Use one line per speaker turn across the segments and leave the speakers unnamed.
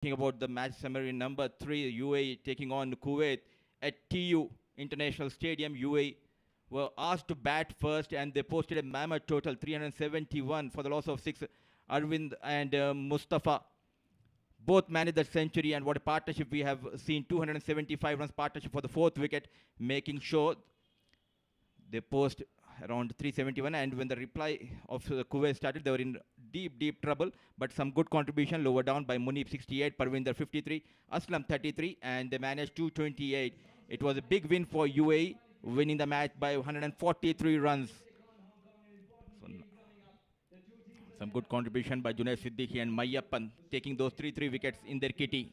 Talking about the match summary number 3, UAE taking on Kuwait at TU International Stadium. UAE were asked to bat first and they posted a mammoth total 371 for the loss of 6. Arvind and Mustafa both managed the century, and what a partnership we have seen. 275 runs partnership for the fourth wicket, making sure they post around 371. And when the reply of Kuwait started, they were in deep trouble, but some good contribution. Lower down by Munib 68, Parvinder 53, Aslam 33, and they managed 228. It was a big win for UAE, winning the match by 143 runs. So, some good contribution by Junaid Siddiqui and Mayappan, taking those 3 wickets in their kitty.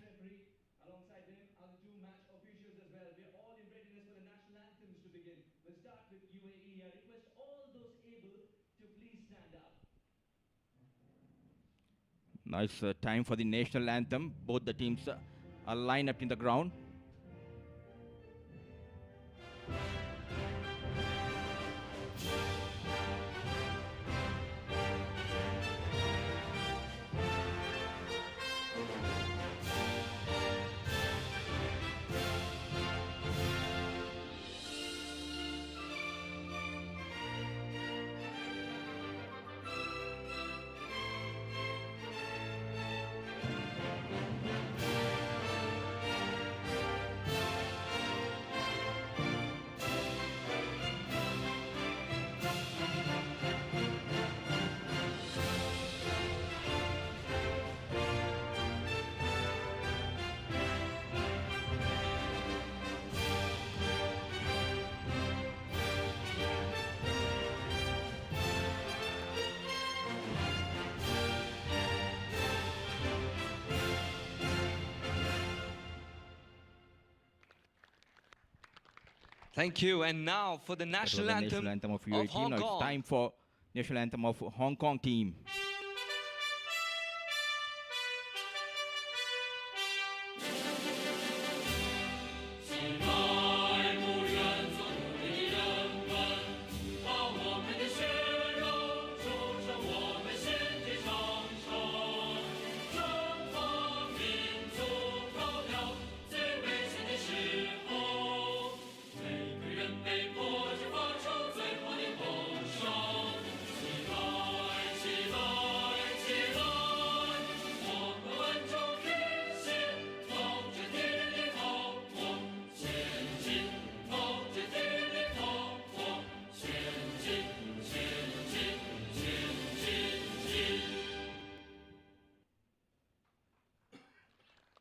Nice time for the national anthem. Both the teams are lined up in the ground.
Thank you. And now for the national anthem
of UAE team.
Hong
Now
Kong.
it's time for national anthem of Hong Kong team.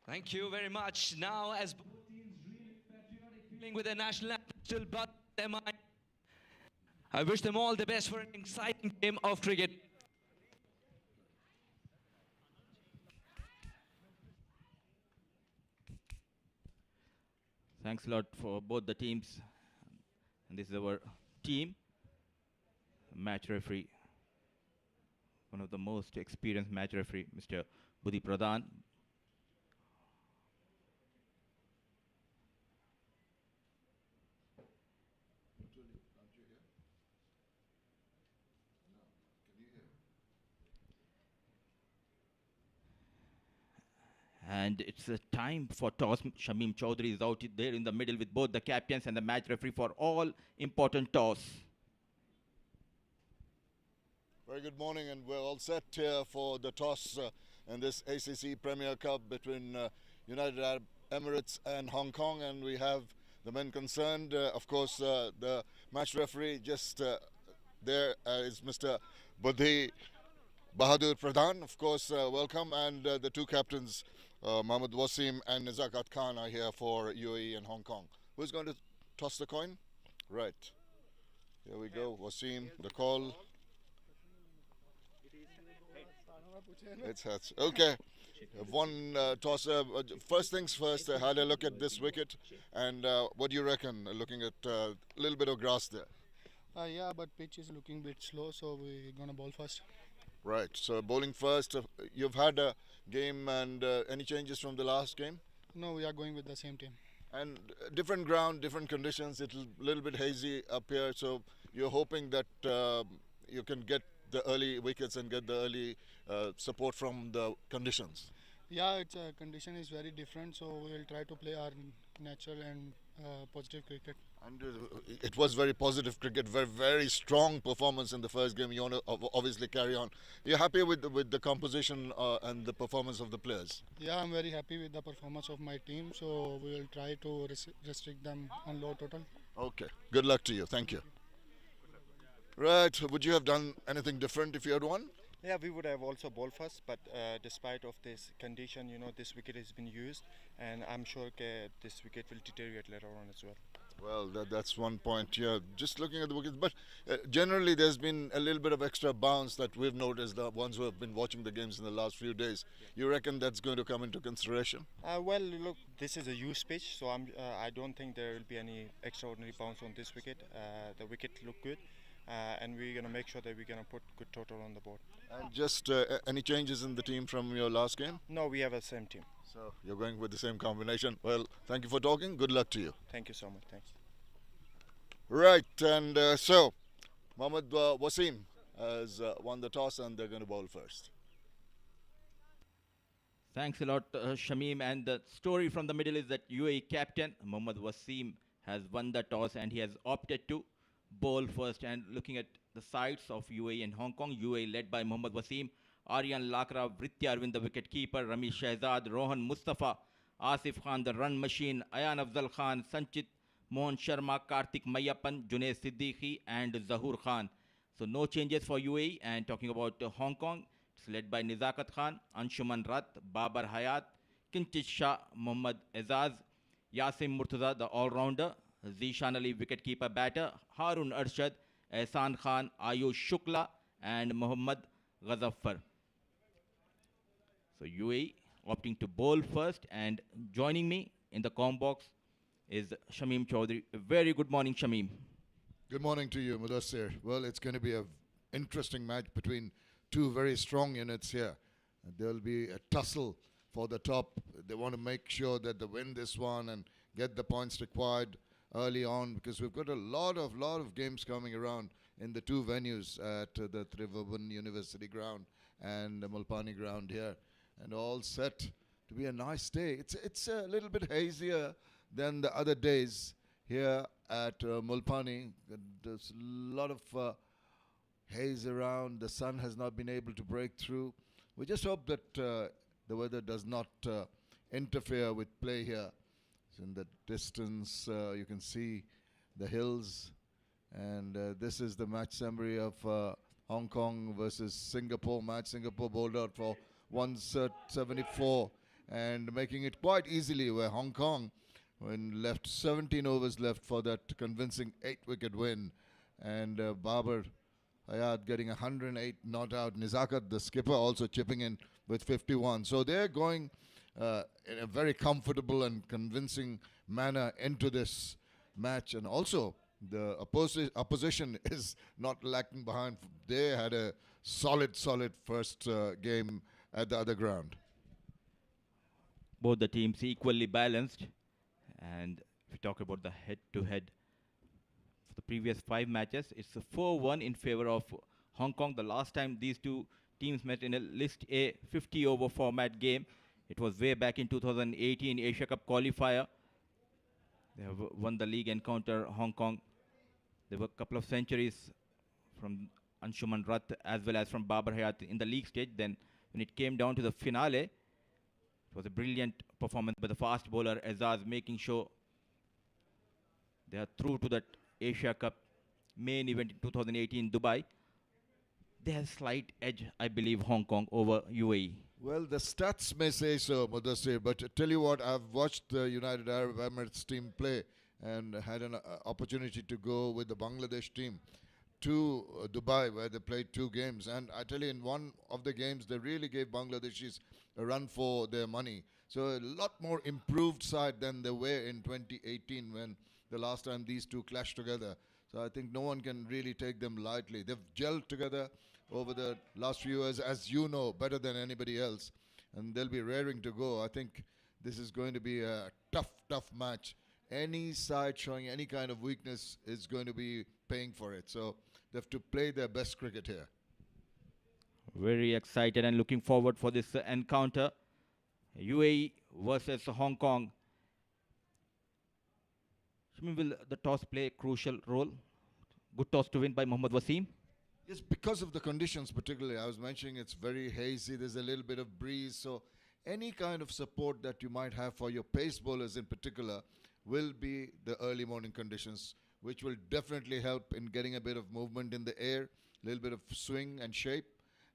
Thank you very much. Now, as with the national anthem still but their mind, I wish them all the best for an exciting game of cricket.
Thanks a lot for both the teams. And this is our team. Match referee, one of the most experienced match referee, Mr. Budhi Pradhan. And it's a time for toss. Shamim Chaudhary is out there in the middle with both the captains and the match referee for all important toss.
Very good morning, and we're all set here for the toss in this ACC Premier Cup between United Arab Emirates and Hong Kong, and we have the men concerned. Of course, the match referee just there is Mr. Budhi Bahadur Pradhan. Of course, welcome, and the two captains, Mohammad Wasim and Nizakat Khan, are here for UAE and Hong Kong. Who's going to toss the coin? Right. Here we go. Wasim, the call. It's heads. Okay. One tosser. First things first, had a look at this wicket, and what do you reckon, looking at a little bit of grass there?
Yeah, but pitch is looking a bit slow, so we're going to bowl first.
Right, so bowling first. You've had a game, and any changes from the last game?
No, we are going with the same team.
And different ground, different conditions. It's a little bit hazy up here, so you're hoping that you can get the early wickets and get the early support from the conditions.
Yeah, its condition is very different, so we will try to play our natural and positive cricket.
And it was very positive cricket, very very strong performance in the first game. You want to obviously carry on. You're happy with the composition and the performance of the players.
Yeah, I'm very happy with the performance of my team, so we will try to restrict them on low total.
Okay. Good luck to you. Thank you. Right. Would you have done anything different if you had won?
Yeah, we would have also bowled first, but despite of this condition, this wicket has been used, and I'm sure this wicket will deteriorate later on as well.
Well, that's one point here. Just looking at the wickets, but generally there's been a little bit of extra bounce that we've noticed. The ones who have been watching the games in the last few days, you reckon that's going to come into consideration?
Well, look, this is a used pitch, so I don't think there will be any extraordinary bounce on this wicket. The wicket looked good, and we're going to make sure that we're going to put good total on the board.
And just any changes in the team from your last game?
No, we have a same team.
So you're going with the same combination. Well, thank you for talking. Good luck to you.
Thank you so much. Thanks.
Right, and so Mohammad Wasim has won the toss and they're going to bowl first.
Thanks a lot, Shamim. And the story from the middle is that UAE captain Mohammad Wasim has won the toss and he has opted to bowl first. And looking at the sides of UAE and Hong Kong, UAE led by Mohammad Wasim, Aryan Lakra, Vritti Arvind, the wicket-keeper, Rami Shahzad, Rohan Mustafa, Asif Khan, the run machine, Ayan Afzal Khan, Sanchit Mohan Sharma, Kartik Mayappan, Junaid Siddiqui, and Zahur Khan. So no changes for UAE. And talking about Hong Kong, it's led by Nizakat Khan, Anshuman Rat, Babar Hayat, Kinchit Shah, Muhammad Azaz, Yasim Murtaza, the all-rounder, Zishan Ali, wicket-keeper batter, Harun Arshad, Ehsan Khan, Ayush Shukla, and Muhammad Ghazaffar. So UAE opting to bowl first, and joining me in the comm box is Shamim Chaudhary. Very good morning, Shamim.
Good morning to you, Mudassir. Well, it's going to be an interesting match between two very strong units here. There'll be a tussle for the top. They want to make sure that they win this one and get the points required early on, because we've got a lot of games coming around in the two venues at the Trivandrum University ground and the Mulpani ground here, and all set to be a nice day. It's a little bit hazier than the other days here at Mulpani. There's a lot of haze around. The sun has not been able to break through. We just hope that the weather does not interfere with play here. So in the distance, you can see the hills, and this is the match summary of Hong Kong versus Singapore match. Singapore bowled out for 174 and making it quite easily, where Hong Kong, when left 17 overs left for that convincing 8-wicket win, and Babar Hayat getting 108 not out. Nizakat, the skipper, also chipping in with 51. So they're going in a very comfortable and convincing manner into this match, and also the opposition is not lacking behind. They had a solid first game at the other ground.
Both the teams equally balanced. And if we talk about the head-to-head for the previous 5 matches, it's a 4-1 in favor of Hong Kong. The last time these two teams met in a List A 50-over format game, it was way back in 2018 Asia Cup qualifier. They have won the league encounter, Hong Kong. There were a couple of centuries from Anshuman Rat as well as from Babar Hayat in the league stage. Then when it came down to the finale, it was a brilliant performance by the fast bowler Azaz, making sure they are through to that Asia Cup main event in 2018 Dubai. They have slight edge, I believe, Hong Kong over UAE.
Well, the stats may say so, Mudassir, but tell you what, I've watched the United Arab Emirates team play and had an opportunity to go with the Bangladesh team to Dubai, where they played 2 games. And I tell you, in one of the games, they really gave Bangladeshis a run for their money. So a lot more improved side than they were in 2018, when the last time these two clashed together. So I think no one can really take them lightly. They've gelled together over the last few years, as you know, better than anybody else. And they'll be raring to go. I think this is going to be a tough match. Any side showing any kind of weakness is going to be paying for it. So they have to play their best cricket here.
Very excited and looking forward for this encounter. UAE versus Hong Kong. Shimi, will the toss play a crucial role? Good toss to win by Mohammad Wasim.
Yes, because of the conditions, particularly. I was mentioning it's very hazy, there's a little bit of breeze, so any kind of support that you might have for your pace bowlers in particular will be the early morning conditions, which will definitely help in getting a bit of movement in the air, a little bit of swing and shape.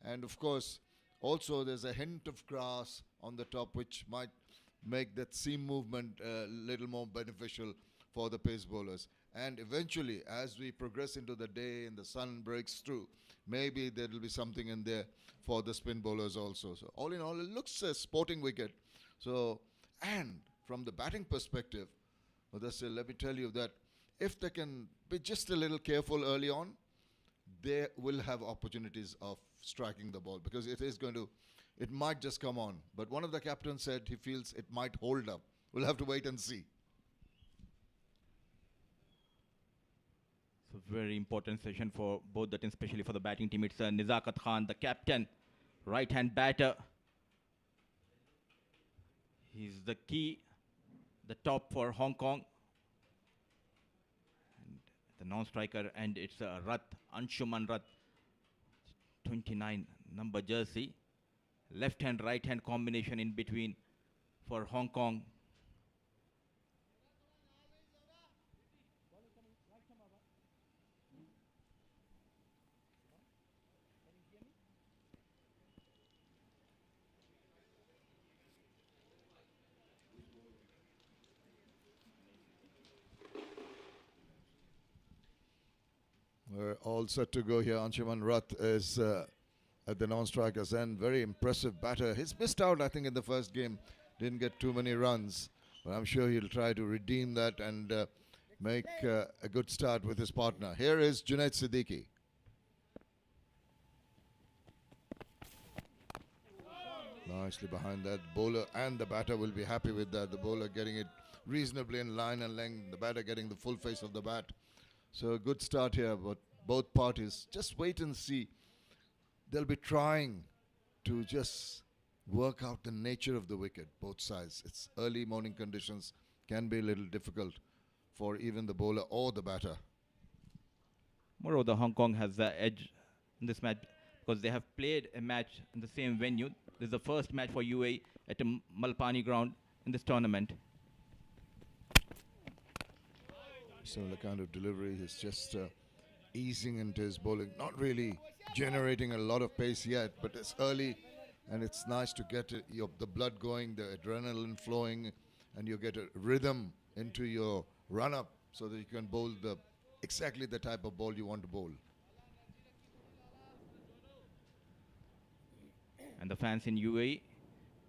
And of course, also there's a hint of grass on the top, which might make that seam movement a little more beneficial for the pace bowlers. And eventually, as we progress into the day and the sun breaks through, maybe there will be something in there for the spin bowlers also. So all in all, it looks a sporting wicket. So, and from the batting perspective, Mudassir, let me tell you that if they can be just a little careful early on, they will have opportunities of striking the ball, because it might just come on. But one of the captains said he feels it might hold up. We'll have to wait and see.
It's a very important session for both the teams, especially for the batting team. It's Nizakat Khan, the captain, right-hand batter. He's the key, the top for Hong Kong. And the non-striker, and it's Anshuman Rat, 29 number jersey. Left-hand, right-hand combination in between for Hong Kong.
We're all set to go here. Anshuman Rat is at the non-strikers end. Very impressive batter. He's missed out, I think, in the first game. Didn't get too many runs. But I'm sure he'll try to redeem that and make a good start with his partner. Here is Junaid Siddiqui. Nicely behind that. Bowler and the batter will be happy with that. The bowler getting it reasonably in line and length. The batter getting the full face of the bat. So a good start here, but both parties, just wait and see. They'll be trying to just work out the nature of the wicket, both sides. It's early morning conditions, can be a little difficult for even the bowler or the batter.
Moreover, Hong Kong has the edge in this match because they have played a match in the same venue. This is the first match for UAE at a Malpani ground in this tournament.
Similar kind of delivery. He's just easing into his bowling, not really generating a lot of pace yet, but it's early and it's nice to get the blood going, the adrenaline flowing, and you get a rhythm into your run-up so that you can bowl exactly the type of ball you want to bowl.
And the fans in UAE,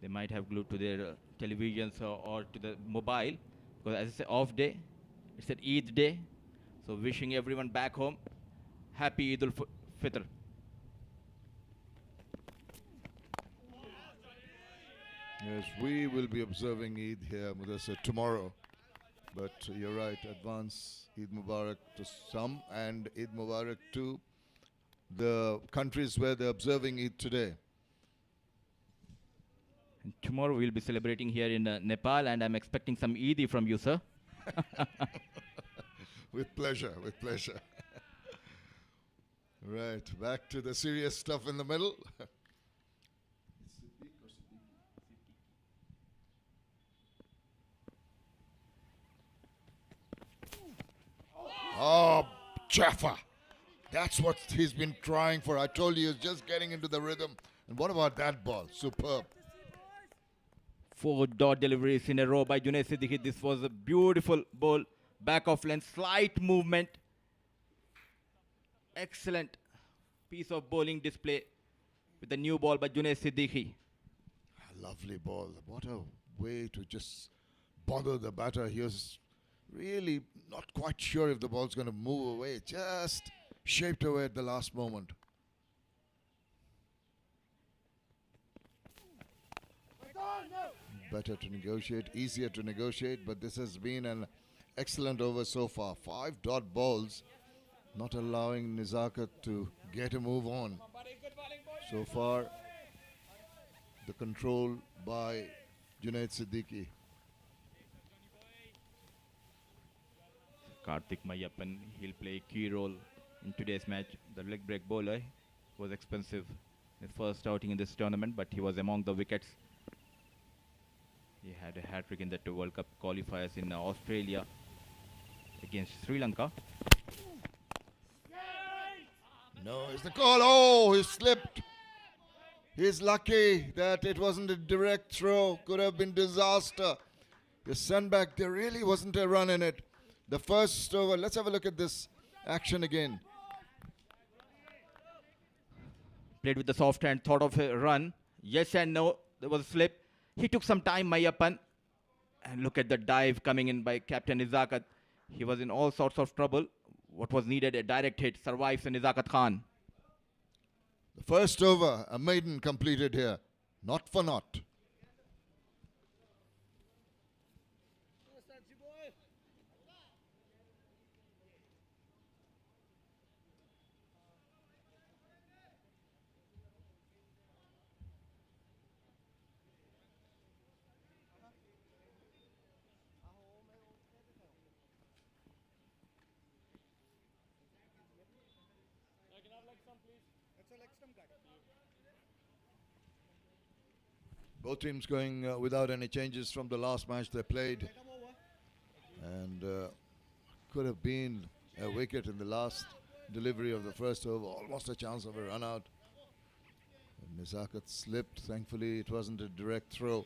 they might have glued to their televisions or to the mobile, because as I say, off day, it's an Eid day, so wishing everyone back home happy Eid al-Fitr.
Yes, we will be observing Eid here, Mudassir, tomorrow. But you're right, advance Eid Mubarak to some and Eid Mubarak to the countries where they're observing Eid today.
And tomorrow we'll be celebrating here in Nepal, and I'm expecting some Eid from you, sir.
With pleasure, with pleasure. Right, back to the serious stuff in the middle. Oh, Jaffa. That's what he's been trying for. I told you, he's just getting into the rhythm. And what about that ball? Superb.
4 dot deliveries in a row by Junaid Siddiqui. This was a beautiful ball. Back of length, slight movement. Excellent piece of bowling display with the new ball by Junaid Siddiqui.
Lovely ball. What a way to just bother the batter. He was really not quite sure if the ball's going to move away. Just shaped away at the last moment. Better to negotiate, easier to negotiate, but this has been an excellent over so far. 5 dot balls, not allowing Nizakat to get a move on. So far, the control by Junaid Siddiqui.
Karthik Mayappan, he'll play a key role in today's match. The leg break bowler was expensive in his first outing in this tournament, but he was among the wickets. He had a hat-trick in the World Cup qualifiers in Australia against Sri Lanka.
No, it's the call. Oh, he slipped. He's lucky that it wasn't a direct throw. Could have been disaster. The send back, there really wasn't a run in it. The first over, let's have a look at this action again.
Played with the soft hand, thought of a run. Yes and no, there was a slip. He took some time, Mayappan. And look at the dive coming in by Captain Izakat. He was in all sorts of trouble. What was needed, a direct hit, survives in Izakat Khan.
The first over, a maiden completed here. Not for naught. Both teams going without any changes from the last match they played. And could have been a wicket in the last delivery of the first over. Almost a chance of a run out. And Nizakat slipped. Thankfully, it wasn't a direct throw.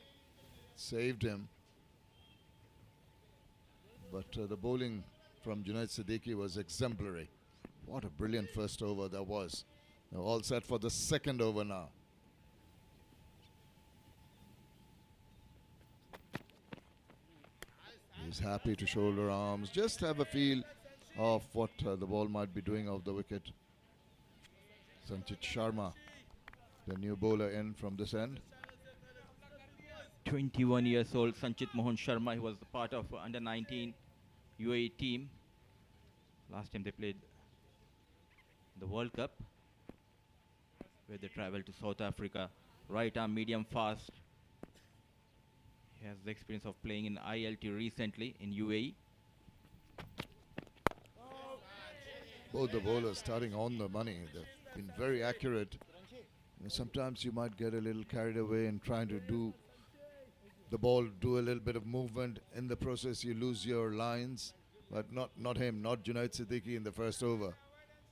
Saved him. But the bowling from Junaid Siddiqui was exemplary. What a brilliant first over that was. They're all set for the second over now. He's happy to shoulder arms. Just have a feel of what the ball might be doing off the wicket. Sanchit Sharma, the new bowler in from this end.
21 years old, Sanchit Mohan Sharma. He was part of under 19 UAE team. Last time they played the World Cup, where they traveled to South Africa. Right arm, medium fast. He has the experience of playing in ILT recently in UAE.
Both the bowlers starting on the money. They've been very accurate. And sometimes you might get a little carried away in trying to do the ball, do a little bit of movement. In the process, you lose your lines. But not him, not Junaid Siddiqui in the first over.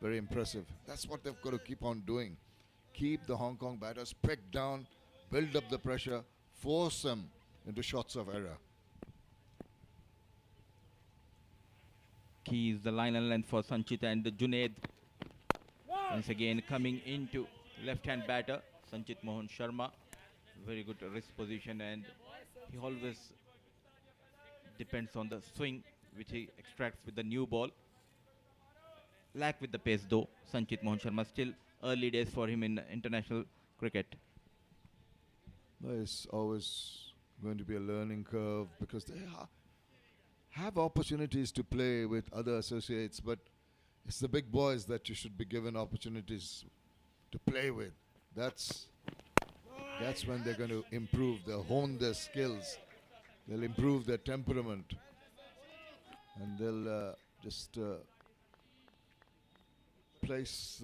Very impressive. That's what they've got to keep on doing. Keep the Hong Kong batters pegged down, build up the pressure, force them into shots of error.
Key is the line and length for Sanchit and Junaid. Once again coming into left-hand batter, Sanchit Mohan Sharma. Very good wrist position, and he always depends on the swing which he extracts with the new ball. Lack with the pace though, Sanchit Mohan Sharma. Still early days for him in international cricket.
It's always going to be a learning curve because they have opportunities to play with other associates, but it's the big boys that you should be given opportunities to play with. That's when they're going to improve. They'll hone their skills. They'll improve their temperament. And they'll just place...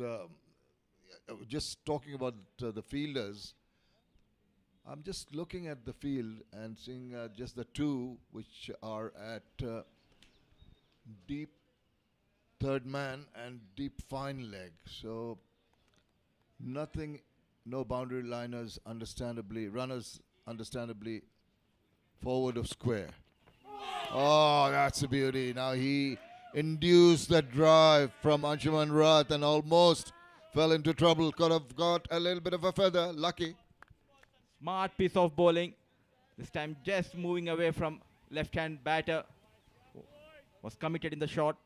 just talking about the fielders, I'm just looking at the field and seeing just the two which are at deep third man and deep fine leg. So nothing, no boundary liners, understandably, runners understandably forward of square. Oh, that's a beauty. Now he induced that drive from Anshuman Rath and almost fell into trouble. Could have got a little bit of a feather. Lucky.
Smart piece of bowling. This time just moving away from left-hand batter. Was committed in the shot.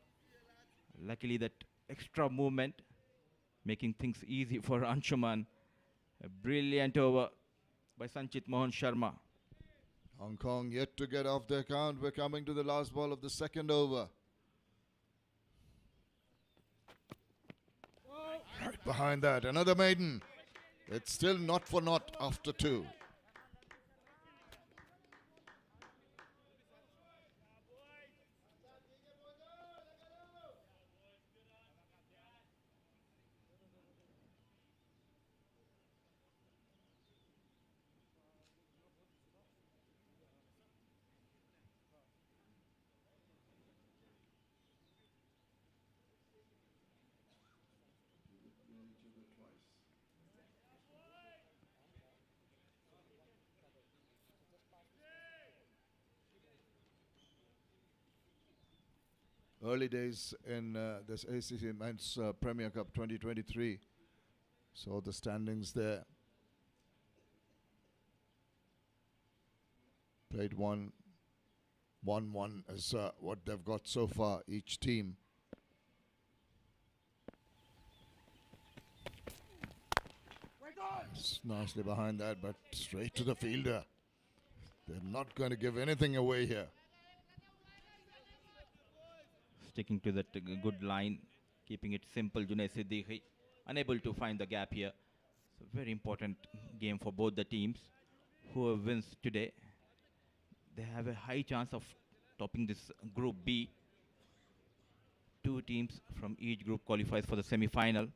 Luckily that extra movement making things easy for Anshuman. A brilliant over by Sanchit Mohan Sharma.
Hong Kong yet to get off their count. We're coming to the last ball of the second over. Right behind that, another maiden. It's still not for naught after two. early days in this ACC Men's Premier Cup 2023. So the standings there. Played 1-1 is what they've got so far, each team. It's nicely behind that, but straight to the fielder. They're not going to give anything away here.
Sticking to that good line, keeping it simple. Junaid Siddiqui unable to find the gap here. It's a very important game for both the teams. Whoever wins today, they have a high chance of topping this Group B. 2 teams from each group qualifies for the semi-final.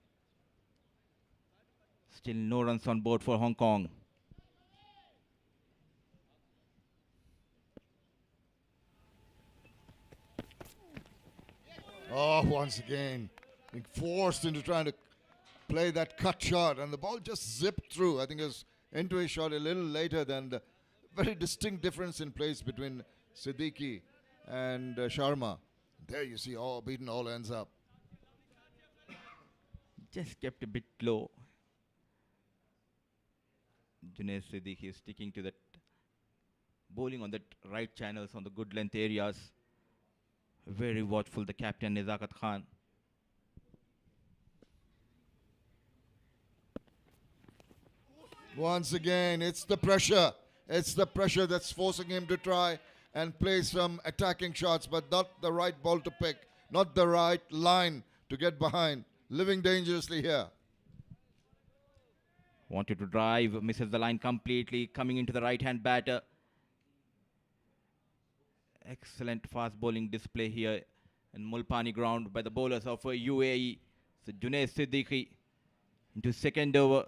Still no runs on board for Hong Kong.
Oh, once again, being forced into trying to play that cut shot, and the ball just zipped through. I think it was into his shot a little later than the very distinct difference in place between Siddiqui and Sharma. There you see, all beaten, all ends up.
Just kept a bit low. Junaid Siddiqui is sticking to that bowling on that right channels on the good length areas. Very watchful, the captain Nizakat Khan.
Once again, it's the pressure. It's the pressure that's forcing him to try and play some attacking shots, but not the right ball to pick, not the right line to get behind. Living dangerously here.
Wanted to drive, misses the line completely, coming into the right-hand batter. Excellent fast bowling display here in Mulpani ground by the bowlers of UAE. So Junaid Siddiqui into second over,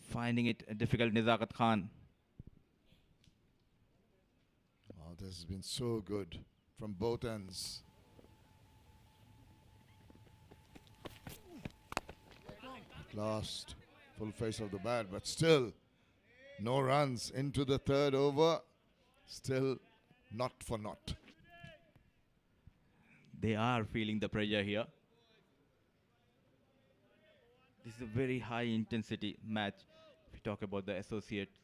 finding it difficult, Nizakat Khan.
Oh, this has been so good from both ends. At last, full face of the bat, but still no runs into the third over. Still not for naught.
They are feeling the pressure here. This is a very high intensity match. If we talk about the associates,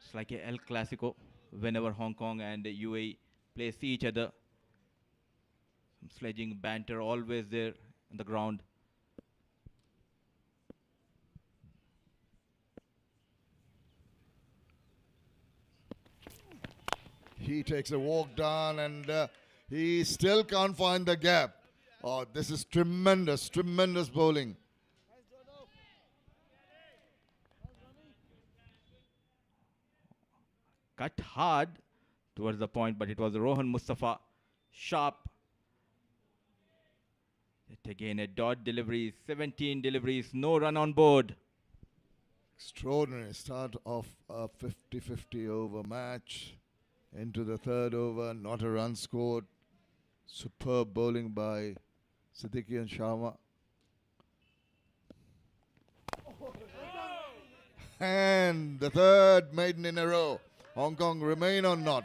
it's like a El Clasico. Whenever Hong Kong and UAE play see each other, some sledging banter always there on the ground.
He takes a walk down and he still can't find the gap. Oh, this is tremendous, tremendous bowling.
Cut hard towards the point, but it was Rohan Mustafa. Sharp. Yet again a dot delivery, 17 deliveries, no run on board.
Extraordinary start of a 50-50 over match. Into the third over, not a run scored. Superb bowling by Siddiqui and Sharma. And the third maiden in a row. Hong Kong remain or not.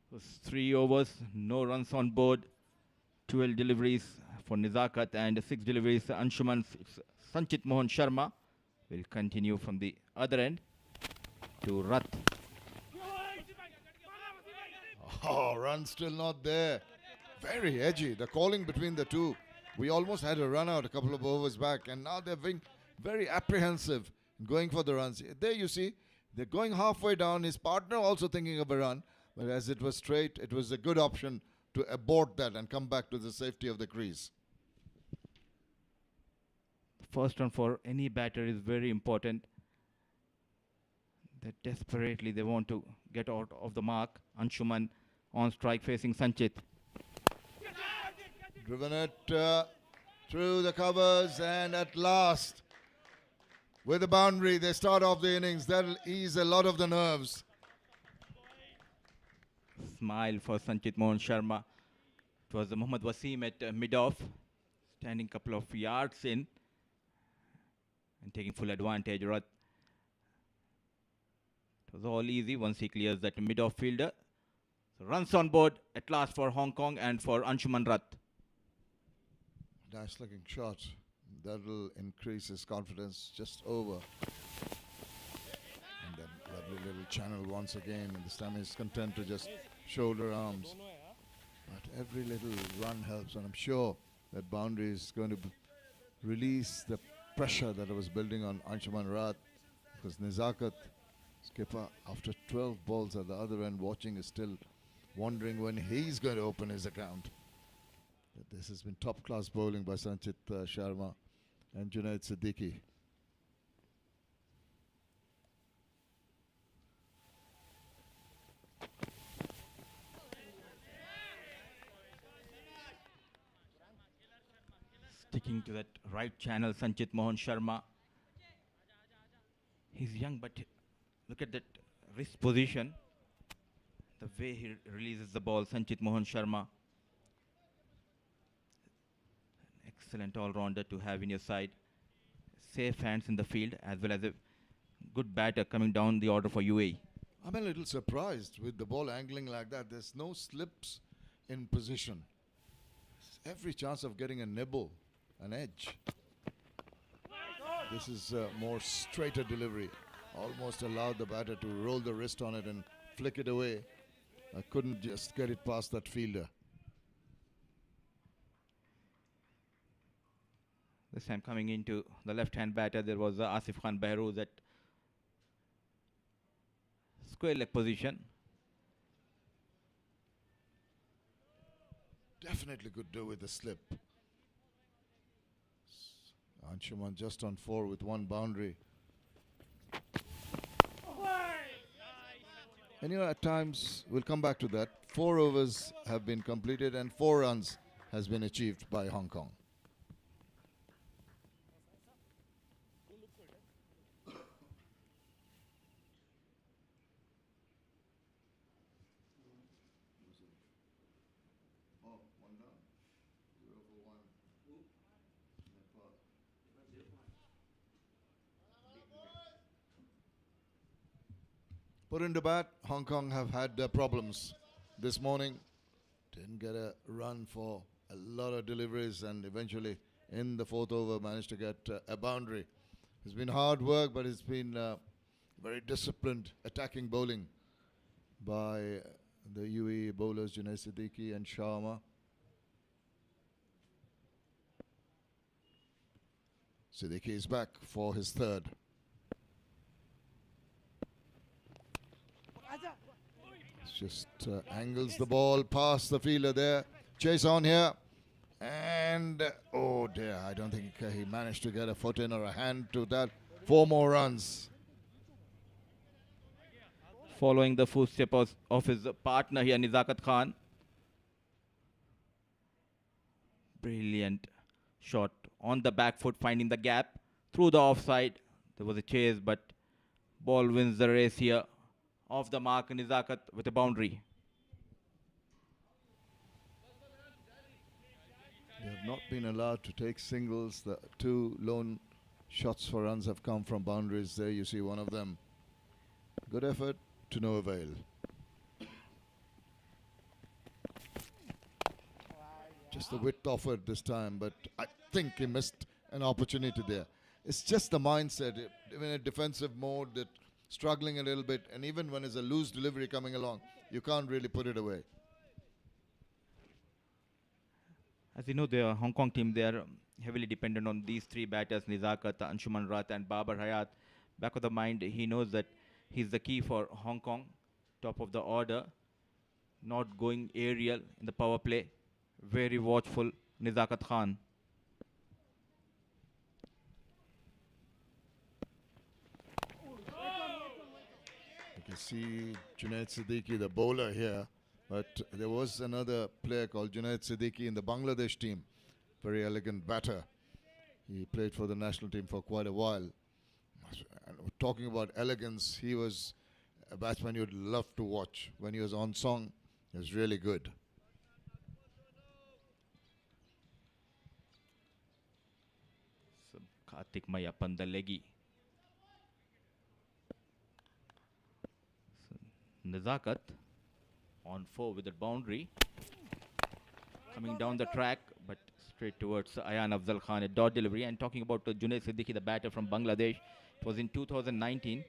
It was 3 overs, no runs on board. 12 deliveries for Nizakat and 6 deliveries Anshuman. Sanchit Mohan Sharma will continue from the other end to Rat.
Oh, run still not there. Very edgy. The calling between the two. We almost had a run out a couple of overs back, and now they're being very apprehensive going for the runs. There you see, they're going halfway down. His partner also thinking of a run, but as it was straight, it was a good option to abort that and come back to the safety of the crease.
First run for any batter is very important. That desperately they want to get out of the mark. Anshuman on strike facing Sanchit.
Driven it through the covers, and at last, with a boundary, they start off the innings. That'll ease a lot of the nerves.
Smile for Sanchit Mohan Sharma. It was Mohammad Wasim at mid-off, standing couple of yards in and taking full advantage. It was all easy once he clears that mid-off fielder. So runs on board at last for Hong Kong and for Anshuman Rat.
Nice looking shot. That'll increase his confidence just over. And then lovely little channel once again. And this time he's content to just shoulder arms. But every little run helps, and I'm sure that boundary is going to release the pressure that was building on Anshuman Rat, because Nizakat, skipper, after 12 balls at the other end watching, is still wondering when he's going to open his account. But this has been top class bowling by Sanchit Sharma and Junaid Siddiqui.
Sticking to that right channel, Sanchit Mohan Sharma. He's young, but look at that wrist position. The way he releases the ball, Sanchit Mohan Sharma. An excellent all-rounder to have in your side. Safe hands in the field, as well as a good batter coming down the order for UAE.
I'm a little surprised with the ball angling like that. There's no slips in position. Every chance of getting a nibble, an edge. This is more straighter delivery. Almost allowed the batter to roll the wrist on it and flick it away. I couldn't just get it past that fielder.
This time coming into the left-hand batter, there was Asif Khan Behrouz at square leg position.
Definitely could do with the slip. Anshuman just on 4 with 1 boundary. And you know, at times, we'll come back to that. 4 overs have been completed and 4 runs has been achieved by Hong Kong. Put into bat, Hong Kong have had problems this morning. Didn't get a run for a lot of deliveries, and eventually in the 4th over managed to get a boundary. It's been hard work, but it's been very disciplined attacking bowling by the UAE bowlers Junaid Siddiqui and Sharma. Siddiqui is back for his 3rd. Just angles the ball past the fielder there. Chase on here. And, oh dear, I don't think he managed to get a foot in or a hand to that. 4 more runs.
Following the footsteps of his partner here, Nizakat Khan. Brilliant shot on the back foot, finding the gap through the offside. There was a chase, but ball wins the race here. Off the mark, Nizakat with a boundary.
They have not been allowed to take singles. The 2 lone shots for runs have come from boundaries. There you see one of them. Good effort to no avail. Just the width offered this time, but I think he missed an opportunity there. It's just the mindset, in a defensive mode, that struggling a little bit, and even when there's a loose delivery coming along, you can't really put it away.
As you know, the Hong Kong team, they are heavily dependent on these 3 batters, Nizakat, Anshuman Rat and Babar Hayat. Back of the mind, he knows that he's the key for Hong Kong, top of the order, not going aerial in the power play. Very watchful, Nizakat Khan.
can see Junaid Siddiqui, the bowler here. But there was another player called Junaid Siddiqui in the Bangladesh team. Very elegant batter. He played for the national team for quite a while. And talking about elegance, he was a batsman you'd love to watch. When he was on song, he was really good.
So Kartik Mayappan, the leggy. So, Nazakat on 4 with the boundary. Coming down the track, but straight towards Ayan Afzal Khan, a dot delivery. And talking about Junaid Siddiqui, the batter from Bangladesh, it was in 2019.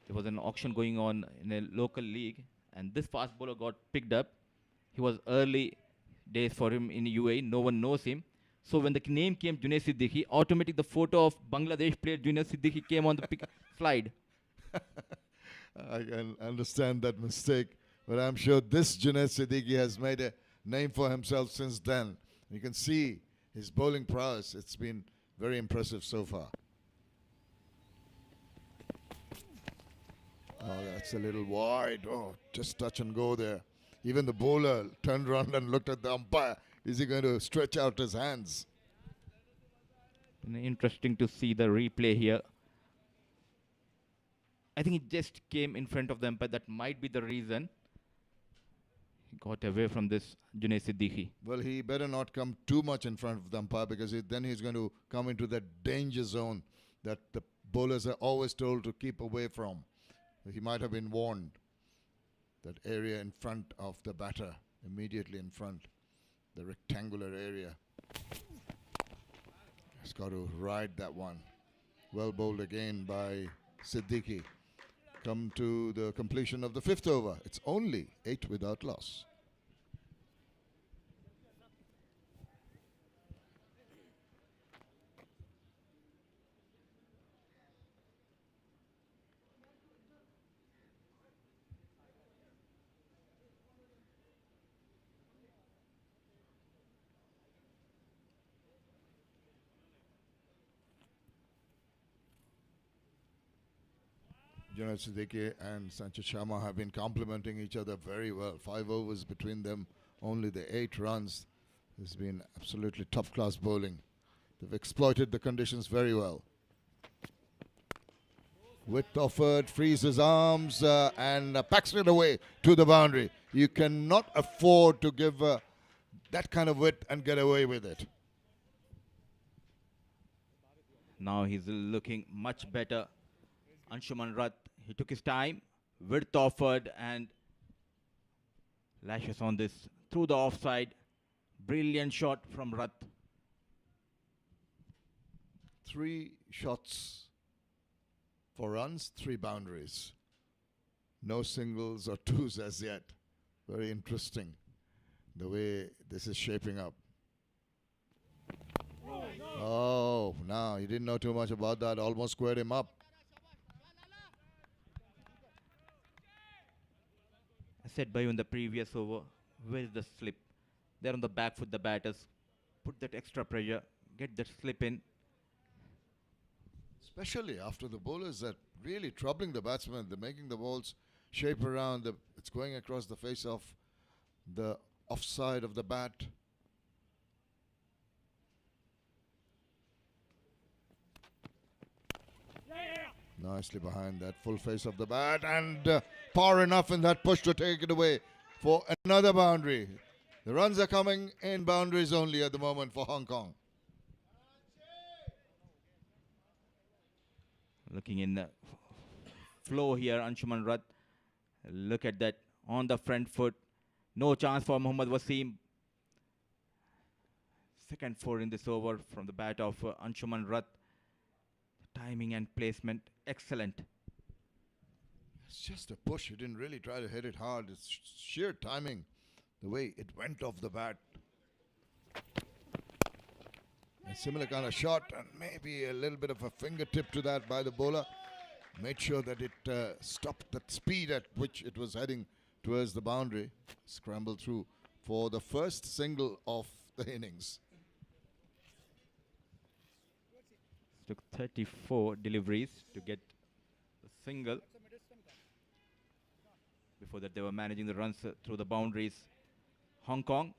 There was an auction going on in a local league, and this fast bowler got picked up. He was early days for him in UAE. No one knows him. So when the name came Junaid Siddiqui, automatically the photo of Bangladesh player Junaid Siddiqui came on the slide.
I can understand that mistake, but I'm sure this Junaid Siddiqui has made a name for himself since then. You can see his bowling prowess. It's been very impressive so far. Oh, that's a little wide. Oh, just touch and go there. Even the bowler turned around and looked at the umpire. Is he going to stretch out his hands?
Interesting to see the replay here. I think it just came in front of the umpire. That might be the reason he got away from this Junaid Siddiqui.
Well, he better not come too much in front of the umpire, because then he's going to come into that danger zone that the bowlers are always told to keep away from. He might have been warned. That area in front of the batter, immediately in front, the rectangular area. He's got to ride that one. Well bowled again by Siddiqui. Come to the completion of the 5th over. It's only 8 without loss. Junaid Siddiqui and Sanchit Sharma have been complementing each other very well. 5 overs between them, only the 8 runs. It's been absolutely top-class bowling. They've exploited the conditions very well. Width offered, frees his arms and packs it away to the boundary. You cannot afford to give that kind of width and get away with it.
Now he's looking much better. Anshuman Rath, he took his time, width offered, and lashes on this through the offside. Brilliant shot from Rath.
3 shots for runs, 3 boundaries. No singles or twos as yet. Very interesting the way this is shaping up. Oh, no, he didn't know too much about that. Almost squared him up.
I said by you in the previous over, where's the slip? They're on the back foot, the batters. Put that extra pressure, get that slip in.
Especially after the bowlers are really troubling the batsmen. They're making the balls shape around. It's going across the face of the offside of the bat. Nicely behind that full face of the bat, and power enough in that push to take it away for another boundary. The runs are coming in boundaries only at the moment for Hong Kong.
Looking in the flow here, Anshuman Rath. Look at that on the front foot. No chance for Mohammad Wasim. Second 4 in this over from the bat of Anshuman Rath. Timing and placement, excellent.
It's just a push. He didn't really try to hit it hard. It's sheer timing, the way it went off the bat. A similar kind of shot, and maybe a little bit of a fingertip to that by the bowler. Made sure that it stopped that speed at which it was heading towards the boundary. Scrambled through for the first single of the innings.
Took 34 deliveries to get the single. Before that, they were managing the runs through the boundaries. Hong Kong.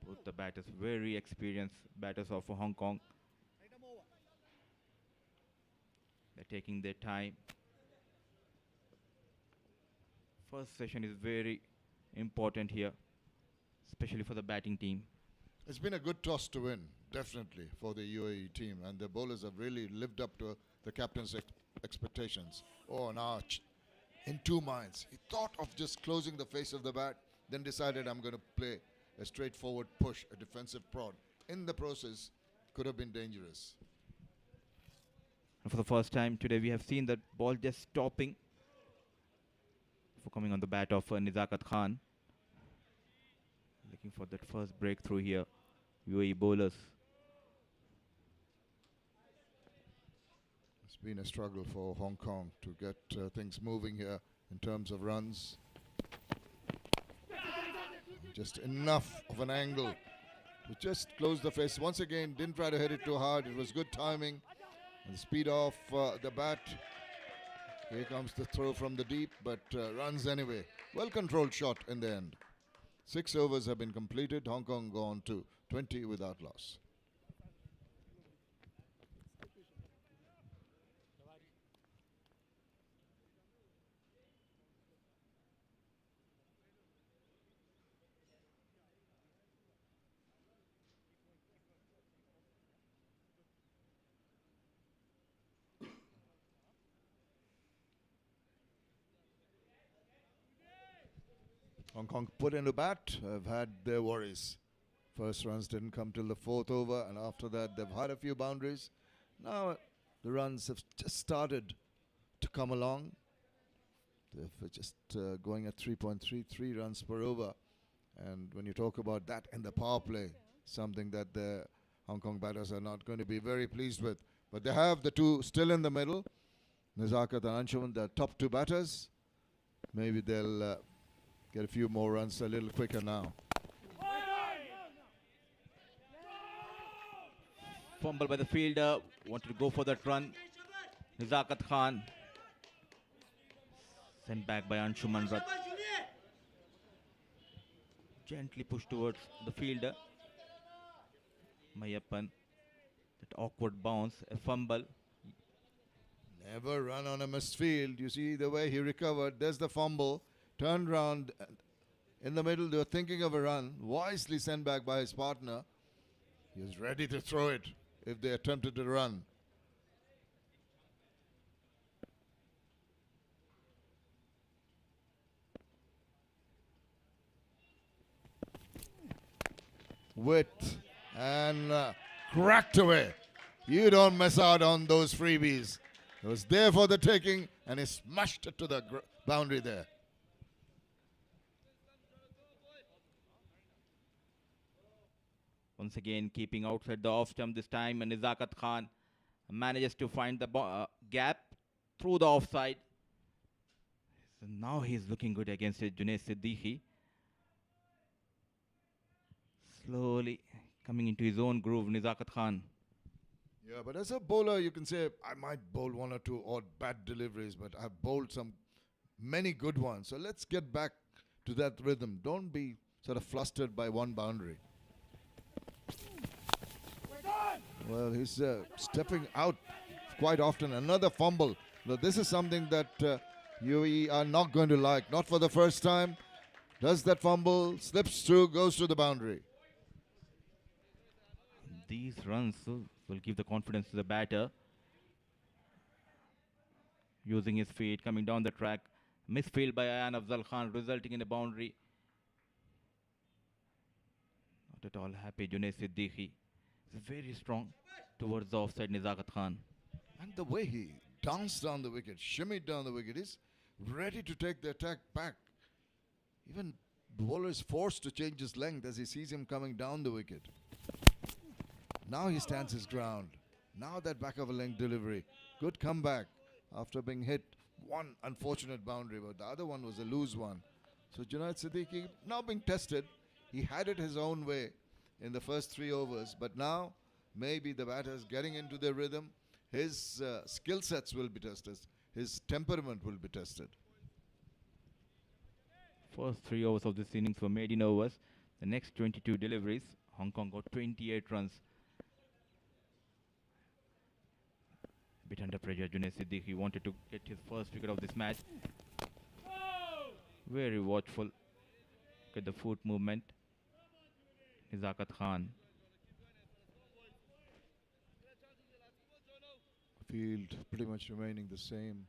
Both the batters, very experienced batters of Hong Kong. They're taking their time. First session is very important here, especially for the batting team.
It's been a good toss to win, definitely, for the UAE team. And the bowlers have really lived up to the captain's expectations. Oh, now in two minds. He thought of just closing the face of the bat, then decided I'm going to play a straightforward push, a defensive prod. In the process, could have been dangerous.
And for the first time today, we have seen that ball just stopping for coming on the bat of Nizakat Khan. Looking for that first breakthrough here. UAE bowlers.
It's been a struggle for Hong Kong to get things moving here in terms of runs. Just enough of an angle to just close the face. Once again, didn't try to hit it too hard. It was good timing. And the speed of the bat. Here comes the throw from the deep, but runs anyway. Well-controlled shot in the end. 6 overs have been completed. Hong Kong gone to 20 without loss. Hong Kong put into bat, have had their worries. First runs didn't come till the 4th over, and after that they've had a few boundaries. Now the runs have just started to come along. They're just going at 3.33 runs per over. And when you talk about that in the power play, something that the Hong Kong batters are not going to be very pleased with. But they have the two still in the middle. Nizakat and Anshuman, the top two batters. Maybe they'll get a few more runs a little quicker now.
Fumble by the fielder. Wanted to go for that run. Nizakat Khan. Sent back by Anshuman. Gently pushed towards the fielder. Mayappan. That awkward bounce. A fumble.
Never run on a missed field. You see the way he recovered. There's the fumble. Turned round in the middle. They were thinking of a run. Wisely sent back by his partner. He was ready to throw it if they attempted to run. Width and cracked away. You don't miss out on those freebies. It was there for the taking, and he smashed it to the boundary there.
Once again, keeping outside the off stump this time, and Nizakat Khan manages to find the gap through the offside. So now he's looking good against Junaid Siddiqui. Slowly coming into his own groove, Nizakat Khan.
Yeah, but as a bowler, you can say, I might bowl one or two odd bad deliveries, but I've bowled many good ones. So let's get back to that rhythm. Don't be sort of flustered by one boundary. Well, he's stepping out quite often. Another fumble. Now, this is something that UAE are not going to like. Not for the first time. Does that fumble, slips through, goes to the boundary.
These runs will give the confidence to the batter. Using his feet, coming down the track. Misfield by Ayan Afzal Khan, resulting in a boundary. Not at all happy, Junaid Siddiqui. He's very strong towards the offside Nizakat Khan.
And the way he danced down the wicket, shimmied down the wicket, is ready to take the attack back. Even the bowler is forced to change his length as he sees him coming down the wicket. Now he stands his ground. Now that back of a length delivery. Good comeback after being hit. One unfortunate boundary, but the other one was a loose one. So Junaid Siddiqui now being tested. He had it his own way in the first 3 overs, but now maybe the batters getting into their rhythm. His skill sets will be tested. His temperament will be tested.
First 3 overs of this innings were made in overs. The next 22 deliveries, Hong Kong got 28 runs. A bit under pressure, Junaid Siddiq. He wanted to get his first wicket of this match. Very watchful. Look at the foot movement. Nizakat Khan.
Field pretty much remaining the same.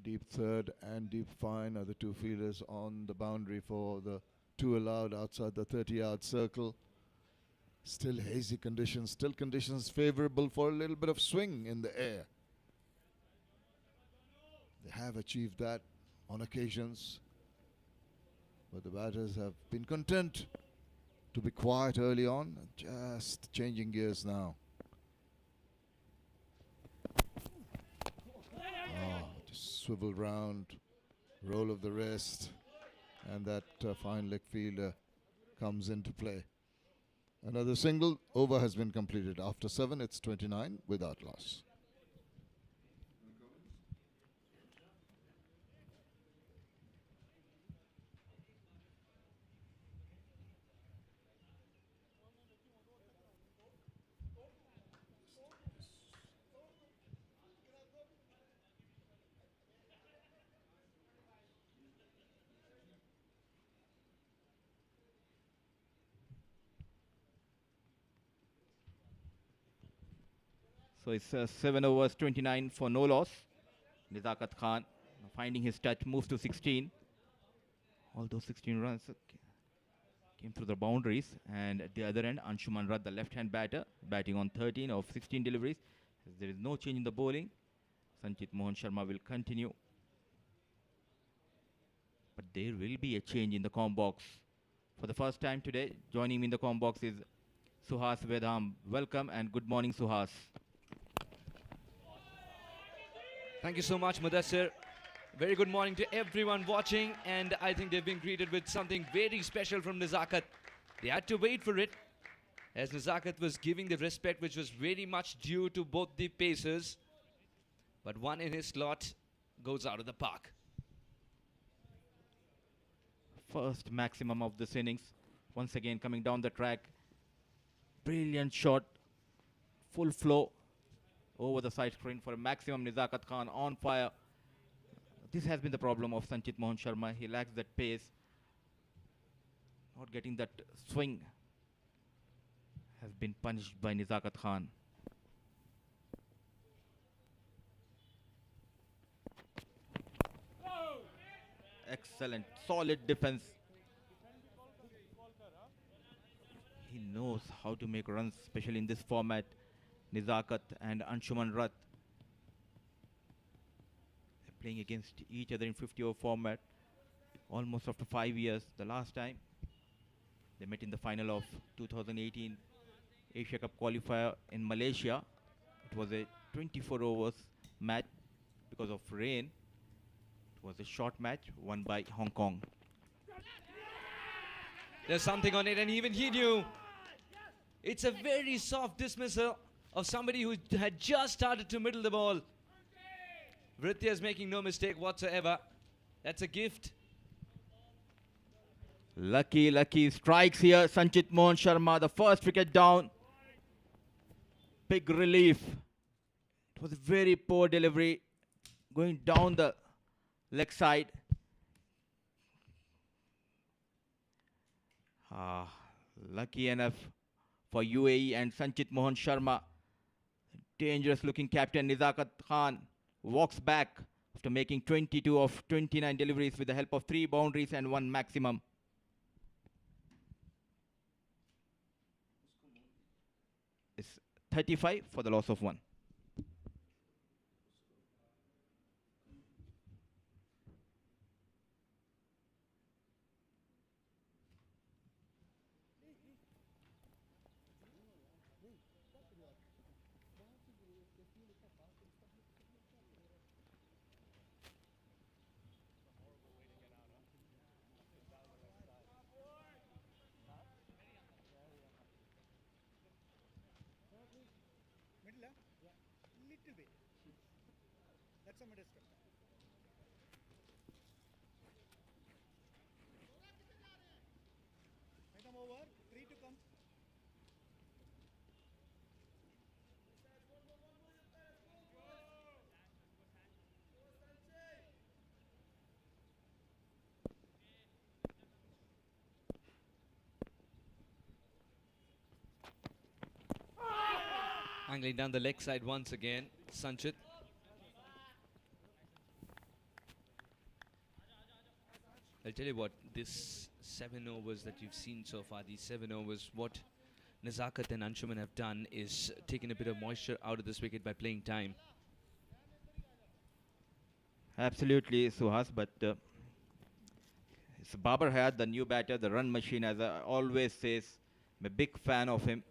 Deep third and deep fine are the two fielders on the boundary for the two allowed outside the 30-yard circle. Still hazy conditions, still conditions favorable for a little bit of swing in the air. They have achieved that on occasions, but the batters have been content to be quiet early on, just changing gears now. Just swivel round, roll of the wrist, and that fine leg fielder comes into play. Another single over has been completed. After 7, it's 29 without loss.
So it's 7 overs, 29 for no loss. Nizakat Khan finding his touch, moves to 16. All those 16 runs came through the boundaries. And at the other end, Anshuman Rath, the left-hand batter, batting on 13 of 16 deliveries. As there is no change in the bowling, Sanchit Mohan Sharma will continue. But there will be a change in the comm box. For the first time today, joining me in the comm box is Suhas Vedham. Welcome and good morning, Suhas.
Thank you so much, Mudassir. Very good morning to everyone watching, and I think they've been greeted with something very special from Nizakat. They had to wait for it, as Nizakat was giving the respect which was very much due to both the pacers. But one in his slot goes out of the park.
First maximum of this innings. Once again coming down the track. Brilliant shot. Full flow over the side screen for a maximum. Nizakat Khan on fire. This has been the problem of Sanchit Mohan Sharma. He lacks that pace. Not getting that swing has been punished by Nizakat Khan. Excellent, solid defense. He knows how to make runs, especially in this format. Nizakat and Anshuman Rath. They're playing against each other in 50-over format almost after 5 years. The last time they met in the final of 2018 Asia Cup qualifier in Malaysia. It was a 24 overs match because of rain. It was a short match won by Hong Kong.
There's something on it, and even he knew. It's a very soft dismissal of somebody who had just started to middle the ball. Vritya is making no mistake whatsoever. That's a gift.
Lucky strikes here. Sanchit Mohan Sharma, the first wicket down. Big relief. It was a very poor delivery going down the leg side. Lucky enough for UAE and Sanchit Mohan Sharma. Dangerous looking captain Nizakat Khan walks back after making 22 of 29 deliveries with the help of 3 boundaries and 1 maximum. It's 35 for the loss of 1.
Little bit. That's a middle step.
Angling down the leg side once again, Sanchit. I'll tell you what, this 7 overs that you've seen so far, these 7 overs, what Nazakat and Anshuman have done is taken a bit of moisture out of this wicket by playing time.
Absolutely, Suhas, but it's Babar Hayat, the new batter, the run machine, as I always says. I'm a big fan of him.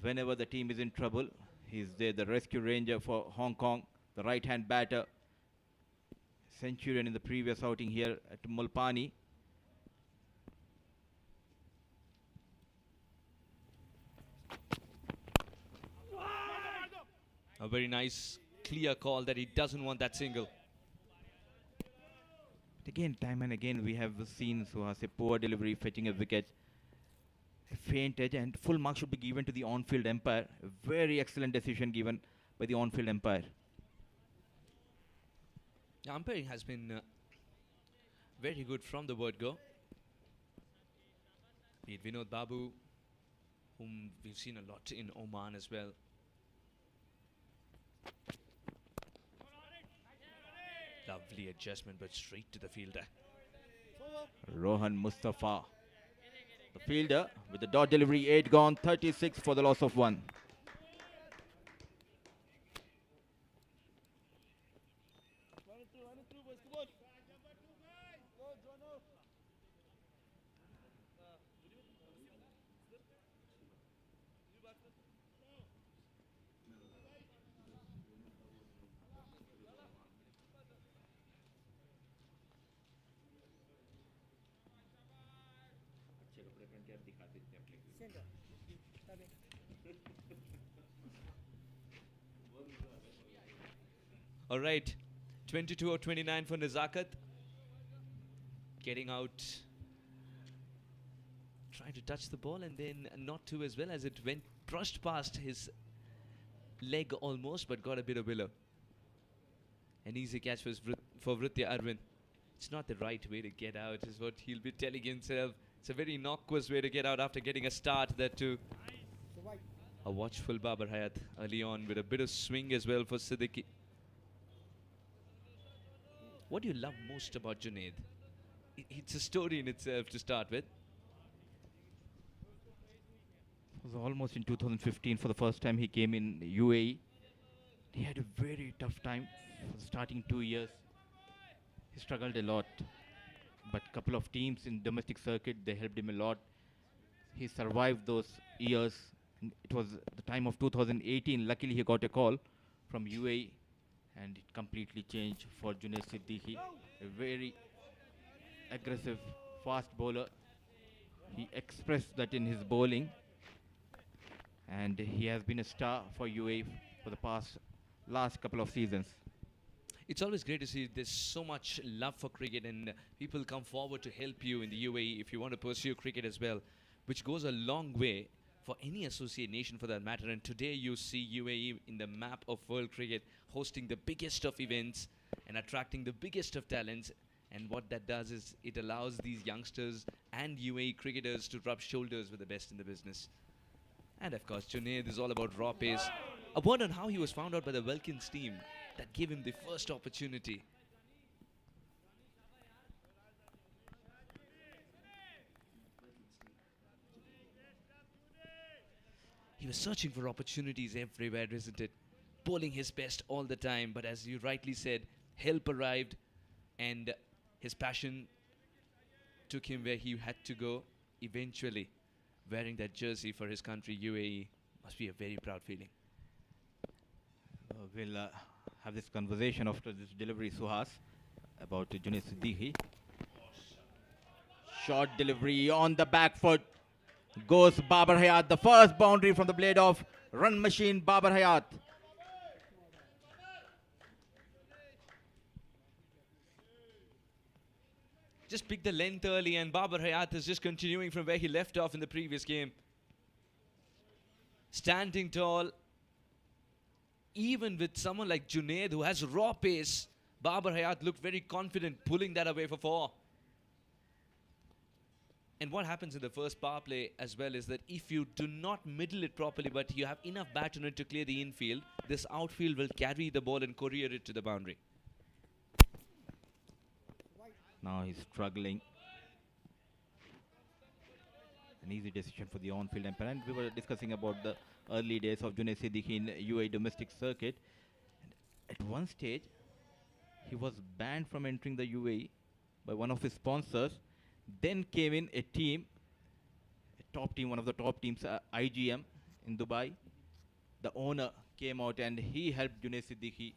Whenever the team is in trouble, he's there, the rescue ranger for Hong Kong, the right-hand batter. Centurion in the previous outing here at Mulpani.
A very nice, clear call that he doesn't want that single.
But again, time and again, we have seen Suhas a poor delivery, fetching a wicket. A faint edge, and full mark should be given to the on-field umpire. A very excellent decision given by the on-field umpire.
The umpiring has been very good from the word go. Be it Vinod Babu, whom we've seen a lot in Oman as well. Lovely adjustment, but straight to the fielder.
Rohan Mustafa, the fielder, with the dot delivery, 8 gone, 36 for the loss of 1.
All right, 22 or 29 for Nazakat. Getting out, trying to touch the ball and then not to, as well as it went, brushed past his leg almost, but got a bit of willow. An easy catch for Vritya Arvind. It's not the right way to get out, is what he'll be telling himself. It's a very innocuous way to get out after getting a start, that too. A watchful Babar Hayat early on with a bit of swing as well for Siddiqui. What do you love most about Junaid? It's a story in itself to start with.
It was almost in 2015 for the first time he came in UAE. He had a very tough time for the starting 2 years. He struggled a lot, but a couple of teams in domestic circuit, they helped him a lot. He survived those years. It was the time of 2018. Luckily, he got a call from UAE, and it completely changed for Junaid Siddiqui. A very aggressive, fast bowler. He expressed that in his bowling, and he has been a star for UAE for the last couple of seasons.
It's always great to see there's so much love for cricket, and people come forward to help you in the UAE if you want to pursue cricket as well, which goes a long way for any associate nation for that matter. And today you see UAE in the map of world cricket, hosting the biggest of events and attracting the biggest of talents. And what that does is it allows these youngsters and UAE cricketers to rub shoulders with the best in the business. And of course, Junaid is all about raw pace. A word on how he was found out by the Wilkins team that gave him the first opportunity. He was searching for opportunities everywhere, isn't it? Bowling his best all the time, but as you rightly said, help arrived and his passion took him where he had to go eventually. Wearing that jersey for his country, UAE, must be a very proud feeling.
We'll have this conversation after this delivery, Suhas, about Junaid Siddiqui. Short delivery on the back foot. Goes Babar Hayat, the first boundary from the blade of run machine Babar Hayat.
Just picked the length early, and Babar Hayat is just continuing from where he left off in the previous game. Standing tall, even with someone like Junaid who has raw pace, Babar Hayat looked very confident pulling that away for 4. And what happens in the first power play as well is that if you do not middle it properly, but you have enough bat on it to clear the infield, this outfield will carry the ball and courier it to the boundary.
Now he's struggling. An easy decision for the on-field umpire. And we were discussing about the early days of Junaid Siddiqui in UAE domestic circuit. And at one stage, he was banned from entering the UAE by one of his sponsors. Then came in a team, a top team, one of the top teams, IGM in Dubai. The owner came out and he helped Junaid Siddiqui.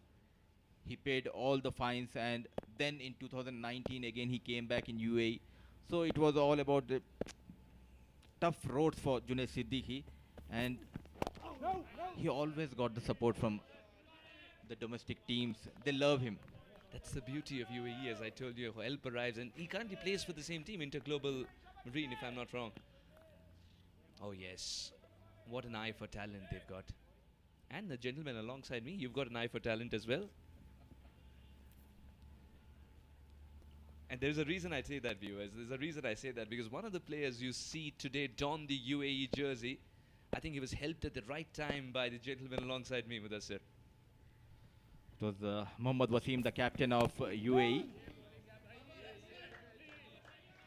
He paid all the fines, and then in 2019 again he came back in UAE. So it was all about the tough roads for Junaid Siddiqui, and he always got the support from the domestic teams. They love him.
That's the beauty of UAE, as I told you. Help arrives, and he currently plays for the same team, Interglobal Marine, if I'm not wrong. Oh yes, what an eye for talent they've got. And the gentleman alongside me, you've got an eye for talent as well. And there's a reason I say that, viewers. There's a reason I say that, because one of the players you see today don the UAE jersey, I think he was helped at the right time by the gentleman alongside me, Mudassir.
It was Mohammad Wasim, the captain of UAE.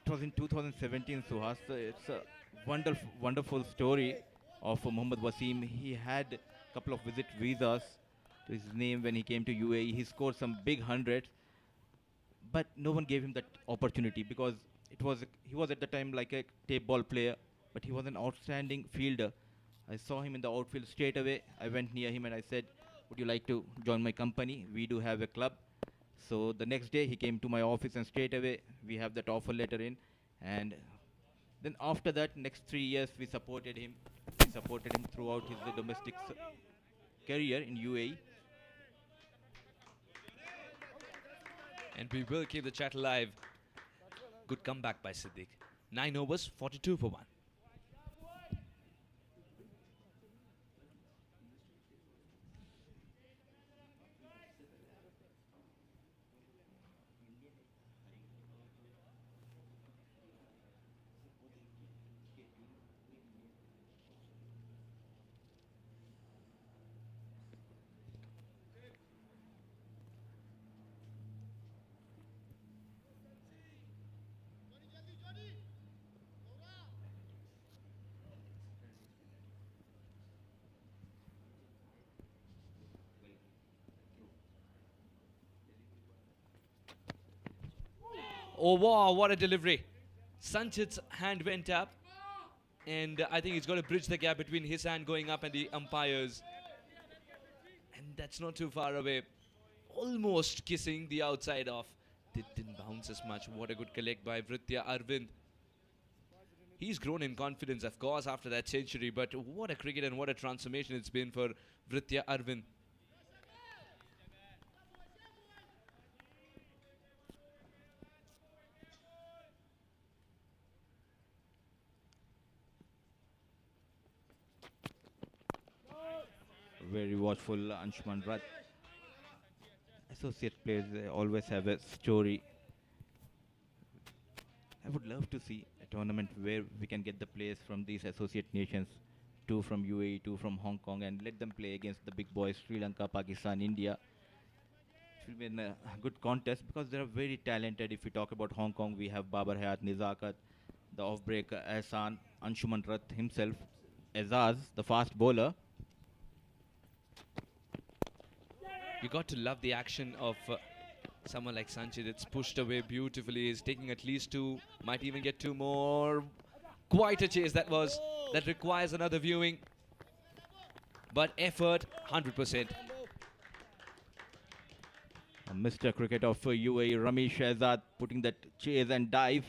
It was in 2017, Suhas. It's a wonderful story of Mohammad Wasim. He had a couple of visit visas to his name when he came to UAE. He scored some big hundreds, but no one gave him that opportunity because he was at the time like a tape ball player, but he was an outstanding fielder. I saw him in the outfield straight away. I went near him and I said, "Would you like to join my company? We do have a club." So the next day he came to my office and straight away we have that offer letter in. And then after that, next 3 years we supported him. We supported him throughout his domestic career in UAE.
And we will keep the chat alive. Good comeback by Siddiq. 9 overs, 42 for 1. Oh wow, what a delivery. Sanchit's hand went up, and I think he's got to bridge the gap between his hand going up and the umpires. And that's not too far away. Almost kissing the outside off. It didn't bounce as much. What a good collect by Vritya Arvind. He's grown in confidence, of course, after that century, but what a cricket and what a transformation it's been for Vritya Arvind.
Very watchful Anshuman Rath. Associate players, they always have a story. I would love to see a tournament where we can get the players from these associate nations, 2 from UAE, 2 from Hong Kong, and let them play against the big boys, Sri Lanka, Pakistan, India. It will be a good contest because they are very talented. If we talk about Hong Kong, we have Babar Hayat, Nizakat, the off-break Ahsan, Anshuman Rath himself, Azaz, the fast bowler.
You got to love the action of someone like Sanchit. It's pushed away beautifully. He's taking at least 2, might even get 2 more. Quite a chase that was. That requires another viewing. But effort, 100%.
Mr. Cricket of UAE, Ramesh Shahzad, putting that chase and dive.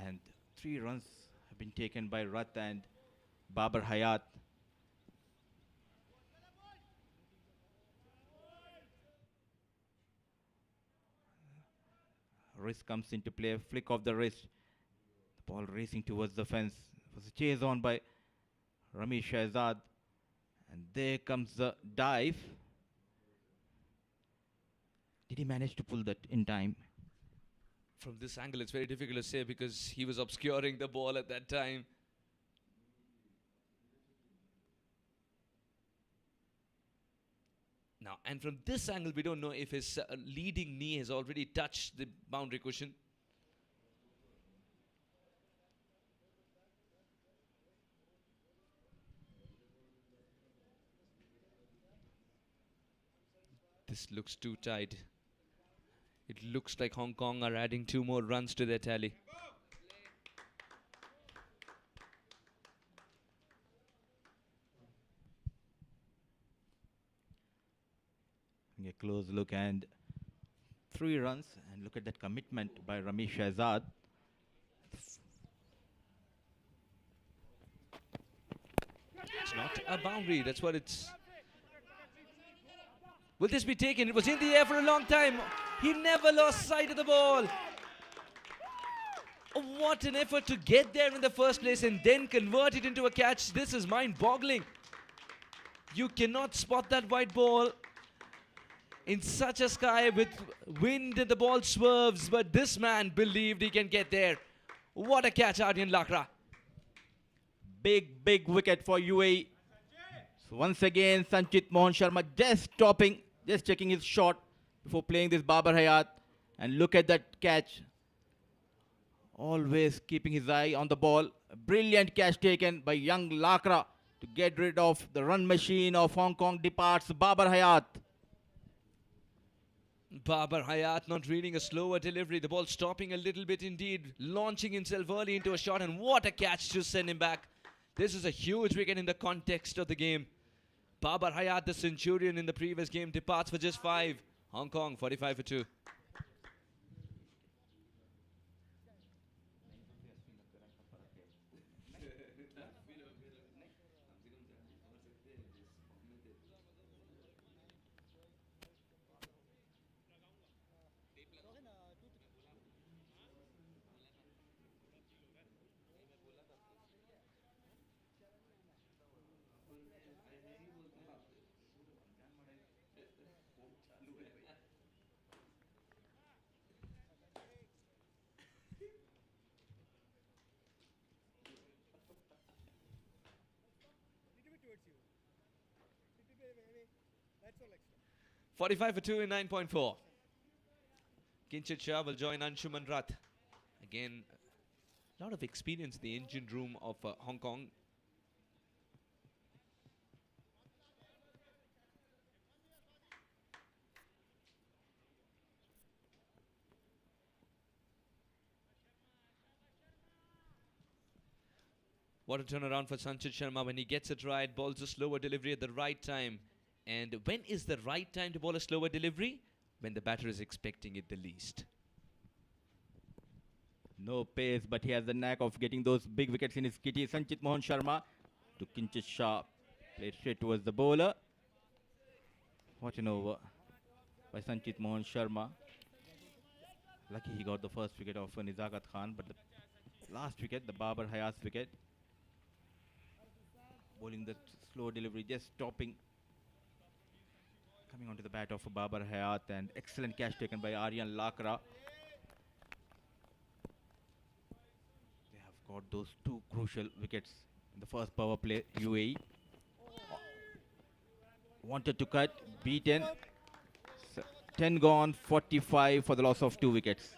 And 3 runs have been taken by Rath and Babar Hayat. Wrist comes into play, a flick of the wrist. The ball racing towards the fence. It was a chase on by Ramesh Shahzad. And there comes the dive. Did he manage to pull that in time?
From this angle, it's very difficult to say because he was obscuring the ball at that time. Now, and from this angle, we don't know if his leading knee has already touched the boundary cushion. This looks too tight. It looks like Hong Kong are adding 2 more runs to their tally.
A close look and 3 runs, and look at that commitment by Ramesh Shahzad.
It's not a boundary, that's what it's... Will this be taken? It was in the air for a long time. He never lost sight of the ball. What an effort to get there in the first place and then convert it into a catch. This is mind-boggling. You cannot spot that white ball in such a sky with wind and the ball swerves, but this man believed he can get there. What a catch, Aryan Lakra.
Big wicket for UAE. So once again, Sanchit Mohan Sharma just stopping, just checking his shot before playing this Babar Hayat. And look at that catch. Always keeping his eye on the ball. A brilliant catch taken by young Lakra to get rid of the run machine of Hong Kong departs Babar Hayat.
Babar Hayat not reading a slower delivery. The ball stopping a little bit indeed. Launching himself early into a shot, and what a catch to send him back. This is a huge wicket in the context of the game. Babar Hayat, the centurion in the previous game, departs for just 5. Hong Kong 45 for 2.
That's all extra.
45 for 2 in 9.4. Kinchit Shah will join Anshuman Rath. Again, a lot of experience in the engine room of Hong Kong. What a turnaround for Sanchit Sharma when he gets it right, bowls a slower delivery at the right time. And when is the right time to bowl a slower delivery? When the batter is expecting it the least.
No pace, but he has the knack of getting those big wickets in his kitty. Sanchit Mohan Sharma to Kinchit Shah. Played straight towards the bowler. What an over by Sanchit Mohan Sharma. Lucky he got the first wicket of Nizakat Khan, but the last wicket, the Babar Hayat's wicket, bowling the slow delivery, just stopping. Coming onto the bat of Babar Hayat, and excellent catch taken by Aryan Lakra. They have got those 2 crucial wickets in the first power play. UAE wanted to cut, beaten. 10 gone, 45 for the loss of 2 wickets.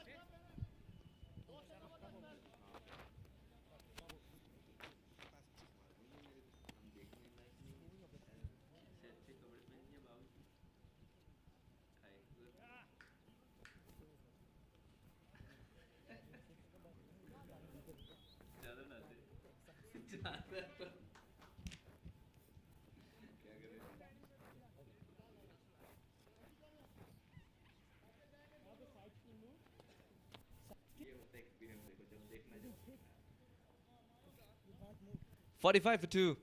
$45 for 2.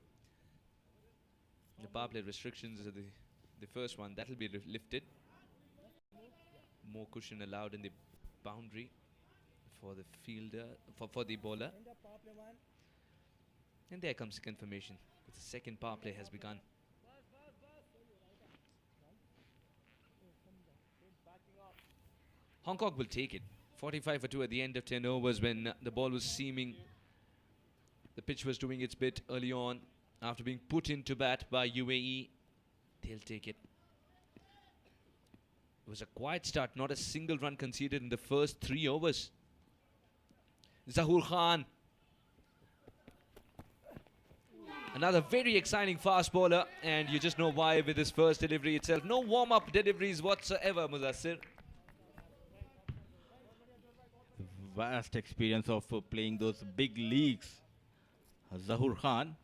The power play restrictions are the first one. That will be lifted. More cushion allowed in the boundary for the fielder, for the bowler. And there comes the confirmation. The second power play has begun. Hong Kong will take it 45 for 2 at the end of 10 overs when the ball was seeming the pitch was doing its bit early on. After being put into bat by UAE, they'll take it. It was a quiet start, not a single run conceded in the first 3 overs. Zahoor Khan, another very exciting fast bowler, and you just know why with his first delivery itself. No warm-up deliveries whatsoever, Mudassir.
Vast experience of playing those big leagues. Zahoor Khan,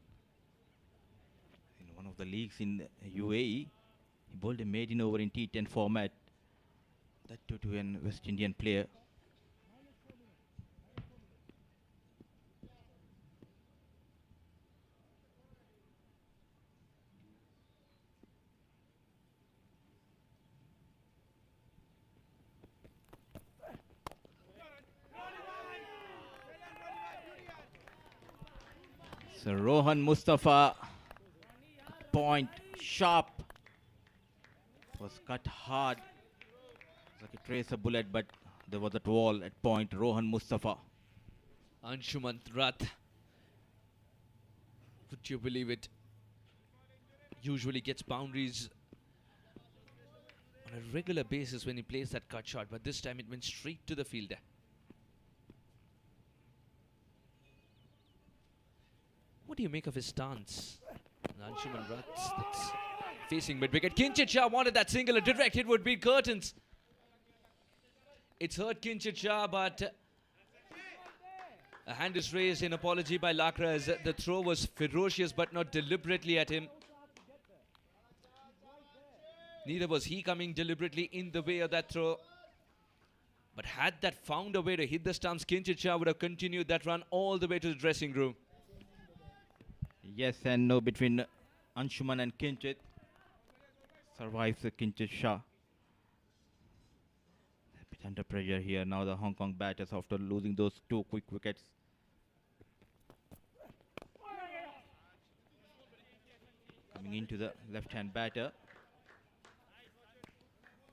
in one of the leagues in UAE, he bowled a maiden over in T10 format. That too to an West Indian player. So Rohan Mustafa, point sharp, was cut hard. It's like a tracer bullet, but there was that wall at point. Rohan Mustafa.
Anshuman Rath, would you believe it, usually gets boundaries on a regular basis when he plays that cut shot, but this time it went straight to the fielder. What do you make of his stance? Anshuman Rath, that's facing mid-wicket. Kinchit Shah wanted that single, a direct hit would beat curtains. It's hurt Kinchit Shah, but a hand is raised in apology by Lakra as the throw was ferocious but not deliberately at him. Neither was he coming deliberately in the way of that throw. But had that found a way to hit the stumps, Kinchit Shah would have continued that run all the way to the dressing room.
Yes and no between Anshuman and Kinchit. Survives the Kinchit Shah. A bit under pressure here now, the Hong Kong batters, after losing those 2 quick wickets. Coming into the left-hand batter.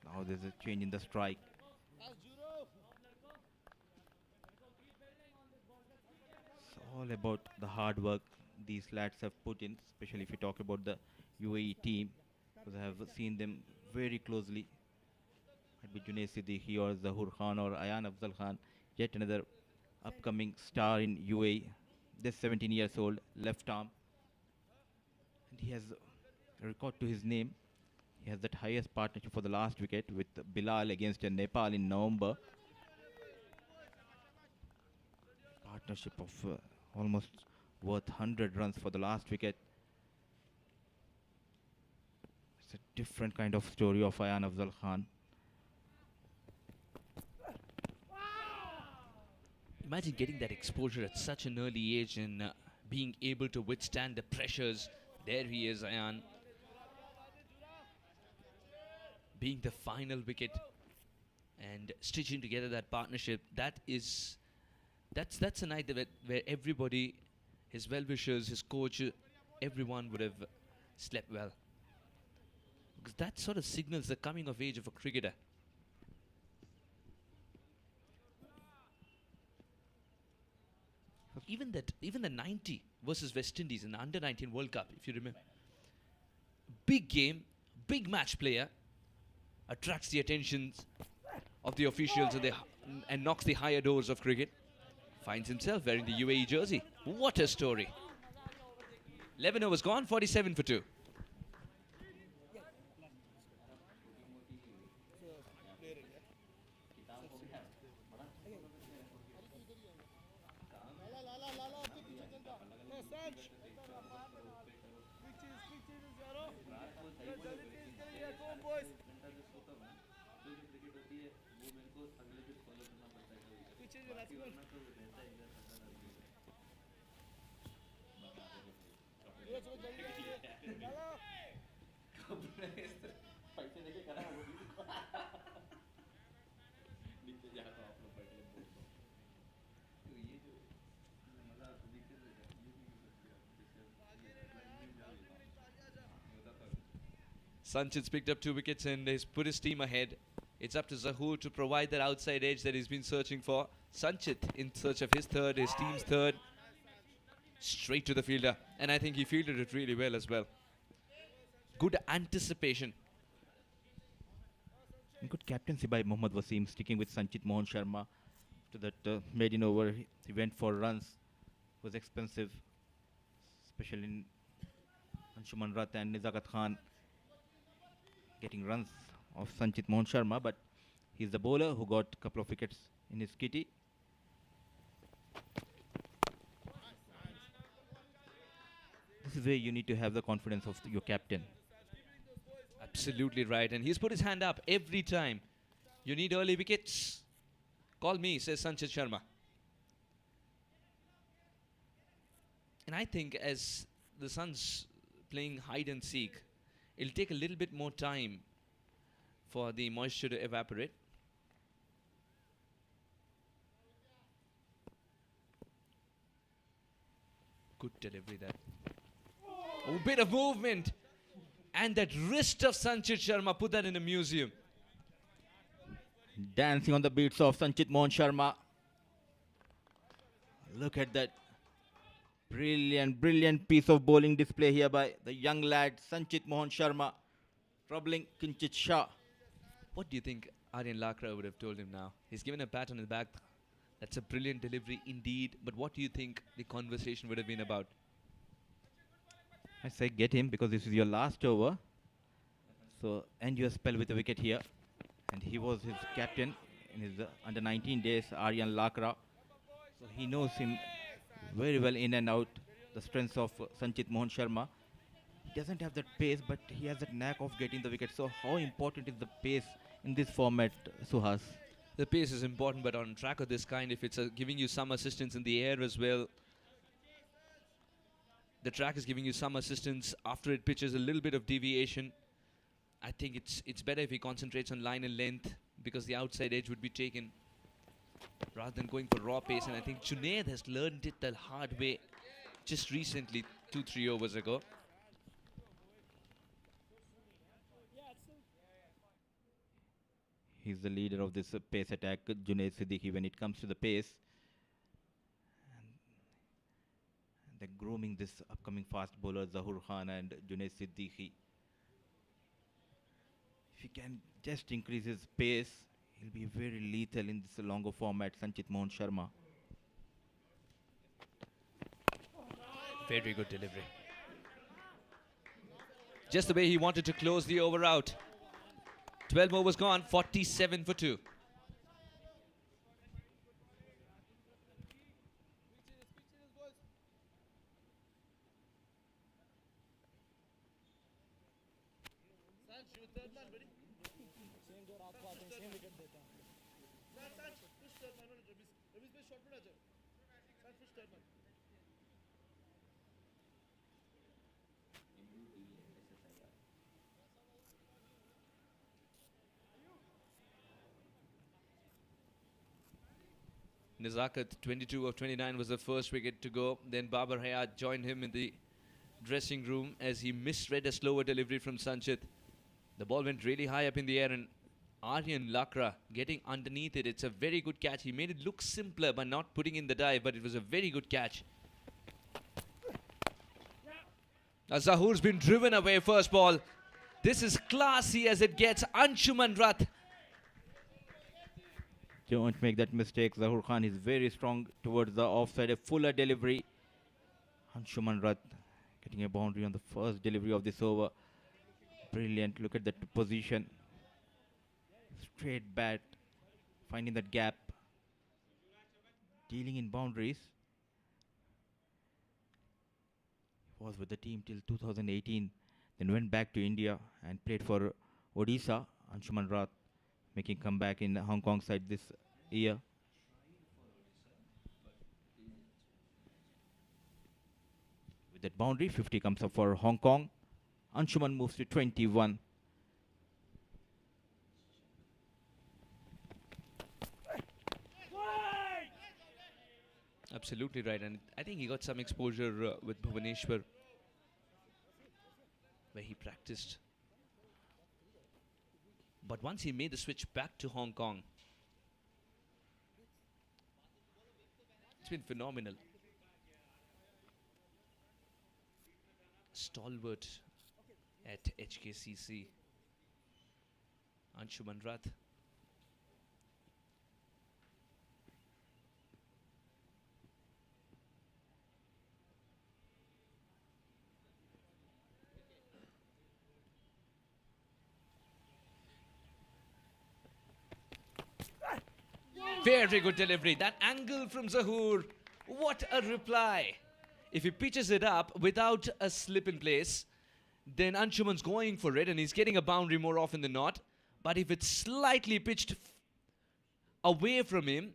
Now there's a change in the strike. It's all about the hard work these lads have put in, especially if you talk about the UAE team, because I have seen them very closely. Might be Junaid Siddiqui or Zahoor Khan or Ayan Afzal Khan, yet another upcoming star in UAE. This 17 years old, left arm, and he has a record to his name. He has that highest partnership for the last wicket with Bilal against Nepal in November. Partnership of almost worth 100 runs for the last wicket. It's a different kind of story of Ayan Afzal Khan.
Imagine getting that exposure at such an early age and being able to withstand the pressures. There he is, Ayan. Being the final wicket and stitching together that partnership, that's a night where everybody, his well-wishers, his coach, everyone would have slept well. Because that sort of signals the coming of age of a cricketer. Even the 90 versus West Indies in the Under-19 World Cup, if you remember. Big game, big match player, attracts the attentions of the officials and knocks the higher doors of cricket. Finds himself wearing the UAE jersey. What a story. 11 overs gone, 47 for 2. Sanchit's picked up 2 wickets and has put his team ahead. It's up to Zahoor to provide that outside edge that he's been searching for. Sanchit in search of his third, his team's third. Straight to the fielder. And I think he fielded it really well as well. Good anticipation.
Good captaincy by Mohammad Wasim, sticking with Sanchit Mohan Sharma to that maiden over. He went for runs. Was expensive, especially in Anshuman Rath and Nizakat Khan getting runs of Sanchit Mohan Sharma, but he's the bowler who got a couple of wickets in his kitty. This is where you need to have the confidence of your captain.
Absolutely right. And he's put his hand up every time. You need early wickets? Call me, says Sanchit Sharma. And I think as the Suns playing hide and seek, it'll take a little bit more time for the moisture to evaporate. Good delivery there. Oh, bit of movement. And that wrist of Sanchit Sharma, put that in a museum.
Dancing on the beats of Sanchit Mohan Sharma. Look at that. Brilliant piece of bowling display here by the young lad Sanchit Mohan Sharma, troubling Kinchit Shah.
What do you think Aryan Lakra would have told him now? He's given a pat on his back. That's a brilliant delivery indeed. But what do you think the conversation would have been about?
I say get him because this is your last over. So end your spell with a wicket here. And he was his captain in his under 19 days, Aryan Lakra. So he knows him very well in and out, the strengths of Sanchit Mohan Sharma. He doesn't have that pace, but he has that knack of getting the wicket. So how important is the pace in this format, Suhas?
The pace is important, but on track of this kind, if it's giving you some assistance in the air as well, the track is giving you some assistance after it pitches a little bit of deviation. I think it's better if he concentrates on line and length because the outside edge would be taken rather than going for raw pace. And I think Junaid has learned it the hard way just recently, 2-3 overs ago.
He's the leader of this pace attack, Junaid Siddiqui, when it comes to the pace. And they're grooming this upcoming fast bowler, Zahoor Khan and Junaid Siddiqui. If he can just increase his pace, he'll be very lethal in this longer format, Sanchit Mohan Sharma.
Very good delivery. Just the way he wanted to close the over out. 12 overs gone, 47 for 2. Nizakat, 22 of 29, was the first wicket to go. Then Babar Hayat joined him in the dressing room as he misread a slower delivery from Sanchit. The ball went really high up in the air and Aryan Lakra getting underneath it. It's a very good catch. He made it look simpler by not putting in the dive, but it was a very good catch. Zahoor's been driven away first ball. This is classy as it gets. Anshuman Rath.
Don't make that mistake. Zahoor Khan is very strong towards the offside. A fuller delivery. Anshuman Rath getting a boundary on the first delivery of this over. Brilliant. Look at that position. Straight bat. Finding that gap. Dealing in boundaries. He was with the team till 2018. Then went back to India and played for Odisha. Anshuman Rath making comeback in Hong Kong side this year. With that boundary, 50 comes up for Hong Kong. Anshuman moves to 21.
Absolutely right, and I think he got some exposure with Bhuvaneshwar, where he practiced But once he made the switch back to Hong Kong, it's been phenomenal. Stalwart at HKCC, Anshuman Rath. Very good delivery. That angle from Zahoor. What a reply. If he pitches it up without a slip in place, then Anshuman's going for it and he's getting a boundary more often than not. But if it's slightly pitched away from him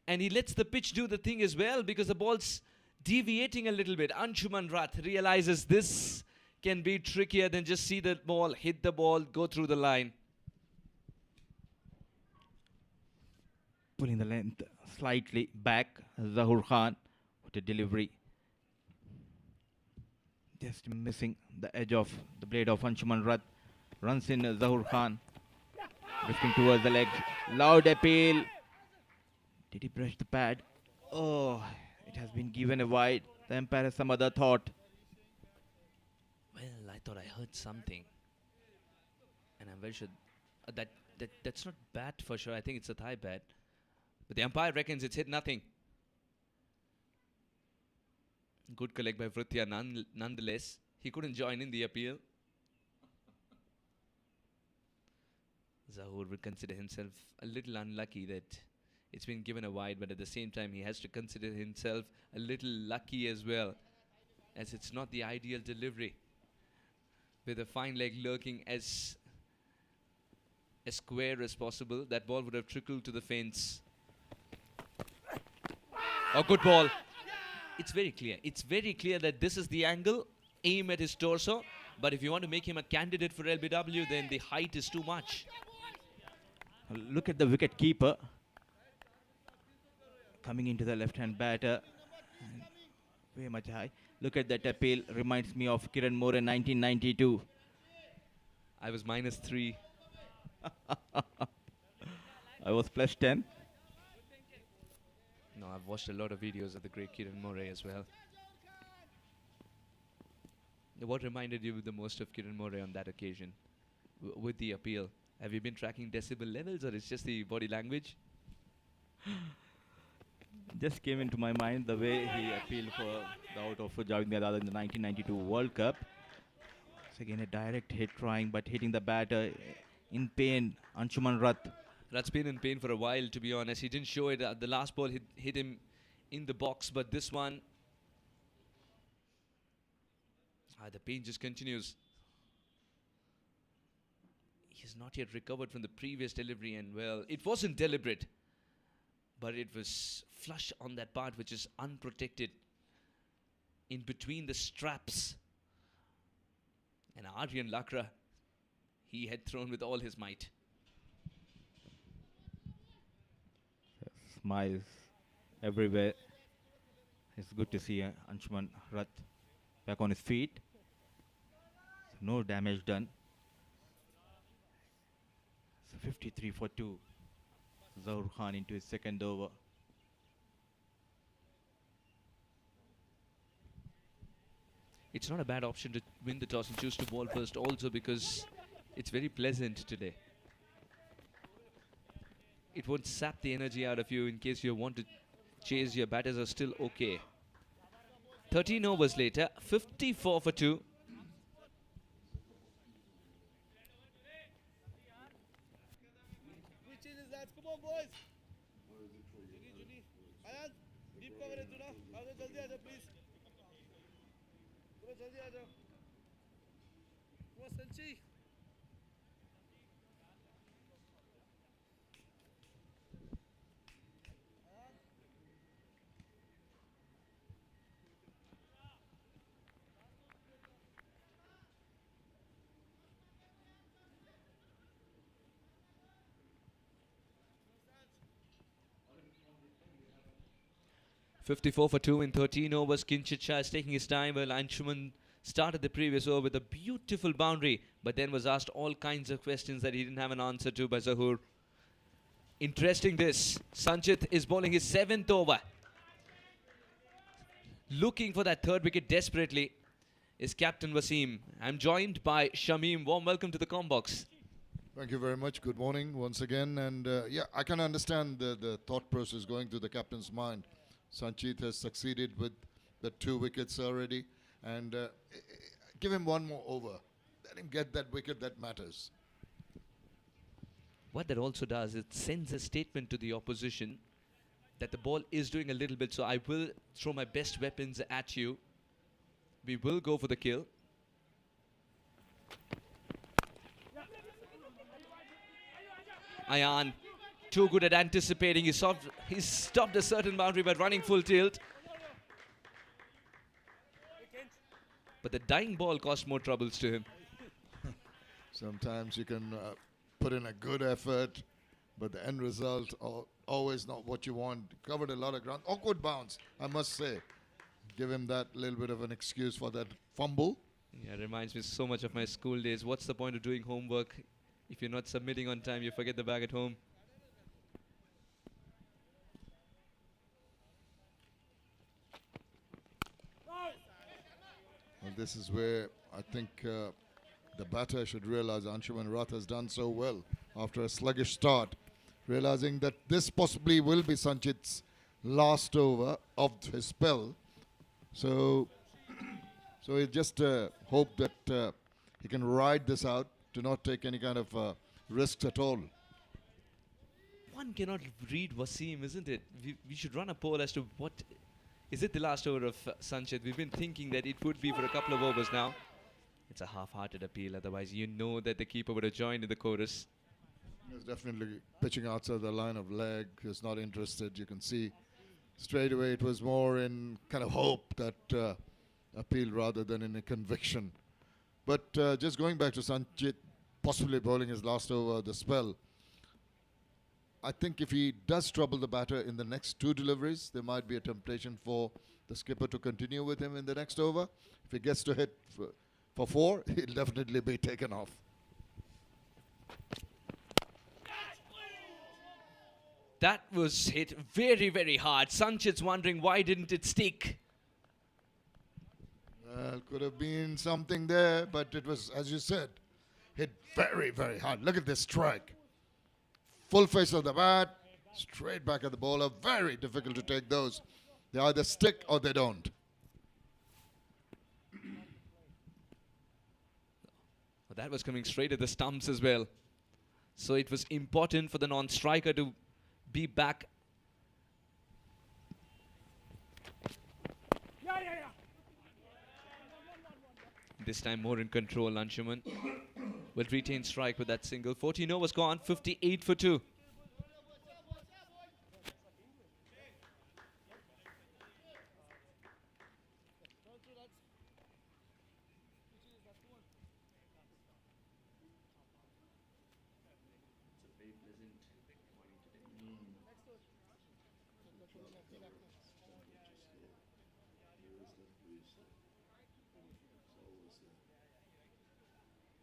and he lets the pitch do the thing as well because the ball's deviating a little bit, Anshuman Rath realizes this can be trickier than just see the ball, hit the ball, go through the line.
Pulling the length slightly back, Zahoor Khan with a delivery. Just missing the edge of the blade of Anshuman Rath. Runs in Zahoor Khan. Drifting towards the legs. Loud appeal. Did he brush the pad? Oh, it has been given a wide. The umpire has some other thought.
Well, I thought I heard something. And I'm very sure that's not bat for sure. I think it's a thigh bat. But the umpire reckons it's hit nothing. Good collect by Vrithya nonetheless. He couldn't join in the appeal. Zahoor would consider himself a little unlucky that it's been given a wide, but at the same time he has to consider himself a little lucky as well, as it's not the ideal delivery. With a fine leg lurking as square as possible, that ball would have trickled to the fence. Oh, good ball. It's very clear. It's very clear that this is the angle. Aim at his torso. But if you want to make him a candidate for LBW, then the height is too much.
Look at the wicket keeper. Coming into the left-hand batter. Very much high. Look at that appeal. Reminds me of Kiran Moore in 1992.
I was -3.
I was +10.
No, I've watched a lot of videos of the great Kiran Moore as well. What reminded you the most of Kiran Moore on that occasion with the appeal? Have you been tracking decibel levels or it's just the body language?
Just came into my mind the way he appealed for the out of Javed Mirdad in the 1992 World Cup. It's again a direct hit trying, but hitting the batter in pain. Anshuman Rath.
Rath's been in pain for a while, to be honest. He didn't show it. The last ball hit him in the box, but this one, the pain just continues. He's not yet recovered from the previous delivery, and well, it wasn't deliberate, but it was flush on that part which is unprotected in between the straps. And Aryan Lakra, he had thrown with all his might.
Smiles everywhere. It's good to see Anshuman Rath back on his feet. So no damage done. So 53 for 2. Zahoor Khan into his second over.
It's not a bad option to win the toss and choose to bowl first also because it's very pleasant today. It won't sap the energy out of you in case you want to chase. Your batters are still okay. 13 overs later, 54 for 2.
Which is that? Come on, boys. Judy. Ayan, deep coverage, Juna. Aao, jaldi aaja, please. Come on, jaldi aaja. Come on, Sanchi.
54 for 2 in 13 overs. Kinchit Shah is taking his time while Anshuman Started the previous over with a beautiful boundary, but then was asked all kinds of questions that he didn't have an answer to by Zahoor. Interesting this. Sanchit is bowling his 7th over. Looking for that 3rd wicket desperately is Captain Wasim. I'm joined by Shamim. Warm welcome to the Combox.
Thank you very much. Good morning once again. And yeah, I can understand the thought process going through the captain's mind. Sanchit has succeeded with the 2 wickets already. And give him 1 more over. Let him get that wicket that matters.
What that also does, it sends a statement to the opposition that the ball is doing a little bit, so I will throw my best weapons at you. We will go for the kill. Ayan, too good at anticipating. He stopped a certain boundary by running full tilt. But the dying ball caused more troubles to him.
Sometimes you can put in a good effort, but the end result always not what you want. Covered a lot of ground. Awkward bounce, I must say. Give him that little bit of an excuse for that fumble.
Yeah, it reminds me so much of my school days. What's the point of doing homework if you're not submitting on time? You forget the bag at home.
Well, this is where I think the batter should realize Anshuman Rath has done so well after a sluggish start, realizing that this possibly will be Sanchit's last over of his spell. So he just hope that he can ride this out, to not take any kind of risks at all.
One cannot read Wasim, isn't it? We should run a poll as to what... Is it the last over of Sanchit? We've been thinking that it would be for a couple of overs now. It's a half-hearted appeal, otherwise you know that the keeper would have joined in the chorus.
He's definitely pitching outside the line of leg. He's not interested. You can see straight away it was more in kind of hope that appeal rather than in a conviction. But just going back to Sanchit possibly bowling his last over the spell, I think if he does trouble the batter in the next 2 deliveries, there might be a temptation for the skipper to continue with him in the next over. If he gets to hit for 4, he'll definitely be taken off.
That was hit very, very hard. Sanchit's wondering why didn't it stick.
Well, could have been something there, but it was, as you said, hit very, very hard. Look at this strike. Full face of the bat, straight back at the bowler. Very difficult to take those. They either stick or they don't.
That was coming straight at the stumps as well. So it was important for the non-striker to be back. This time more in control, Anshuman will retain strike with that single. 14 overs gone, 58 for 2.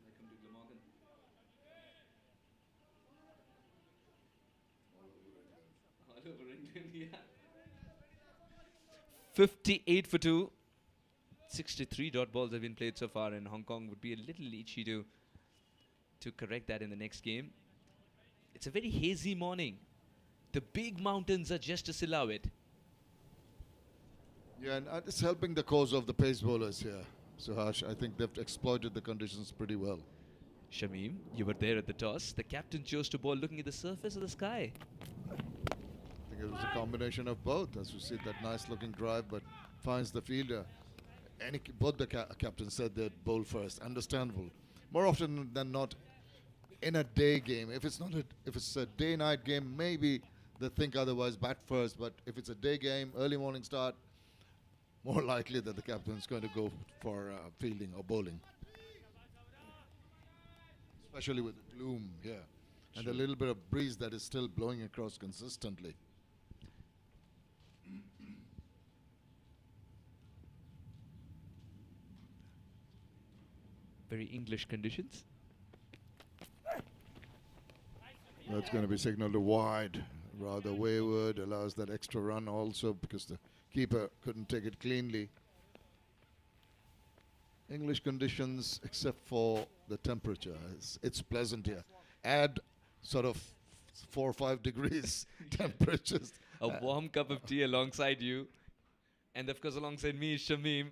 Welcome to Glamorgan. All over England, yeah. 58 for 2. 63 dot balls have been played so far, and Hong Kong would be a little itchy to correct that in the next game. It's a very hazy morning. The big mountains are just a silhouette.
Yeah, and it's helping the cause of the pace bowlers here, Suhash. I think they've exploited the conditions pretty well.
Shamim, you were there at the toss. The captain chose to bowl looking at the surface of the sky.
I think it was a combination of both. As you see, that nice looking drive, but finds the fielder. Both the captains said they'd bowl first. Understandable. More often than not, in a day game, if it's a day-night game, maybe they think otherwise, bat first. But if it's a day game, early morning start, more likely that the captain's going to go for fielding or bowling. Especially with the gloom here. And a little bit of breeze that is still blowing across consistently.
Very English conditions.
That's going to be signaled to wide, rather wayward, allows that extra run also because the keeper couldn't take it cleanly. English conditions except for the temperature. It's pleasant here. Add sort of 4 or 5 degrees temperatures.
A warm cup of tea alongside you. And of course alongside me is Shamim,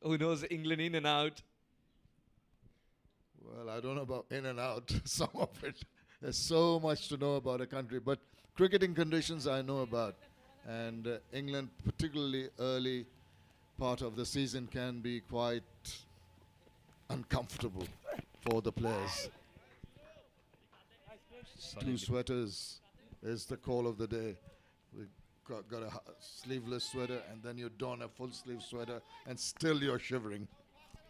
who knows England in and out.
Well, I don't know about in and out, some of it. There's so much to know about a country, but cricketing conditions I know about. And England, particularly early part of the season, can be quite uncomfortable for the players. 2 sweaters is the call of the day. We got a sleeveless sweater, and then you don a full sleeve sweater, and still you're shivering.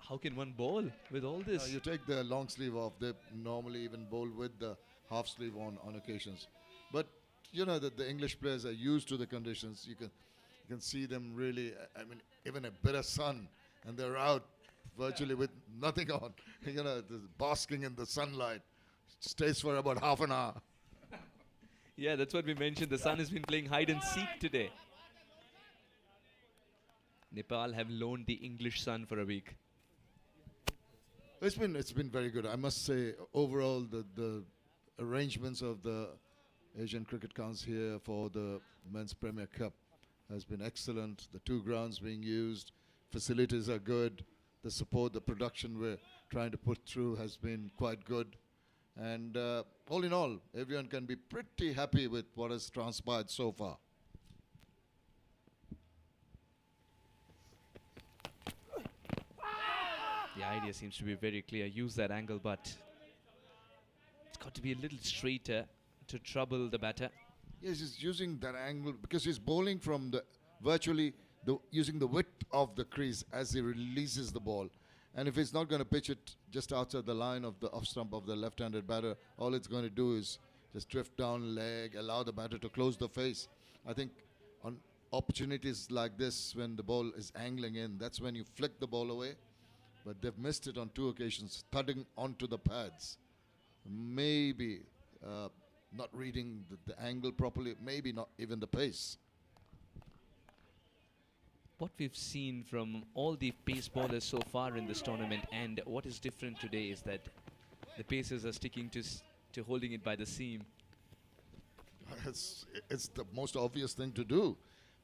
How can one bowl with all this?
You take the long sleeve off. They normally even bowl with the half sleeve on occasions. But you know that the English players are used to the conditions. You can see them really, I mean, even a bit of sun, and they're out virtually with nothing on. You know, basking in the sunlight. Stays for about half an hour.
Yeah, that's what we mentioned. The sun has been playing hide and seek today. Nepal have loaned the English sun for a week.
It's been very good. I must say, overall, the arrangements of the Asian Cricket Council here for the Men's Premier Cup has been excellent. The 2 grounds being used, facilities are good. The support, the production we're trying to put through has been quite good. And all in all, everyone can be pretty happy with what has transpired so far.
The idea seems to be very clear. Use that angle, but it's got to be a little straighter to trouble the batter.
Yes, he's using that angle because he's bowling from the virtually using the width of the crease as he releases the ball. And if he's not going to pitch it just outside the line of the off stump of the left-handed batter, all it's going to do is just drift down leg, allow the batter to close the face. I think on opportunities like this, when the ball is angling in, that's when you flick the ball away. But they've missed it on 2 occasions, thudding onto the pads. Maybe not reading the angle properly, maybe not even the pace.
What we've seen from all the pace bowlers so far in this tournament, and what is different today is that the pacers are sticking to holding it by the seam.
It's the most obvious thing to do.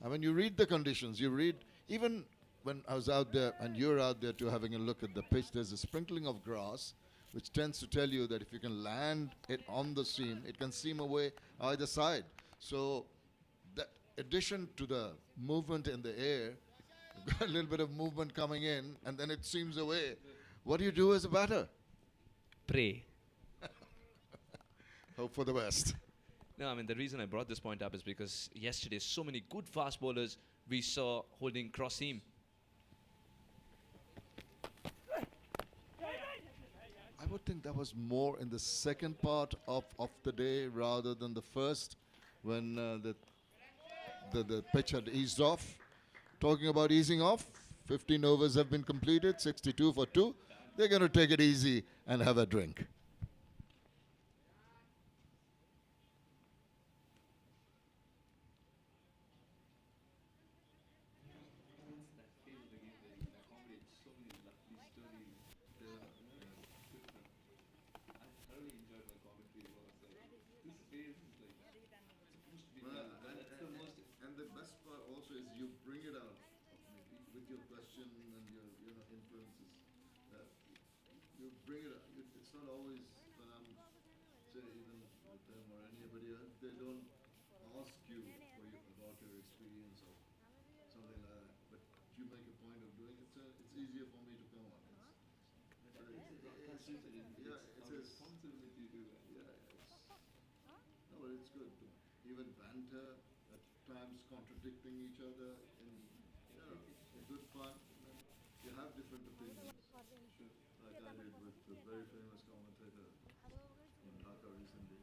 I mean, you read the conditions, you read, even when I was out there and you're out there too having a look at the pitch, there's a sprinkling of grass which tends to tell you that if you can land it on the seam, it can seam away either side. So that addition to the movement in the air, you've got a little bit of movement coming in and then it seams away. What do you do as a batter?
Pray.
Hope for the best.
No, I mean, the reason I brought this point up is because yesterday so many good fast bowlers we saw holding cross seam.
I would think that was more in the second part of the day rather than the first, when the pitch had eased off. Talking about easing off, 15 overs have been completed, 62 for 2. They're going to take it easy and have a drink. And the best part also is you bring it out with your question and your influences. You bring it out. It's not always when I'm, say, even with them or anybody else, they don't ask you about your experience or something like that. But you make a point of doing it, so it's easier for me to come on. Responsibility to do that. No, but it's good. Even banter, at times contradicting each other in good fun. You have different opinions. Like I did with the very famous commentator in Dhaka recently.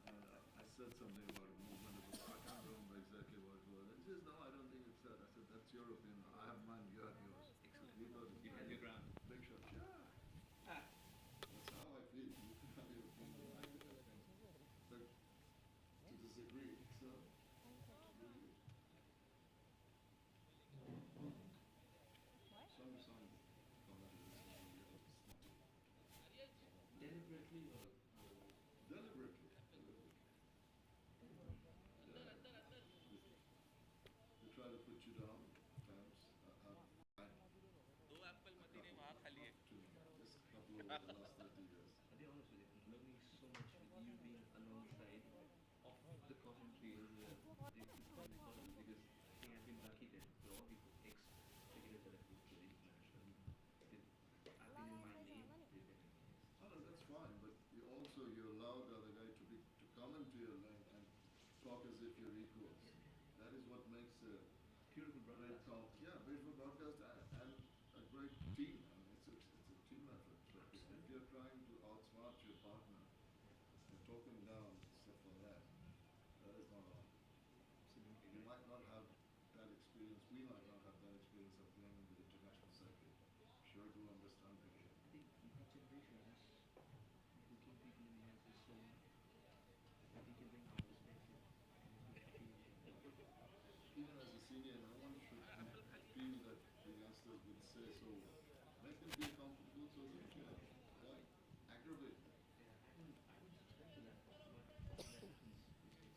And I said something about a movement of the I can't remember exactly what it was. He says, no, I don't think it's that. I said, that's your opinion. I have mine, you have yours. Excellent. We thought you had your ground. Big shot. Yeah. They try to put you down times. Just a couple over the last 30 years.
I'll be honest with you, I'm learning so much with you being alongside of the commentary as well. It's because I think I've been lucky that for all the ex-cricketers that I've moved to the international, I've been in my lane, they've been in theirs.
Oh, no, that's fine, but you allow the other guy to come into your lane and talk as if you're equals. That is what makes a
Beautiful
great
broadcast.
talk. Yeah, beautiful broadcast and a great team. I mean, it's a team effort. But if you're trying to outsmart your partner and talk him down, stuff like that, that is not on. You might not have that experience. We might not have that experience of playing in the international circuit. Sure, do understand the game.
I think my generation is looking people in the eyes is so much that we can bring our perspective and we can
Even as a senior, no one should feel that the youngsters would say so. Make them feel comfortable so that why aggravate them?
I would subscribe to that, but that happens these days.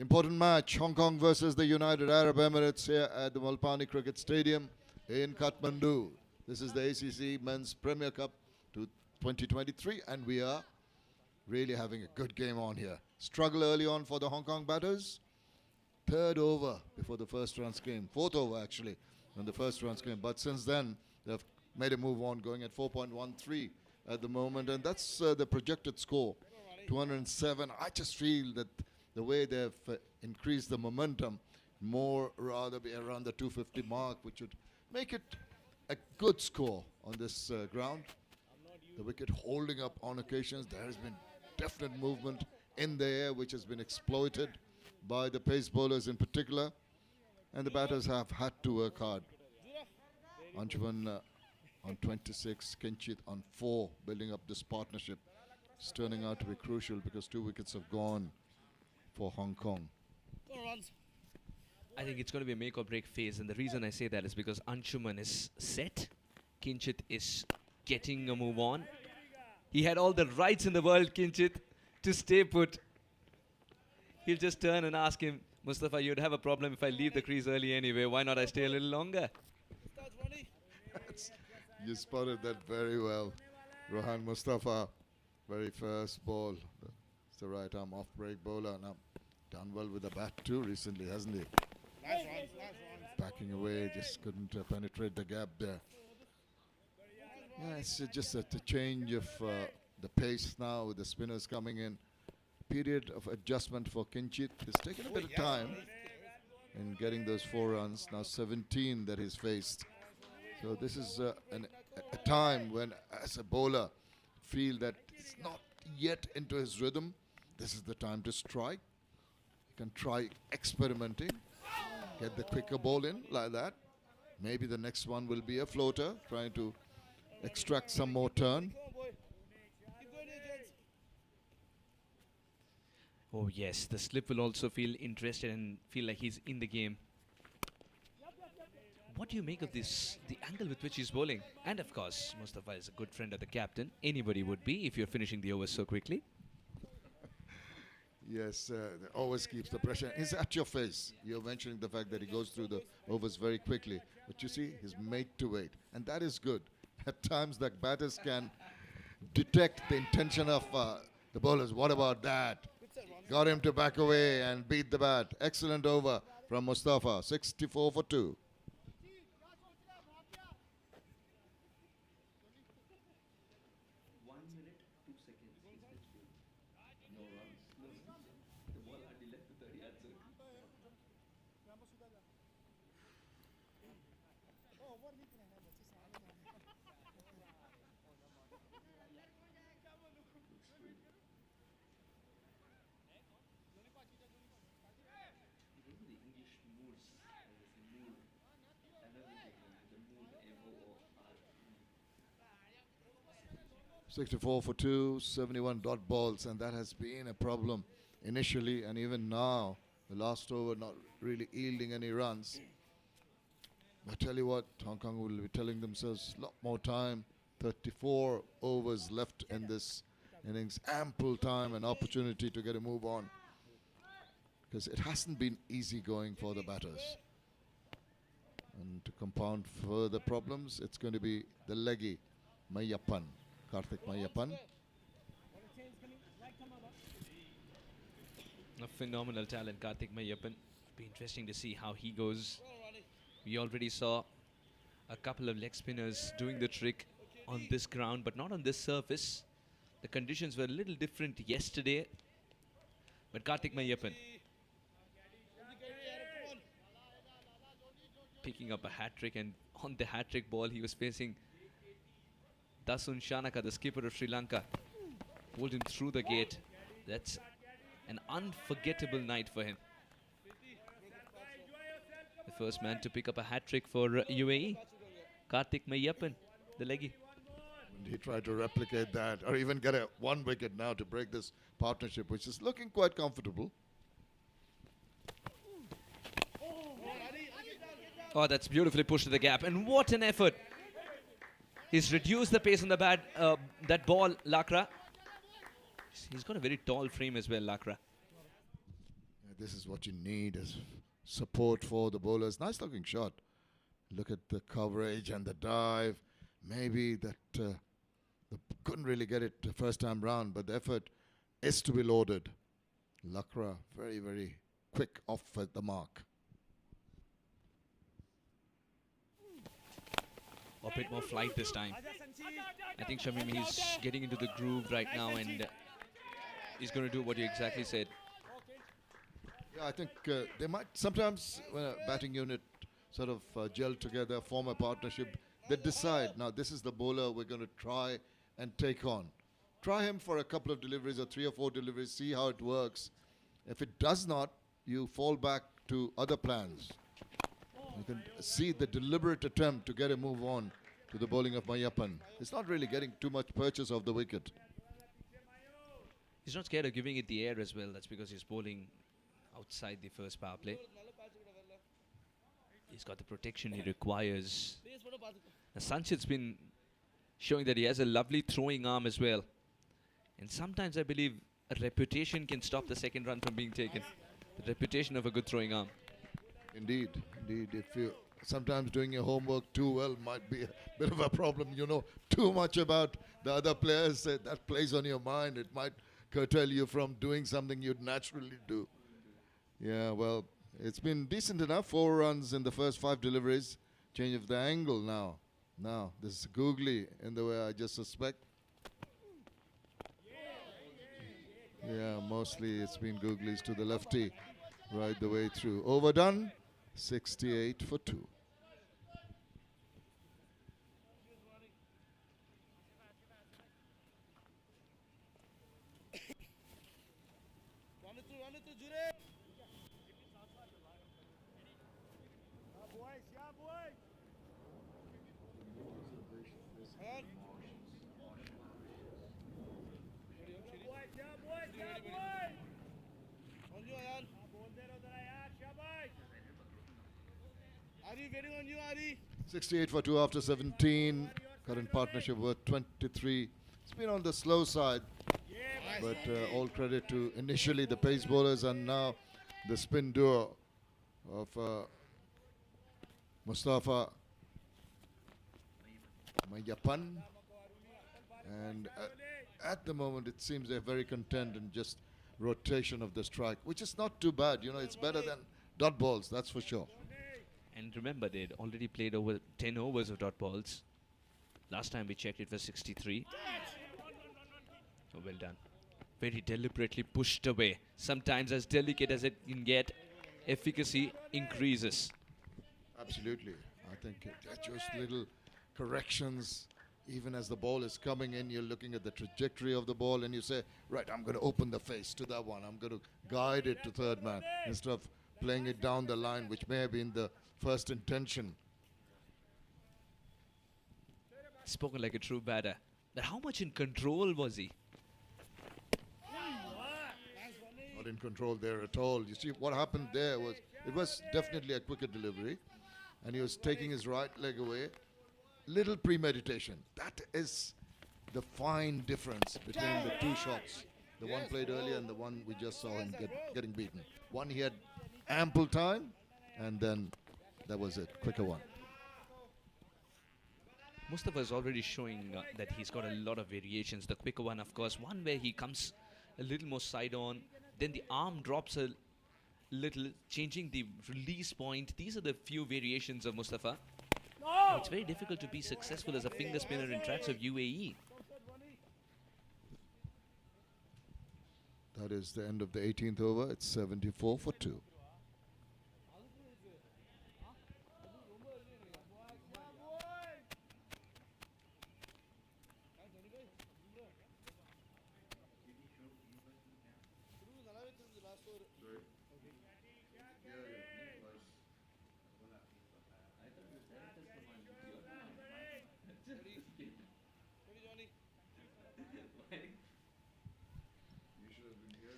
Important match, Hong Kong versus the United Arab Emirates here at the Malpani Cricket Stadium in Kathmandu. This is the ACC Men's Premier Cup to 2023 and we are really having a good game on here. Struggle early on for the Hong Kong batters. Third over before the first runs came. Fourth over actually when the first runs came. But since then they've made a move on, going at 4.13 at the moment, and that's the projected score, 207. I just feel that the way they've increased the momentum, more rather be around the 250 mark, which would make it a good score on this ground. The wicket holding up on occasions. There has been definite movement in the air, which has been exploited by the pace bowlers in particular, and the batters have had to work hard. Anshuman on 26, Kinchit on 4, building up this partnership. It's turning out to be crucial because 2 wickets have gone for Hong Kong.
I think it's going to be a make or break phase, and the reason I say that is because Anshuman is set, Kinchit is getting a move on. He had all the rights in the world, Kinchit, to stay put. He'll just turn and ask him, Mustafa, you'd have a problem if I leave the crease early anyway. Why not I stay a little longer?
You spotted that very well. Rohan Mustafa, very first ball. It's the right arm off break bowler. Now, done well with the bat too recently, hasn't he?
Nice one.
Backing away, just couldn't penetrate the gap there. Yeah, it's just a change of the pace now with the spinners coming in. Period of adjustment for Kinchit. It's taken a bit of time in getting those 4 runs. Now 17 that he's faced. So this is a time when, as a bowler, feel that it's not yet into his rhythm. This is the time to strike. You can try experimenting. Get the quicker ball in like that. Maybe the next one will be a floater, trying to extract some more turn.
Come on, boy. Keep going here, gents.
Oh yes, the slip will also feel interested and feel like he's in the game. What do you make of this, the angle with which he's bowling? And of course, Mustafa is a good friend of the captain. Anybody would be if you're finishing the overs so quickly.
Yes, always keeps the pressure. He's at your face. You're mentioning the fact that he goes through the overs very quickly. But you see, he's made to wait. And that is good. At times, the batters can detect the intention of the bowlers. What about that? Got him to back away and beat the bat. Excellent over from Mustafa. 64 for 2.
1 minute, 2 seconds. No runs. The ball hardly left the 30 yard circle. Remember the English moods, mood, the mood, M-O-O-R-E.
64 for 2, 71 dot balls, and that has been a problem initially and even now. The last over not really yielding any runs. I tell you what, Hong Kong will be telling themselves a lot more time, 34 overs left in this innings. Ample time and opportunity to get a move on, because it hasn't been easy going for the batters. And to compound further problems, it's going to be the leggy, Mayappan, Karthik Mayappan.
A phenomenal talent, Karthik Mayappan. Be interesting to see how he goes. We already saw a couple of leg spinners doing the trick on this ground, but not on this surface. The conditions were a little different yesterday. But Karthik Mayappan picking up a hat-trick, and on the hat-trick ball he was facing Dasun Shanaka, the skipper of Sri Lanka. Pulled him through the gate. That's an unforgettable night for him. The first man to pick up a hat-trick for UAE, Karthik Mayappan, the leggy.
And he tried to replicate that, or even get a 1 wicket now to break this partnership, which is looking quite comfortable.
Oh, that's beautifully pushed to the gap, and what an effort. He's reduced the pace on the bat, that ball, Lakra. He's got a very tall frame as well, Lakra.
This is what you need as support for the bowlers. Nice looking shot. Look at the coverage and the dive. Maybe that they couldn't really get it the first time round, but the effort is to be lauded. Lakra very, very quick off at the mark.
A bit more flight this time. I think Shamim, he's getting into the groove right now, and he's going to do what you exactly said.
Yeah, I think they might sometimes, when a batting unit sort of gel together, form a partnership, they decide, now this is the bowler we're going to try and take on. Try him for a couple of deliveries or 3 or 4 deliveries, see how it works. If it does not, you fall back to other plans. You can see the deliberate attempt to get a move on to the bowling of Mayappan. It's not really getting too much purchase of the wicket.
He's not scared of giving it the air as well. That's because he's bowling outside the first power play. He's got the protection he requires. Now, Sanchit's been showing that he has a lovely throwing arm as well. And sometimes I believe a reputation can stop the second run from being taken. The reputation of a good throwing arm.
Indeed, indeed. If you sometimes doing your homework too well might be a bit of a problem. You know too much about the other players, that plays on your mind. It might curtail you from doing something you'd naturally do. Yeah, well, it's been decent enough. 4 runs in the first 5 deliveries. Change of the angle now. Now, this is googly in the way I just suspect. Yeah, mostly it's been googlies to the lefty right the way through. Overdone, 68 for 2.
Ari, waiting on you, Ari.
68 for 2 after 17. Current partnership worth 23. It's been on the slow side, but all credit to initially the pace bowlers and now the spin duo of Mustafa Mayappan. And at the moment it seems they're very content in just rotation of the strike, which is not too bad. You know, it's better than dot balls, that's for sure.
And remember, they'd already played over 10 overs of dot balls. Last time we checked, it was 63. Oh, well done. Very deliberately pushed away. Sometimes as delicate as it can get, efficacy increases.
Absolutely. I think just little corrections. Even as the ball is coming in, you're looking at the trajectory of the ball and you say, right, I'm going to open the face to that one. I'm going to guide it to third man instead of playing it down the line, which may have been the first intention.
Spoken like a true batter. But how much in control was he?
Not in control there at all. You see, what happened there was, it was definitely a quicker delivery. And he was taking his right leg away. little premeditation. That is the fine difference between the two shots. The one played earlier and the one we just saw him getting beaten. One he had ample time, and then that was it, quicker one.
Mustafa is already showing that he's got a lot of variations. The quicker one, of course, one where he comes a little more side on, then the arm drops a little, changing the release point. These are the few variations of Mustafa. It's very difficult to be successful as a finger spinner in tracks of UAE.
That is the end of the 18th over. It's 74 for 2.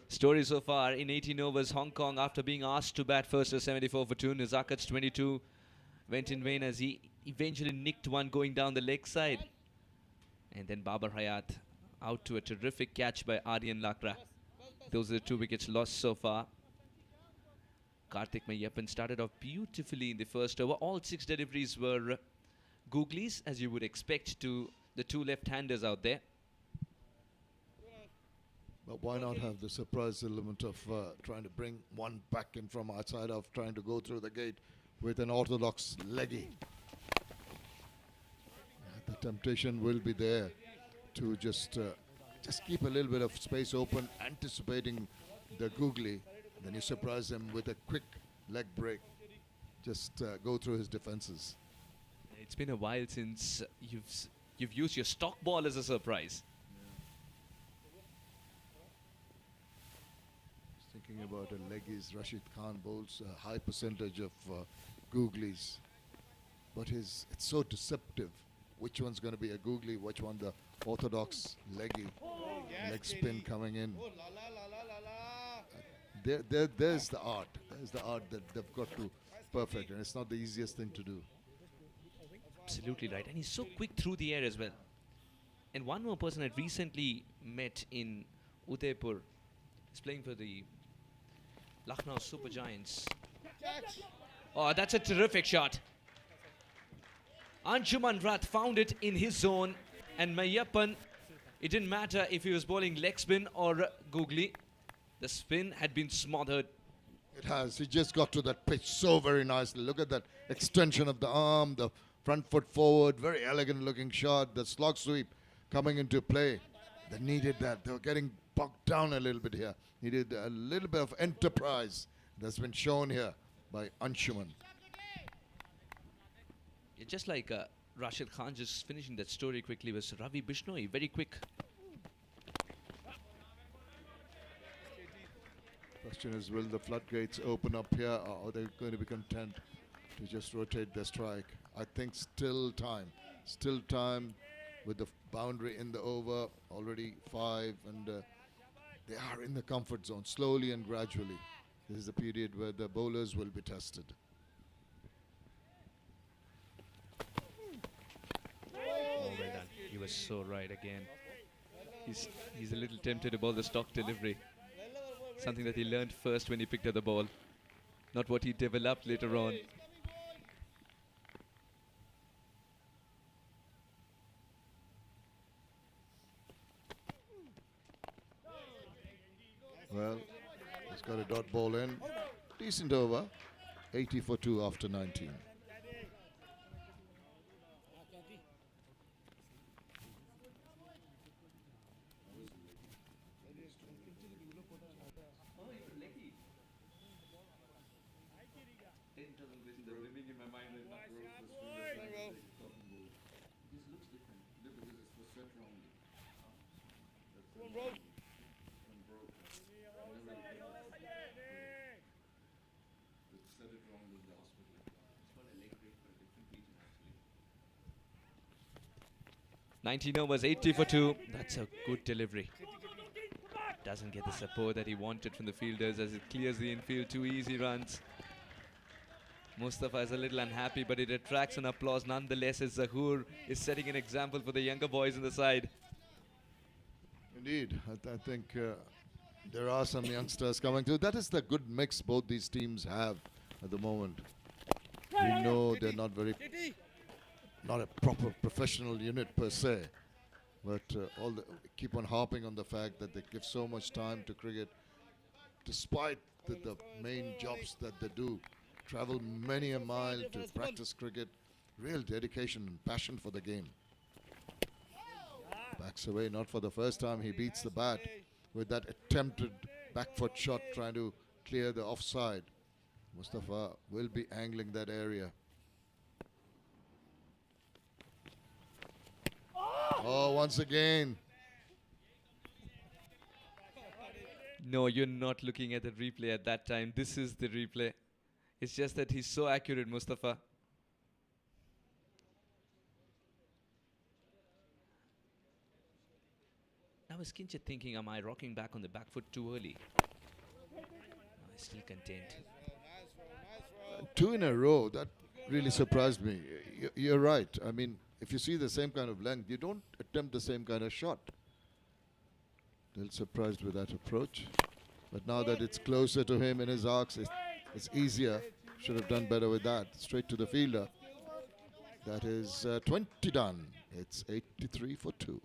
Story so far in 18 overs, Hong Kong, after being asked to bat first at 74 for 2, Nezakat's 22 went in vain as he eventually nicked one going down the leg side. And then Babar Hayat out to a terrific catch by Aryan Lakra. Those are the 2 wickets lost so far. Karthik Mayappan started off beautifully in the first over. All 6 deliveries were googlies, as you would expect, to the 2 left-handers out there.
But why not have the surprise element of trying to bring one back in from outside of trying to go through the gate with an orthodox leggy. The temptation will be there to just keep a little bit of space open, anticipating the googly. Then you surprise him with a quick leg break. Just go through his defenses.
It's been a while since you've used your stock ball as a surprise.
Thinking about a leggies, Rashid Khan bowls a high percentage of googlies, but it's so deceptive. Which one's going to be a googly, which one the orthodox leggy, leg spin coming in. There's the art. There's the art that they've got to perfect, and it's not the easiest thing to do.
Absolutely right, and he's so quick through the air as well. And one more person I'd recently met in Udaipur is playing for the Lucknow Super Giants. Oh, that's a terrific shot. Anshuman Rath found it in his zone, and Mayappan, it didn't matter if he was bowling leg spin or googly. The spin had been smothered.
It has. He just got to that pitch so very nicely. Look at that extension of the arm, the front foot forward, very elegant looking shot, the slog sweep coming into play. They needed that. They were getting bogged down a little bit here. Needed a little bit of enterprise that's been shown here by Anshuman.
Yeah, just like Rashid Khan, just finishing that story quickly, was Ravi Bishnoi, very quick.
Question is, will the floodgates open up here, or are they going to be content to just rotate their strike? I think still time with the boundary in the over, already 5, and they are in the comfort zone, slowly and gradually. This is the period where the bowlers will be tested.
Oh, well done. He was so right again. He's a little tempted to bowl the stock delivery. Something that he learned first when he picked up the ball. Not what he developed later on.
Well, he's got a dot ball in. Decent over. 80 for 2 after 19.
$19 overs, 80 for 2. That's a good delivery. Doesn't get the support that he wanted from the fielders as it clears the infield. 2 easy runs. Mustafa is a little unhappy, but it attracts an applause nonetheless as Zahoor is setting an example for the younger boys on the side.
Indeed, I think there are some youngsters coming through. That is the good mix both these teams have at the moment. We know they're not a proper professional unit per se, but keep on harping on the fact that they give so much time to cricket, despite the main jobs that they do. Travel many a mile to practice cricket. Real dedication and passion for the game. Backs away, not for the first time. He beats the bat with that attempted back foot shot trying to clear the offside. Mustafa will be angling that area. Oh, once again.
No, you're not looking at the replay at that time. This is the replay. It's just that he's so accurate, Mustafa. I was kinda thinking, am I rocking back on the back foot too early? No, I'm still content.
Two in a row, that really surprised me. You're right. I mean, if you see the same kind of length, you don't attempt the same kind of shot. A little surprised with that approach. But now that it's closer to him in his arcs, it's easier. Should have done better with that. Straight to the fielder. That is 20 done. It's 83 for 2.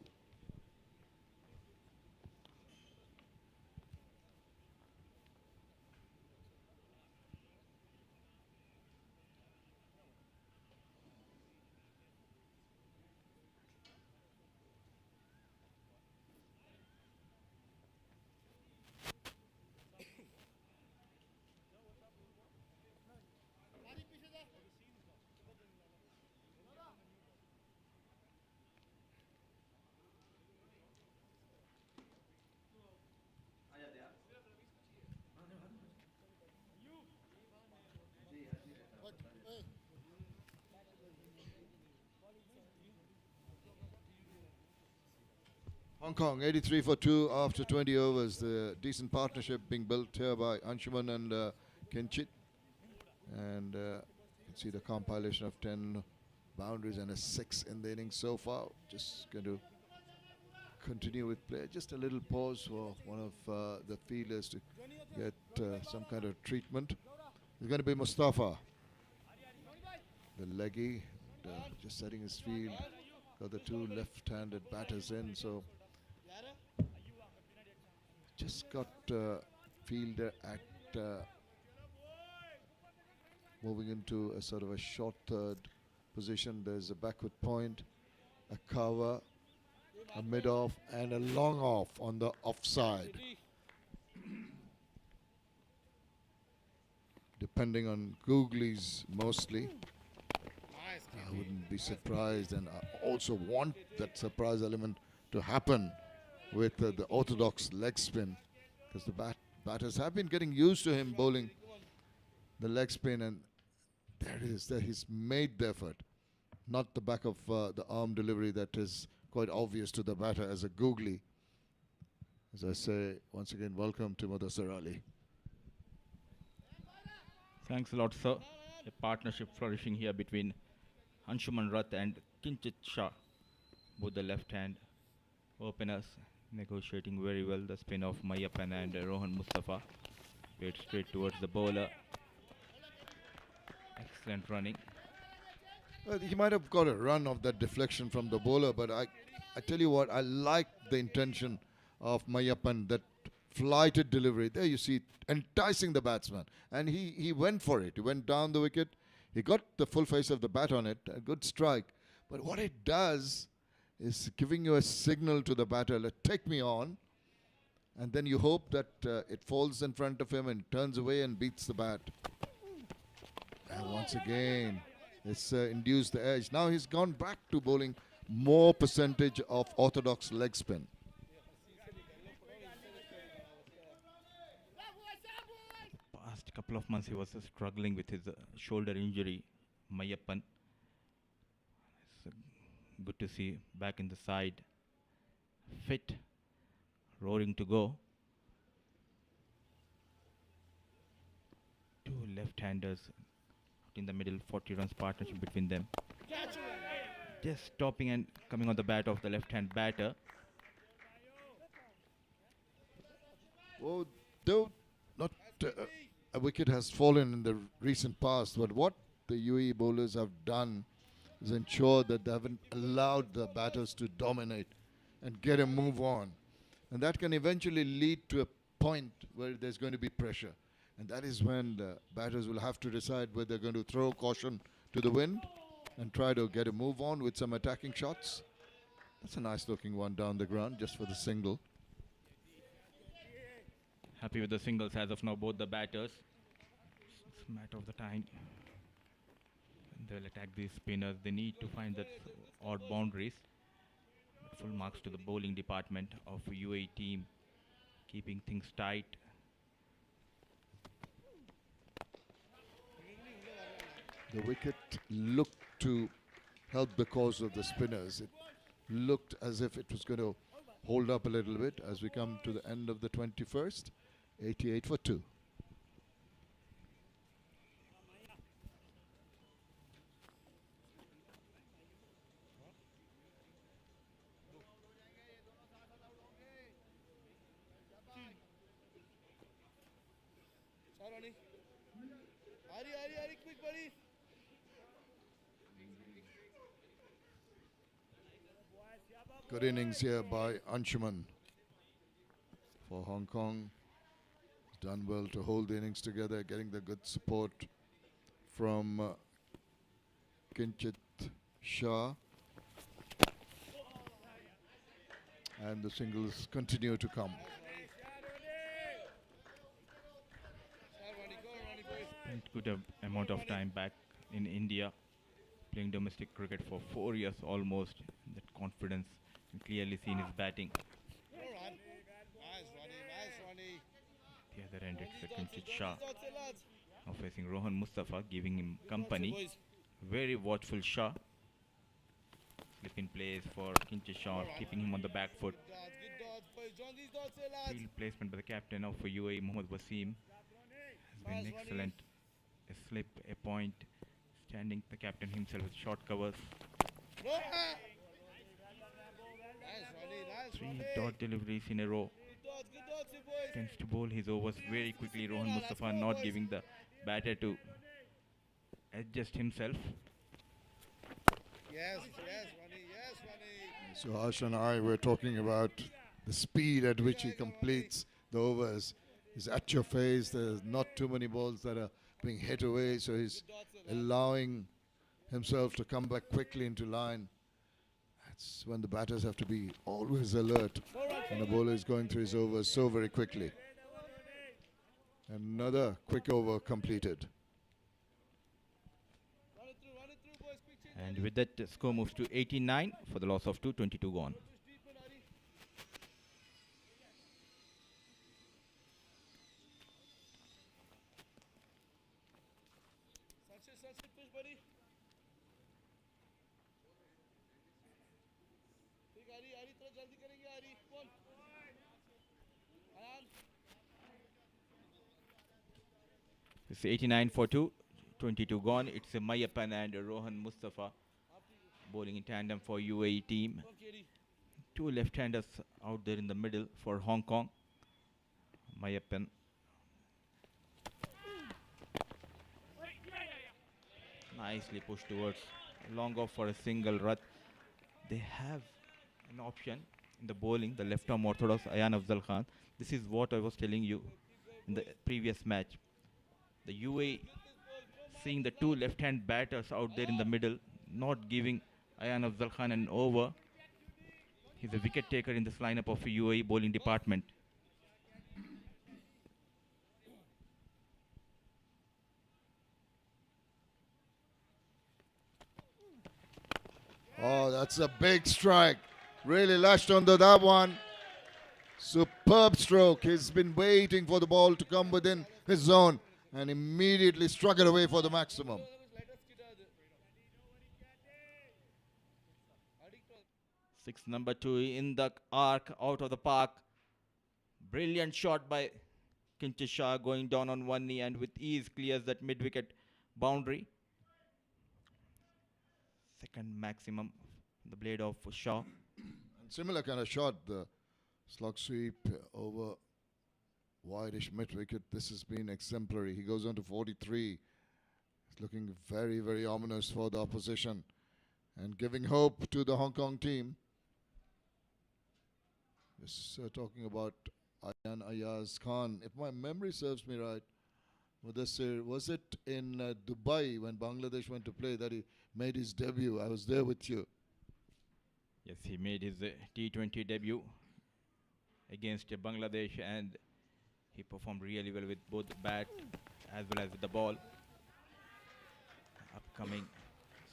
Hong Kong 83 for 2 after 20 overs. The decent partnership being built here by Anshuman and Kinchit. And you can see the compilation of 10 boundaries and a 6 in the innings so far. Just going to continue with play. Just a little pause for one of the fielders to get some kind of treatment. It's going to be Mustafa. The leggy, just setting his field. Got the two left-handed batters in, so just got fielder at moving into a sort of a short third position. There's a backward point, a cover, a mid-off, and a long off on the offside. Depending on Googlies mostly. I wouldn't be surprised, and I also want that surprise element to happen with the orthodox leg spin, because the batters have been getting used to him bowling the leg spin, and there it is. There he's made the effort, not the back of the arm delivery that is quite obvious to the batter as a googly. As I say, once again, welcome to Mudassir Ali.
Thanks a lot, sir. A partnership flourishing here between Anshuman Rath and Kinchit Shah, both the left-hand openers, negotiating very well the spin of Mayappan and Rohan Mustafa. Played straight towards the bowler. Excellent running.
Well, he might have got a run of that deflection from the bowler, but I tell you what, I like the intention of Mayappan, that flighted delivery. There you see, enticing the batsman. And he went for it. He went down the wicket. He got the full face of the bat on it. A good strike. But what it does is giving you a signal to the batter, take me on. And then you hope that it falls in front of him and turns away and beats the bat. And once again, it's induced the edge. Now he's gone back to bowling more percentage of orthodox leg spin.
Past couple of months he was struggling with his shoulder injury, Mayappan. It's good to see back in the side, fit, roaring to go. Two left-handers in the middle, 40 runs partnership between them. Just stopping and coming on the bat of the left-hand batter.
Well, though not a wicket has fallen in the recent past, but what the UAE bowlers have done is ensure that they haven't allowed the batters to dominate and get a move on. And that can eventually lead to a point where there's going to be pressure. And that is when the batters will have to decide whether they're going to throw caution to the wind and try to get a move on with some attacking shots. That's a nice looking one down the ground just for the single.
Happy with the singles as of now, both the batters. It's a matter of the time. They'll attack these spinners. They need to find that odd boundaries. Full marks to the bowling department of UAE team, keeping things tight.
The wicket looked to help the cause of the spinners. It looked as if it was going to hold up a little bit as we come to the end of the 21st. 88 for 2.
Ari, quick buddy.
Good innings here by Anshuman for Hong Kong. He's done well to hold the innings together, getting the good support from Kinchit Shah. And the singles continue to come.
Spent good amount of time back in India, playing domestic cricket for 4 years almost. That confidence can clearly seen his batting. The other end, it's Kinchit Shah now facing Rohan Mustafa, giving him company. Very watchful Shah. Slipping plays for Kinchit Shah, keeping him on the back foot. Field placement by the captain of UAE, Mohammad Wasim, has been excellent. A slip, a point, standing the captain himself with short covers. 3 dot deliveries in a row. Tends to bowl his overs very quickly. Rohan Mustafa not giving the batter to adjust himself.
So Harsh and I were talking about the speed at which he completes the overs. He's at your face. There's not too many balls that are being hit away, so he's allowing himself to come back quickly into line. That's when the batters have to be always alert when the bowler is going through his overs so very quickly. Another quick over completed.
And with that, the score moves to 89 for the loss of 2, 22 gone. It's 89 for 2, 22 gone. It's a Mayappan and Rohan Mustafa bowling in tandem for UAE team. 2 left-handers out there in the middle for Hong Kong. Mayappan. Nicely pushed towards long off for a single run. They have an option in the bowling, the left-arm orthodox Ayan Afzal Khan. This is what I was telling you in the previous match. The UAE seeing the 2 left-hand batters out there in the middle, not giving Ayan Afzal Khan an over. He's a wicket taker in this lineup of UAE bowling department.
Oh, that's a big strike. Really lashed onto that one. Superb stroke. He's been waiting for the ball to come within his zone and immediately struck it away for the maximum.
Six number 2 in the arc, out of the park. Brilliant shot by Kinchit Shah, going down on one knee and with ease clears that mid-wicket boundary. second maximum. The blade of Shaw.
And similar kind of shot, the slog sweep over wideish mid wicket. This has been exemplary. He goes on to 43. It's looking very, very ominous for the opposition and giving hope to the Hong Kong team. Just talking about Ayan Ayaz Khan. If my memory serves me right, was it in Dubai when Bangladesh went to play that he made his debut? I was there with you.
Yes, he made his T20 debut against Bangladesh, and he performed really well with both the bat as well as with the ball. Upcoming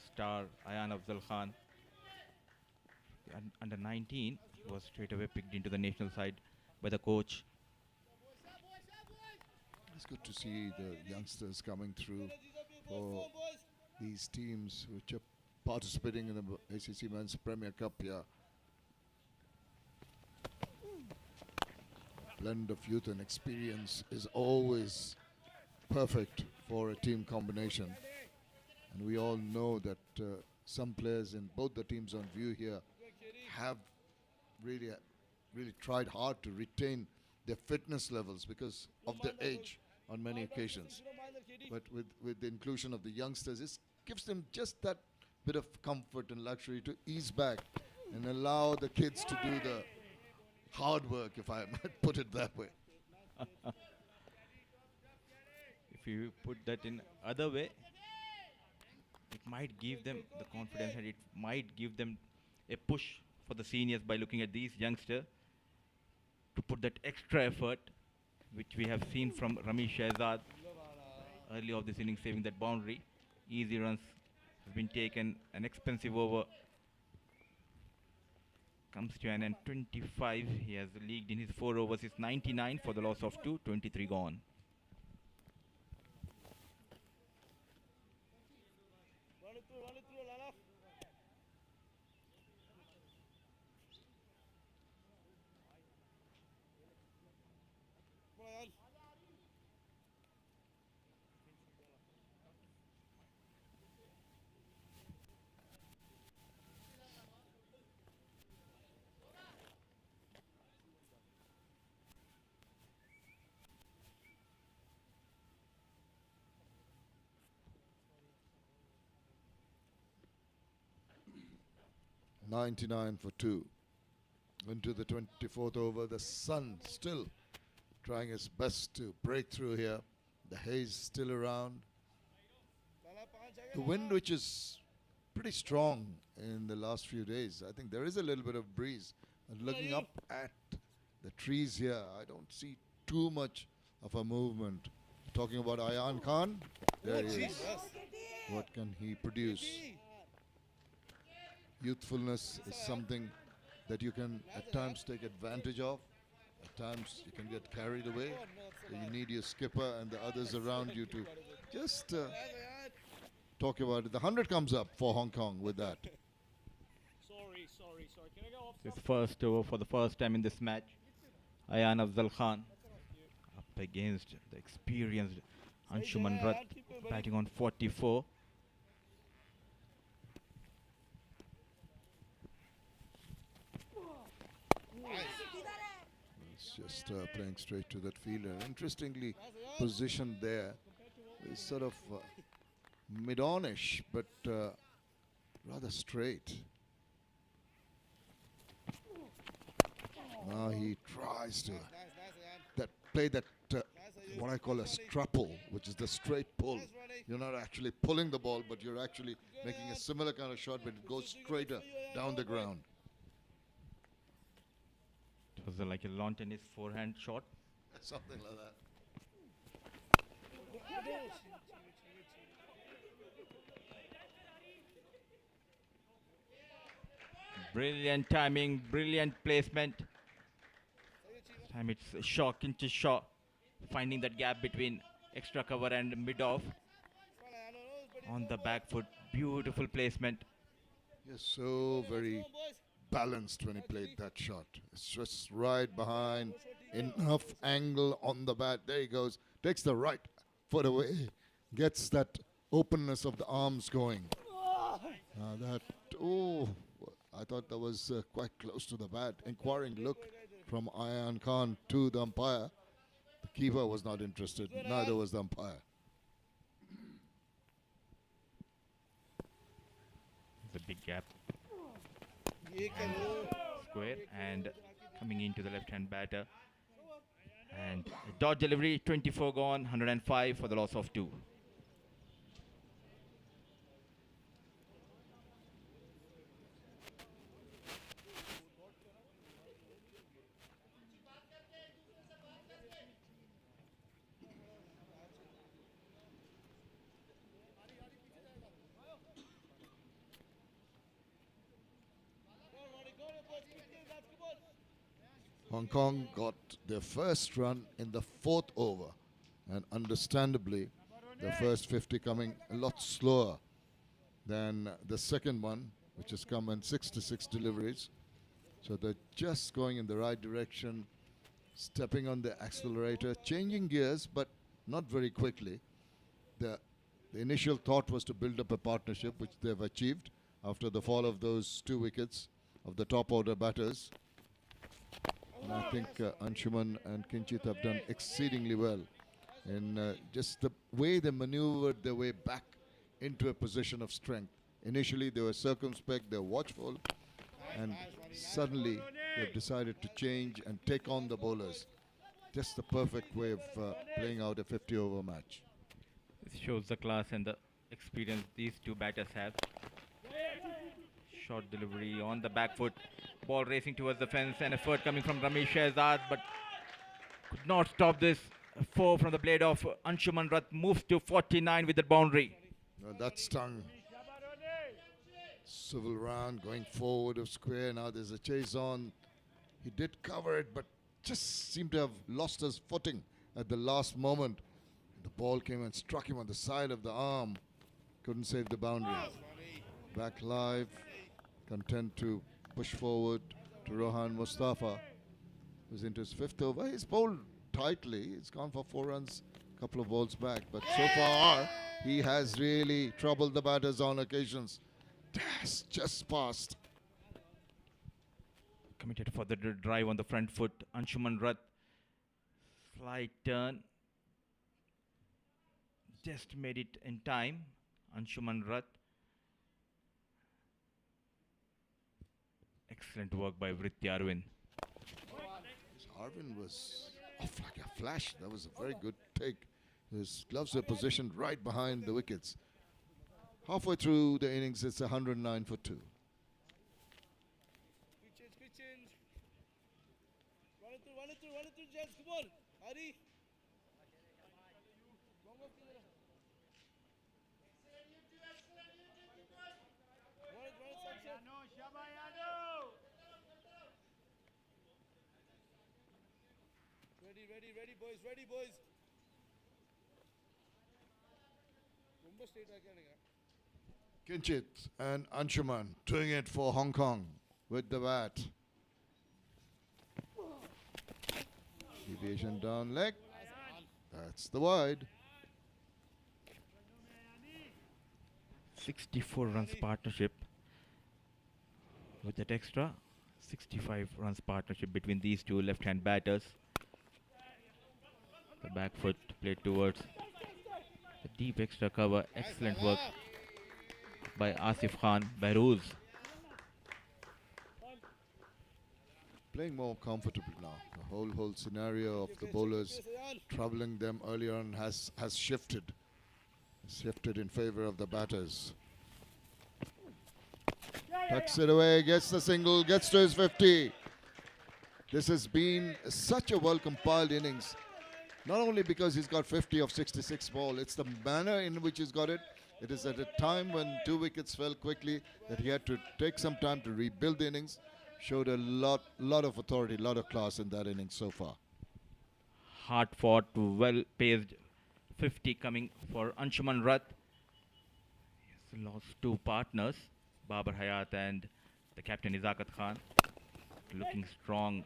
star Ayan Afzal Khan, under 19, was straight away picked into the national side by the coach.
It's good to see the youngsters coming through for these teams which are participating in the ACC Men's Premier Cup here. Blend of youth and experience is always perfect for a team combination. And we all know that some players in both the teams on view here have really tried hard to retain their fitness levels because of their age on many occasions. But with the inclusion of the youngsters, it gives them just that bit of comfort and luxury to ease back and allow the kids to do the hard work, if I might put it that way.
If you put that in other way, it might give them the confidence and it might give them a push for the seniors by looking at these youngsters to put that extra effort, which we have seen from Ramesh Shahzad early of this inning, saving that boundary. Easy runs have been taken, an expensive over comes to an end. 25. He has leagued in his 4 overs. It's 99 for the loss of 2. 23 gone.
Run it through, Lala. Come on, Ayan.
99 for 2. Into the 24th over, the sun still trying his best to break through here. The haze still around. The wind, which is pretty strong in the last few days. I think there is a little bit of breeze. And looking up at the trees here, I don't see too much of a movement. Talking about Ayan Khan, there he is. What can he produce? Youthfulness is something that you can at times take advantage of. At times you can get carried away. You need your skipper and the others around you to just talk about it. The 100 comes up for Hong Kong with that.
Sorry. Can I go off?
This first over for the first time in this match. Ayan Afzal Khan up against the experienced Anshuman Rath, batting on 44.
It's just playing straight to that fielder. Interestingly positioned there. It's sort of mid-on-ish, but rather straight. Now he tries to play that what I call a strapple, which is the straight pull. You're not actually pulling the ball, but you're actually making a similar kind of shot, but it goes straighter down the ground.
It was like a lawn tennis forehand shot.
Something like that.
Brilliant timing, brilliant placement. This time it's Shaw, Kinch Shaw, finding that gap between extra cover and mid-off. On the back foot, beautiful placement.
Yes, so very balanced when he played that shot. It's just right behind, enough angle on the bat. There he goes, takes the right foot away, gets that openness of the arms going. That, oh, I thought that was quite close to the bat. Inquiring look from Ayan Khan to the umpire. The keeper was not interested, neither was the umpire.
It's a big gap. Square and coming into the left-hand batter. And dodge delivery, 24 gone, 105 for the loss of 2.
Hong Kong got their first run in the 4th over, and understandably the first 50 coming a lot slower than the second one, which has come in 66 deliveries. So they're just going in the right direction, stepping on the accelerator, changing gears, but not very quickly. The initial thought was to build up a partnership, which they've achieved after the fall of those 2 wickets of the top order batters. And I think Anshuman and Kinchit have done exceedingly well in just the way they maneuvered their way back into a position of strength. Initially they were circumspect, they were watchful, and suddenly they've decided to change and take on the bowlers. Just the perfect way of playing out a 50-over match.
This shows the class and the experience these two batters have. Short delivery on the back foot. Ball racing towards the fence, and effort coming from Ramesh Shehzad, but could not stop this. 4 from the blade of Anshuman Rath moves to 49 with the boundary.
That stung. Civil round going forward of square. Now there's a chase on. He did cover it, but just seemed to have lost his footing at the last moment. The ball came and struck him on the side of the arm. Couldn't save the boundary. Back live. Content to push forward to Rohan Mustafa, who's into his 5th over. He's bowled tightly. He's gone for 4 runs, a couple of balls back. But so far, he has really troubled the batters on occasions. Just passed.
Committed for the drive on the front foot. Anshuman Rath. Slight turn. Just made it in time. Anshuman Rath. Excellent work by Vritti Arvind.
Arvind was off like a flash. That was a very good take. His gloves were positioned right behind the wickets. Halfway through the innings, it's 109 for 2.
Run it through, gents, come on. Hurry. Ready, boys, ready, boys.
Kinchit and Anshuman doing it for Hong Kong with the bat. Deviation down leg. That's the wide.
64 runs partnership. With that extra, 65 runs partnership between these two left-hand batters. The back foot played towards the deep extra cover. Excellent work by Asif Khan, Behrouz.
Playing more comfortably now. The whole scenario of the bowlers troubling them earlier on has shifted. Shifted in favor of the batters. Tucks it away, gets the single, gets to his 50. This has been such a well-compiled innings. Not only because he's got 50 of 66 ball, it's the manner in which he's got it. It is at a time when 2 wickets fell quickly that he had to take some time to rebuild the innings. Showed a lot of authority, a lot of class in that innings so far.
Hard fought, well-paced 50 coming for Anshuman Rath. He's lost 2 partners, Babar Hayat and the captain Izakat Khan. Looking strong,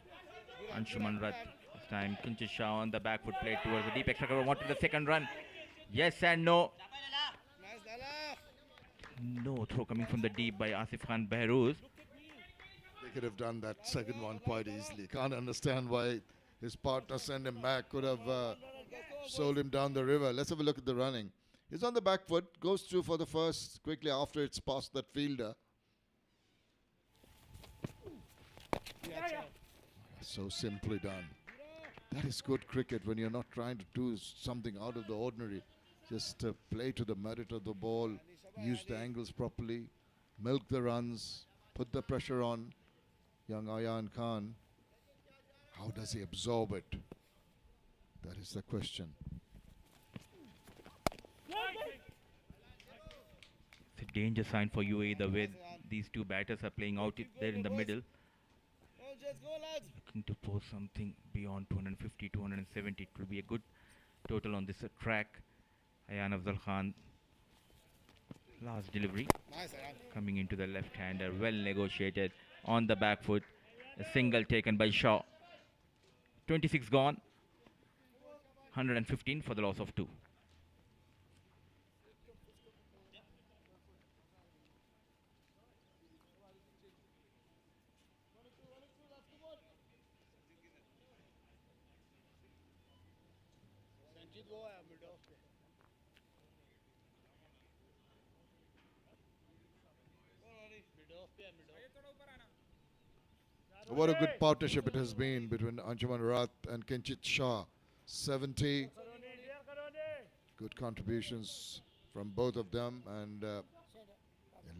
Anshuman Rath. This time Kinchit Shah on the back foot played towards the deep extra cover. Wanted the second run. Yes and no. No throw coming from the deep by Asif Khan Behruz.
They could have done that second one quite easily. Can't understand why his partner sent him back. Could have sold him down the river. Let's have a look at the running. He's on the back foot, goes through for the first quickly after it's past that fielder. So simply done. That is good cricket when you're not trying to do something out of the ordinary. Just play to the merit of the ball, use the angles properly, milk the runs, put the pressure on young Ayan Khan. How does he absorb it? That is the question.
It's a danger sign for UAE the way these two batters are playing out there in the middle. Looking to post something beyond 250, 270. It will be a good total on this track. Ayan Afzal Khan, last delivery, coming into the left-hander, well negotiated on the back foot. A single taken by Shaw. 26 gone, 115 for the loss of 2.
What a good partnership it has been between Anshuman Rath and Kinchit Shah. 70 good contributions from both of them, and they're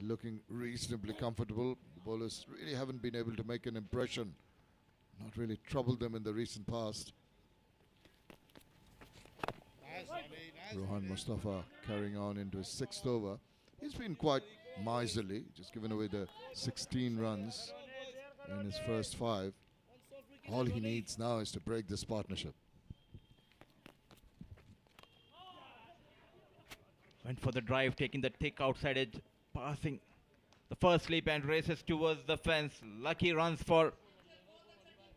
looking reasonably comfortable. The bowlers really haven't been able to make an impression, not really troubled them in the recent past. Rohan Mustafa carrying on into his 6th over. He's been quite miserly, just given away the 16 runs in his first 5. All he needs now is to break this partnership.
Went for the drive, taking the thick outside edge, passing the first slip and races towards the fence. Lucky runs for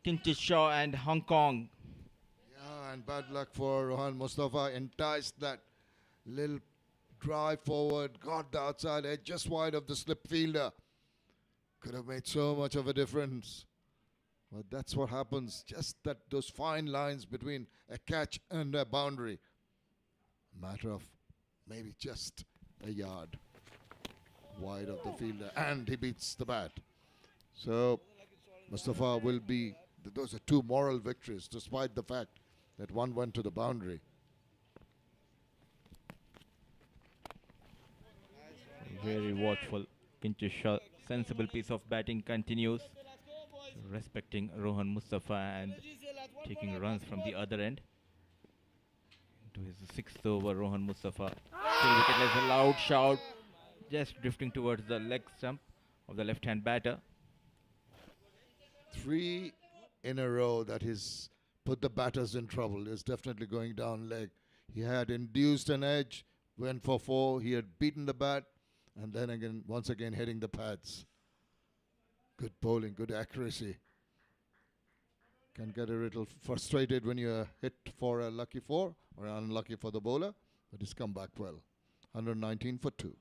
Kinchit Shaw and Hong Kong.
Yeah, and bad luck for Rohan Mustafa. Enticed that little drive forward, got the outside edge just wide of the slip fielder. Could have made so much of a difference. But that's what happens. Just that those fine lines between a catch and a boundary. A matter of maybe just a yard wide of the fielder, and he beats the bat. So Mustafa will be, those are 2 moral victories, despite the fact that one went to the boundary.
Very watchful. Kinchit Shah, sensible piece of batting, continues respecting Rohan Mustafa and taking runs from the other end. Into his 6th over, Rohan Mustafa still wicketless. A loud shout, just drifting towards the leg stump of the left-hand batter.
3 in a row that he's put the batters in trouble. Is definitely going down leg. He had induced an edge, went for 4. He had beaten the bat, and then again, once again, hitting the pads. Good bowling, good accuracy. Can get a little frustrated when you're hit for a lucky 4 or unlucky for the bowler, but he's come back well. 119 for 2.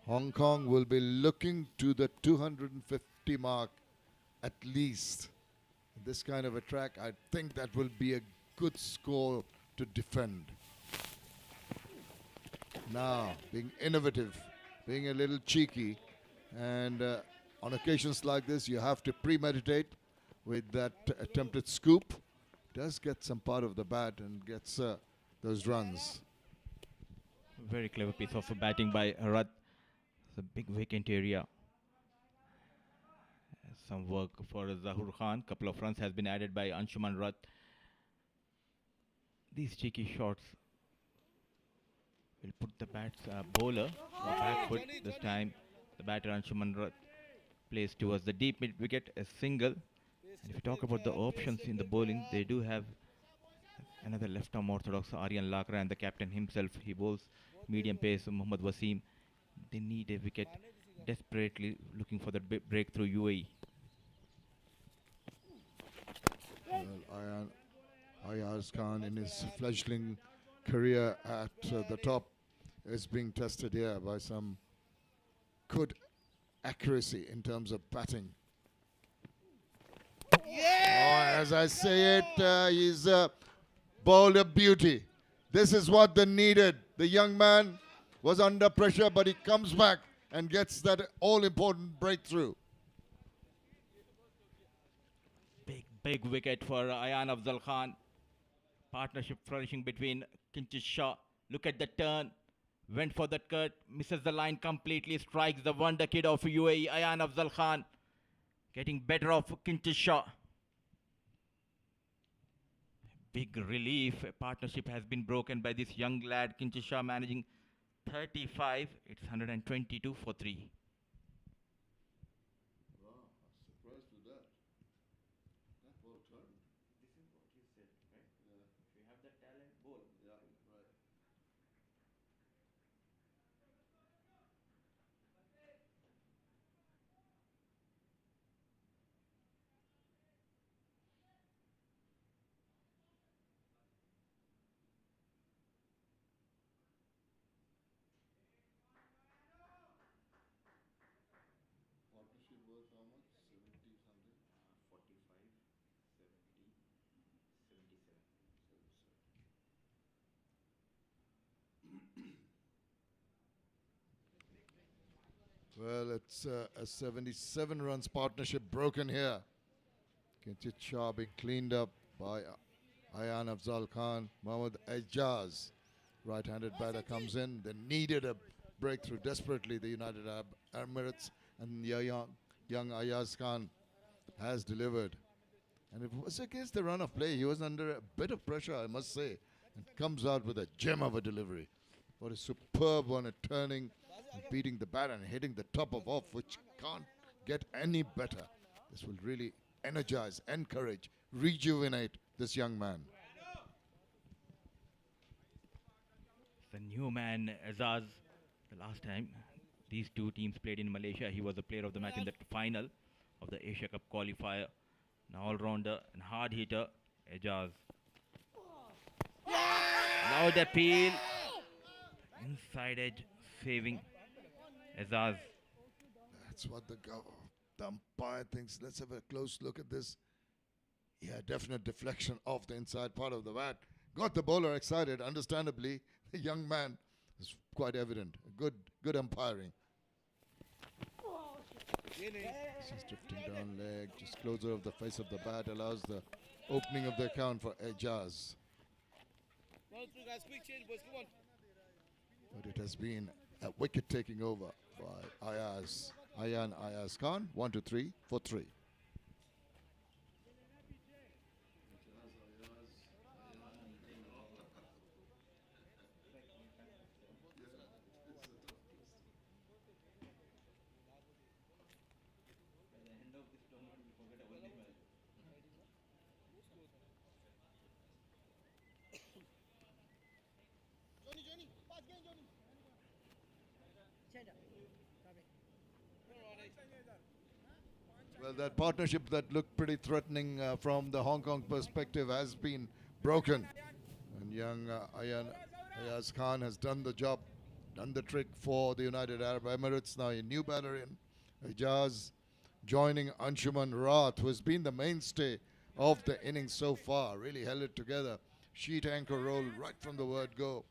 Hong Kong will be looking to the 250 mark at least. This kind of a track, I think that will be a good score to defend. Now, being innovative, being a little cheeky, and on occasions like this, you have to premeditate with that attempted scoop. Does get some part of the bat and gets those runs.
Very clever piece of batting by Rath. It's a big vacant area. Some work for Zahur Khan. Couple of runs has been added by Anshuman Rath. These cheeky shots will put the bowler on the back foot this time. The batter Anshuman Rath plays towards the deep mid wicket, a single. And if you talk about the options in the bowling, they do have another left-arm orthodox Aryan Lakra and the captain himself. He bowls medium pace Muhammad Wasim. They need a wicket, desperately looking for the breakthrough UAE.
Well, Ayaz Khan in his fledgling career at the top is being tested here by some good accuracy in terms of batting. As I say it, he's a bowler beauty. This is what they needed. The young man was under pressure, but he comes back and gets that all-important breakthrough.
Big wicket for Ayan Afzal Khan. Partnership flourishing between Kinchit Shah. Look at the turn. Went for the cut. Misses the line completely. Strikes the wonder kid of UAE, Ayan Afzal Khan. Getting better off Kinchit Shah. Big relief. A partnership has been broken by this young lad, Kinchit Shah, managing 35. It's 122 for 3.
Wow, surprised with that. That ball turned.
This is what you said, right?
Yeah.
If you have that talent, bowl.
Yeah, right. Partnership worth how much? 70 something?
45, 70, 77.
77. Well, it's a 77 runs partnership broken here. Kinchit Shah being cleaned up by Ayan Afzal Khan. Mohammad Ejaz, right-handed batter, comes in. They needed a breakthrough desperately, the United Arab Emirates, and young Ayaz Khan has delivered. And it was against the run of play. He was under a bit of pressure, I must say, and comes out with a gem of a delivery. What a superb one at turning, and beating the bat and hitting the top of off, which can't get any better. This will really energize, encourage, rejuvenate this young man.
The new man, Azaz. The last time these two teams played in Malaysia, he was the player of the match in the final of the Asia Cup qualifier. An all-rounder and hard hitter, Ejaz. Loud appeal. Inside edge, saving Ejaz.
That's what the umpire thinks. Let's have a close look at this. Yeah, definite deflection off the inside part of the bat. Got the bowler excited, understandably. The young man is quite evident. Good umpiring. She's drifting down leg, just closer of the face of the bat, allows the opening of the account for Ejaz.
Run through, guys. Quick change, boys. Come on.
But it has been a wicket taking over by Ayan Ayaz Khan. 1 to 3 for 3.
Johnny. Pass again, Johnny.
Well, that partnership that looked pretty threatening from the Hong Kong perspective has been broken. And young Ayan Ayaz Khan has done the job, done the trick for the United Arab Emirates. Now a new batter in, Ejaz, joining Anshuman Rath, who has been the mainstay of the innings so far. Really held it together. Sheet anchor role right from the word go.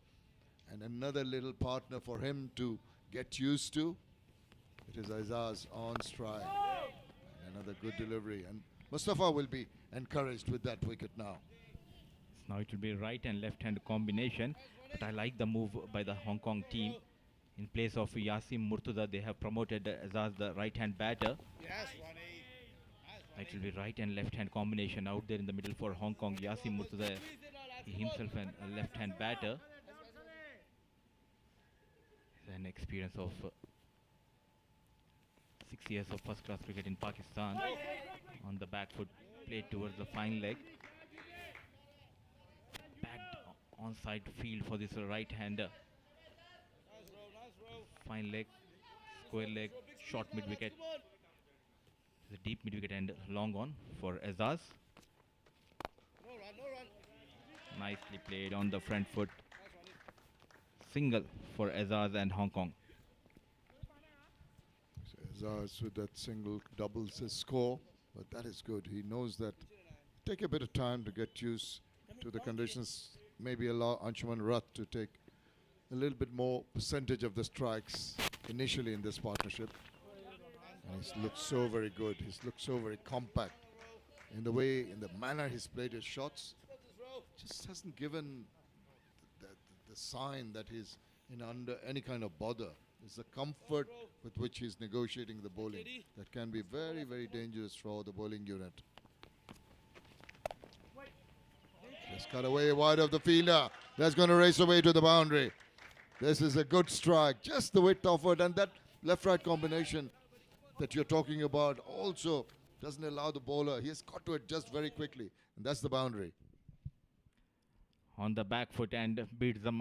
And another little partner for him to get used to. It is Azaz on strike. And another good delivery. And Mustafa will be encouraged with that wicket now.
Now it will be right and left hand combination. But I like the move by the Hong Kong team. In place of Yasim Murtuza, they have promoted Azaz, the right hand batter.
Yes, Ronnie.
It will be right and left hand combination out there in the middle for Hong Kong. Yasim Murtuza, he himself a left hand batter. An experience of 6 years of first-class cricket in Pakistan. On the back foot, played towards the fine leg. Backed onside field for this right-hander. Fine leg, square leg, short mid-wicket. The deep mid-wicket and long on for Azaz. Nicely played on the front foot. Single for Azaz and Hong Kong.
Azaz with that single doubles his score, but that is good. He knows that take a bit of time to get used to the conditions. Maybe allow Anshuman Rath to take a little bit more percentage of the strikes initially in this partnership. And he's looked so very good. He's looked so very compact in the way, in the manner he's played his shots. Just hasn't given the sign that he's in under any kind of bother. It's the comfort with which he's negotiating the bowling that can be very, very dangerous for the bowling unit. Just cut away wide of the fielder. That's going to race away to the boundary. This is a good strike. Just the width of it, and that left-right combination that you're talking about also doesn't allow the bowler. He has got to adjust very quickly, and that's the boundary.
On the back foot and beats the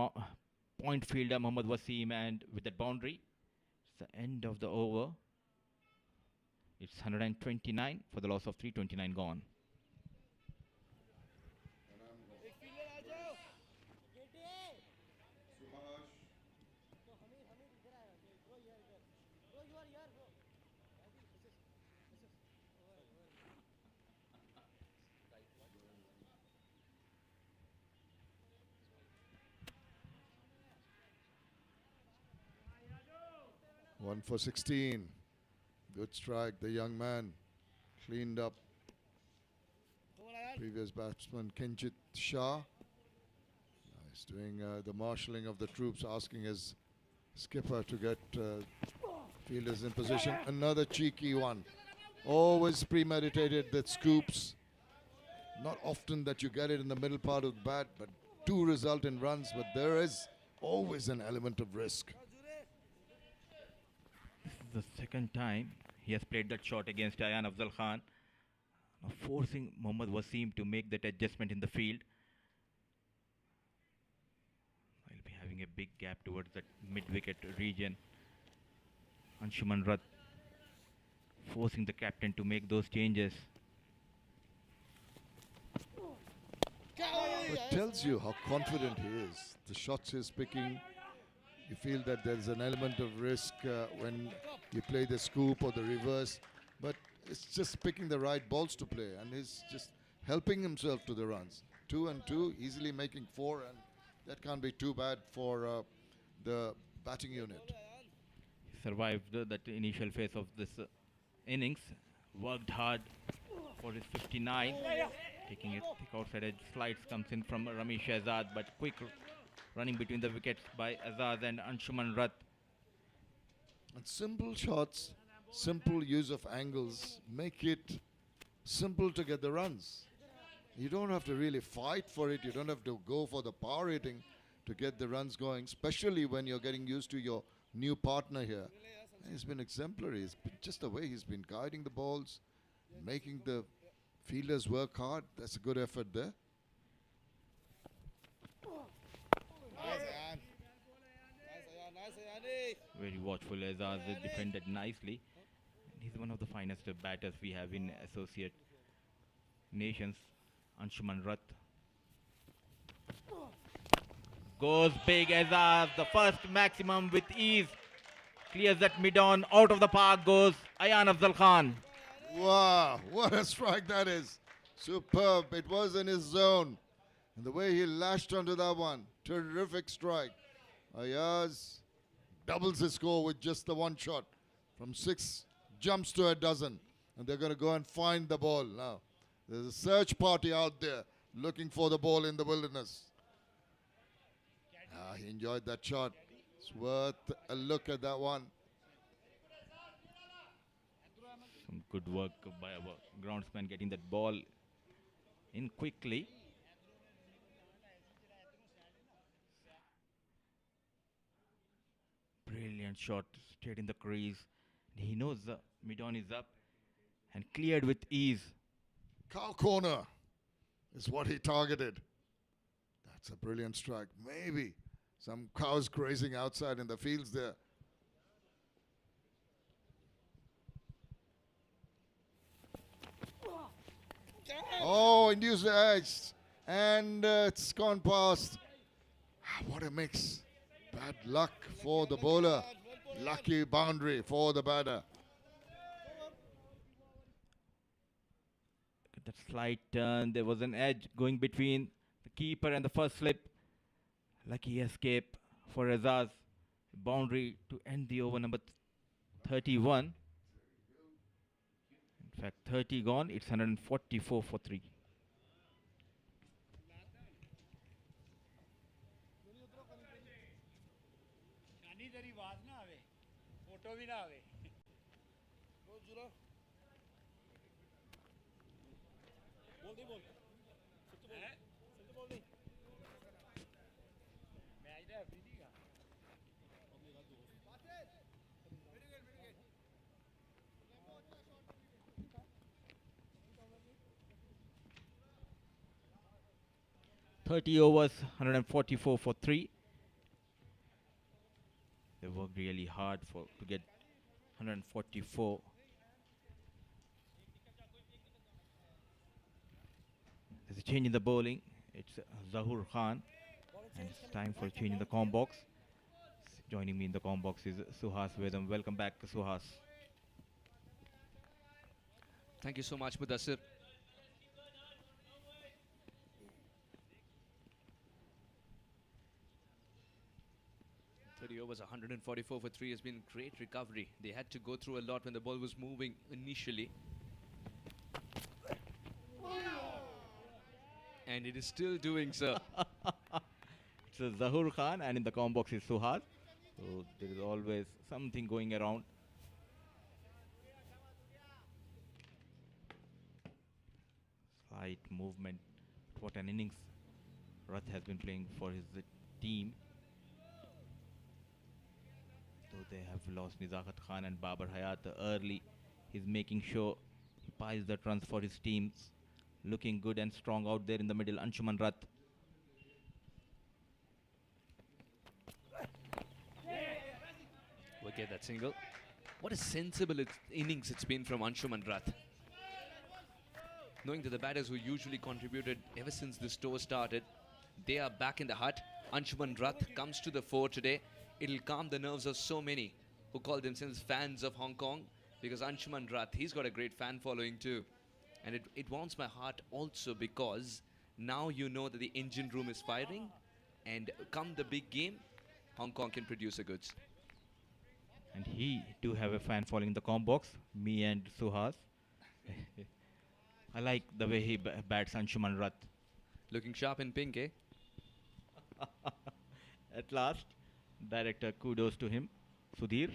point fielder Mohammad Wasim, and with that boundary, it's the end of the over. It's 129 for the loss of 329 gone.
One for 16. Good strike. The young man cleaned up previous batsman Kinchit Shah. He's doing the marshalling of the troops, asking his skipper to get fielders in position. Another cheeky one. Always premeditated, that scoops. Not often that you get it in the middle part of the bat, but do result in runs. But there is always an element of risk.
This is the second time he has played that shot against Ayan Afzal Khan, forcing Mohammad Wasim to make that adjustment in the field. I'll be having a big gap towards that mid-wicket region. Anshuman Rath forcing the captain to make those changes.
It tells you how confident he is. The shots he's picking, you feel that there's an element of risk when you play the scoop or the reverse, but it's just picking the right balls to play, and he's just helping himself to the runs. 2 and 2, easily making 4, and that can't be too bad for the batting unit.
He survived that initial phase of this innings, worked hard for his 59, taking it thick outside edge. Slides comes in from Ramesh Azad, but quick running between the wickets by Azad and Anshuman Rath.
And simple shots, simple use of angles, make it simple to get the runs. You don't have to really fight for it. You don't have to go for the power hitting to get the runs going, especially when you're getting used to your new partner here. And he's been exemplary. It's been just the way he's been guiding the balls, making the fielders work hard. That's a good effort there.
Very watchful. Azaz defended nicely. And he's one of the finest batters we have in associate nations. Anshuman Rath goes big. Azaz, the first maximum with ease. Clears that mid-on. Out of the park goes Ayan Afzal Khan.
Wow, what a strike that is. Superb. It was in his zone. And the way he lashed onto that one. Terrific strike. Ayaz doubles his score with just the one shot. From 6 jumps to a dozen. And they're going to go and find the ball now. There's a search party out there looking for the ball in the wilderness. He enjoyed that shot. It's worth a look at that one.
Some good work by our groundsman getting that ball in quickly. Brilliant shot, straight in the crease. He knows the mid-on is up and cleared with ease.
Cow corner is what he targeted. That's a brilliant strike. Maybe some cows grazing outside in the fields there. Oh, induced the edge. And it's gone past. What a mix. Bad luck for the bowler. Lucky boundary for the batter.
Look at that slight turn. There was an edge going between the keeper and the first slip. Lucky escape for Azaz. Boundary to end the over number 31. In fact, 30 gone. It's 144 for 3. "30 overs, 144 for 3. They worked really hard to get 144. There's a change in the bowling. It's Zahur Khan. And it's time for a change in the com box. Joining me in the com box is Suhas Vedam. Welcome back, Suhas.
Thank you so much, Mudassir. Overs, 144 for 3 has been great recovery. They had to go through a lot when the ball was moving initially. And it is still doing so.
It's Zahur Khan, and in the com box is Suhas. So there is always something going around. Slight movement. What an innings Rath has been playing for his team. Though they have lost Nizakat Khan and Babar Hayat early, he's making sure he piles the runs for his teams. Looking good and strong out there in the middle, Anshuman Rath.
Okay, that single. What a sensible innings it's been from Anshuman Rath. Knowing that the batters who usually contributed ever since this tour started, they are back in the hut. Anshuman Rath comes to the fore today. It'll calm the nerves of so many who call themselves fans of Hong Kong, because Anshuman Rath, he's got a great fan following too. And it warms my heart also, because now you know that the engine room is firing, and come the big game, Hong Kong can produce the goods.
And he do have a fan following the com box, me and Suhas. I like the way he bats Anshuman Rath.
Looking sharp in pink, eh?
At last, director, kudos to him. Sudhir.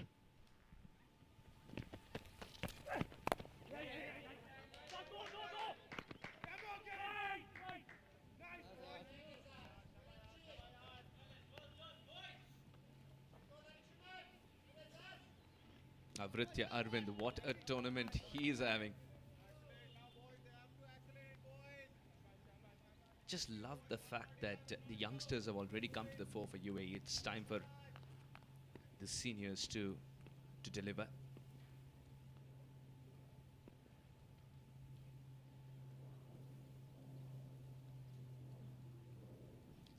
Avritya Arvind, what a tournament he is having. Just love the fact that the youngsters have already come to the fore for UAE. It's time for the seniors to deliver.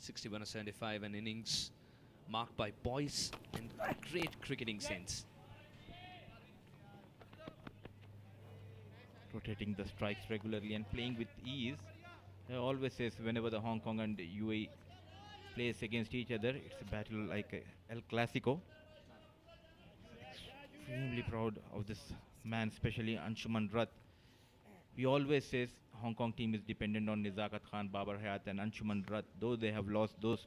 .75, an innings marked by poise and great cricketing sense.
Rotating the strikes regularly and playing with ease. I always says whenever the Hong Kong and UAE plays against each other, it's a battle like a El Clasico. Extremely proud of this man, especially Anshuman Rath. We always says Hong Kong team is dependent on Nizakat Khan, Babar Hayat and Anshuman Rath, though they have lost those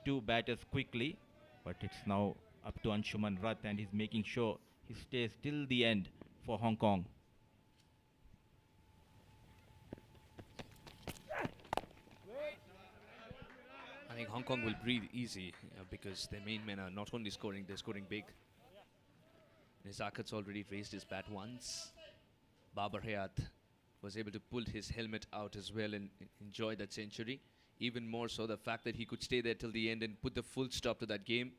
two batters quickly. But it's now up to Anshuman Rath, and he's making sure he stays till the end for Hong Kong.
I think Hong Kong will breathe easy because their main men are not only scoring, they're scoring big. Nezakat's already raised his bat once. Babar Hayat was able to pull his helmet out as well and enjoy that century. Even more so the fact that he could stay there till the end and put the full stop to that game.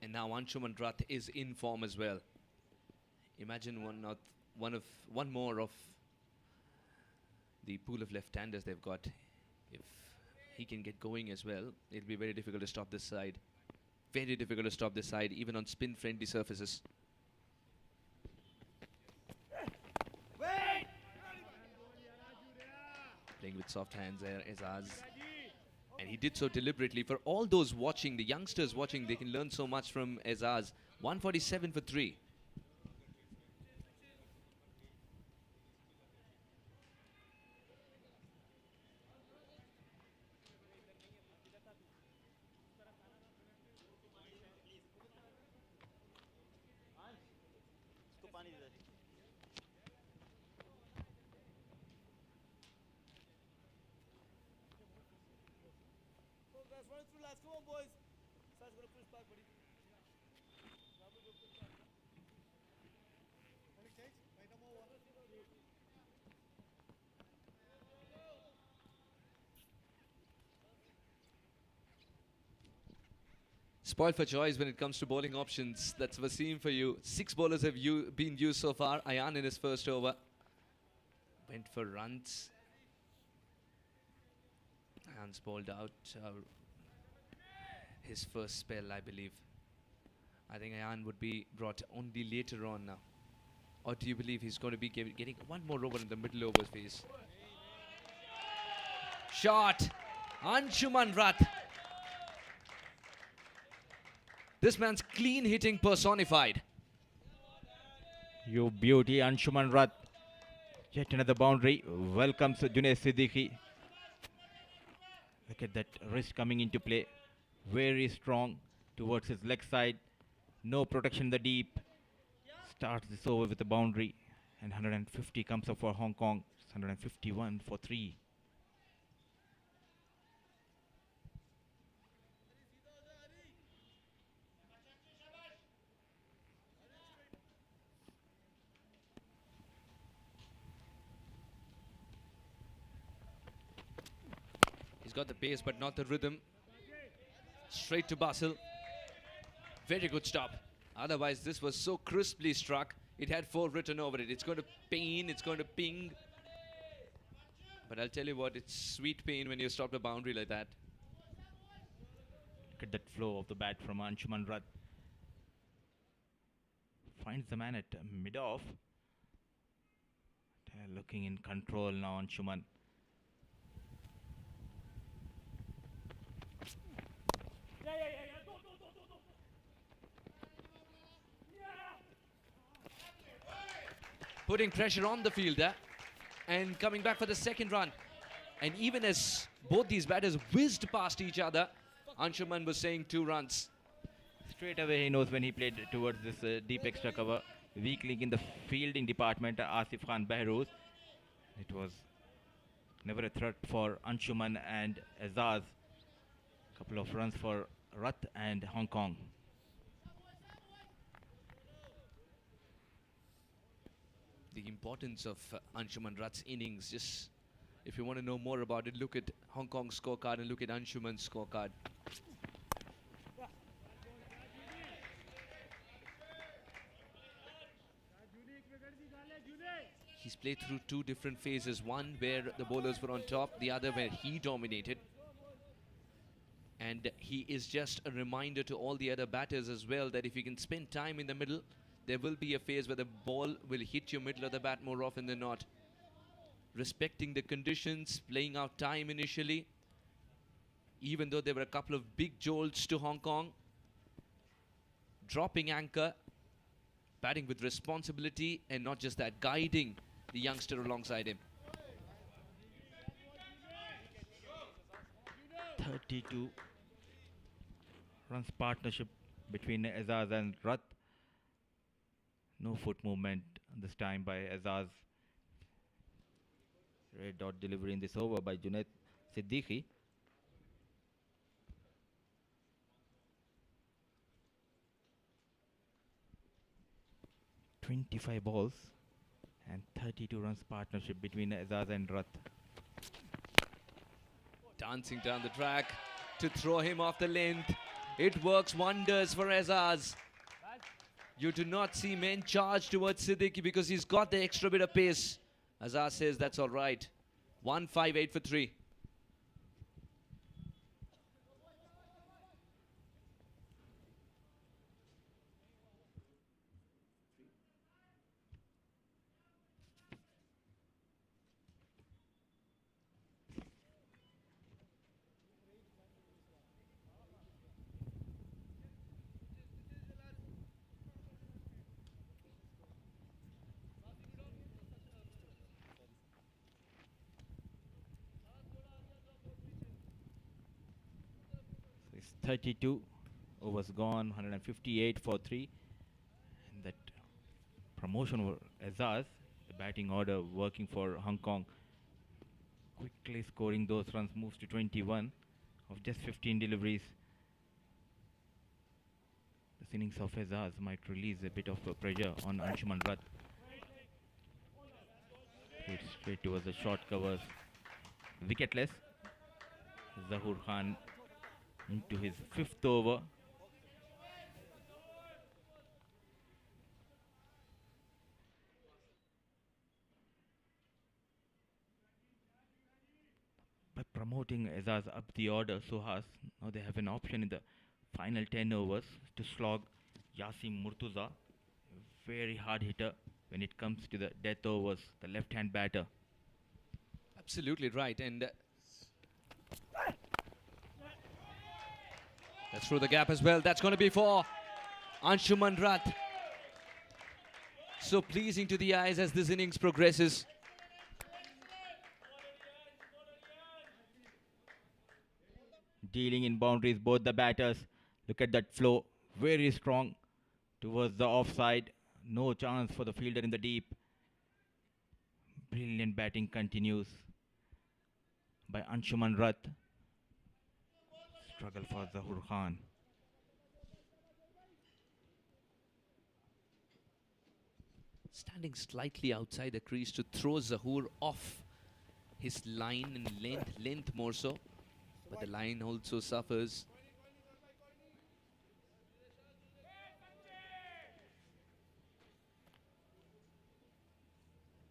And now Anshuman Rath is in form as well. Imagine one more of the pool of left-handers they've got. If he can get going as well, it'll be very difficult to stop this side. Very difficult to stop this side, even on spin-friendly surfaces. Playing with soft hands there, Azaz. And he did so deliberately. For all those watching, the youngsters watching, they can learn so much from Azaz. 147 for 3.
That's running through last. Come on, boys. Sar's gonna push back, buddy.
Spoiled for choice when it comes to bowling options. That's Wasim for you. 6 bowlers have been used so far. Ayan in his first over went for runs. Ayan's bowled out his first spell, I believe. I think Ayan would be brought only later on now. Or do you believe he's going to be getting one more over in the middle overs phase? Shot! Anshuman Rath. This man's clean hitting personified.
You beauty, Anshuman Rath. Yet another boundary. Welcomes Junaid Siddiqui. Look at that wrist coming into play. Very strong towards his leg side. No protection in the deep. Starts this over with a boundary. And 150 comes up for Hong Kong. It's 151 for 3.
He's got the pace but not the rhythm. Straight to Basil. Very good stop. Otherwise this was so crisply struck. It had 4 written over it. It's going to pain, it's going to ping. But I'll tell you what, it's sweet pain when you stop the boundary like that.
Look at that flow of the bat from Anshuman Rath. Finds the man at mid-off. Looking in control now, Anshuman.
Putting pressure on the fielder and coming back for the second run. And even as both these batters whizzed past each other, Anshuman was saying 2 runs.
Straight away he knows when he played towards this deep extra cover. Weak link in the fielding department, Asif Khan Behrouz. It was never a threat for Anshuman and Azaz. Couple of runs for Rath and Hong Kong.
The importance of Anshuman Rath's innings, just if you want to know more about it, look at Hong Kong's scorecard and look at Anshuman's scorecard. He's played through 2 different phases, one where the bowlers were on top, the other where he dominated. And he is just a reminder to all the other batters as well that if you can spend time in the middle, there will be a phase where the ball will hit your middle of the bat more often than not. Respecting the conditions, playing out time initially, even though there were a couple of big jolts to Hong Kong. Dropping anchor, batting with responsibility, and not just that, guiding the youngster alongside him.
32 runs partnership between Azaz and Rath. No foot movement this time by Azaz. Red dot delivery in this over by Junaid Siddiqui. 25 balls and 32 runs partnership between Azaz and Rath.
Dancing down the track to throw him off the length. It works wonders for Azaz. You do not see men charge towards Siddiqui because he's got the extra bit of pace. Azaz says that's all right. 158 for 3.
It's 32 overs gone, 158 for 3. And that promotion for Azaz, the batting order working for Hong Kong, quickly scoring those runs, moves to 21 of just 15 deliveries. This innings of Azaz might release a bit of pressure on Anshuman Rath. Hit straight towards the short covers. Wicketless. Zahoor Khan into his 5th over. By promoting Azaz up the order, Suhas, now they have an option in the final 10 overs to slog Yasim Murtuza, a very hard hitter when it comes to the death overs, the left-hand batter.
Absolutely right. And that's through the gap as well. That's going to be for Anshuman Rath. So pleasing to the eyes as this innings progresses.
Dealing in boundaries, both the batters. Look at that flow, very strong towards the offside. No chance for the fielder in the deep. Brilliant batting continues by Anshuman Rath. Struggle for Zahoor Khan.
Standing slightly outside the crease to throw Zahoor off his line and length more so. But the line also suffers.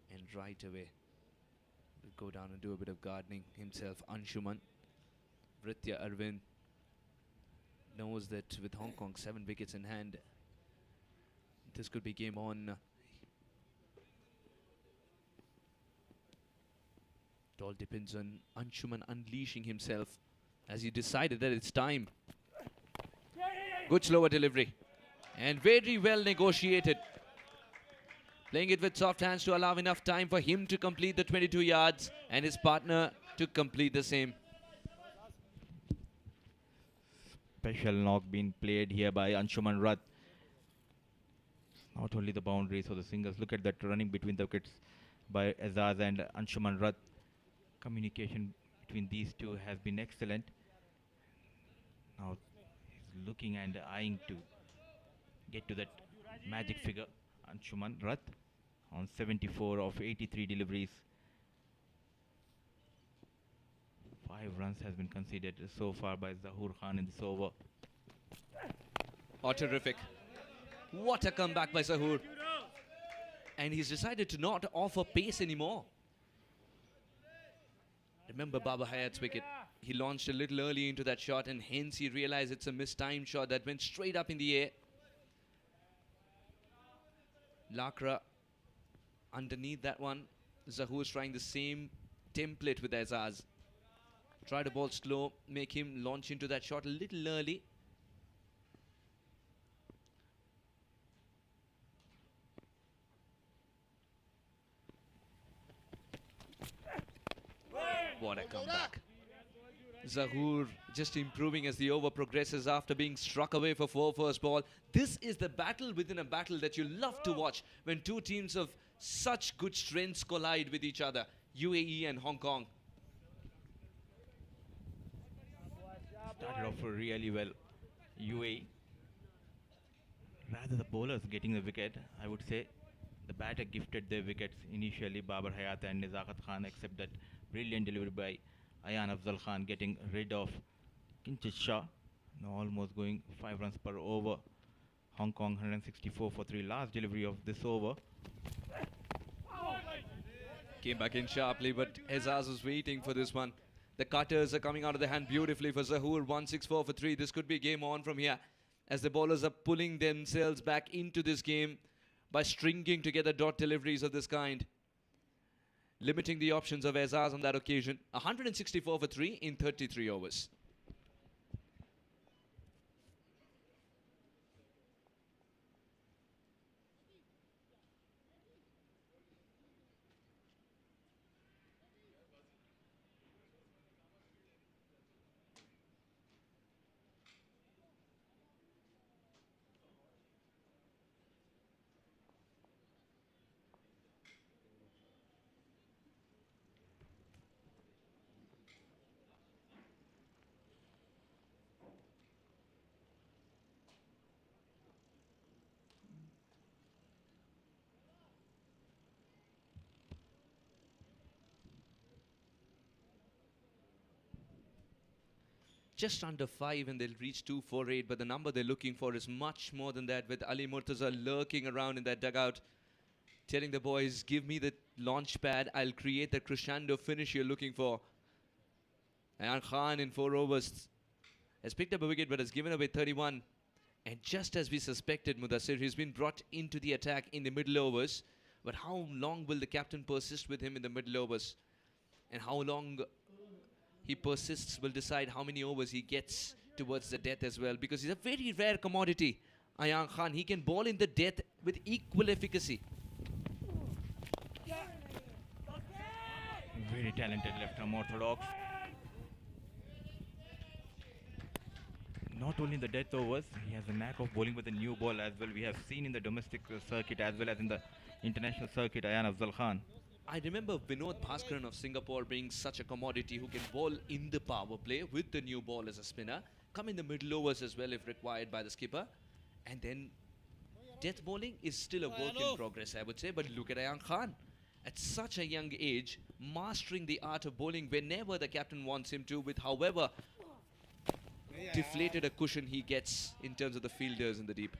And right away, will go down and do a bit of gardening himself. Anshuman. Vritya Arvind knows that with Hong Kong 7 wickets in hand, this could be game on. It all depends on Anshuman unleashing himself as he decided that it's time. Good slower delivery and very well negotiated. Playing it with soft hands to allow enough time for him to complete the 22 yards and his partner to complete the same.
Special knock being played here by Anshuman Rath. Not only the boundaries or the singles. Look at that running between the wickets by Azaz and Anshuman Rath. Communication between these two has been excellent. Now he's looking and eyeing to get to that magic figure. Anshuman Rath on 74 of 83 deliveries. 5 runs has been conceded so far by Zahoor Khan in this over.
Oh, terrific. What a comeback by Zahoor. And he's decided to not offer pace anymore. Remember Baba Hayat's wicket. He launched a little early into that shot and hence he realized it's a mistimed shot that went straight up in the air. Lakra underneath that one. Zahoor's trying the same template with Azaz. Try to ball slow, make him launch into that shot a little early. What a comeback. Zahoor just improving as the over progresses after being struck away for 4 first ball. This is the battle within a battle that you love to watch when two teams of such good strengths collide with each other. UAE and Hong Kong.
Started off really well. UAE. Rather the bowlers getting the wicket, I would say. The batter gifted their wickets initially, Babar Hayat and Nizakat Khan, except that brilliant delivery by Ayan Afzal Khan getting rid of Kinchit Shah. Now almost going 5 runs per over. Hong Kong 164 for 3. Last delivery of this over.
Came back in sharply, but Azaz was waiting for this one. The cutters are coming out of the hand beautifully for Zahoor. 164 for 3. This could be game on from here, as the bowlers are pulling themselves back into this game by stringing together dot deliveries of this kind, limiting the options of Azaz on that occasion. 164 for 3 in 33 overs. Just under 5 and they'll reach 248, but the number they're looking for is much more than that, with Ali Murtaza lurking around in that dugout, telling the boys, give me the launch pad, I'll create the crescendo finish you're looking for. Ayan Khan in 4 overs has picked up a wicket but has given away 31. And just as we suspected, Mudassir, he's been brought into the attack in the middle overs. But how long will the captain persist with him in the middle overs? And how long he persists will decide how many overs he gets towards the death as well, because he's a very rare commodity, Ayan Khan. He can bowl in the death with equal efficacy.
Very talented left-arm orthodox. Not only in the death overs, he has a knack of bowling with a new ball as well. We have seen in the domestic circuit as well as in the international circuit, Ayan Afzal Khan.
I remember Vinod Bhaskaran of Singapore being such a commodity who can bowl in the power play with the new ball as a spinner, come in the middle overs as well if required by the skipper, and then death bowling is still a work in progress, I would say. But look at Ayan Khan, at such a young age, mastering the art of bowling whenever the captain wants him to, with however deflated a cushion he gets in terms of the fielders in the deep.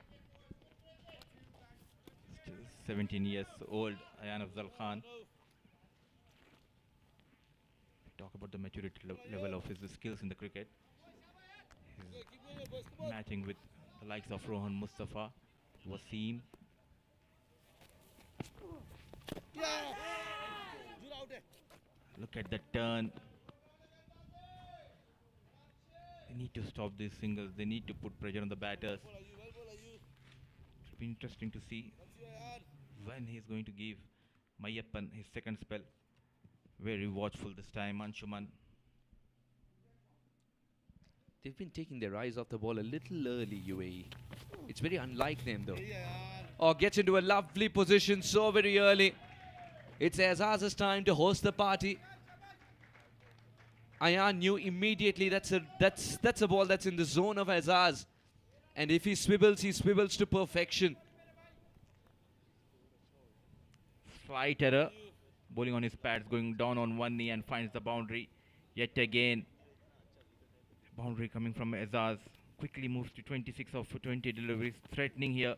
Still 17 years old, Ayan Afzal Khan. Talk about the maturity level of his skills in the cricket. He's matching with the likes of Rohan Mustafa, Wasim. Look at the turn. They need to stop these singles. They need to put pressure on the batters. It'll be interesting to see when he's going to give Mayappan his second spell. Very watchful this time, Anshuman.
They've been taking their eyes off the ball a little early, UAE. It's very unlike them though. Oh, gets into a lovely position so very early. It's Azaz's time to host the party. Ayan knew immediately that's a ball that's in the zone of Azaz. And if he swivels to perfection.
Slight error. Bowling on his pads, going down on one knee and finds the boundary. Yet again, boundary coming from Azaz. Quickly moves to 26 of 20 deliveries. Threatening here.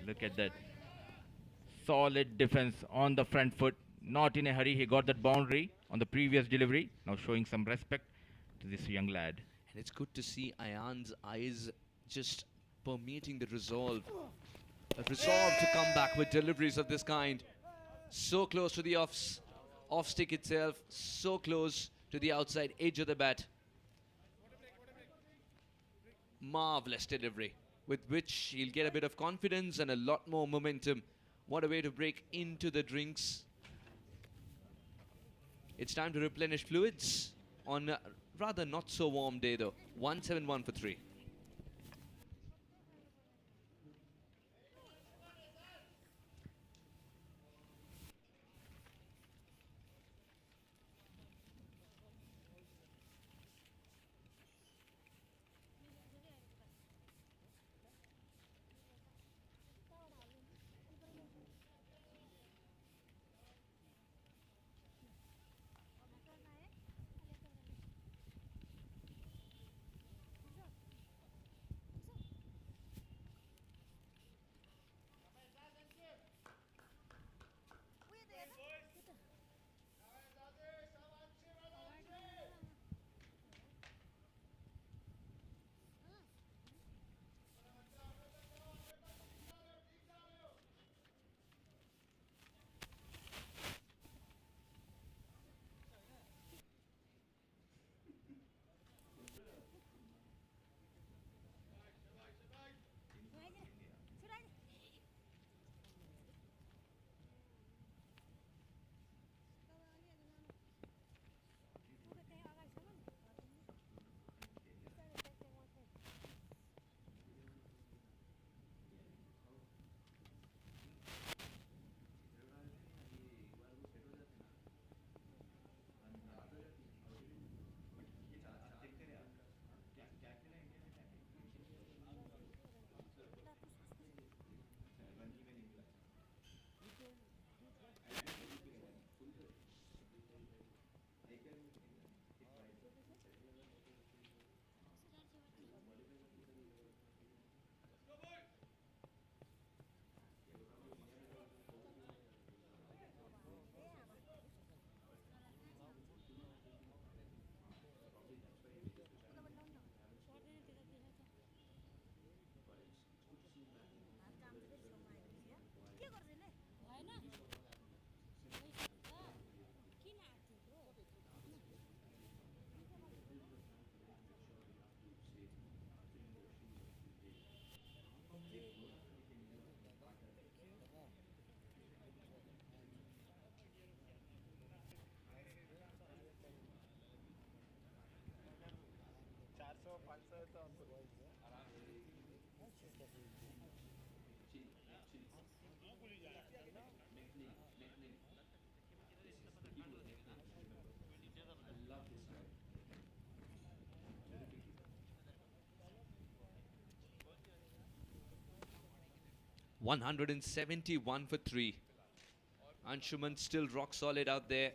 Look at that. Solid defense on the front foot. Not in a hurry. He got that boundary on the previous delivery. Now showing some respect to this young lad.
And it's good to see Ayan's eyes just permeating the resolve. A resolve to come back with deliveries of this kind. So close to the off stick itself, so close to the outside edge of the bat. Marvelous delivery, with which he'll get a bit of confidence and a lot more momentum. What a way to break into the drinks. It's time to replenish fluids on a rather not so warm day though. 171 for 3. 171 for 3. Anshuman still rock solid out there,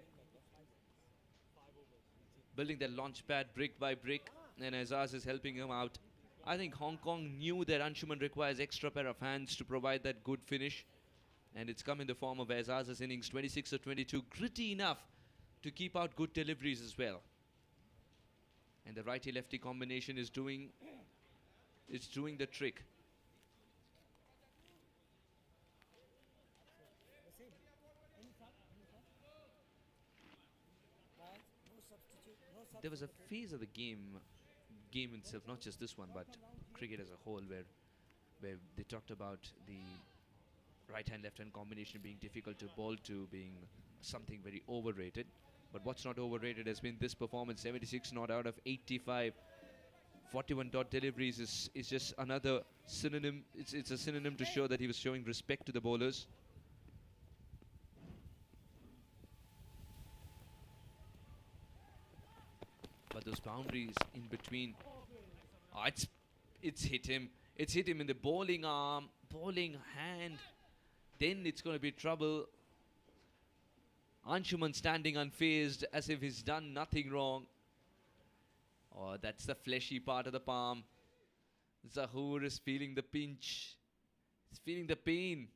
building that launch pad brick by brick, and Azaz is helping him out. I think Hong Kong knew that Anshuman requires extra pair of hands to provide that good finish, and it's come in the form of Azaz's innings, 26 or 22, gritty enough to keep out good deliveries as well. And the righty-lefty combination is doing the trick. There was a phase of the game itself, not just this one, but cricket as a whole, where they talked about the right-hand, left-hand combination being difficult to bowl to, being something very overrated. But what's not overrated has been this performance, 76 not out of 85. 41 dot deliveries is just another synonym. It's a synonym to show that he was showing respect to the bowlers. But those boundaries in between, it's hit him. It's hit him in the bowling arm, bowling hand. Then it's going to be trouble. Anshuman standing unfazed as if he's done nothing wrong. Oh, that's the fleshy part of the palm. Zahoor is feeling the pinch. He's feeling the pain.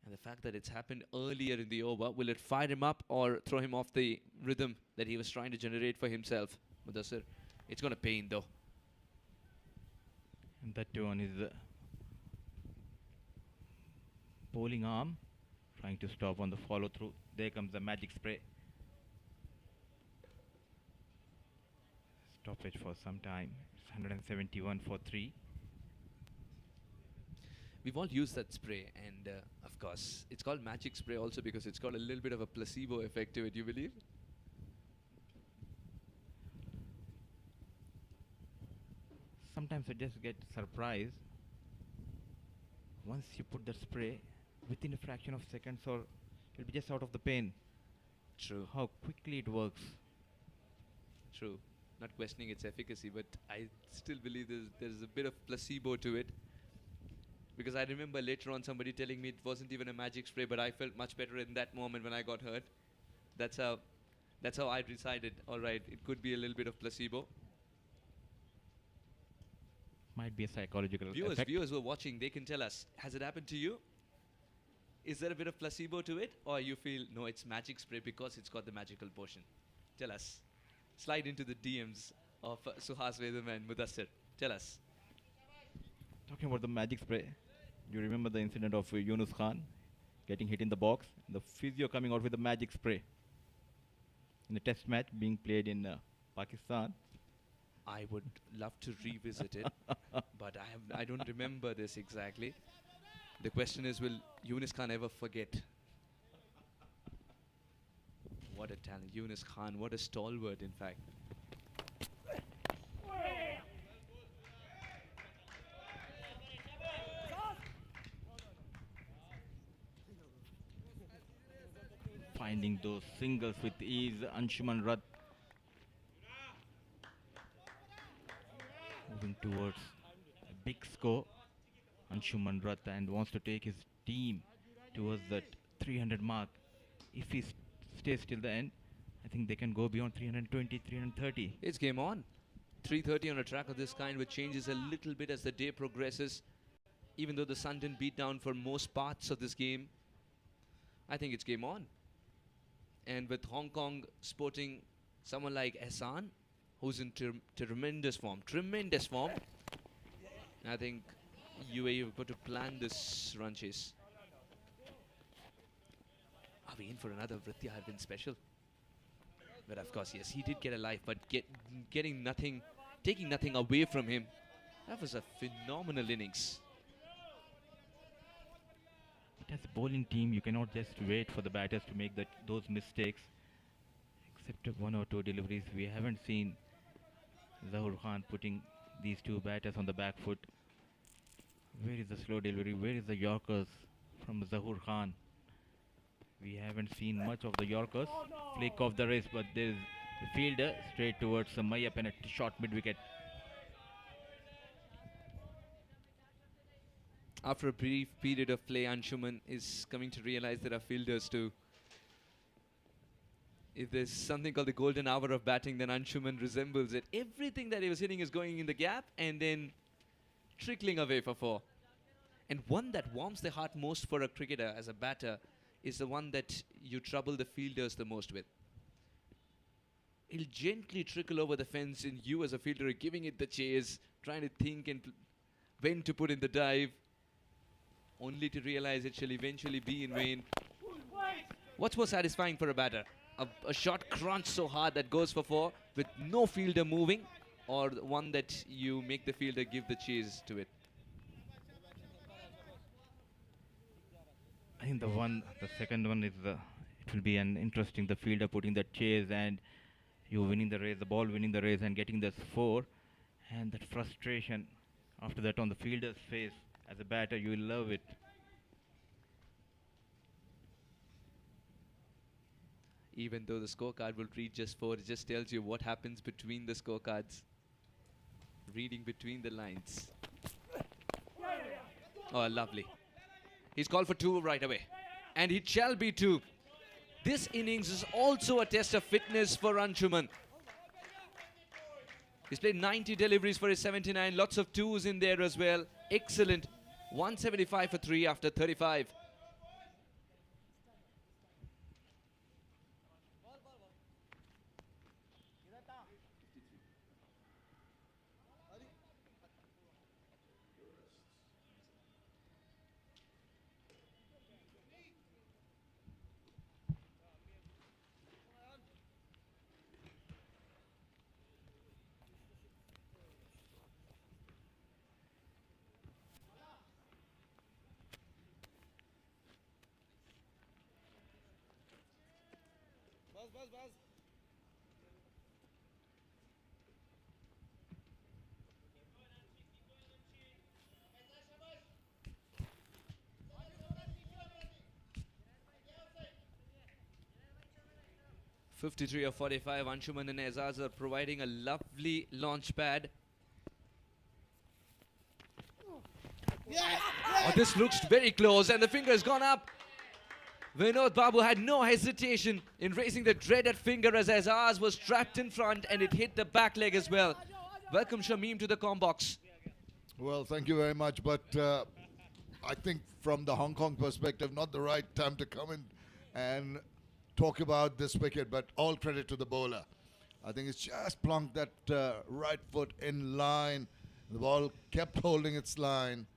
And the fact that it's happened earlier in the over, will it fire him up or throw him off the rhythm that he was trying to generate for himself? Mudassir, it's going to pain though.
And that too on his bowling arm, trying to stop on the follow through. There comes the magic spray. Stoppage for some time. It's 171 for 3.
We've all used that spray, and of course, it's called magic spray also because it's got a little bit of a placebo effect to it, you believe?
Sometimes I just get surprised. Once you put the spray, within a fraction of seconds, or you'll be just out of the pain.
True.
How quickly it works.
True. Not questioning its efficacy, but I still believe there's a bit of placebo to it. Because I remember later on somebody telling me it wasn't even a magic spray, but I felt much better in that moment when I got hurt. That's how I decided, all right, it could be a little bit of placebo.
Might be a psychological effect.
Viewers who are watching, they can tell us, has it happened to you? Is there a bit of placebo to it? Or you feel, no, it's magic spray because it's got the magical potion? Tell us. Slide into the DMs of Suhas Vedam and Mudassir. Tell us.
Talking about the magic spray, you remember the incident of Yunus Khan getting hit in the box? The physio coming out with the magic spray in a test match being played in Pakistan.
I would love to revisit it, but I don't remember this exactly. The question is, will Yunus Khan ever forget? What a talent. Yunus Khan, what a stalwart, in fact.
Finding those singles with ease, Anshuman Rath moving towards a big score. Anshuman Rath and wants to take his team towards that 300 mark. If he stays till the end, I think they can go beyond 320, 330.
It's game on. 330 on a track of this kind, which changes a little bit as the day progresses. Even though the sun didn't beat down for most parts of this game, I think it's game on. And with Hong Kong sporting someone like Ehsan, who's in tremendous form, I think UAE have got to plan this run chase. Are we in for another Vritya Harvin special? But of course, yes, he did get a life, but taking nothing away from him. That was a phenomenal innings.
But as a bowling team, you cannot just wait for the batters to make those mistakes. Except one or two deliveries, we haven't seen Zahoor Khan putting These two batters on the back foot. Where is the slow delivery? Where is the Yorkers from Zahur Khan? We haven't seen much of the Yorkers. Flick off the wrist, but there is the fielder straight towards Mayap and a short mid-wicket.
After a brief period of play, Anshuman is coming to realize there are fielders too. If there's something called the golden hour of batting, then Anshuman resembles it. Everything that he was hitting is going in the gap and then trickling away for four. And one that warms the heart most for a cricketer as a batter is the one that you trouble the fielders the most with. He'll gently trickle over the fence and you as a fielder are giving it the chase, trying to think and when to put in the dive, only to realize it shall eventually be in vain. What's more satisfying for a batter? A shot crunch so hard that goes for four with no fielder moving, or the one that you make the fielder give the chase to it?
I think the second one is it will be an interesting. The fielder putting the chase and you winning the race, the ball winning the race and getting this four, and that frustration after that on the fielder's face as a batter, you will love it.
Even though the scorecard will read just four, it just tells you what happens between the scorecards. Reading between the lines. Oh, lovely. He's called for two right away. And it shall be two. This innings is also a test of fitness for Anshuman. He's played 90 deliveries for his 79. Lots of twos in there as well. Excellent. 175 for 3 after 35.
बस
53 of 45. Anshuman and Azaz are providing a lovely launch pad. Oh, this looks very close and the finger has gone up. Vinod Babu had no hesitation in raising the dreaded finger as Azaz was trapped in front and it hit the back leg as well. Welcome Shamim to the comm box.
Well, thank you very much, but I think from the Hong Kong perspective, not the right time to come in and talk about this wicket, but all credit to the bowler. I think it's just plunked that right foot in line. The ball kept holding its line,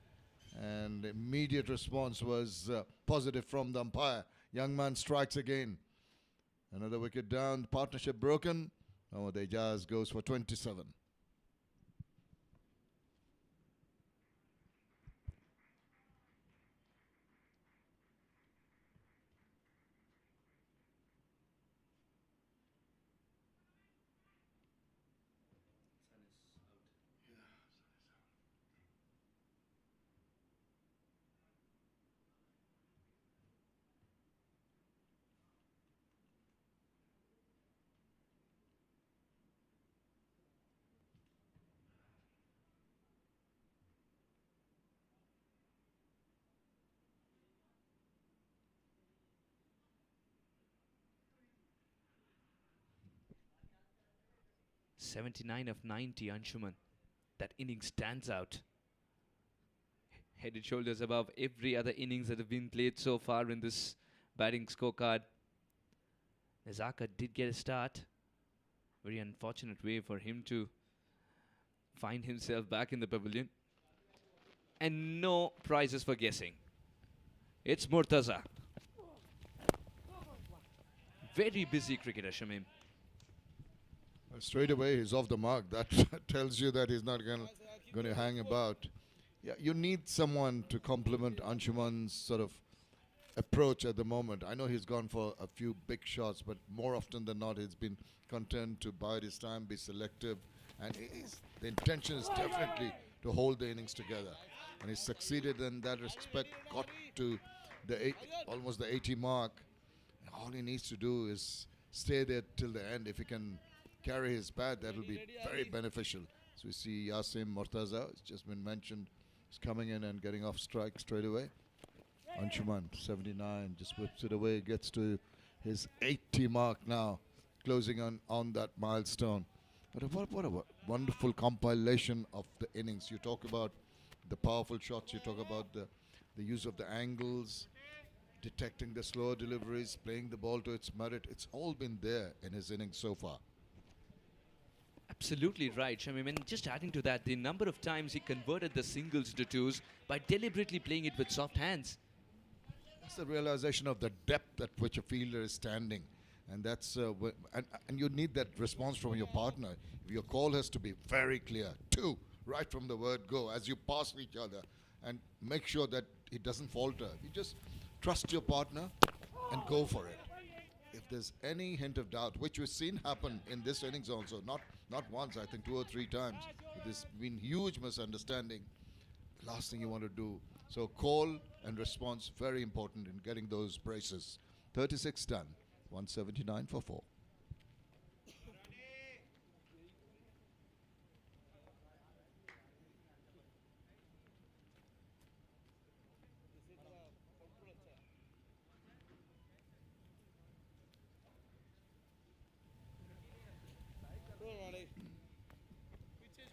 and the immediate response was positive from the umpire. Young man strikes again. Another wicket down, partnership broken. Oh, the Ijaz goes for 27.
.79 of 90, Anshuman. That innings stands out. Head and shoulders above every other innings that have been played so far in this batting scorecard. Nezaka did get a start. Very unfortunate way for him to find himself back in the pavilion. And no prizes for guessing. It's Murtaza. Very busy cricketer, Shamim.
Straight away, he's off the mark. That tells you that he's not going to hang about. Yeah, you need someone to complement Anshuman's sort of approach at the moment. I know he's gone for a few big shots, but more often than not, he's been content to bide his time, be selective, And the intention is definitely to hold the innings together. And he succeeded in that respect, got to the almost the 80 mark. All he needs to do is stay there till the end. If he can carry his bat, that will be very beneficial. So we see Yasim Murtaza, it's just been mentioned, he's coming in and getting off strike straight away. Anshuman, 79, just whips it away, gets to his 80 mark now, closing on that milestone. But what a wonderful compilation of the innings. You talk about the powerful shots, you talk about the use of the angles, detecting the slower deliveries, playing the ball to its merit. It's all been there in his innings so far.
Absolutely right, Shamim. And just adding to that, the number of times he converted the singles to twos by deliberately playing it with soft hands.
That's the realization of the depth at which a fielder is standing. And that's and you need that response from your partner. Your call has to be very clear. Two, right from the word go, as you pass each other, and make sure that it doesn't falter. You just trust your partner and go for it. If there's any hint of doubt, which we've seen happen in this innings also, not once, I think 2 or 3 times, there's been huge misunderstanding. The last thing you want to do. So call and response, very important in getting those braces. 36 done, 179 for 4.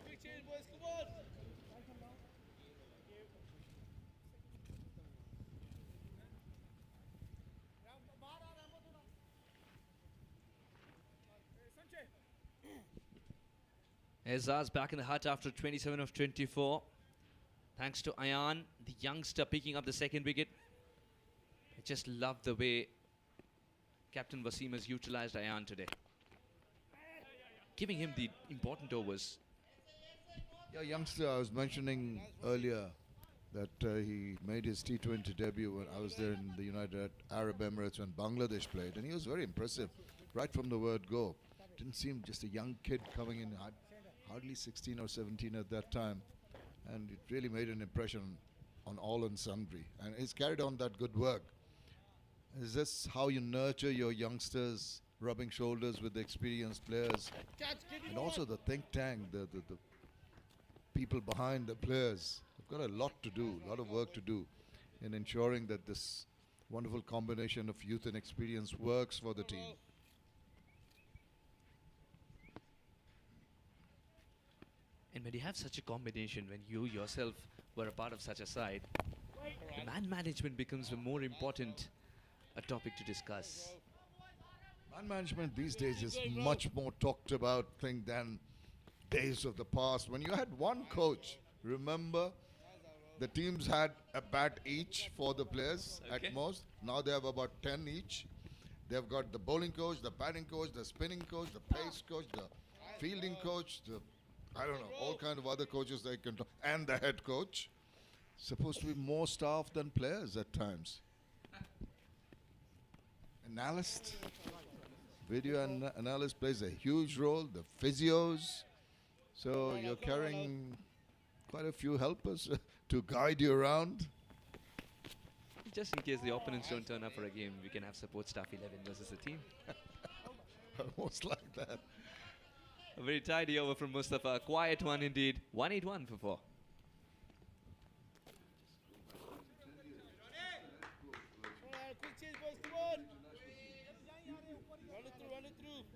Quick change, boys, come on.
Ezaz back in the hut after 27 of 24. Thanks to Ayan, the youngster picking up the second wicket. I just love the way Captain Wasim has utilized Ayan today, giving him the important overs.
Yeah, youngster, I was mentioning earlier that he made his T20 debut when I was there in the United Arab Emirates when Bangladesh played, and he was very impressive right from the word go. Didn't seem just a young kid coming in, hardly 16 or 17 at that time, and it really made an impression on all and sundry, and he's carried on that good work. Is this how you nurture your youngsters, rubbing shoulders with the experienced players, and also the think tank, the people behind the players? They've got a lot to do, a lot of work to do in ensuring that this wonderful combination of youth and experience works for the team.
And when you have such a combination, when you yourself were a part of such a side, the man management becomes a more important topic to discuss.
Man management these days is much more talked about thing than days of the past. When you had one coach, remember, the teams had a bat each for the players at most. Now they have about 10 each. They've got the bowling coach, the batting coach, the spinning coach, the pace coach, the fielding coach, I don't know, all kind of other coaches they can, and the head coach. Supposed to be more staff than players at times. Analyst, video analyst plays a huge role. The physios, so you're carrying quite a few helpers to guide you around.
Just in case the opponents don't turn up for a game, we can have support staff 11 versus a team.
Almost like that.
A very tidy over from Mustafa. A quiet one indeed. 181 for 4.
Quick change, boys, come on. Run it through, run it through.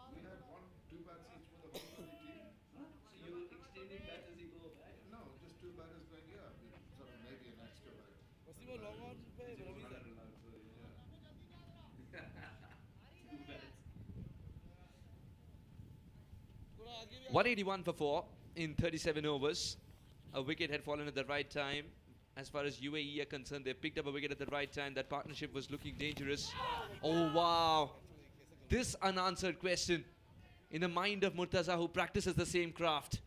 We had 2 bats each for the whole of the team. So you extending bats as you go back? No, just 2 batters going, yeah. Sort of maybe an extra bat.
Was he long on?
Yeah. 181 for 4 in 37 overs. A wicket had fallen at the right time. As far as UAE are concerned, they picked up a wicket at the right time. That partnership was looking dangerous. Oh, wow. This unanswered question in the mind of Murtaza, who practices the same craft.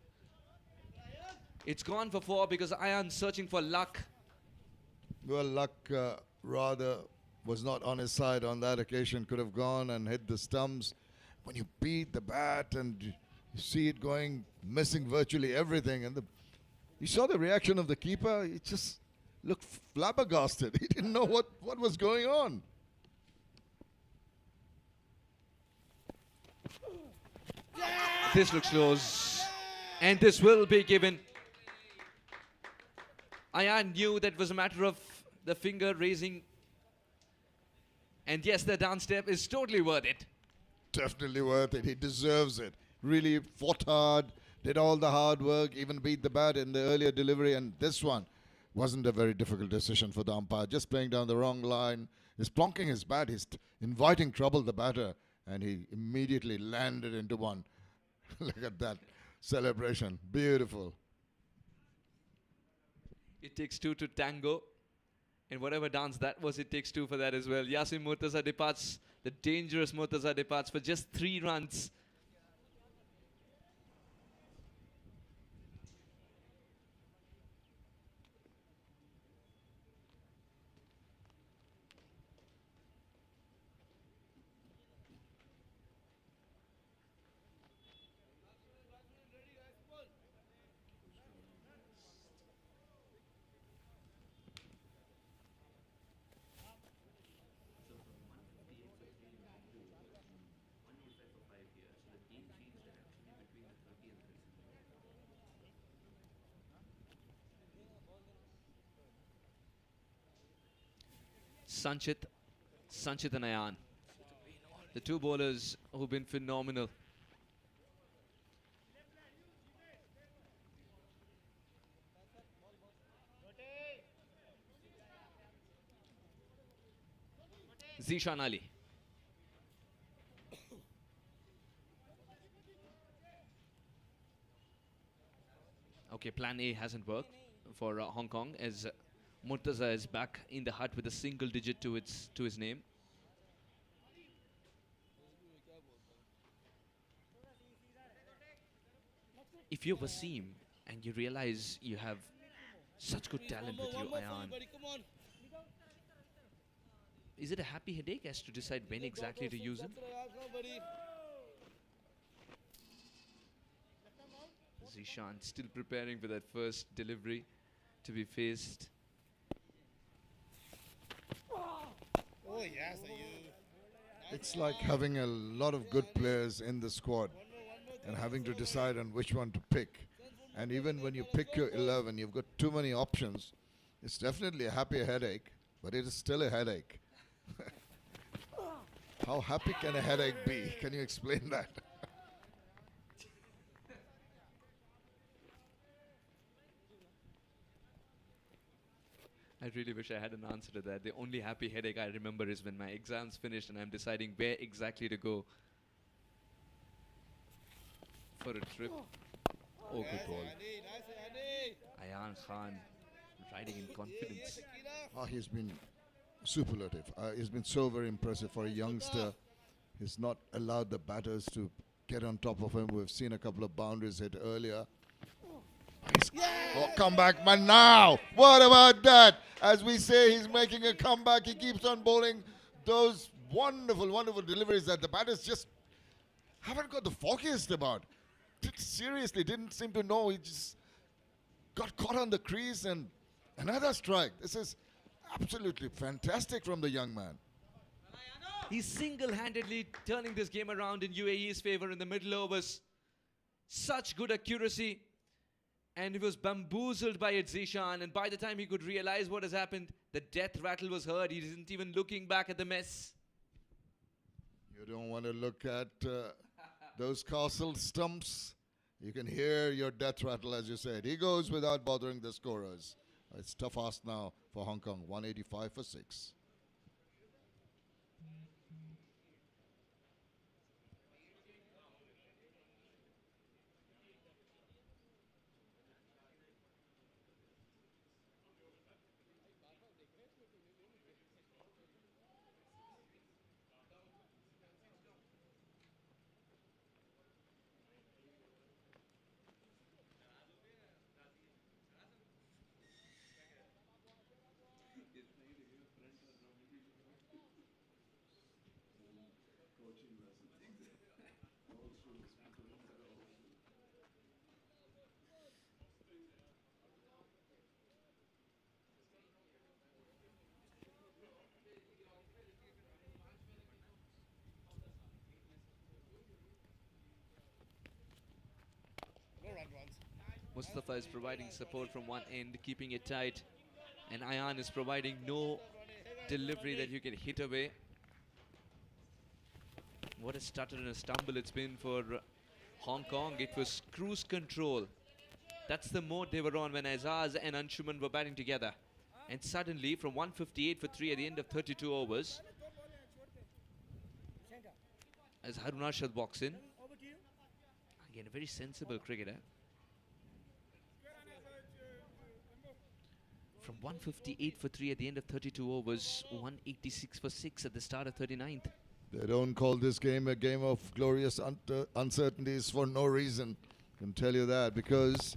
It's gone for 4 because Ayan's searching for luck.
Well, luck rather was not on his side on that occasion. Could have gone and hit the stumps. when you beat the bat and you see it going, missing virtually everything, and you saw the reaction of the keeper. He just looked flabbergasted. He didn't know what was going on.
This looks close. And this will be given. Ayan knew that was a matter of the finger raising. And yes, the down step is totally worth it.
Definitely worth it. He deserves it. Really fought hard, did all the hard work, even beat the bat in the earlier delivery. And this one wasn't a very difficult decision for the umpire. Just playing down the wrong line. He's plonking his bat. He's inviting trouble, the batter. And he immediately landed into one. Look at that celebration. Beautiful.
It takes two to tango. And whatever dance that was, it takes two for that as well. Yasin Murtaza departs, the dangerous Murtaza departs for just 3 runs. Sanchit and Ayan. The two bowlers who've been phenomenal. Zishan Ali. Okay, plan A hasn't worked for Hong Kong as Murtaza is back in the hut with a single digit to his name. If you're Wasim and you realize you have such good talent with you, Ayan, is it a happy headache as to decide when exactly to use him? Zishan still preparing for that first delivery to be faced.
Oh yes,
It's like having a lot of good players in the squad and having to decide on which one to pick. And even when you pick your 11, you've got too many options. It's definitely a happy headache, but it is still a headache. How happy can a headache be? Can you explain that?
I really wish I had an answer to that. The only happy headache I remember is when my exam's finished and I'm deciding where exactly to go for a trip. Oh, good ball. Ayan Khan riding in confidence.
Oh, he's been superlative. He's been so very impressive for a youngster. He's not allowed the batters to get on top of him. We've seen a couple of boundaries hit earlier. Oh, comeback man now. What about that? As we say, he's making a comeback. He keeps on bowling those wonderful, wonderful deliveries that the batters just haven't got the foggiest about. Seriously, didn't seem to know. He just got caught on the crease and another strike. This is absolutely fantastic from the young man.
He's single-handedly turning this game around in UAE's favor in the middle overs. Such good accuracy. And he was bamboozled by it, Zishan. And by the time he could realize what has happened, the death rattle was heard. He isn't even looking back at the mess.
You don't want to look at those castle stumps. You can hear your death rattle, as you said. He goes without bothering the scorers. It's tough ask now for Hong Kong. 185 for 6.
Mustafa is providing support from one end, keeping it tight. And Ayan is providing no delivery that you can hit away. What a stutter and a stumble it's been for Hong Kong. It was cruise control. That's the mode they were on when Azaz and Anshuman were batting together. And suddenly, from 158 for 3 at the end of 32 overs, as Harun Arshad walks in, again, a very sensible cricketer. From 158 for 3 at the end of 32 overs, 186 for 6 at the start of 39th.
They don't call this game a game of glorious uncertainties for no reason. I can tell you that, because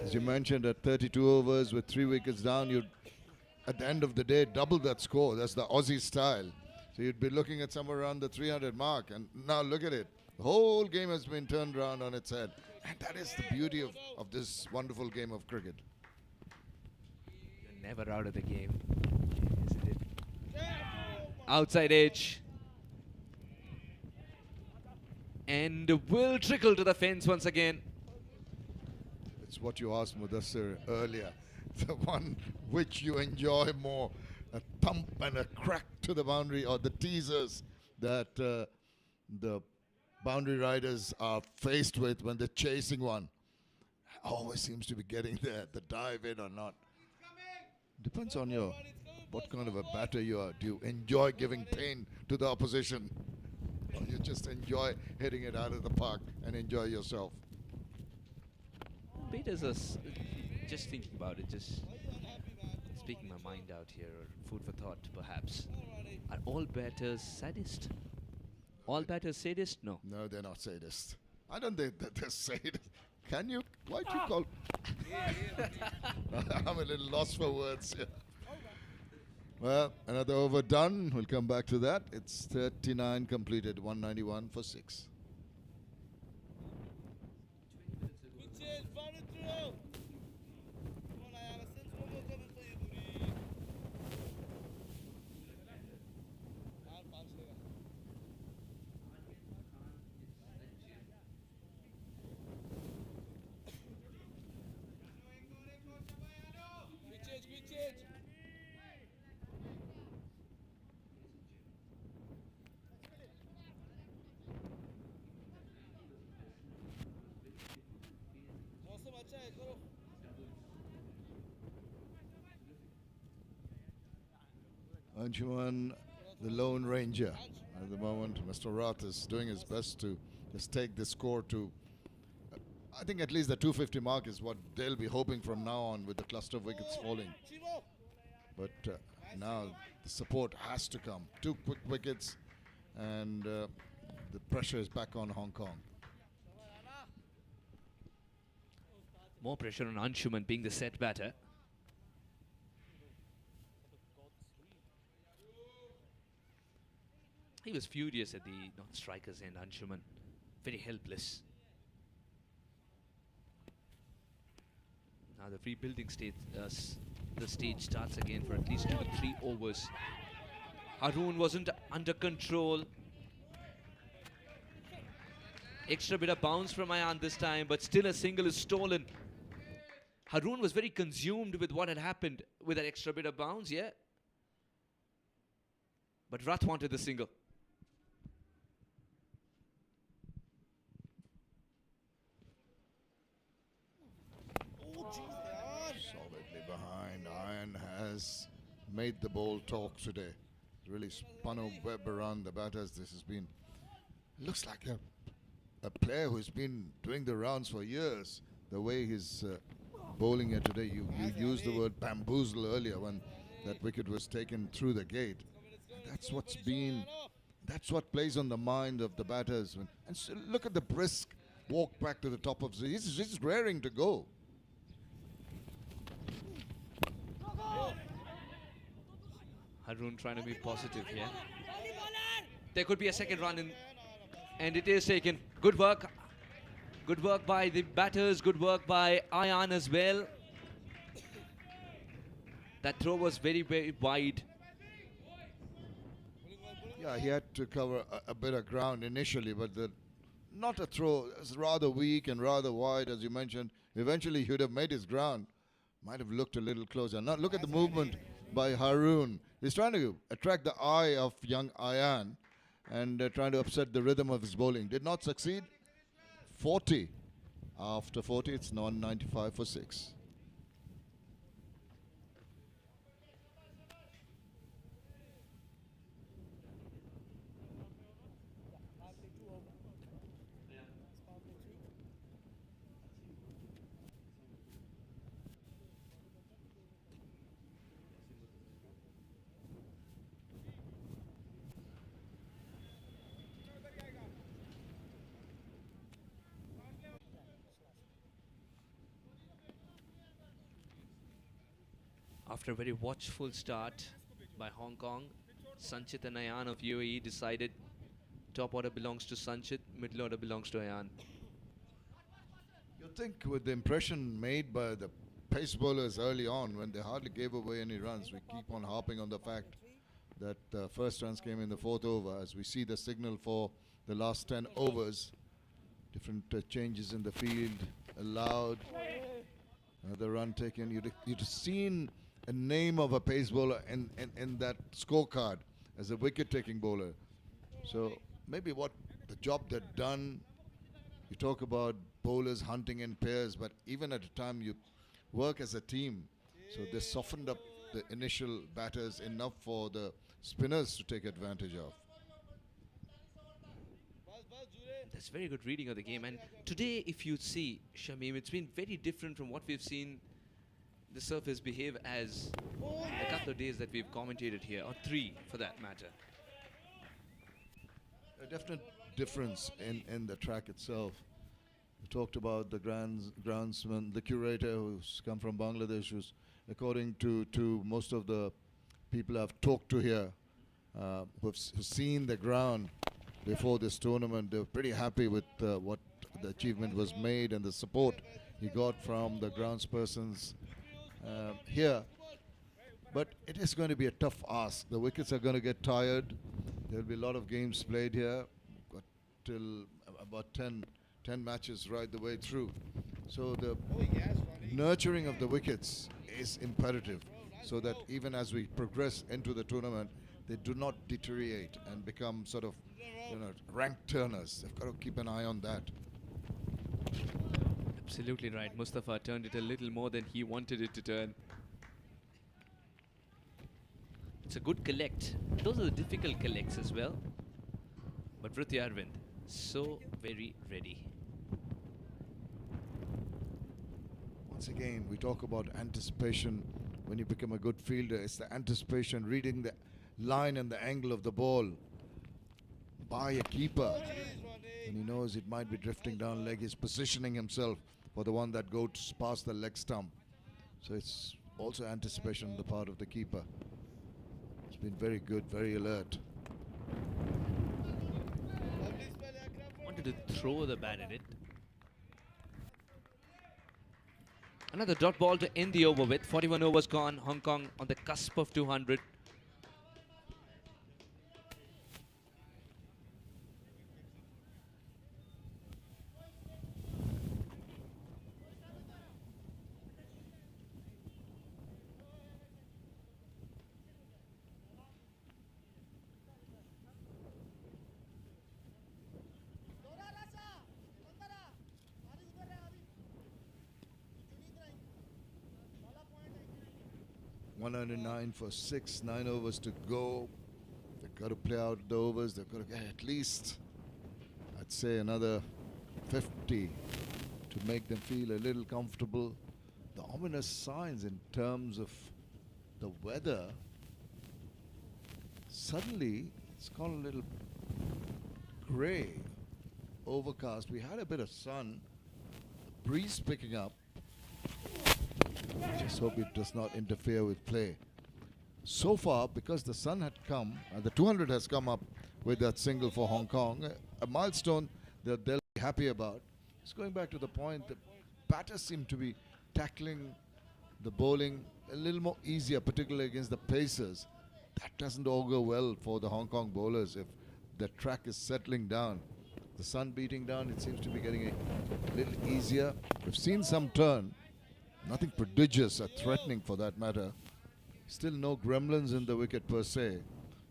as you mentioned, at 32 overs with 3 wickets down, you'd at the end of the day double that score. That's the Aussie style. So you'd be looking at somewhere around the 300 mark, and now look at it. The whole game has been turned around on its head, and that is the beauty of this wonderful game of cricket.
You're never out of the game, isn't it? Outside edge. And will trickle to the fence once again.
It's what you asked Mudassir earlier. The one which you enjoy more. A thump and a crack to the boundary, or the teasers that the boundary riders are faced with when they're chasing one. Always seems to be getting there, the dive in or not. Depends on what kind of a batter you are. Do you enjoy giving pain to the opposition, or you just enjoy hitting it out of the park and enjoy yourself?
Baiters are just thinking about it, just speaking my mind out here, or food for thought perhaps. Are all batters sadist? All batters sadist? No.
No, they're not sadists. I don't think that they're sadists. Can you? Why do you call? I'm a little lost for words here. Well, another over done. We'll come back to that. It's 39 completed, 191 for 6. Anshuman, the Lone Ranger. At the moment, Mr. Roth is doing his best to just take the score to, I think at least the 250 mark is what they'll be hoping from now on, with the cluster of wickets falling. But now the support has to come. 2 quick wickets, and the pressure is back on Hong Kong.
More pressure on Anshuman being the set batter. He was furious at the non-strikers end, Anshuman. Very helpless. Now the rebuilding stage, the stage starts again for at least 2 to 3 overs. Harun wasn't under control. Extra bit of bounce from Ayan this time, but still a single is stolen. Harun was very consumed with what had happened with that extra bit of bounce, yeah. But Rath wanted the single.
Solidly behind. Ayan has made the ball talk today. Really spun a web around the batters. This has been, looks like a player who's been doing the rounds for years. The way he's bowling here today. You used the word bamboozle earlier when that wicket was taken through the gate. That's what plays on the mind of the batters. And so look at the brisk walk back to the top of the, he's raring to go.
Harun trying to be positive here. There could be a second run in, and it is taken. Good work. Good work by the batters. Good work by Ayan as well. That throw was very, very wide.
Yeah, he had to cover a bit of ground initially, but not a throw. It's rather weak and rather wide, as you mentioned. Eventually, he would have made his ground. Might have looked a little closer. Now look at the movement by Haroon. He's trying to attract the eye of young Ayan and trying to upset the rhythm of his bowling. Did not succeed. 40. After 40, it's 95 for 6.
After a very watchful start by Hong Kong, Sanchit and Ayan of UAE decided top order belongs to Sanchit, middle order belongs to Ayan.
You think with the impression made by the pace bowlers early on when they hardly gave away any runs, we keep on harping on the fact that first runs came in the 4th over. As we see the signal for the last 10 overs, different changes in the field allowed. Another run taken. You'd seen a name of a pace bowler in that scorecard as a wicket-taking bowler. So maybe what the job they've done, you talk about bowlers hunting in pairs, but even at a time you work as a team. So they softened up the initial batters enough for the spinners to take advantage of.
That's very good reading of the game. And today, if you see, Shamim, it's been very different from what we've seen the surface behave as the couple of days that we've commentated here, or 3 for that matter.
A definite difference in the track itself. We talked about the groundsman, the curator who's come from Bangladesh, who's, according to most of the people I've talked to here, who've seen the ground before this tournament, they're pretty happy with what the achievement was made and the support he got from the groundspersons here. But it is going to be a tough ask. The wickets are going to get tired. There'll be a lot of games played here. Got till about 10 matches right the way through. So the nurturing of the wickets is imperative, so that even as we progress into the tournament, they do not deteriorate and become sort of, rank turners. They've got to keep an eye on that.
Absolutely right. Mustafa turned it a little more than he wanted it to turn. It's a good collect. Those are the difficult collects as well. But Vrithi Arvind, so very ready.
Once again, we talk about anticipation when you become a good fielder. It's the anticipation, reading the line and the angle of the ball by a keeper. When he knows it might be drifting down leg, he's positioning himself for the one that goes past the leg stump. So it's also anticipation on the part of the keeper. It's been very good, very alert.
Wanted to throw the bat at it. Another dot ball to end the over with. 41 overs gone. Hong Kong on the cusp of 200.
दोरा राजा अंदर आ अभी उधर है अभी चुनी drawing वाला point है
109 for 6, 9 overs to go. They've got to play out the overs. They've got to get at least, I'd say, another 50 to make them feel a little comfortable. The ominous signs in terms of the weather, suddenly it's gone a little grey, overcast. We had a bit of sun, breeze picking up. Just hope it does not interfere with play. So far, because the sun had come, the 200 has come up with that single for Hong Kong, a milestone that they'll be happy about. It's going back to the point that batters seem to be tackling the bowling a little more easier, particularly against the pacers. That doesn't augur well for the Hong Kong bowlers if the track is settling down. The the sun beating down, it seems to be getting a little easier. We've seen some turn, nothing prodigious or threatening for that matter. Still no gremlins in the wicket per se.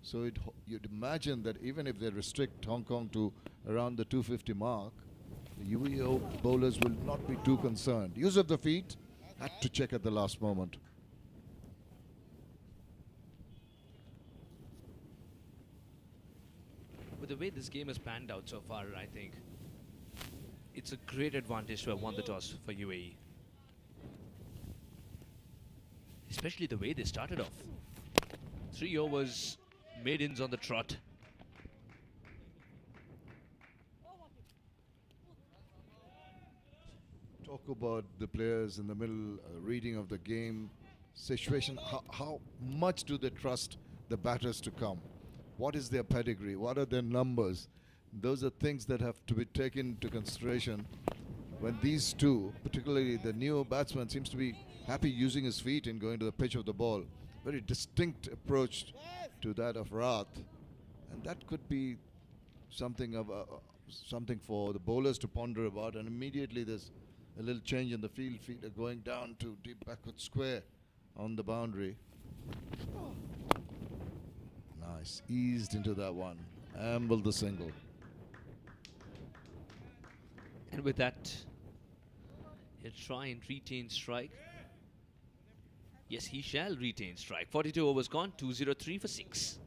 So you'd imagine that even if they restrict Hong Kong to around the 250 mark, the UAE bowlers will not be too concerned. Use of the feet, had to check at the last moment.
With the way this game has panned out so far, I think it's a great advantage to have won the toss for UAE. Especially the way they started off. 3 overs, maidens on the trot.
Talk about the players in the middle, reading of the game situation. How much do they trust the batters to come? What is their pedigree? What are their numbers? Those are things that have to be taken into consideration when these two, particularly the new batsman, seems to be happy using his feet in going to the pitch of the ball. Very distinct approach to that of Rath, and that could be something of something for the bowlers to ponder about. And immediately there's a little change in the field. Feet are going down to deep backward square on the boundary. Nice, eased into that one. Ambled the single.
And with that, he'll try and retain strike. Yes, he shall retain strike. 42 overs gone, 203 for 6.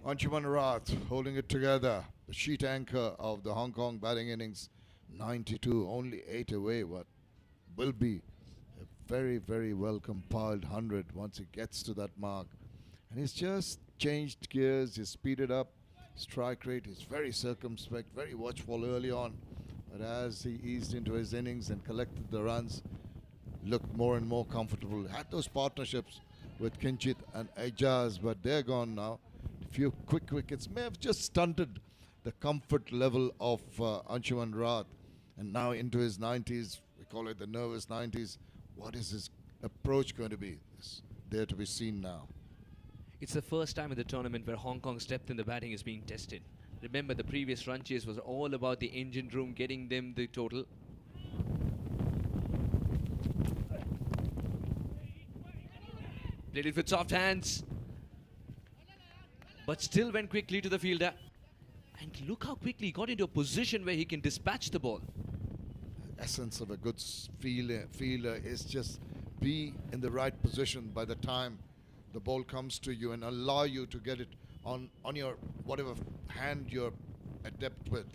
Anshuman Rath holding it together. The sheet anchor of the Hong Kong batting innings. 92, only 8 away. What will be a very, very well compiled 100 once he gets to that mark. And he's just changed gears. He's speeded up. Strike rate is very circumspect, very watchful early on. But as he eased into his innings and collected the runs, looked more and more comfortable. Had those partnerships with Kinchit and Ejaz, but they're gone now. A few quick wickets may have just stunted the comfort level of Anshuman Rath. And now into his 90s, we call it the nervous 90s. What is his approach going to be? It's there to be seen now.
It's the first time in the tournament where Hong Kong's depth in the batting is being tested. Remember, the previous run chase was all about the engine room, getting them the total. Played it with soft hands, but still went quickly to the fielder. And look how quickly he got into a position where he can dispatch the ball.
Essence of a good fielder is just be in the right position by the time the ball comes to you and allow you to get it on your whatever hand you're adept with.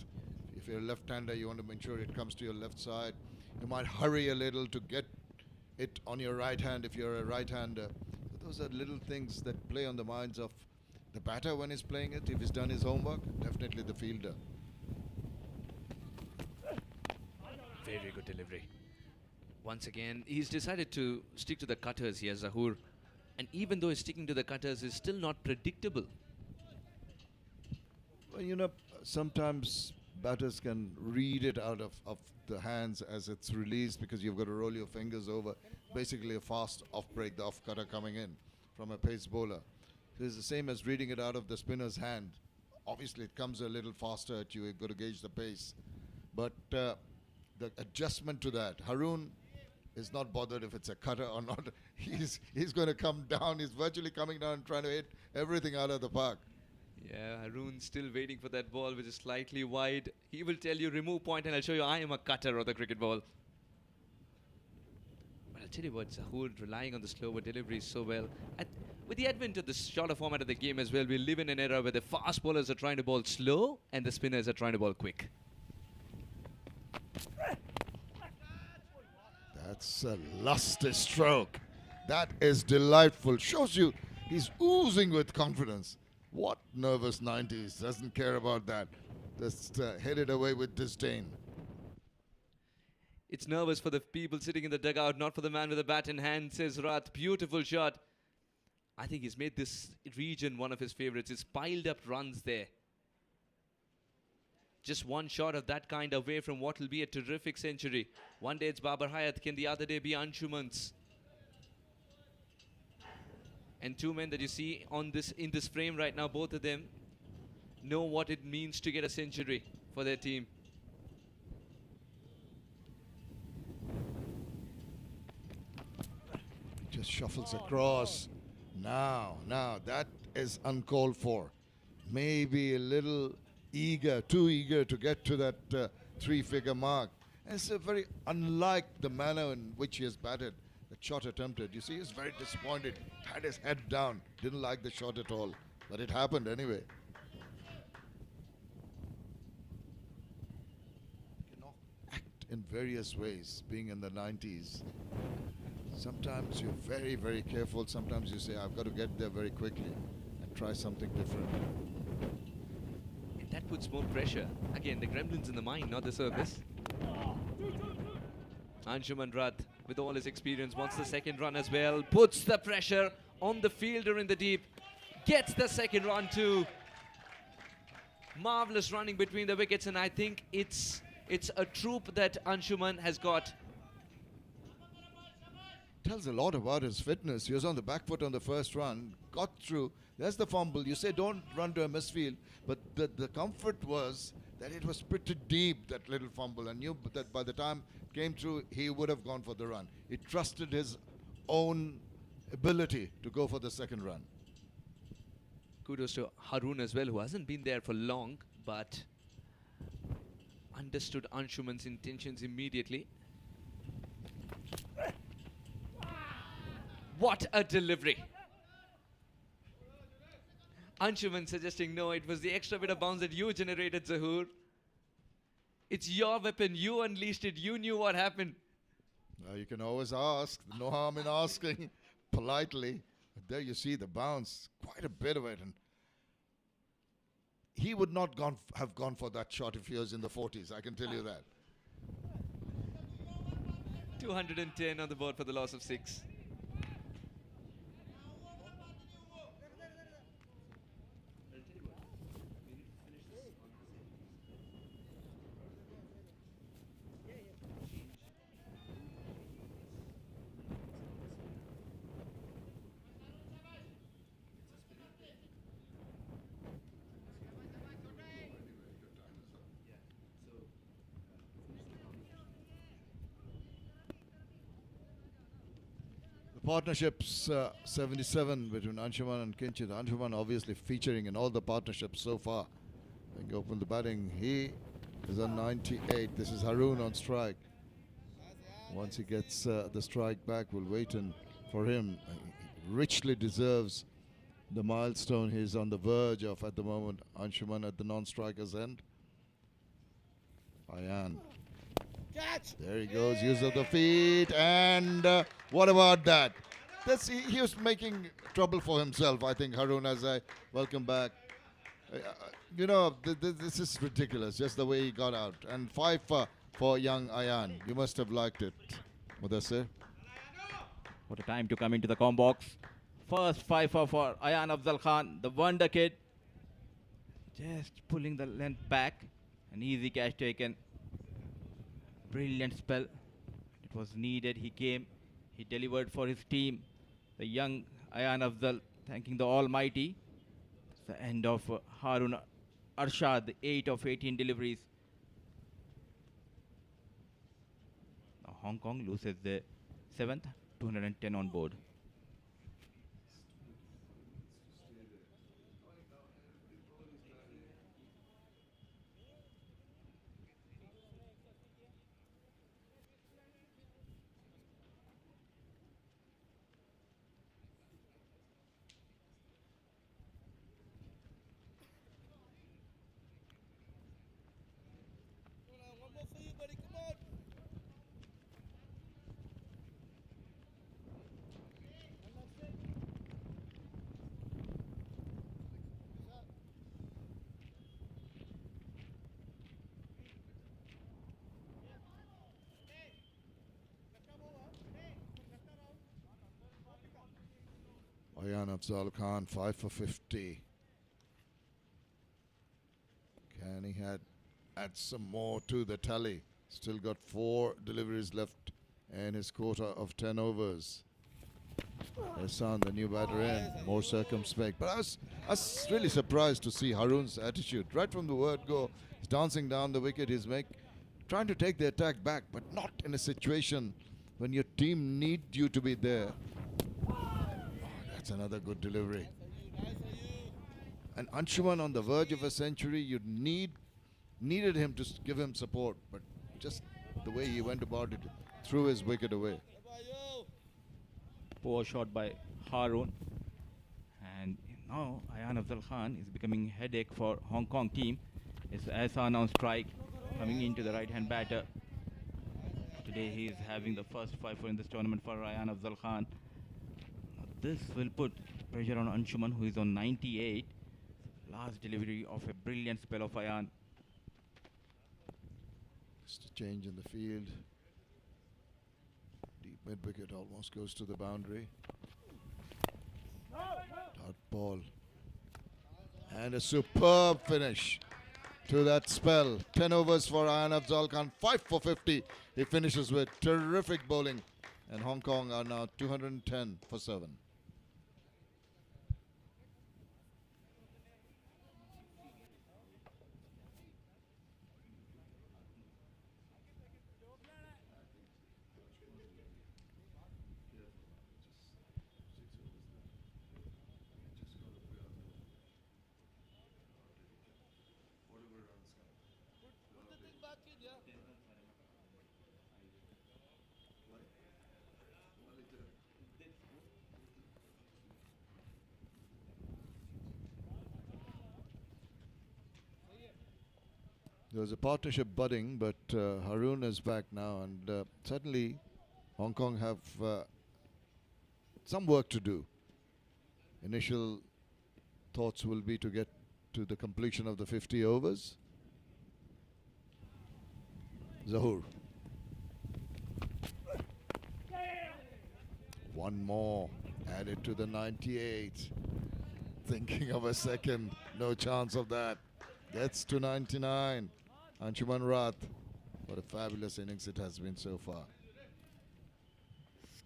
If you're a left-hander, you want to make sure it comes to your left side. You might hurry a little to get it on your right hand if you're a right-hander. So those are little things that play on the minds of the batter when he's playing it. If he's done his homework, definitely the fielder.
Very good delivery. Once again, he's decided to stick to the cutters here, Zahoor. And even though he's sticking to the cutters, it's still not predictable.
Well, you know, sometimes batters can read it out of the hands as it's released because you've got to roll your fingers over. Basically a fast off break, the off cutter coming in from a pace bowler. So it's the same as reading it out of the spinner's hand. Obviously it comes a little faster at you, you've got to gauge the pace. But the adjustment to that, Haroon is not bothered if it's a cutter or not. He's going to come down, he's virtually coming down and trying to hit everything out of the park.
Yeah, Haroon still waiting for that ball which is slightly wide. He will tell you remove point and I'll show you I am a cutter of the cricket ball. But I'll tell you what, Zahoor relying on the slower delivery so well. With the advent of the shorter format of the game as well, we live in an era where the fast bowlers are trying to bowl slow and the spinners are trying to bowl quick.
That's a lusty stroke. That is delightful. Shows you He's oozing with confidence. What nervous 90s? Doesn't care about that. Just headed away with disdain.
It's nervous for the people sitting in the dugout, not for the man with the bat in hand, says Rath. Beautiful shot. I think he's made this region one of his favorites. It's piled up runs there. Just one shot of that kind away from what will be a terrific century. One day it's Babar Hayat, can the other day be Anshuman's? And two men that you see on in this frame right now, both of them know what it means to get a century for their team.
Just shuffles across. Now, that is uncalled for. Maybe a little eager, too eager to get to that three-figure mark. And it's very unlike the manner in which he has batted. The shot attempted. You see, he's very disappointed. Had his head down. Didn't like the shot at all. But it happened anyway. You can act in various ways, being in the 90s. Sometimes you're very, very careful. Sometimes you say, I've got to get there very quickly and try something different.
And that puts more pressure. Again, the gremlins in the mind, not the circus. Anshuman Rath, with all his experience, wants the second run as well. Puts the pressure on the fielder in the deep. Gets the second run too. Marvelous running between the wickets, and I think it's a troop that Anshuman has got.
Tells a lot about his fitness. He was on the back foot on the first run, got through. There's the fumble. You say don't run to a misfield, but the comfort was that it was pretty deep, that little fumble, and knew that by the time it came through, he would have gone for the run. He trusted his own ability to go for the second run.
Kudos to Harun as well, who hasn't been there for long, but understood Anshuman's intentions immediately. What a delivery. Anshuman suggesting no, it was the extra bit of bounce that you generated, Zahoor. It's your weapon, you unleashed it, you knew what happened.
You can always ask, no harm in asking politely. But there you see the bounce, quite a bit of it. And he would not have gone for that shot if he was in the 40s, I can tell you that.
210 on the board for the loss of 6.
Partnerships 77 between Anshuman and Kinchit. Anshuman obviously featuring in all the partnerships so far. When you open the batting, he is on 98. This is Harun on strike. Once he gets the strike back, we'll wait for him. He richly deserves the milestone he's on the verge of at the moment. Anshuman at the non-striker's end. Ayan. There he goes, use of the feet, and what about that? He was making trouble for himself, I think, Harun, as I welcome back. You know, this is ridiculous, just the way he got out. And 5 for young Ayan. You must have liked it, Mudassir.
What a time to come into the com box. First 5 for Ayan Afzal Khan, the wonder kid. Just pulling the length back. An easy catch taken. Brilliant spell. It was needed. He came. He delivered for his team. The young Ayan Afzal thanking the Almighty. It's the end of Harun Arshad, 8 of 18 deliveries. Now Hong Kong loses the 7th, 210 on board.
Ayan Afzal Khan, 5 for 50. Can he add some more to the tally? Still got 4 deliveries left and his quota of 10 overs. Ehsan, the new batter in, more circumspect. But I was really surprised to see Haroon's attitude. Right from the word go, he's dancing down the wicket. He's trying to take the attack back, but not in a situation when your team need you to be there. Oh, that's another good delivery. And Anshuman on the verge of a century, you needed him to give him support, but just the way he went about it, threw his wicket away.
Poor shot by Haroon. And now Ayan Afzal Khan is becoming headache for Hong Kong team. It's Ehsan on strike, coming into the right-hand batter. Today he is having the first 5 in this tournament for Ayan Afzal Khan. Now this will put pressure on Anshuman, who is on 98. Last delivery of a brilliant spell of Ayan.
Just a change in the field. Deep mid-wicket almost goes to the boundary. Dot ball. And a superb finish to that spell. 10 overs for Ayan Afzal Khan, 5 for 50. He finishes with terrific bowling. And Hong Kong are now 210 for 7. There was a partnership budding, but Haroon is back now, and certainly Hong Kong have some work to do. Initial thoughts will be to get to the completion of the 50 overs. Zahoor. One more added to the 98. Thinking of a second, no chance of that. Gets to 99. Anshuman Rath. What a fabulous innings it has been so far.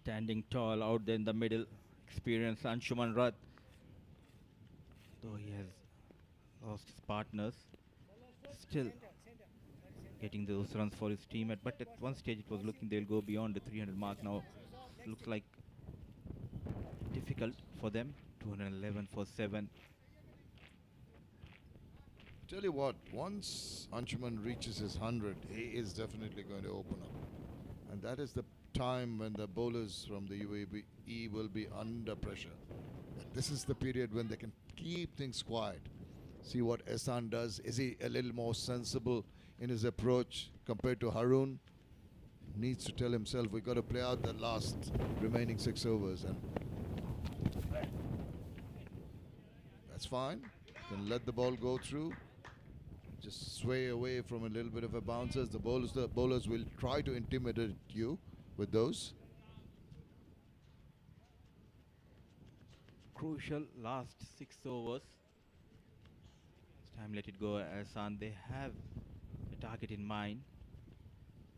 Standing tall out there in the middle. Experienced Anshuman Rath. Though he has lost his partners, still getting those runs for his team. But at one stage it was looking they'll go beyond the 300 mark. Now looks like difficult for them. 211 for 7.
Tell you what, once Anshuman reaches his 100, he is definitely going to open up. And that is the time when the bowlers from the UAE will be under pressure. This is the period when they can keep things quiet. See what Ehsan does. Is he a little more sensible in his approach compared to Haroon? Needs to tell himself, we've got to play out the last remaining 6 overs. And that's fine. Can let the ball go through. Just sway away from a little bit of a bouncer. The bowlers will try to intimidate you with those.
Crucial last 6 overs. This time let it go, Ehsan. They have a target in mind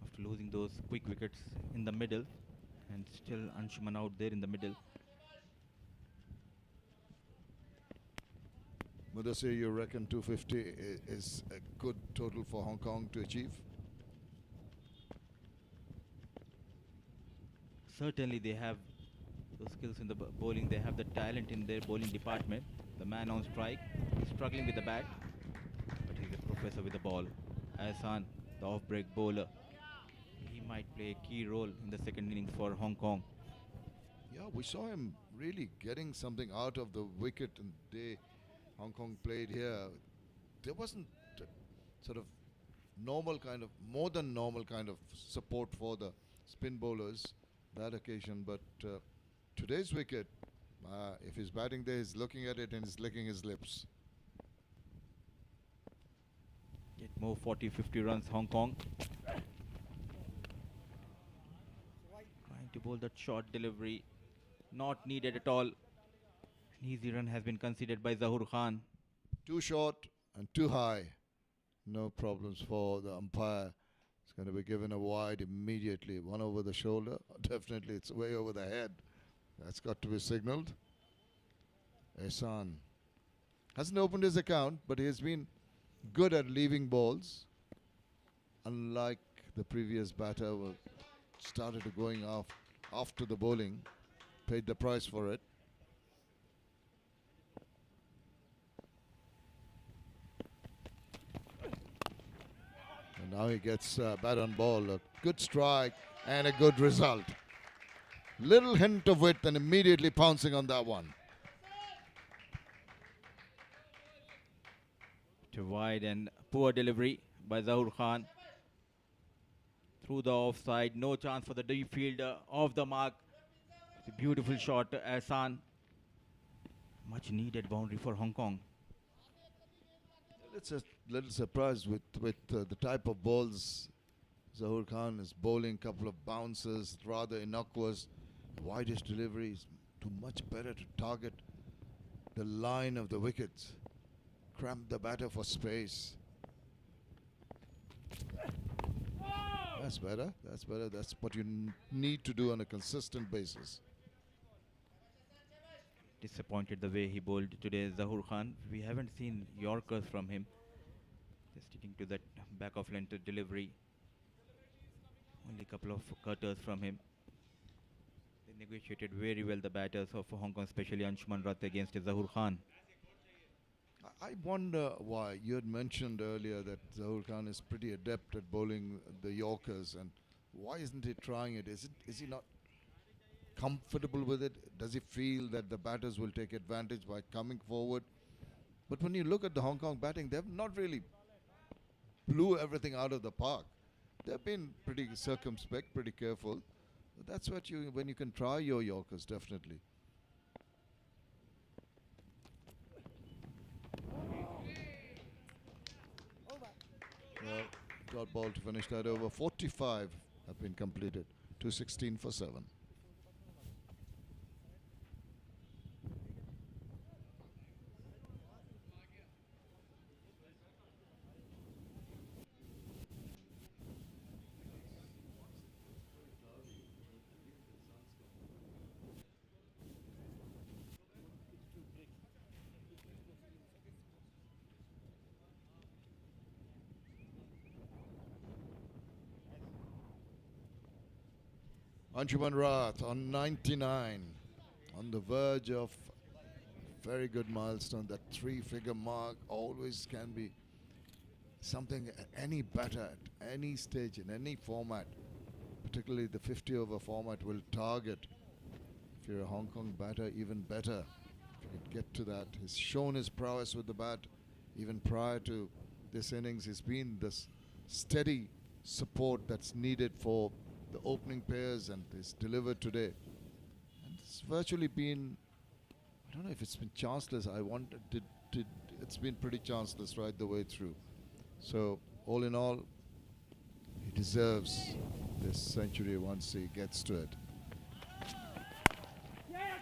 after losing those quick wickets in the middle, and still Anshuman out there in the middle.
Mudassir, you reckon 250 is a good total for Hong Kong to achieve?
Certainly they have those skills in the bowling. They have the talent in their bowling department. The man on strike is struggling with the bat, but he's a professor with the ball. Ehsan, the off-break bowler, he might play a key role in the second innings for Hong Kong.
Yeah, we saw him really getting something out of the wicket and they Hong Kong played here. There wasn't sort of more than normal kind of support for the spin bowlers that occasion. But today's wicket, if he's batting there, he's looking at it and he's licking his lips.
Get more 40-50 runs, Hong Kong. Trying to bowl that short delivery. Not needed at all. An easy run has been conceded by Zahur Khan.
Too short and too high. No problems for the umpire. It's going to be given a wide immediately. One over the shoulder. Definitely it's way over the head. That's got to be signaled. Ehsan hasn't opened his account, but he has been good at leaving balls. Unlike the previous batter who started going off after the bowling, paid the price for it. And now he gets bat on ball. A good strike and a good result. Little hint of width and immediately pouncing on that one.
To wide and poor delivery by Zahur Khan. Through the offside, no chance for the deep fielder. Off the mark. It's a beautiful shot, Ehsan. Much needed boundary for Hong Kong.
It's a little surprised with the type of balls Zahur Khan is bowling. Couple of bounces, rather innocuous. Widest deliveries, too much better to target the line of the wickets. Cramp the batter for space. That's better. That's better. That's what you need to do on a consistent basis.
Disappointed the way he bowled today, Zahur Khan. We haven't seen Yorkers from him. Just sticking to that back of length delivery. Only a couple of cutters from him. They negotiated very well, the batters of Hong Kong, especially Anshuman Rath against Zahur Khan.
I wonder why. You had mentioned earlier that Zahur Khan is pretty adept at bowling the Yorkers, and why isn't he trying it? Is he not comfortable with it? Does he feel that the batters will take advantage by coming forward? But when you look at the Hong Kong batting, they have not really blew everything out of the park. They've been pretty circumspect, pretty careful. That's what when you can try your Yorkers, definitely. Well, dot ball to finish that over. 45 have been completed. 216 for 7. Anshuman Rath on 99, on the verge of very good milestone. That 3-figure mark always can be something any batter at any stage in any format, particularly the 50-over format, will target. If you're a Hong Kong batter, even better. If you could get to that. He's shown his prowess with the bat. Even prior to this innings, he's been this steady support that's needed for the opening pairs, and it's delivered today. And it's virtually been, I don't know if it's been chanceless. It's been pretty chanceless right the way through. So all in all, he deserves this century once he gets to it.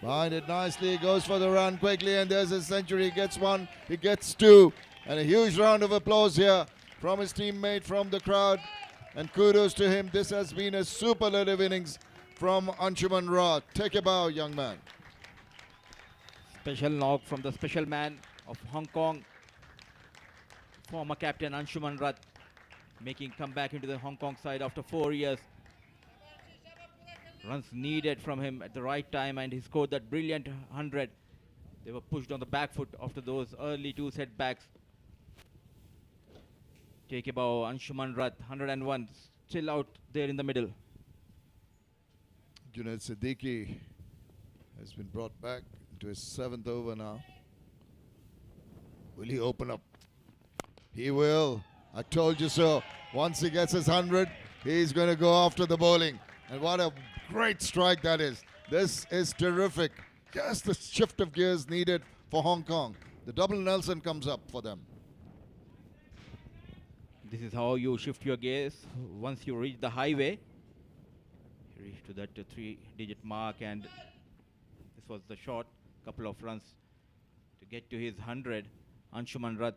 Behind it nicely, goes for the run quickly, and there's his century. He gets one, he gets two, and a huge round of applause here from his teammate, from the crowd. And kudos to him. This has been a superlative innings from Anshuman Rath. Take a bow, young man.
Special knock from the special man of Hong Kong, former captain Anshuman Rath, making comeback into the Hong Kong side after 4 years. Runs needed from him at the right time, and he scored that brilliant 100. They were pushed on the back foot after those early 2 setbacks. Take a bow, Anshuman Rath, 101, still out there in the middle.
Junaid Siddiqui has been brought back to his 7th over now. Will he open up? He will. I told you so. Once he gets his 100, he's going to go after the bowling. And what a great strike that is. This is terrific. Just the shift of gears needed for Hong Kong. The double Nelson comes up for them.
This is how you shift your gears once you reach the highway. You reach to that 3-digit mark, and this was the shot. Couple of runs to get to his 100. Anshuman Rath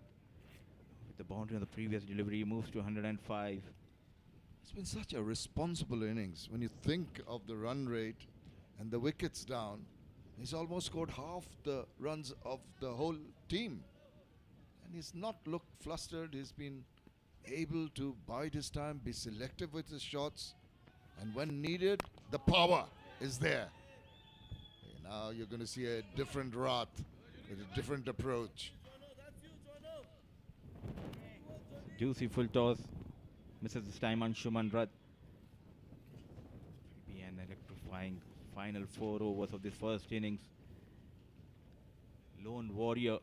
with the boundary on the previous delivery moves to 105.
It's been such a responsible innings. When you think of the run rate and the wickets down, he's almost scored half the runs of the whole team. And he's not looked flustered. He's been able to bide his time, be selective with his shots. And when needed, the power is there. Okay, now you're going to see a different Rath with a different approach.
Juicy full toss. Misses this time Anshuman Rath. Will be an electrifying final 4 overs of this first innings. Lone warrior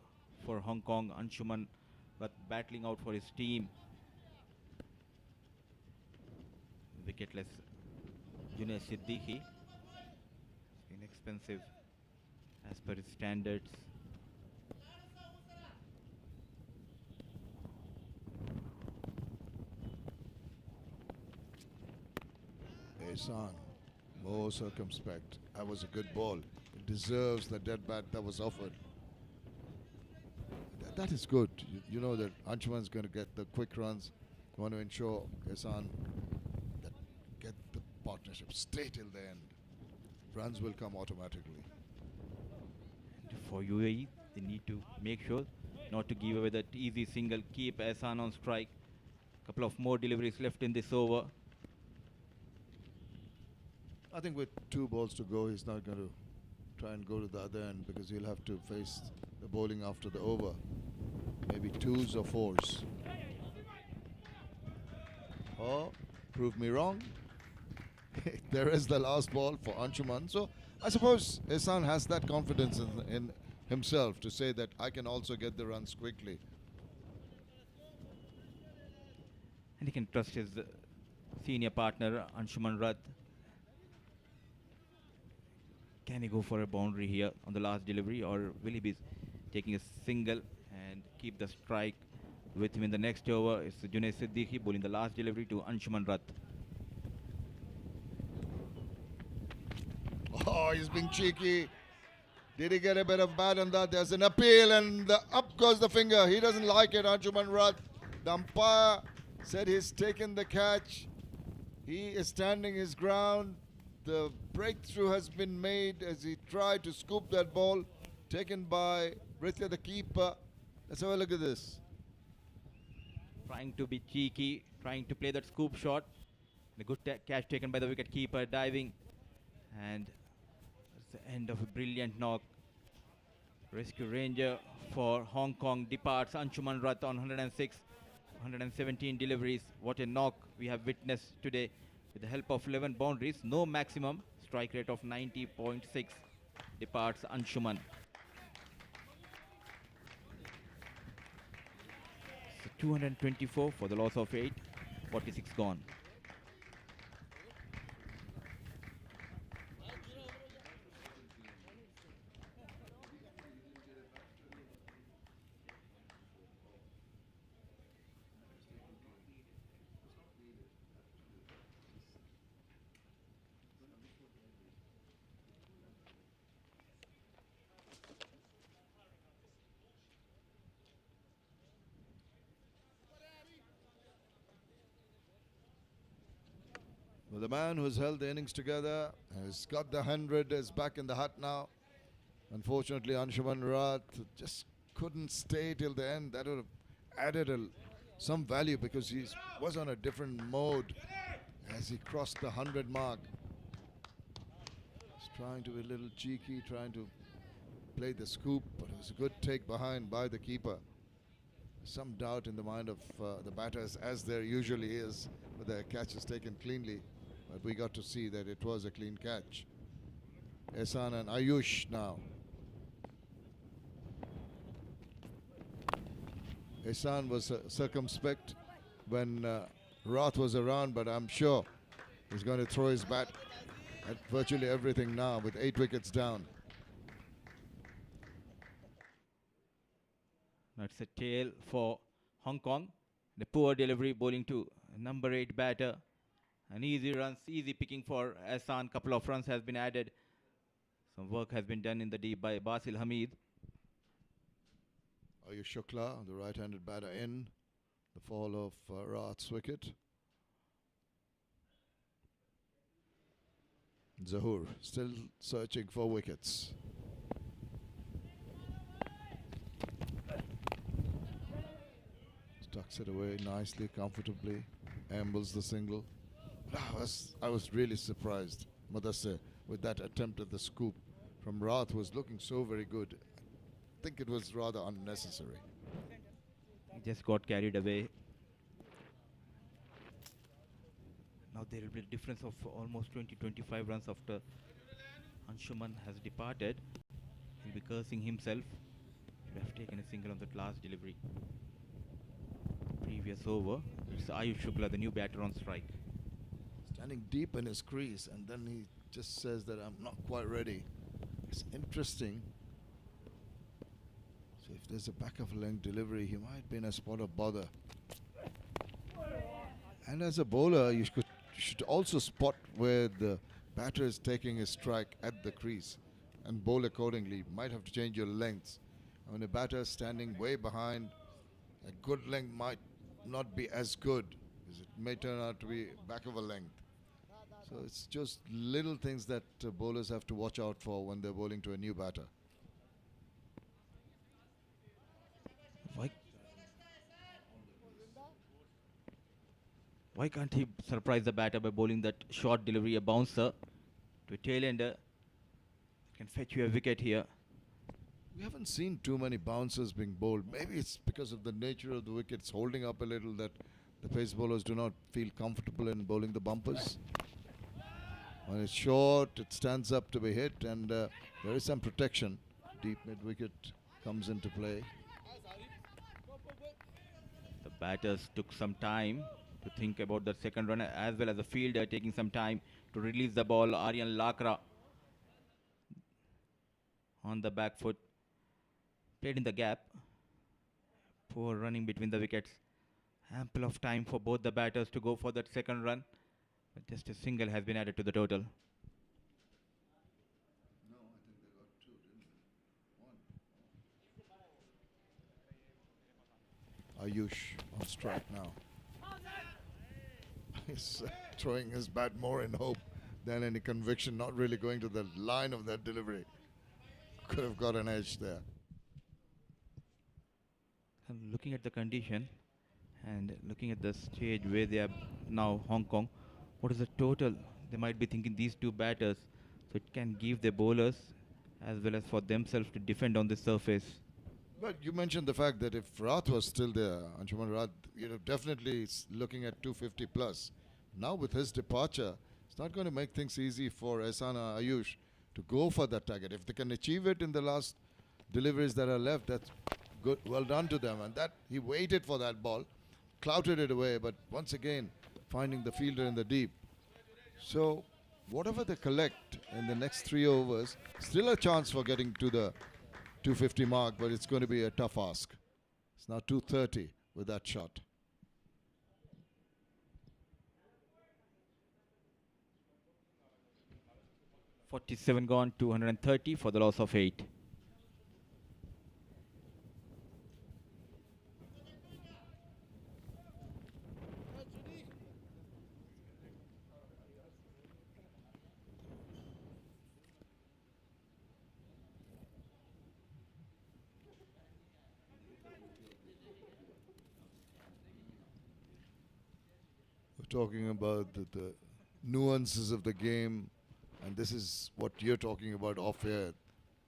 for Hong Kong, Anshuman Rath battling out for his team. Wicketless Junaid Siddiqui. Inexpensive as per his standards.
Ehsan, more circumspect. That was a good ball. It deserves the dead bat that was offered. That is good. You know that Anshuman's going to get the quick runs. You want to ensure Ehsan that get the partnership. Stay till the end. Runs will come automatically.
And for UAE, they need to make sure not to give away that easy single. Keep Ehsan on strike. Couple of more deliveries left in this over.
I think with 2 balls to go, he's not going to try and go to the other end because he'll have to face the bowling after the over. Maybe 2s or 4s. Oh, prove me wrong. There is the last ball for Anshuman. So I suppose Ehsan has that confidence in himself to say that I can also get the runs quickly.
And he can trust his senior partner, Anshuman Rath. Can he go for a boundary here on the last delivery, or will he be taking a single and keep the strike with him in the next over? It's Junaid Siddiqui bowling the last delivery to Anshuman Rath.
Oh, he's being cheeky. Did he get a bit of bat on that? There's an appeal and up goes the finger. He doesn't like it, Anshuman Rath. The umpire said he's taken the catch. He is standing his ground. The breakthrough has been made as he tried to scoop that ball, taken by Rithya, the keeper. Let's have a look at this.
Trying to be cheeky, trying to play that scoop shot. The good catch taken by the wicket keeper, diving. And it's the end of a brilliant knock. Rescue Ranger for Hong Kong departs. Anshuman Rath on 106, 117 deliveries. What a knock we have witnessed today. With the help of 11 boundaries, no maximum, strike rate of 90.6, departs Anshuman. So 224 for the loss of 8, 46 gone.
Well, the man who's held the innings together has got the 100, is back in the hut now. Unfortunately, Anshuman Rath just couldn't stay till the end. That would have added some value because he was on a different mode as he crossed the 100 mark. He's trying to be a little cheeky, trying to play the scoop, but it was a good take behind by the keeper. Some doubt in the mind of the batters, as there usually is, but the catch is taken cleanly. But we got to see that it was a clean catch. Ehsan and Ayush now. Ehsan was circumspect when Rath was around, but I'm sure he's going to throw his bat at virtually everything now with 8 wickets down.
That's a tail for Hong Kong. The poor delivery bowling to number 8 batter. An easy runs, easy picking for Ehsan. Couple of runs has been added. Some work has been done in the deep by Basil Hamid.
Ayush Shukla, the right-handed batter, in. The fall of Raat's wicket. Zahoor still searching for wickets. Tucks it away nicely, comfortably. Ambles the single. I was really surprised, Mudassir, with that attempt at the scoop from Raat. Was looking so very good. I think it was rather unnecessary.
He just got carried away. Now there will be a difference of almost 20-25 runs after Anshuman has departed. He'll be cursing himself. Should have taken a single on that last delivery. Previous over. It's Ayush Shukla, the new batter on strike.
Standing deep in his crease, and then he just says that I'm not quite ready. It's interesting. So if there's a back of a length delivery, he might be in a spot of bother. And as a bowler, you should also spot where the batter is taking his strike at the crease and bowl accordingly. Might have to change your lengths. When a batter is standing way behind, a good length might not be as good, because it may turn out to be back of a length. So it's just little things that bowlers have to watch out for when they're bowling to a new batter.
Why can't he surprise the batter by bowling that short delivery, a bouncer to a tail-ender? Can fetch you a wicket here.
We haven't seen too many bouncers being bowled. Maybe it's because of the nature of the wickets holding up a little that the pace bowlers do not feel comfortable in bowling the bumpers. When it's short, it stands up to be hit, and there is some protection. Deep mid-wicket comes into play.
The batters took some time to think about the second run, as well as the fielder taking some time to release the ball. Aryan Lakra on the back foot, played in the gap. Poor running between the wickets. Ample of time for both the batters to go for that second run. But just a single has been added to the total.
No, I think they got two, didn't they? One. Ayush on strike now. He's throwing his bat more in hope than any conviction, not really going to the line of that delivery. Could have got an edge there.
I'm looking at the condition and looking at the stage where they are now, Hong Kong. What is the total? They might be thinking these two batters, so it can give the bowlers as well as for themselves to defend on the surface.
But you mentioned the fact that if Raat was still there, Anshuman Raat, definitely is looking at 250 plus. Now with his departure, it's not going to make things easy for Ehsana Ayush to go for that target. If they can achieve it in the last deliveries that are left, that's good. Well done to them. And that he waited for that ball, clouted it away, but once again finding the fielder in the deep. So whatever they collect in the next 3 overs, still a chance for getting to the 250 mark, but it's going to be a tough ask. It's now 230 with that shot.
.47 gone, 230 for the loss of 8.
We're talking about the nuances of the game, and this is what you're talking about off air,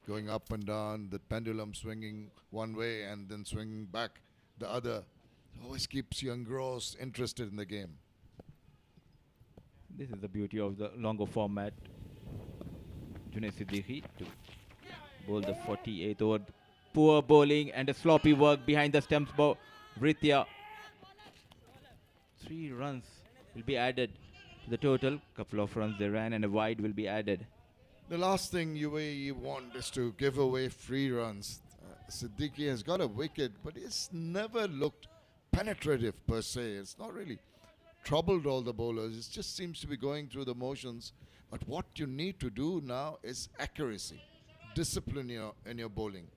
going up and down, the pendulum swinging one way and then swinging back the other. It always keeps you engrossed, interested in the game.
This is the beauty of the longer format. Junaid Siddiqui to bowl the 48th over. Poor bowling and a sloppy work behind the stumps by Vritya. 3 runs will be added to the total. Couple of runs they ran and a wide will be added.
The last thing UAE want is to give away free runs. Siddiqui has got a wicket, but it's never looked penetrative per se. It's not really troubled all the bowlers. It just seems to be going through the motions. But what you need to do now is accuracy, discipline in your bowling.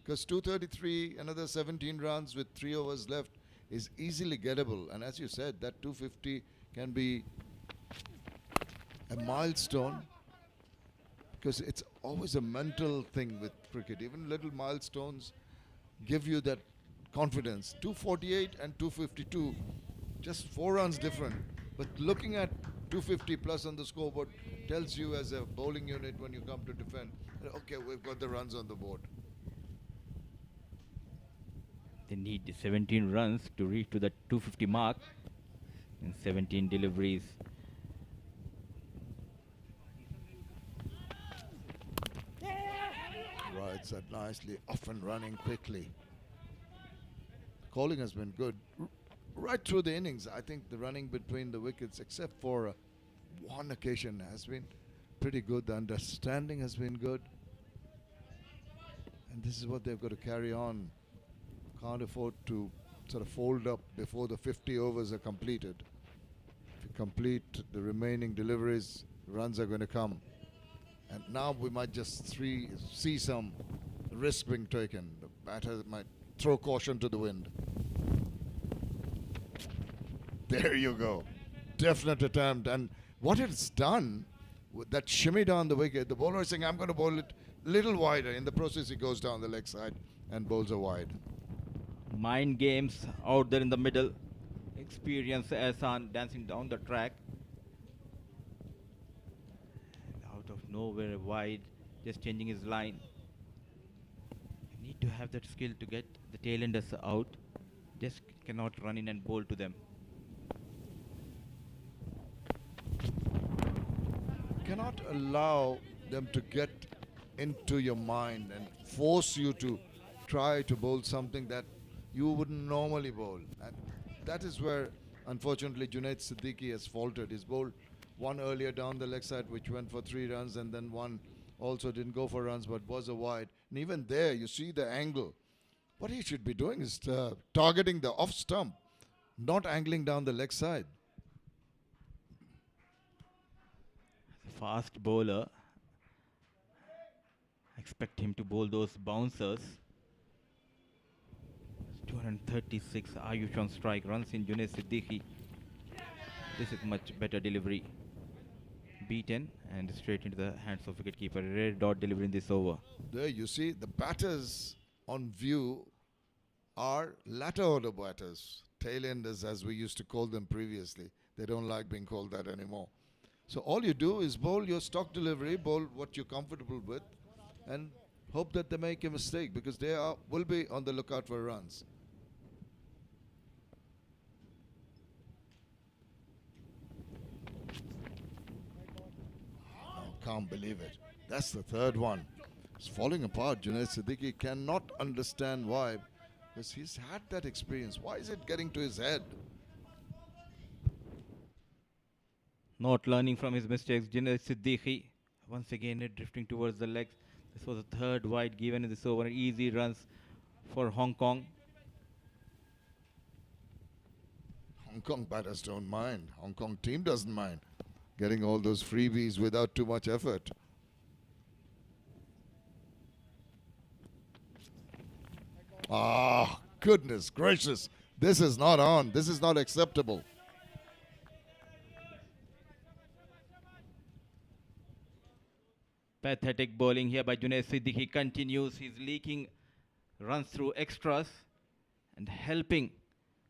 Because 233, another 17 runs with 3 overs left is easily gettable. And as you said, that 250 can be a milestone, because it's always a mental thing with cricket. Even little milestones give you that confidence. 248 and 252, just 4 runs different. But looking at 250 plus on the scoreboard tells you as a bowling unit when you come to defend, okay, we've got the runs on the board.
They need 17 runs to reach to the 250 mark in 17 deliveries.
Rides that nicely, off and running quickly. Calling has been good. Right through the innings, I think the running between the wickets, except for one occasion, has been pretty good. The understanding has been good. And this is what they've got to carry on. Can't afford to sort of fold up before the 50 overs are completed. If you complete the remaining deliveries, runs are going to come. And now we might just see some risk being taken. The batter might throw caution to the wind. There you go. Definite attempt. And what it's done with that shimmy down the wicket, the bowler is saying, I'm going to bowl it a little wider. In the process, he goes down the leg side and bowls a wide.
Mind games out there in the middle. Experience Ehsan dancing down the track. And out of nowhere, wide, just changing his line. You need to have that skill to get the tailenders out. Just cannot run in and bowl to them.
Cannot allow them to get into your mind and force you to try to bowl something that you wouldn't normally bowl. And that is where, unfortunately, Junaid Siddiqui has faltered. He's bowled one earlier down the leg side, which went for 3 runs, and then one also didn't go for runs, but was a wide. And even there, you see the angle. What he should be doing is targeting the off stump, not angling down the leg side.
Fast bowler. Expect him to bowl those bouncers. 236 Ayush on strike, runs in Junaid Siddiqui. This is much better delivery. Beaten and straight into the hands of wicketkeeper. Red dot delivery in this over.
There you see the batters on view are latter order batters, tailenders as we used to call them previously. They don't like being called that anymore. So all you do is bowl your stock delivery, bowl what you're comfortable with, and hope that they make a mistake, because they will be on the lookout for runs. Can't believe it. That's the third one. It's falling apart. Junaid Siddiqui cannot understand why, because he's had that experience. Why is it getting to his head?
Not learning from his mistakes, Junaid Siddiqui once again drifting towards the legs. This was the third wide given in this over. Easy runs for Hong Kong.
Hong Kong batters don't mind. Hong Kong team doesn't mind getting all those freebies without too much effort. Ah, goodness gracious. This is not on. This is not acceptable.
Pathetic bowling here by Junaid Siddiqui continues. He's leaking runs through extras and helping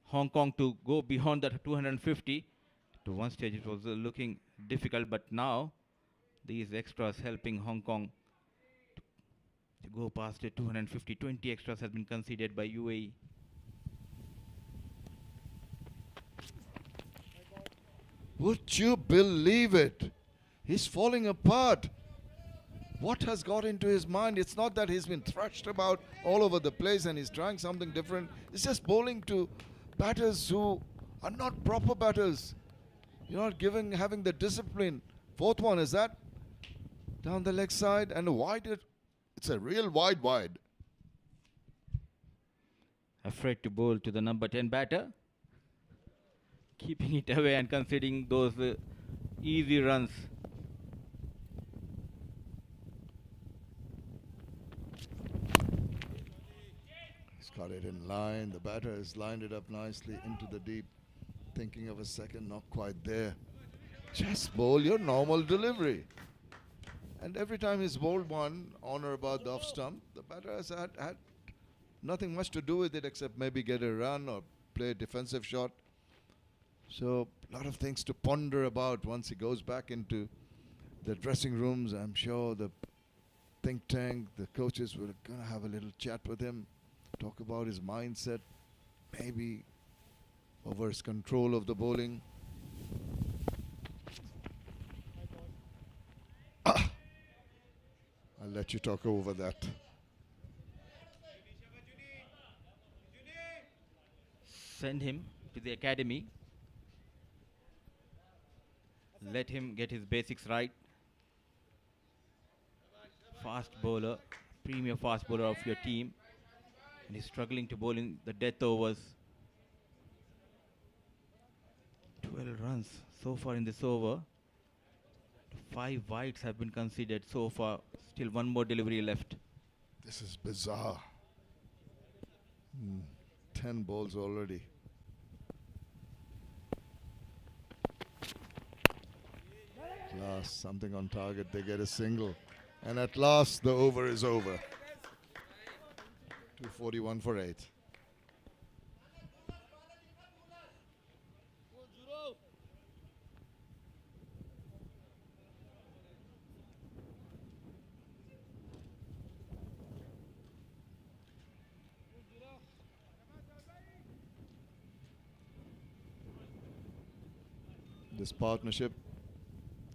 Hong Kong to go beyond that 250. To one stage it was looking difficult, but now these extras helping Hong Kong to go past the 250. 20 extras has been conceded by UAE.
Would you believe it? He's falling apart. What has got into his mind? It's not that he's been thrashed about all over the place and he's trying something different. It's just bowling to batters who are not proper batters. You're not having the discipline. Fourth one is that. Down the leg side and a wide. It's a real wide.
Afraid to bowl to the number 10 batter. Keeping it away and conceding those easy runs.
Cut it in line. The batter has lined it up nicely into the deep. Thinking of a second, not quite there. Just bowl your normal delivery. And every time he's bowled one on or about the off stump, the batter has had nothing much to do with it except maybe get a run or play a defensive shot. So a lot of things to ponder about once he goes back into the dressing rooms. I'm sure the think tank, the coaches were going to have a little chat with him, talk about his mindset, maybe over his control of the bowling. I'll let you talk over that.
Send him to the academy. Let him get his basics right. Fast bowler, premier fast bowler of your team. And he's struggling to bowl in the death overs. 12 runs so far in this over. 5 wides have been considered so far. Still one more delivery left.
This is bizarre. 10 balls already. Last, something on target. They get a single. And at last, the over is over. 241 for 8. This partnership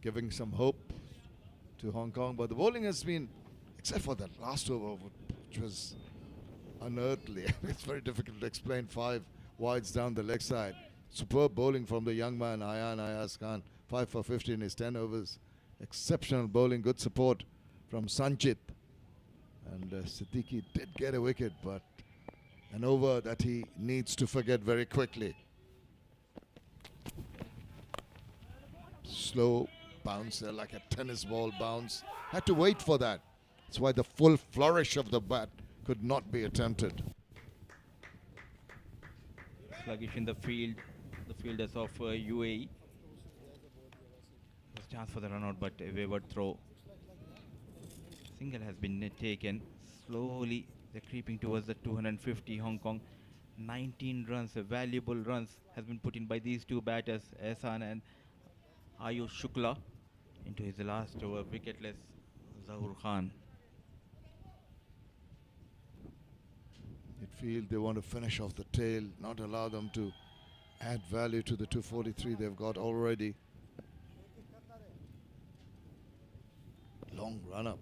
giving some hope to Hong Kong, but the bowling has been, except for that last over, which was unearthly. It's very difficult to explain. 5 wides down the leg side. Superb bowling from the young man Ayan Ayaz Khan. 5 for 50 in his 10 overs. Exceptional bowling, good support from Sanchit. And Siddiqui did get a wicket, but an over that he needs to forget very quickly. Slow bounce there, like a tennis ball bounce. Had to wait for that. That's why the full flourish of the bat could not be attempted.
Sluggish in the field. The fielders of UAE. There's chance for the run out, but a wayward throw. Single has been taken. Slowly they're creeping towards the 250. Hong Kong 19 runs, valuable runs has been put in by these two batters, Ehsan and Ayush Shukla, into his last over, wicketless Zahoor Khan.
Midfield, they want to finish off the tail, not allow them to add value to the 243 they've got already. Long run up.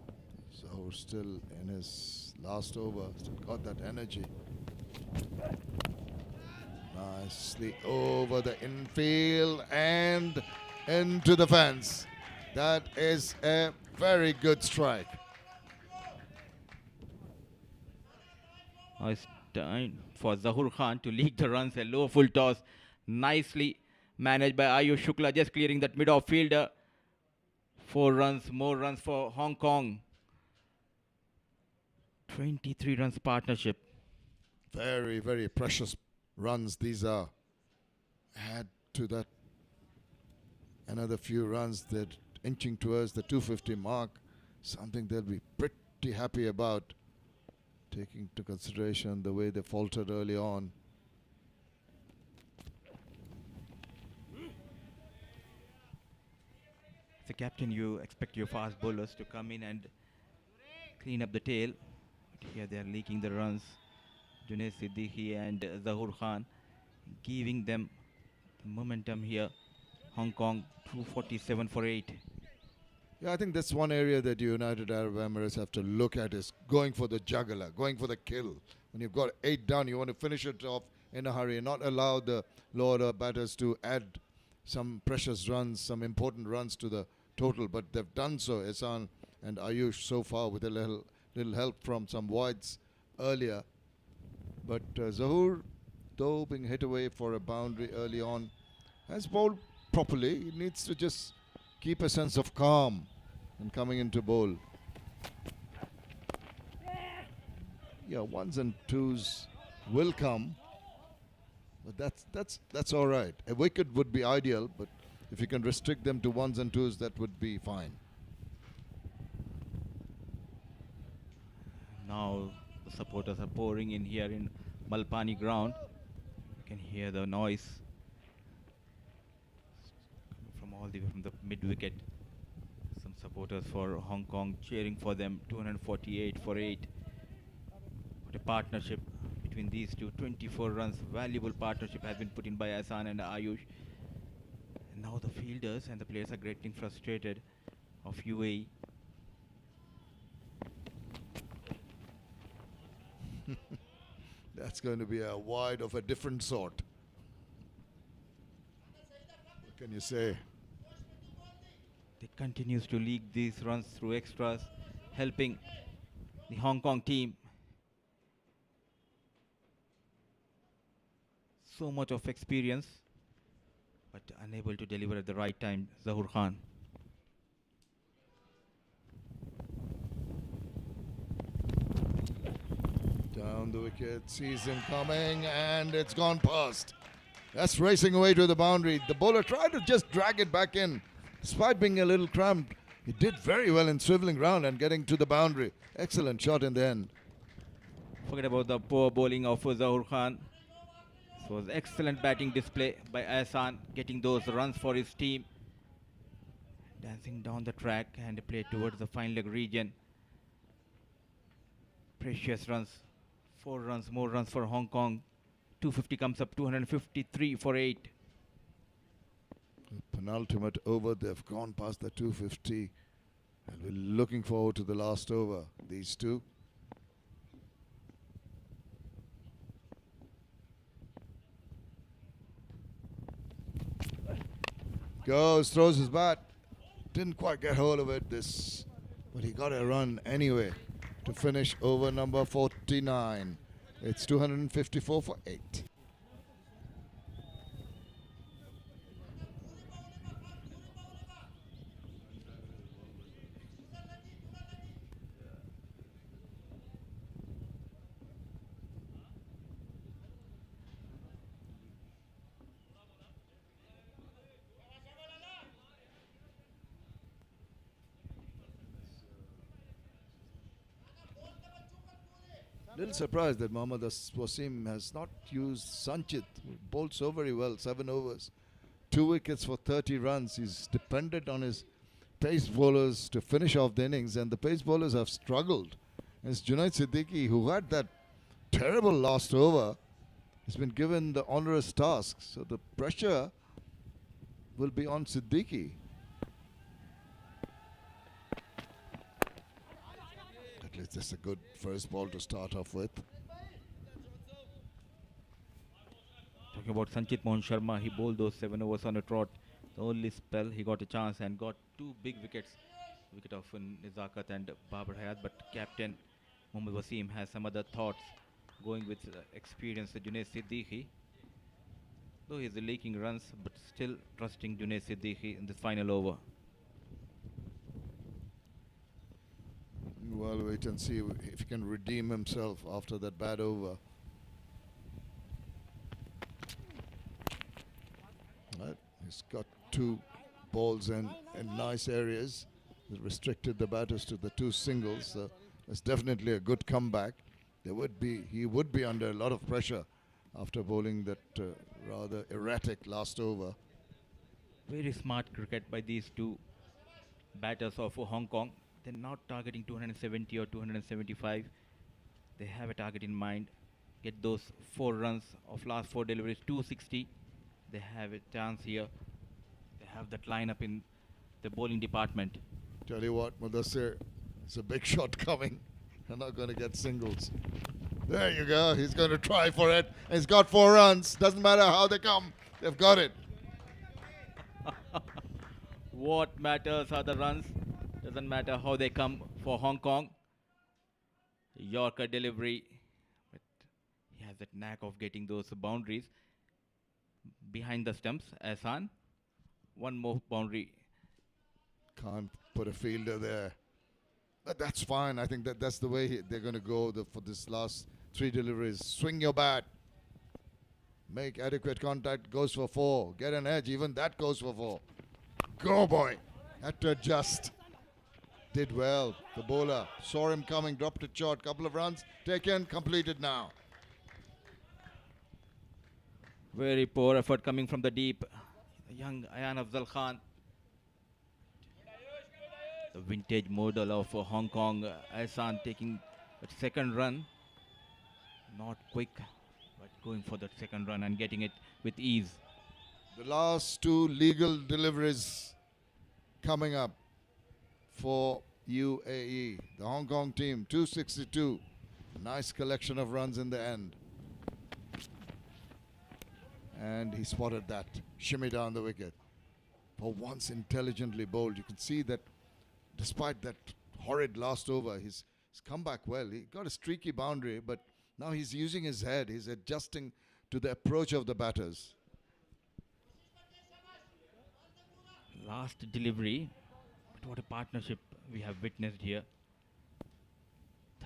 Zahoor still in his last over, still got that energy. Nicely over the infield and into the fence. That is a very good strike.
Now it's time for Zahoor Khan to lead the runs. A low full toss, nicely managed by Ayush Shukla, just clearing that mid-off fielder. 4 runs, more runs for Hong Kong. 23 runs partnership.
Very, very precious runs these are. Add to that another few runs, that inching towards the 250 mark, something they'll be pretty happy about, taking into consideration the way they faltered early on.
As a captain, you expect your fast bowlers to come in and clean up the tail. But here they are leaking the runs. Junaid Siddiqui and Zahoor Khan giving them momentum here. Hong Kong 247 for 8.
Yeah, I think that's one area that United Arab Emirates have to look at, is going for the juggler, going for the kill. When you've got 8 down, you want to finish it off in a hurry and not allow the lower order batters to add some precious runs, some important runs to the total. But they've done so, Ehsan and Ayush, so far, with a little help from some wides earlier. But Zahoor, though being hit away for a boundary early on, has bowled properly. He needs to just keep a sense of calm in coming into bowl. Yeah, 1s and 2s will come. But that's all right. A wicket would be ideal, but if you can restrict them to ones and twos, that would be fine.
Now the supporters are pouring in here in Malpani ground. You can hear the noise coming from all the way from the mid wicket. Some supporters for Hong Kong cheering for them. 248 for 8. What a partnership between these two. 24 runs. Valuable partnership has been put in by Ahsan and Ayush. And now the fielders and the players are getting frustrated of UAE.
That's going to be a wide of a different sort. What can you say?
They continues to leak these runs through extras, helping the Hong Kong team. So much of experience, but unable to deliver at the right time, Zahur Khan.
Down the wicket, sees him coming, and it's gone past. That's racing away to the boundary. The bowler tried to just drag it back in. Despite being a little cramped, he did very well in swiveling round and getting to the boundary. Excellent shot in the end.
Forget about the poor bowling of Zahur Khan. It was excellent batting display by Ahsan, getting those runs for his team. Dancing down the track and play towards the final leg region. Precious runs. 4 runs, more runs for Hong Kong. 250 comes up, 253 for 8.
Penultimate over, they've gone past the 250. And we're looking forward to the last over, these two. Goes, throws his bat. Didn't quite get hold of it, but he got a run anyway to finish over number 49. It's 254 for 8. Little surprised that Mohammad Wasim has not used Sanchit, who bowled so very well, 7 overs. 2 wickets for 30 runs. He's depended on his pace bowlers to finish off the innings, and the pace bowlers have struggled. It's Junaid Siddiqui, who had that terrible last over, has been given the onerous task. So the pressure will be on Siddiqui. At least it's a good first ball to start off with.
Talking about Sanchit Mohan Sharma, he bowled those 7 overs on a trot. The only spell he got a chance and got 2 big wickets. Wicket of Nizakat and Babar Hayat, but captain Mohammad Wasim has some other thoughts, going with experienced Junaid Siddiqui. Though he's leaking runs, but still trusting Junaid Siddiqui in this final over.
Well, wait and see if he can redeem himself after that bad over. Right. He's got 2 balls in nice areas. He restricted the batters to the 2 singles. So it's definitely a good comeback. He would be under a lot of pressure after bowling that rather erratic last over.
Very smart cricket by these 2 batters of Hong Kong. They're not targeting 270 or 275. They have a target in mind. Get those 4 runs of last 4 deliveries, 260. They have a chance here. They have that lineup in the bowling department.
Tell you what, Mudassir, it's a big shot coming. They're not going to get singles. There you go. He's going to try for it. He's got 4 runs. Doesn't matter how they come. They've got it.
What matters are the runs. Doesn't matter how they come for Hong Kong. Yorker delivery. But he has that knack of getting those boundaries behind the stumps. Ahsan. One more boundary.
Can't put a fielder there. But that's fine. I think that's the way they're going to go for this last 3 deliveries. Swing your bat. Make adequate contact. Goes for 4. Get an edge. Even that goes for 4. Go, boy. Had to adjust. Did well. The bowler saw him coming. Dropped it short. Couple of runs. Taken. Completed now.
Very poor effort coming from the deep. The young Ayan Afzal Khan. The vintage model of Hong Kong. Ahsan taking the second run. Not quick, but going for the second run and getting it with ease.
The last 2 legal deliveries coming up for UAE. The Hong Kong team, 262. Nice collection of runs in the end. And he spotted that. Shimmy down the wicket. For once intelligently bowled. You can see that despite that horrid last over, he's come back well. He got a streaky boundary, but now he's using his head. He's adjusting to the approach of the batters.
Last delivery. But what a partnership we have witnessed here.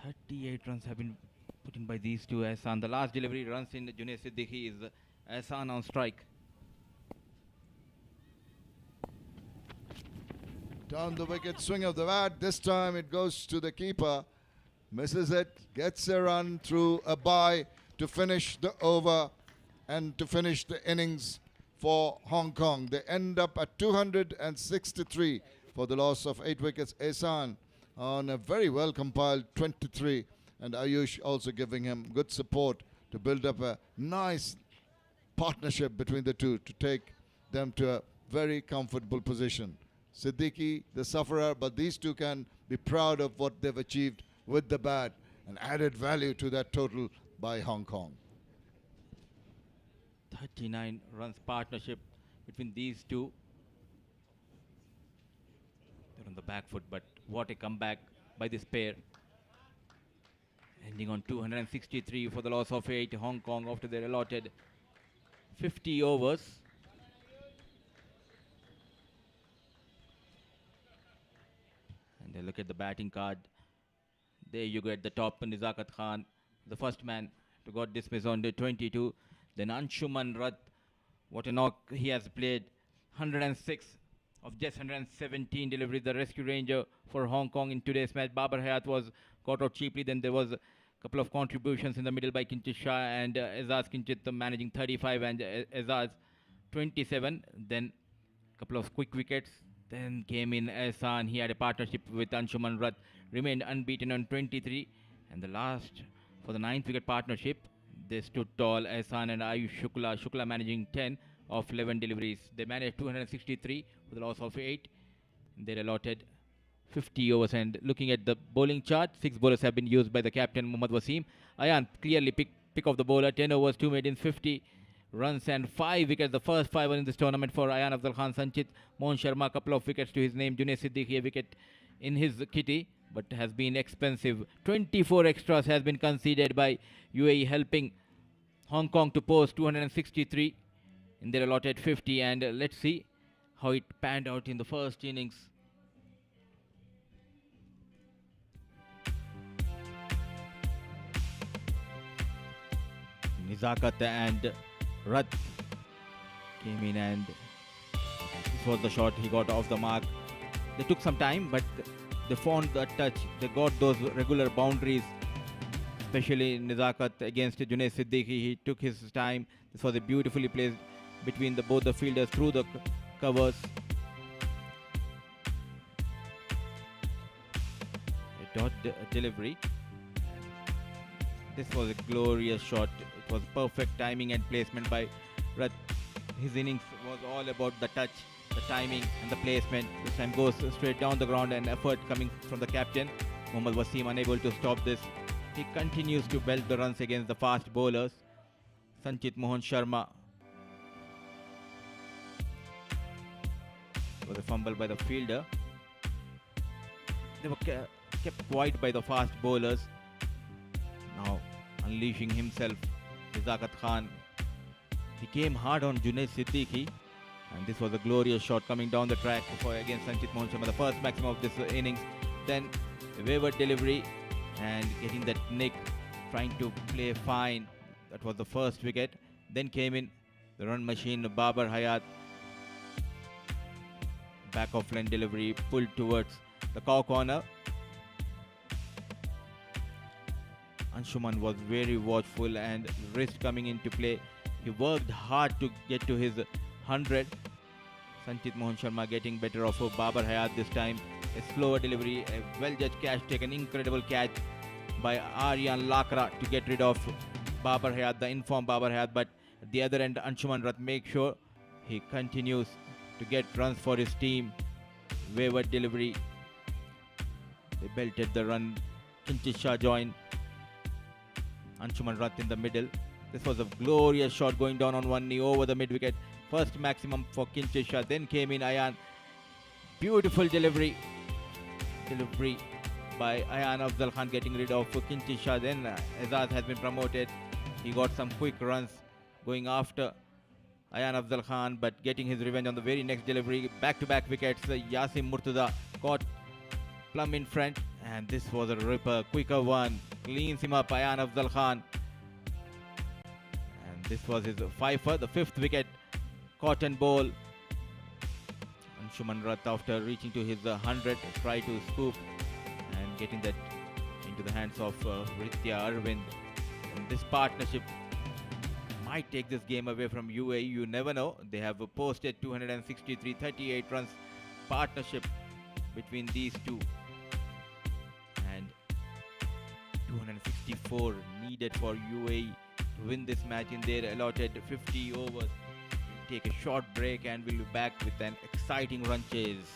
38 runs have been put in by these two. Ahsan. The last delivery runs in Junaid Siddiqui is Ahsan on strike.
Down the wicket, swing of the bat. This time it goes to the keeper. Misses it, gets a run through a bye to finish the over and to finish the innings for Hong Kong. They end up at 263 for the loss of 8 wickets. Ahsan on a very well compiled 23, and Ayush also giving him good support to build up a nice partnership between the two to take them to a very comfortable position. Siddiqui, the sufferer, but these two can be proud of what they've achieved with the bat and added value to that total by Hong Kong.
39 runs partnership between these two. They're on the back foot, but what a comeback by this pair. Ending on 263 for the loss of 8. Hong Kong after their allotted 50 overs. And they look at the batting card. There you go at the top, Nizakat Khan, the first man to got dismissed on the 22. Then Anshuman Rath, what a knock he has played. 106 of just 117 deliveries. The rescue ranger for Hong Kong in today's match. Babar Hayat was caught out cheaply. Then there was a couple of contributions in the middle by Kinchit Shah and Azaz Kinchit managing 35 and Azaz 27. Then a couple of quick wickets. Then came in Ahsan. He had a partnership with Anshuman Rath. Remained unbeaten on 23. And the last for the 9th wicket partnership, they stood tall. Ahsan and Ayush Shukla. Shukla managing 10 of 11 deliveries. They managed 263 for the loss of 8. They're allotted 50 overs. And looking at the bowling chart, 6 bowlers have been used by the captain Mohammad Wasim. Ayan clearly pick of the bowler. 10 overs, 2 maidens, 50 runs and 5 wickets. The first 5 in this tournament for Ayan Afzal Khan. Sanchit Mohan Sharma, couple of wickets to his name. Junaid Siddiqui, a wicket in his kitty, but has been expensive. 24 extras has been conceded by UAE, helping Hong Kong to post 263 in their allotted 50. And let's see how it panned out in the first innings. Nizakat and Rath came in, and this was the shot. He got off the mark. They took some time, but they found the touch. They got those regular boundaries, especially Nizakat against Junaid Siddiqui. He took his time. This was a beautifully placed between both the fielders through the covers. A dot delivery. This was a glorious shot. It was perfect timing and placement by Rath. His innings was all about the touch, the timing and the placement. This time goes straight down the ground, and effort coming from the captain. Mohammad Wasim unable to stop this. He continues to belt the runs against the fast bowlers. Sanchit Mohan Sharma. It was a fumble by the fielder. They were kept quiet by the fast bowlers. Now unleashing himself, Nizakat Khan. He came hard on Junaid Siddiqui, and this was a glorious shot coming down the track against Sanchit Mohan Sharma, the first maximum of this innings. Then a wayward delivery and getting that nick trying to play fine. That was the first wicket. Then came in the run machine, Babar Hayat. Back of line delivery, pulled towards the cow corner. Anshuman was very watchful and wrist coming into play. He worked hard to get to his 100. Sanchit Mohan Sharma getting better of Babar Hayat this time. A slower delivery, a well-judged catch, taken incredible catch by Aryan Lakra to get rid of Babar Hayat, the informed Babar Hayat. But at the other end, Anshuman Rath make sure he continues to get runs for his team. Wayward delivery. They belted the run. Kinchit Shah joined. Anshuman Rath in the middle. This was a glorious shot going down on one knee over the mid-wicket. First maximum for Kinchit Shah. Then came in Ayan. Beautiful delivery. Delivery by Ayan Afzal Khan getting rid of Kinchit Shah. Then Azaz has been promoted. He got some quick runs going after Ayan Afzal Khan, but getting his revenge on the very next delivery. Back-to-back wickets. Yasim Murtaza caught plumb in front, and this was a ripper, quicker one. Cleans him up, Ayan Afzal Khan. And this was his fifer, the fifth wicket. Cotton ball. Anshuman Rath, after reaching to his 100, try to scoop and getting that into the hands of Ritya Arvind. And this partnership might take this game away from UAE. You never know. They have posted 263, 38 runs partnership between these two. And 264 needed for UAE to win this match in their allotted 50 overs. We'll take a short break and we'll be back with an exciting run chase.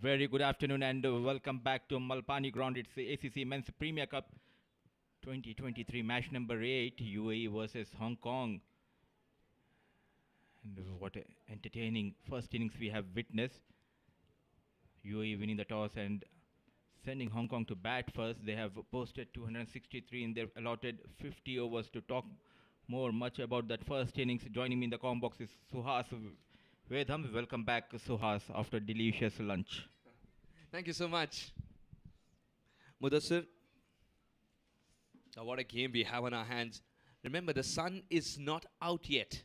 Very good afternoon and welcome back to Malpani Ground. It's the ACC Men's Premier Cup 2023 match number 8, UAE versus Hong Kong. And what a entertaining first innings we have witnessed. UAE winning the toss and sending Hong Kong to bat first. They have posted 263 in their allotted 50 overs. To talk much about that first innings, joining me in the com box is Suhas Vedham. Welcome back, Suhas, after delicious lunch.
Thank you so much. Mudassir, what a game we have on our hands. Remember, the sun is not out yet.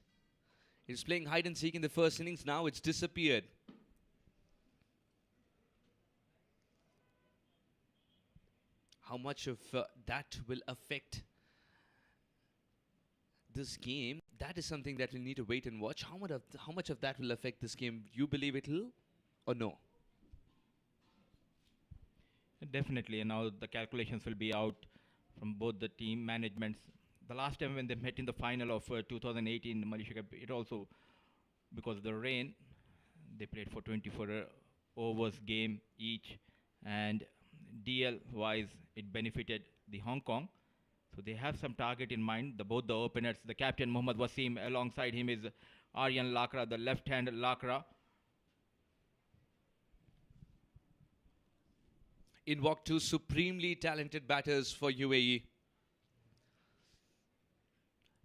It's playing hide and seek in the first innings. Now it's disappeared. How much of that will affect this game? That is something that we need to wait and watch. How much of that will affect this game? You believe it will or no?
Definitely, and now the calculations will be out from both the team managements. The last time when they met in the final of 2018 Malaysia Cup, it also, because of the rain, they played for 24 overs game each, and DL wise it benefited the Hong Kong. So they have some target in mind. Both the openers, the captain Mohammad Wasim, alongside him is Aryan Lakra, the left-hand Lakra.
In walk two supremely talented batters for UAE.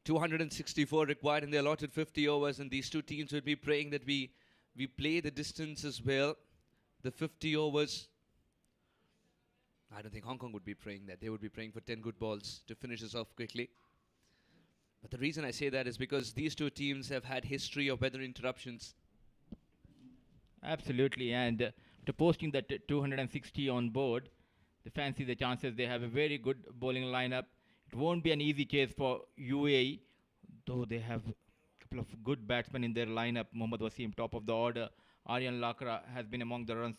264 required in the allotted 50 overs, and these two teams will be praying that we play the distance as well. The 50 overs. I don't think Hong Kong would be praying that. They would be praying for 10 good balls to finish us off quickly. But the reason I say that is because these two teams have had history of weather interruptions.
Absolutely, and to posting that 260 on board, they fancy the chances. They have a very good bowling lineup. It won't be an easy chase for UAE, though they have a couple of good batsmen in their lineup. Mohammad Wasim, top of the order. Aryan Lakra has been among the runs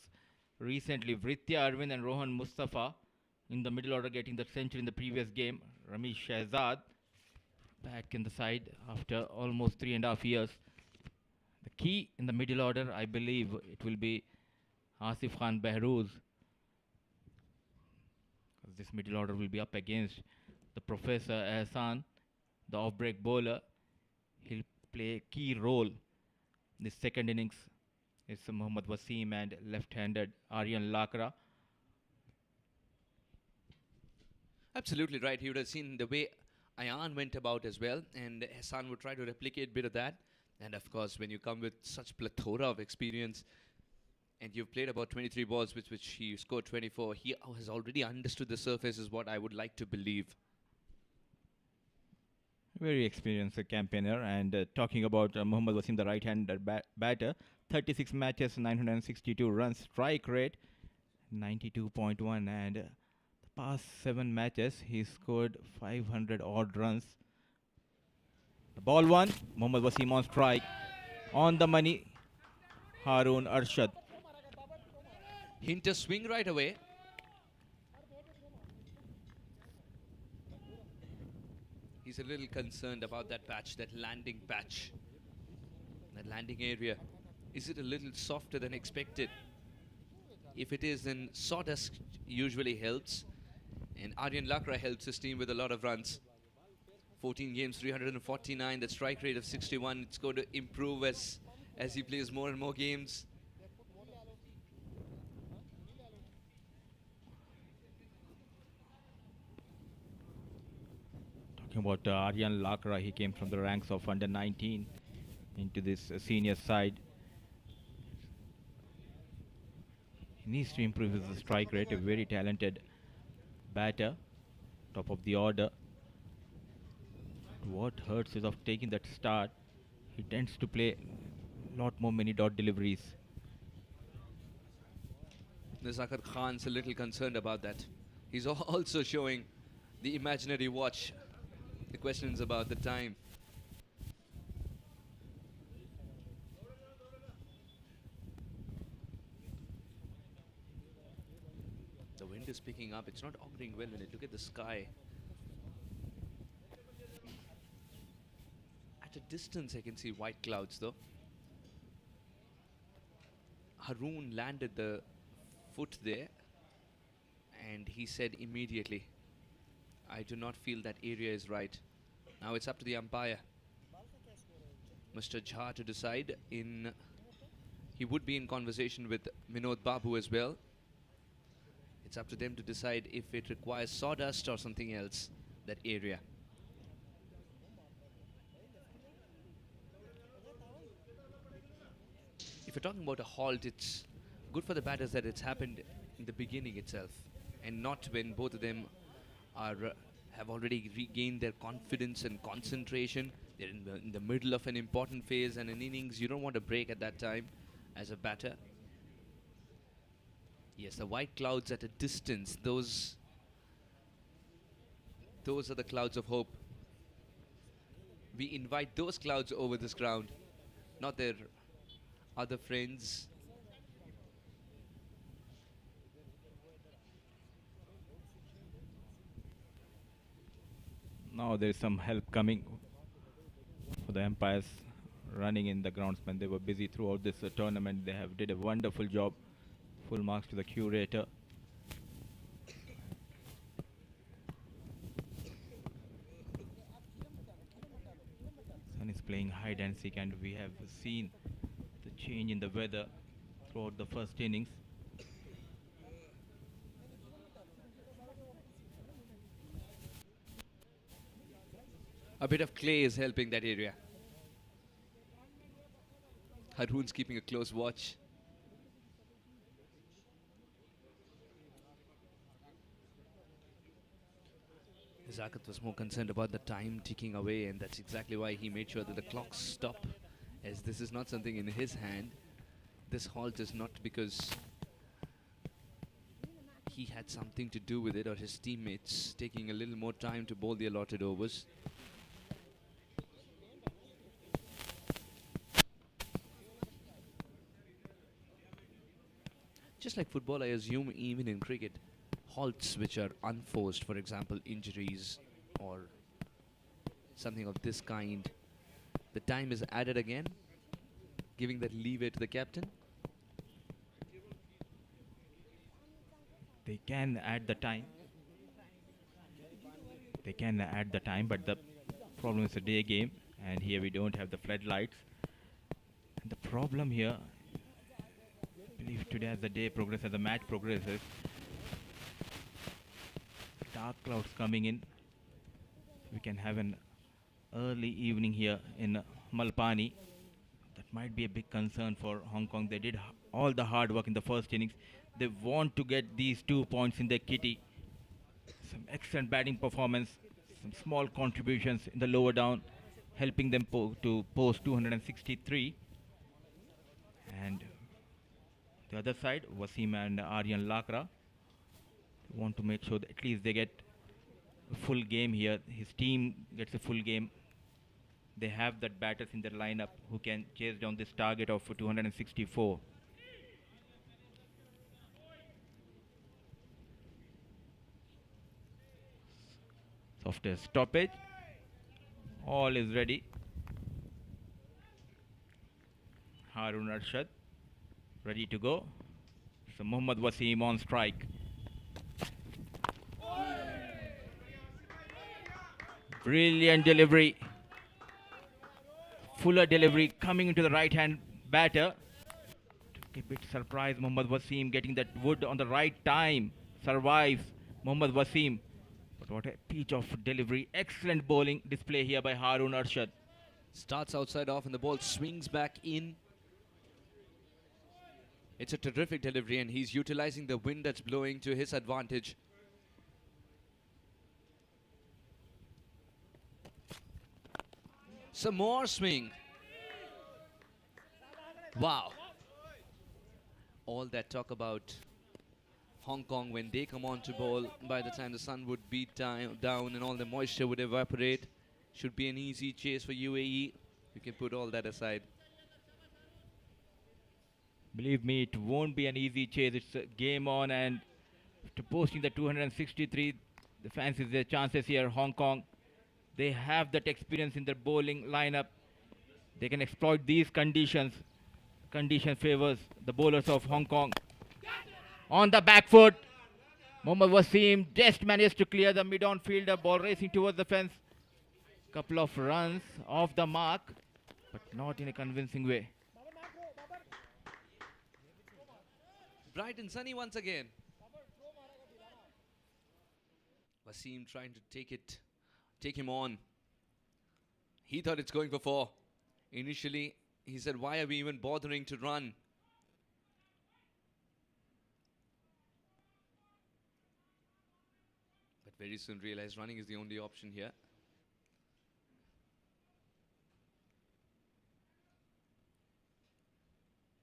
recently. Vritya Arvind and Rohan Mustafa in the middle order, getting the century in the previous game. Ramesh Shahzad back in the side after almost 3.5 years. The key in the middle order, I believe, it will be Asif Khan Behrouz. This middle order will be up against the Professor Ehsan, the off-break bowler. He'll play a key role in the second innings. It's Mohammad Wasim and left-handed Aryan Lakra.
Absolutely right. You would have seen the way Ayan went about as well, and Hassan would try to replicate a bit of that. And of course, when you come with such plethora of experience, and you've played about 23 balls, which he scored 24, he has already understood the surface, is what I would like to believe.
Very experienced campaigner. And talking about Mohammad Wasim, the right-handed batter, 36 matches, 962 runs, strike rate 92.1, and the past 7 matches he scored 500 odd runs. The ball one, Mohammad Wasim on strike, on the money, Haroon Arshad.
Hint a swing right away. He's a little concerned about that patch, that landing patch, that landing area. Is it a little softer than expected? If it is, then sawdust usually helps. And Aryan Lakra helps his team with a lot of runs. 14 games, 349, the strike rate of 61. It's going to improve as he plays more and more games.
Talking about Aryan Lakra, he came from the ranks of under 19 into this senior side. He needs to improve his strike rate. A very talented batter, top of the order. What hurts is of taking that start, he tends to play a lot more many dot deliveries.
Nazakat Khan's a little concerned about that. He's also showing the imaginary watch. The question is about the time. The wind is picking up. It's not auguring well when you look at the sky. At a distance, I can see white clouds though. Haroon landed the foot there, and he said immediately, I do not feel that area is right. Now it's up to the umpire, Mr. Jha, to decide. He would be in conversation with Vinod Babu as well. It's up to them to decide if it requires sawdust or something else, that area. If you're talking about a halt, it's good for the batters that it's happened in the beginning itself, and not when both of them have already regained their confidence and concentration. They're in the middle of an important phase and an innings. You don't want to break at that time as a batter. Yes, the white clouds at a distance, those are the clouds of hope. We invite those clouds over this ground, not their other friends.
Now there is some help coming for the umpires running in the groundsman. They were busy throughout this tournament. They have did a wonderful job. Full marks to the curator. Sun is playing hide and seek, and we have seen the change in the weather throughout the first innings.
A bit of clay is helping that area. Haroon's keeping a close watch. Zakat was more concerned about the time ticking away, and that's exactly why he made sure that the clocks stop, as this is not something in his hand. This halt is not because he had something to do with it or his teammates taking a little more time to bowl the allotted overs. Just like football, I assume even in cricket, halts which are unforced, for example injuries or something of this kind, the time is added again, giving that leeway to the captain.
They can add the time. They can add the time, but the problem is a day game, and here we don't have the floodlights. And the problem here, I believe today as the day progresses, as the match progresses, dark clouds coming in. We can have an early evening here in Malpani. That might be a big concern for Hong Kong. They did all the hard work in the first innings. They want to get these 2 points in their kitty. Some excellent batting performance, some small contributions in the lower down, helping them to post 263. And the other side, Wasim and Aryan Lakra want to make sure that at least they get a full game here. His team gets a full game. They have that batters in their lineup who can chase down this target of 264. After stoppage, all is ready. Harun Arshad ready to go. So Muhammad Wasim on strike. Brilliant delivery. Fuller delivery coming into the right hand batter. Took a bit surprised. Muhammad Wasim getting that wood on the right time. Survives Muhammad Wasim. But what a pitch of delivery. Excellent bowling display here by Harun Arshad.
Starts outside off and the ball swings back in. It's a terrific delivery, and he's utilizing the wind that's blowing to his advantage. Some more swing. Wow. All that talk about Hong Kong when they come on to bowl, by the time the sun would beat down and all the moisture would evaporate, should be an easy chase for UAE. You can put all that aside.
Believe me, it won't be an easy chase. It's a game on, and after posting the 263, the fancies their chances here. Hong Kong, they have that experience in their bowling lineup. They can exploit these conditions. Condition favors the bowlers of Hong Kong. On the back foot, Mohammad Wasim just managed to clear the mid-on fielder, ball racing towards the fence. Couple of runs off the mark, but not in a convincing way.
Bright and sunny once again. Wasim trying to take him on. He thought it's going for 4. Initially, he said, why are we even bothering to run? But very soon realized running is the only option here.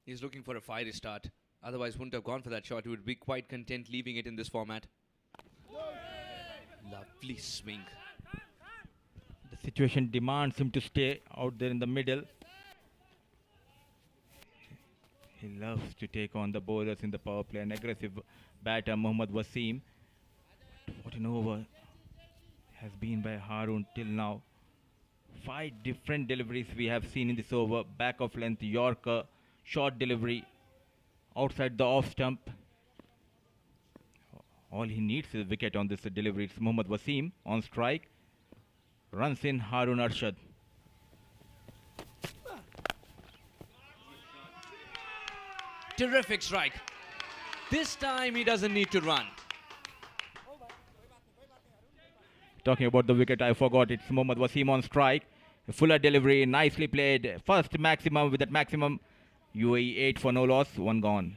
He's looking for a fiery start. Otherwise, wouldn't have gone for that shot. He would be quite content leaving it in this format. Lovely swing.
The situation demands him to stay out there in the middle. He loves to take on the bowlers in the power play. An aggressive batter, Mohammad Wasim. What an over has been by Harun till now. 5 different deliveries we have seen in this over. Back of length, Yorker, short delivery, outside the off stump. All he needs is a wicket on this delivery. It's Mohammad Wasim on strike. Runs in Harun Arshad.
Terrific strike. This time he doesn't need to run.
Talking about the wicket, I forgot. It's Mohammad Wasim on strike. A fuller delivery, nicely played. First maximum with that maximum. UAE 8 for no loss, 1 gone.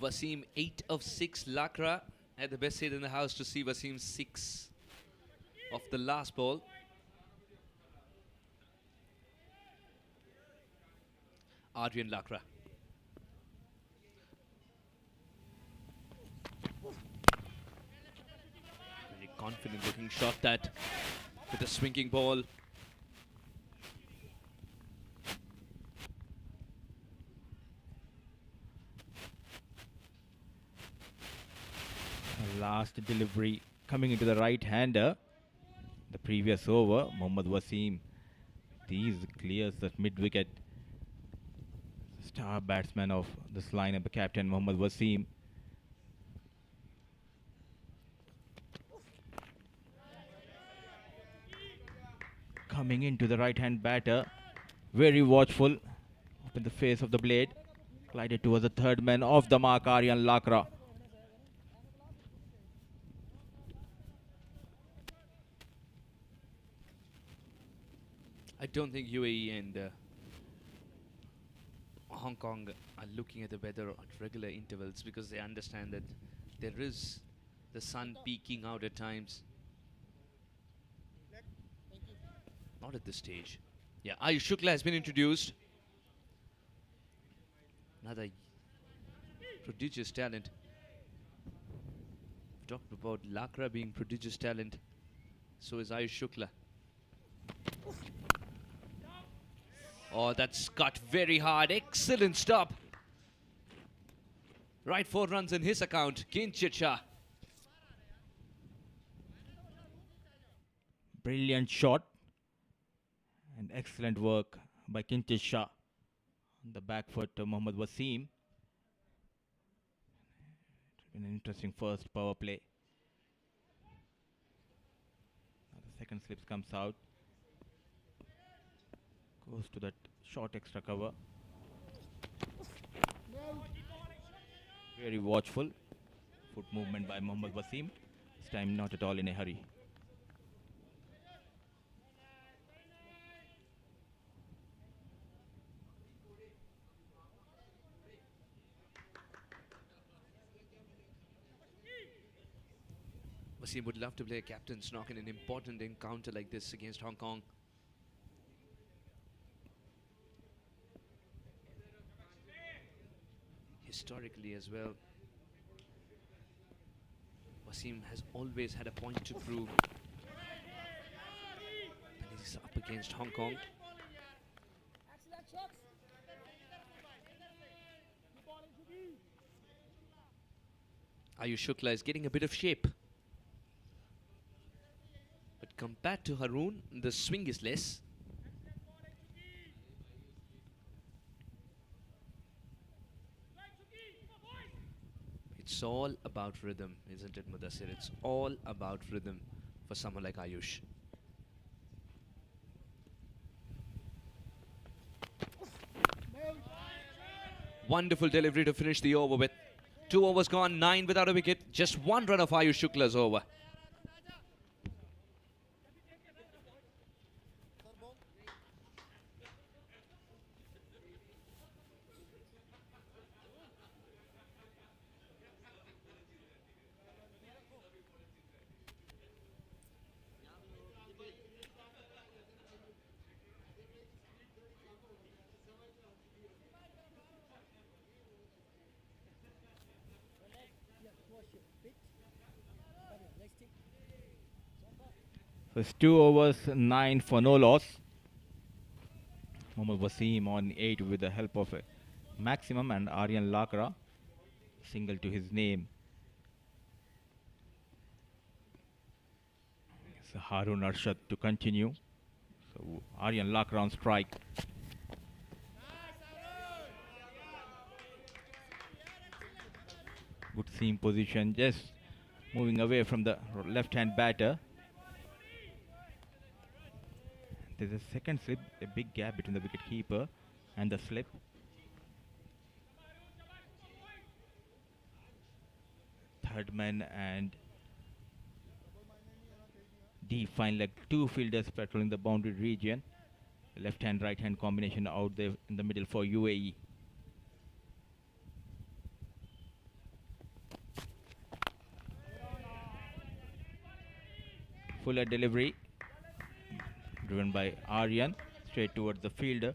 Wasim 8 of 6 Lakra. Had the best hit in the house to see Wasim 6 of the last ball. Adrian Lakra. Very confident looking shot that with a swinging ball.
Last delivery coming into the right-hander. The previous over, Mohammad Wasim. These clears the mid-wicket. Star batsman of this lineup, the captain Mohammad Wasim. Coming into the right-hand batter. Very watchful. Open the face of the blade. Glided towards the third man off the mark, Aryan Lakra.
I don't think UAE and Hong Kong are looking at the weather at regular intervals because they understand that there is the sun peeking out at times. Not at this stage. Yeah, Ayush Shukla has been introduced. Another prodigious talent. Talked about Lakra being prodigious talent. So is Ayush Shukla. Oh, that's cut very hard. Excellent stop. Right, 4 runs in his account. Kinchit Shah.
Brilliant shot. And excellent work by Kinchit Shah. On the back foot to Mohammad Wasim. An interesting first power play. Now the second slips comes out. Goes to that short extra cover. Very watchful. Foot movement by Mohammad Wasim. This time not at all in a hurry.
Wasim would love to play a captain's knock in an important encounter like this against Hong Kong. His historically as well. Wasim has always had a point to prove. And he's up against Hong Kong. Ayush Shukla is getting a bit of shape. But compared to Haroon, the swing is less. It's all about rhythm, isn't it, Mudassir? It's all about rhythm for someone like Ayush. Wonderful delivery to finish the over with. 2 overs gone, 9 without a wicket. Just 1 run of Ayush Shukla's over.
So it's 2 overs, 9 for no loss. Mohammad Wasim on 8 with the help of a maximum and Aryan Lakra single to his name. So Harun Arshad to continue. So Aryan Lakra on strike. Good seam position, just moving away from the left-hand batter. There's a second slip, a big gap between the wicket keeper and the slip. Third man and deep fine leg, 2 fielders patrolling the boundary region. Left hand, right hand combination out there in the middle for UAE. Fuller delivery, driven by Aryan, straight towards the fielder.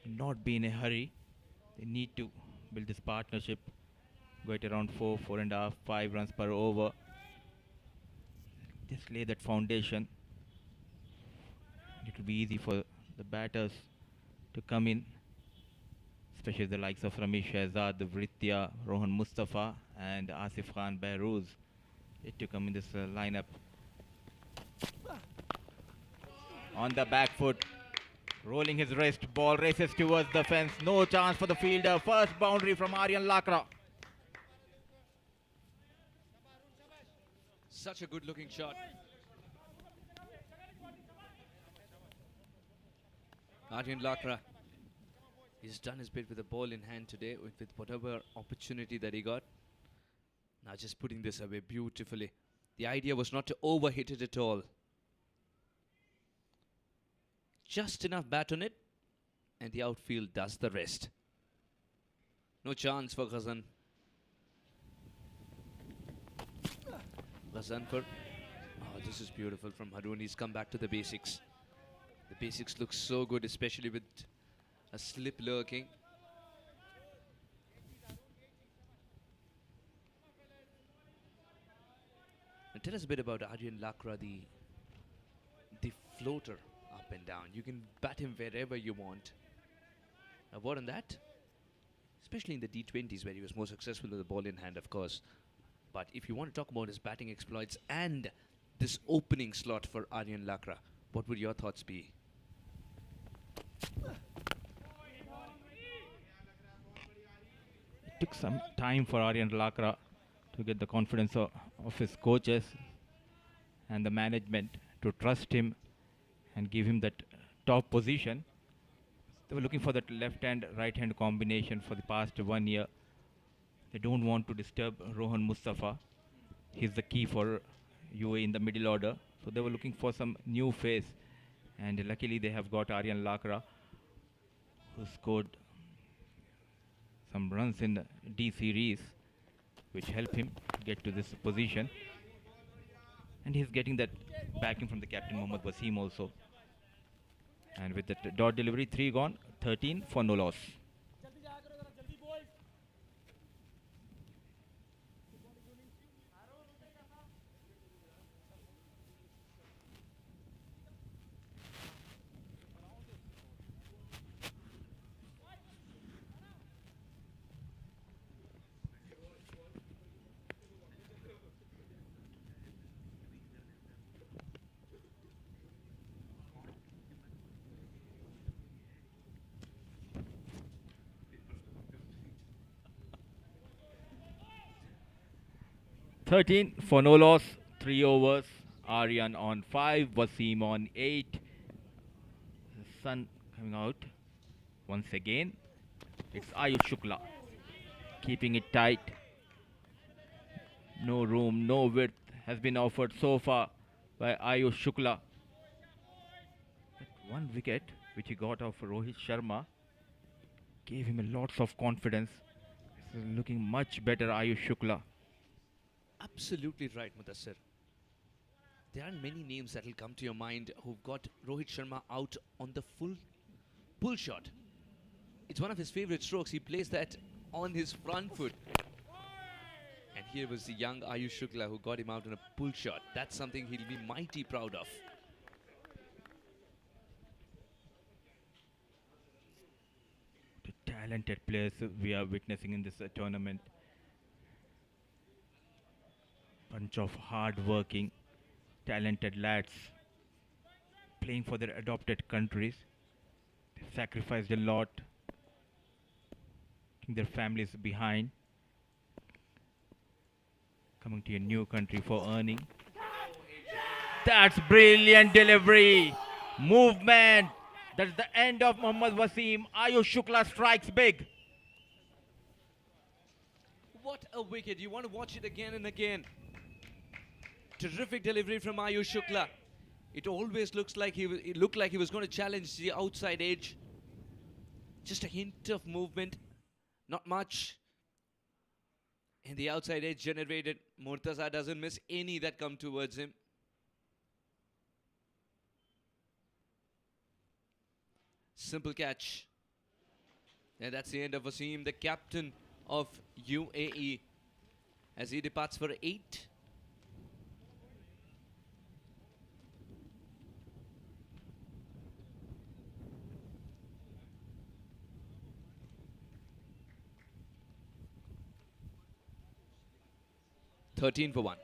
Not be in a hurry. They need to build this partnership. Go at around 4, 4.5, 5 runs per over. Just lay that foundation. It will be easy for the batters to come in, especially the likes of Ramesh Shahzad, Vritya, Rohan Mustafa, and Asif Khan Behrouz. To come in this lineup. On the back foot, rolling his wrist, ball races towards the fence. No chance for the fielder. First boundary from Aryan Lakra.
Such a good looking shot. Aryan Lakra, he's done his bit with the ball in hand today with whatever opportunity that he got. Now just putting this away beautifully. The idea was not to overhit it at all. Just enough bat on it, and the outfield does the rest. No chance for Ghazan. Ghazanfar. Oh, this is beautiful from Haroon. He's come back to the basics. The basics look so good, especially with a slip lurking. And tell us a bit about Aryan Lakra, the floater up and down. You can bat him wherever you want. A word on that? Especially in the D20s where he was more successful with the ball in hand, of course. But if you want to talk about his batting exploits and this opening slot for Aryan Lakra, what would your thoughts be?
It took some time for Aryan Lakra to get the confidence of his coaches and the management to trust him and give him that top position. They were looking for that left-hand, right-hand combination for the past 1 year. They don't want to disturb Rohan Mustafa. He's the key for UAE in the middle order. So they were looking for some new face. And luckily they have got Aryan Lakra, who scored some runs in the D series, which helped him get to this position. And he's getting that backing from the captain Mohammad Wasim also. And with that dot delivery, 3 gone, 13 for no loss. 13 for no loss, 3 overs. Aryan on 5, Wasim on 8. Sun coming out once again. It's Ayush Shukla keeping it tight. No room, no width has been offered so far by Ayush Shukla. That one wicket which he got off Rohit Sharma gave him a lots of confidence. This is looking much better, Ayush Shukla.
Absolutely right, Mudassir. There aren't many names that will come to your mind who've got Rohit Sharma out on the full pull shot. It's one of his favorite strokes. He plays that on his front foot. And here was the young Ayush Shukla who got him out on a pull shot. That's something he'll be mighty proud of.
The talented players we are witnessing in this tournament. Bunch of hard-working, talented lads playing for their adopted countries. They've sacrificed a lot, leaving their families behind, coming to a new country for earning. That's brilliant delivery, movement. That's the end of Mohammad Wasim. Ayush Shukla strikes big.
What a wicket. You want to watch it again and again. Terrific delivery from Ayush Shukla. It always looks like it looked like he was going to challenge the outside edge. Just a hint of movement, not much. And the outside edge generated. Murtaza doesn't miss any that come towards him. Simple catch. And that's the end of Wasim, the captain of UAE, as he departs for 8. $13 for 1.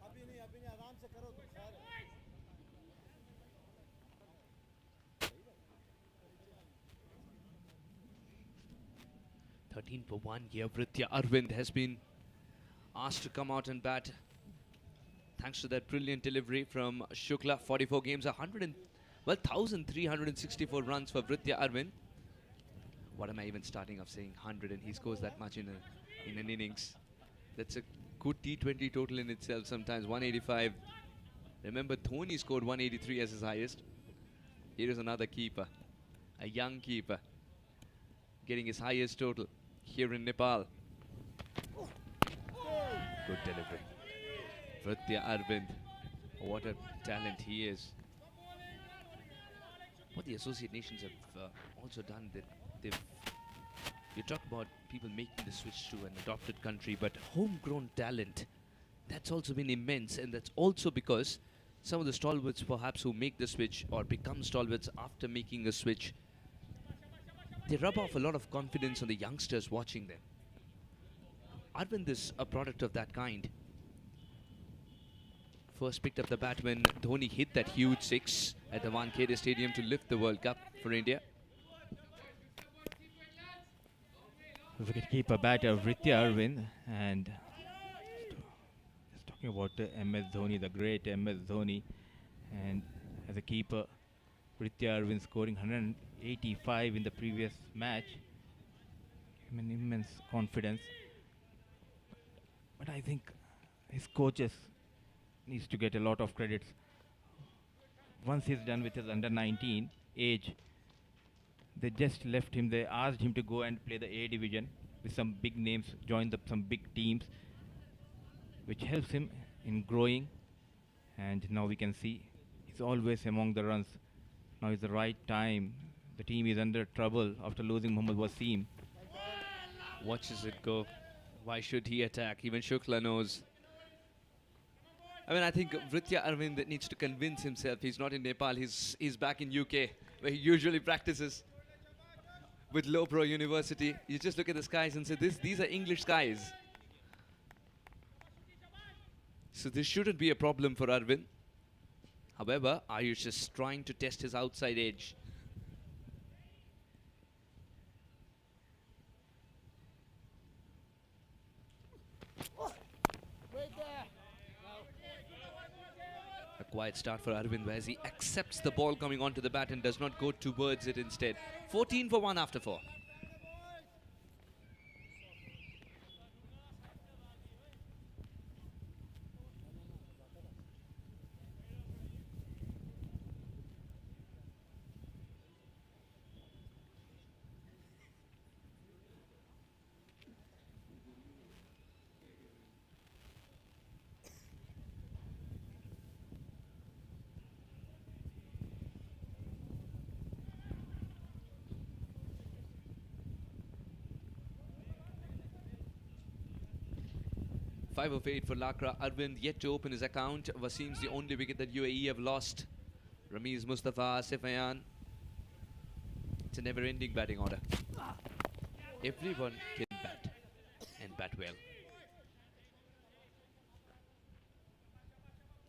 अभी नहीं आराम से करो तुम खैर है
13 for 1 here. Vritya Arvind has been asked to come out and bat. Thanks to that brilliant delivery from Shukla. 44 games, 1,364 runs for Vritya Arvind. What am I even starting off saying? 100, and he scores that much in an innings. That's a good T20 total in itself sometimes. 185. Remember, Dhoni scored 183 as his highest. Here is another keeper, a young keeper, getting his highest total here in Nepal. Good delivery. Vritya Arvind, what a talent he is. What the associate nations have also done, you talk about people making the switch to an adopted country, but homegrown talent, that's also been immense, and that's also because some of the stalwarts perhaps who make the switch or become stalwarts after making a switch, they rub off a lot of confidence on the youngsters watching them. Arvind is a product of that kind. First picked up the bat when Dhoni hit that huge 6 at the Wankhede Stadium to lift the World Cup for India.
Wicketkeeper batter Vritya Arvind, and just talking about MS Dhoni, the great MS Dhoni, and as a keeper, Vritya Arvind scoring 185 in the previous match, gave him an immense confidence. But I think his coaches needs to get a lot of credits. Once he's done with his under 19 age, they just left him. They asked him to go and play the A division with some big names, join some big teams, which helps him in growing. And now we can see he's always among the runs. Now is the right time. The team is under trouble after losing Mohammad Wasim.
Watches it go. Why should he attack? Even Shukla knows I mean, I think Vritya Arvind needs to convince himself he's not in Nepal. He's back in UK, where he usually practices with Low Pro University. You just look at the skies and say, these are English skies. So this shouldn't be a problem for Arvind. However, Ayush is trying to test his outside edge. A quiet start for Arvind as he accepts the ball coming onto the bat and does not go towards it instead. 14 for 1 after 4. Five of 8 for Lakra. Arvind yet to open his account. Wasim's the only wicket that UAE have lost. Ramiz Mustafa, Asif Ayan. It's a never-ending batting order. Everyone can bat and bat well.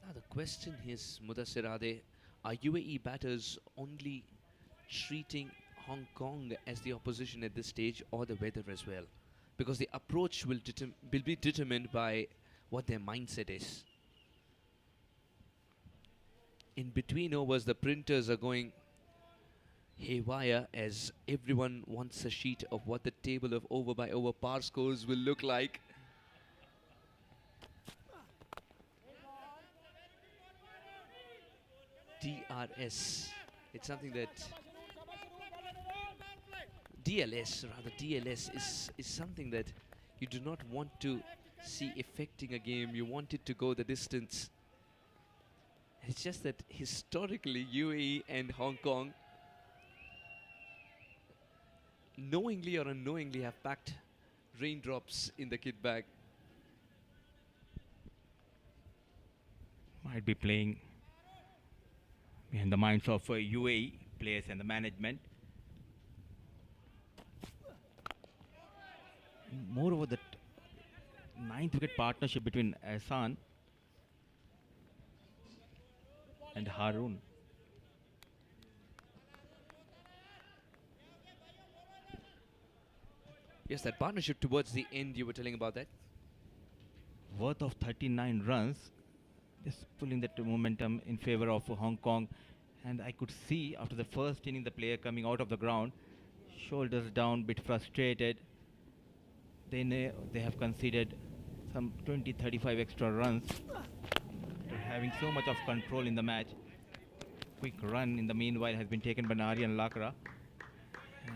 Now the question is, Mudassir, are UAE batters only treating Hong Kong as the opposition at this stage, or the weather as well? Because the approach will be determined by what their mindset is. In between overs, the printers are going haywire as everyone wants a sheet of what the table of over by over par scores will look like. DRS. It's something that DLS is something that you do not want to see affecting a game. You want it to go the distance. It's just that historically UAE and Hong Kong, knowingly or unknowingly, have packed raindrops in the kit bag.
Might be playing in the minds of UAE players and the management. Moreover, the ninth wicket partnership between Ahsan and Harun.
Yes, that partnership towards the end, you were telling about that.
Worth of 39 runs, just pulling that momentum in favor of Hong Kong. And I could see after the first inning the player coming out of the ground, shoulders down, bit frustrated. They have conceded some 20-35 extra runs, having so much of control in the match. Quick run in the meanwhile has been taken by Nari and Lakra.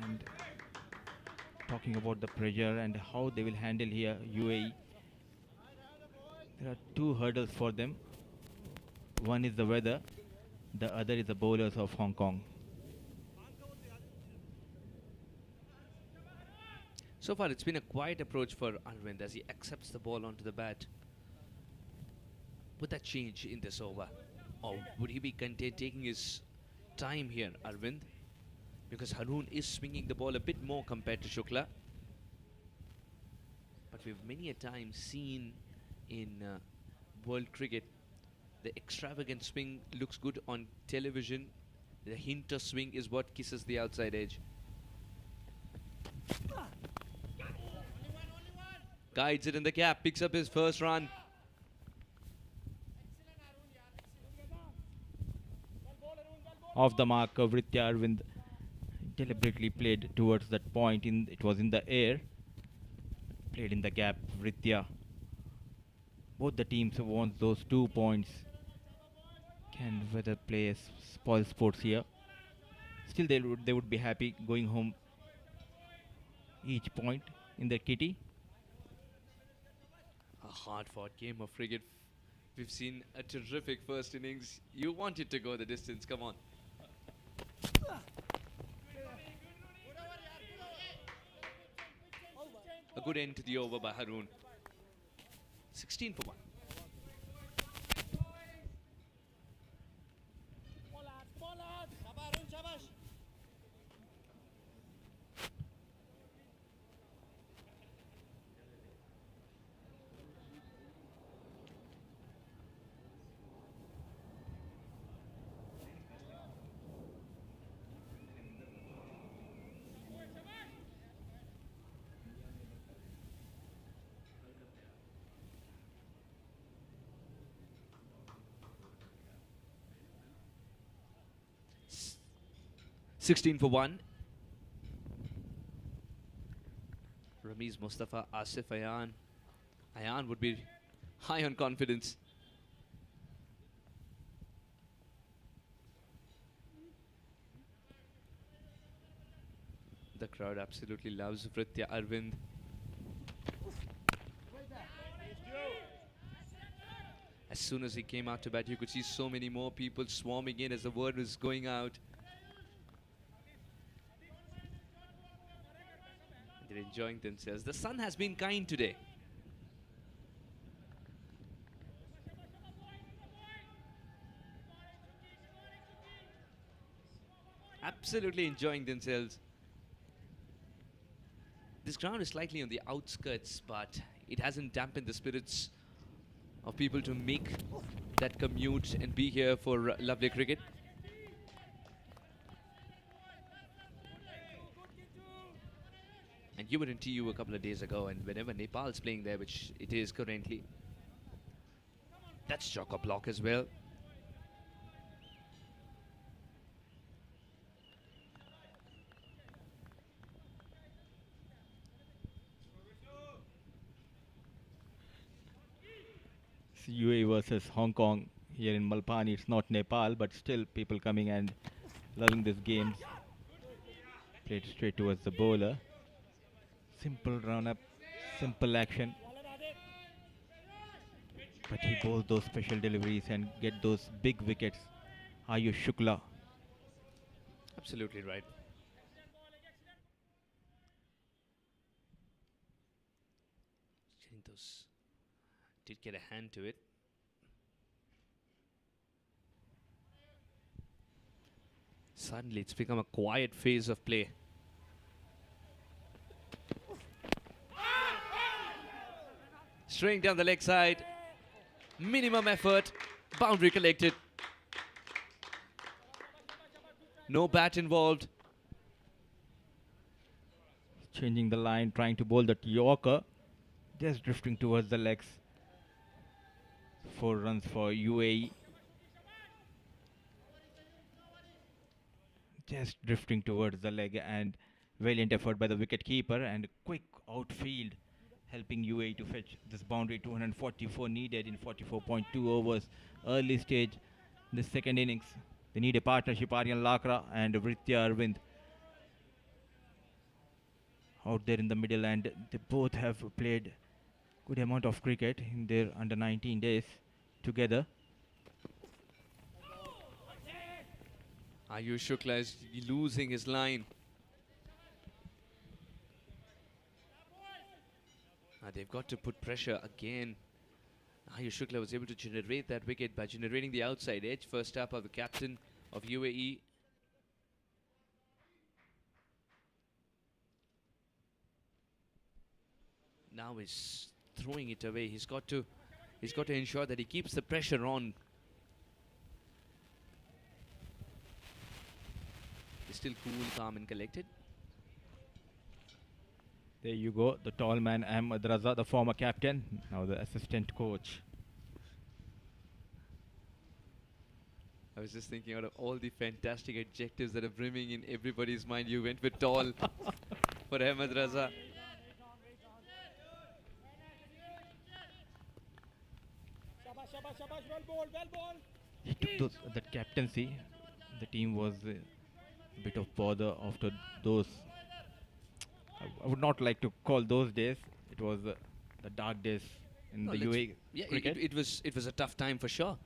And talking about the pressure and how they will handle here UAE, there are two hurdles for them. One is the weather, the other is the bowlers of Hong Kong.
So far, it's been a quiet approach for Arvind as he accepts the ball onto the bat. Would that change in this over? Or would he be content taking his time here, Arvind? Because Harun is swinging the ball a bit more compared to Shukla. But we've many a time seen in world cricket, the extravagant swing looks good on television. The hint of swing is what kisses the outside edge. Guides it in the gap, picks up his first run.
Off the mark, Vritya Arvind deliberately played towards that point. It was in the air. Played in the gap, Vritya. Both the teams want those 2 points. Can weather play spoil sports here? Still, they would be happy going home each point in the kitty.
A hard-fought game of cricket. We've seen a terrific first innings. You want it to go the distance, come on. A good end to the over by Harun. 16 for 1. 16 for 1. Ramiz Mustafa, Asif Ayan. Ayan would be high on confidence. The crowd absolutely loves Vritya Arvind. As soon as he came out to bat, you could see so many more people swarming in as the word was going out. They're enjoying themselves. The sun has been kind today. Absolutely enjoying themselves. This ground is slightly on the outskirts, but it hasn't dampened the spirits of people to make that commute and be here for lovely cricket. And you were in TU a couple of days ago, and whenever Nepal's playing there, which it is currently, that's chock-a-block as well.
UAE versus Hong Kong here in Malpani. It's not Nepal, but still people coming and loving this game. Played straight towards the bowler. Simple run-up, simple action. But he bowls those special deliveries and get those big wickets. Ayush Shukla.
Absolutely right. Those did get a hand to it. Suddenly it's become a quiet phase of play. Straying down the leg side. Minimum effort. Boundary collected. No bat involved.
Changing the line, trying to bowl that Yorker. Just drifting towards the legs. 4 runs for UAE. Just drifting towards the leg, and valiant effort by the wicket keeper, and quick outfield helping UAE to fetch this boundary. 244 needed in 44.2 overs. Early stage, the second innings. They need a partnership, Aryan Lakra and Vritya Arvind out there in the middle, and they both have played good amount of cricket in their under 19 days together.
Ayush Shukla is losing his line. They've got to put pressure again. Ayush Shukla was able to generate that wicket by generating the outside edge. First up of the captain of UAE. Now he's throwing it away. He's got to ensure that he keeps the pressure on. He's still cool, calm and collected.
There you go, the tall man Ahmed Raza, the former captain, now the assistant coach.
I was just thinking, out of all the fantastic adjectives that are brimming in everybody's mind, you went with tall for Ahmed Raza.
He took that captaincy. The team was a bit of bother after those. I would not like to call those days. It was the dark days in the UAE cricket.
It was a tough time for sure,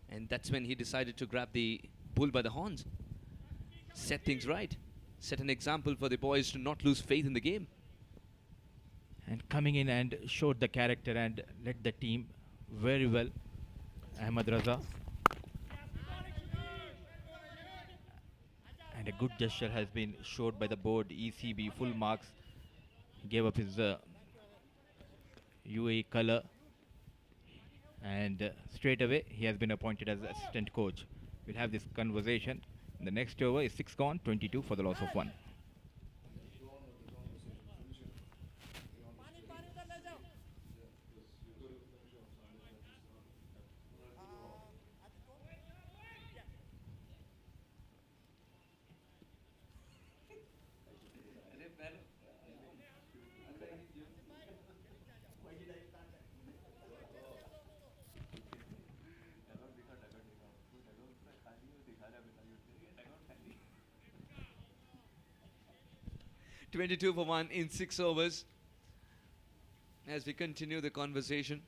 and that's when he decided to grab the bull by the horns, set things right, set an example for the boys to not lose faith in the game.
And coming in and showed the character and led the team very well. Ahmed Raza. And a good gesture has been showed by the board. ECB full marks. He gave up his UAE colour, and straight away he has been appointed as assistant coach. We'll have this conversation. The next over is 6 gone, 22 for the loss of 1.
22 for 1 in 6 overs. As we continue the conversation,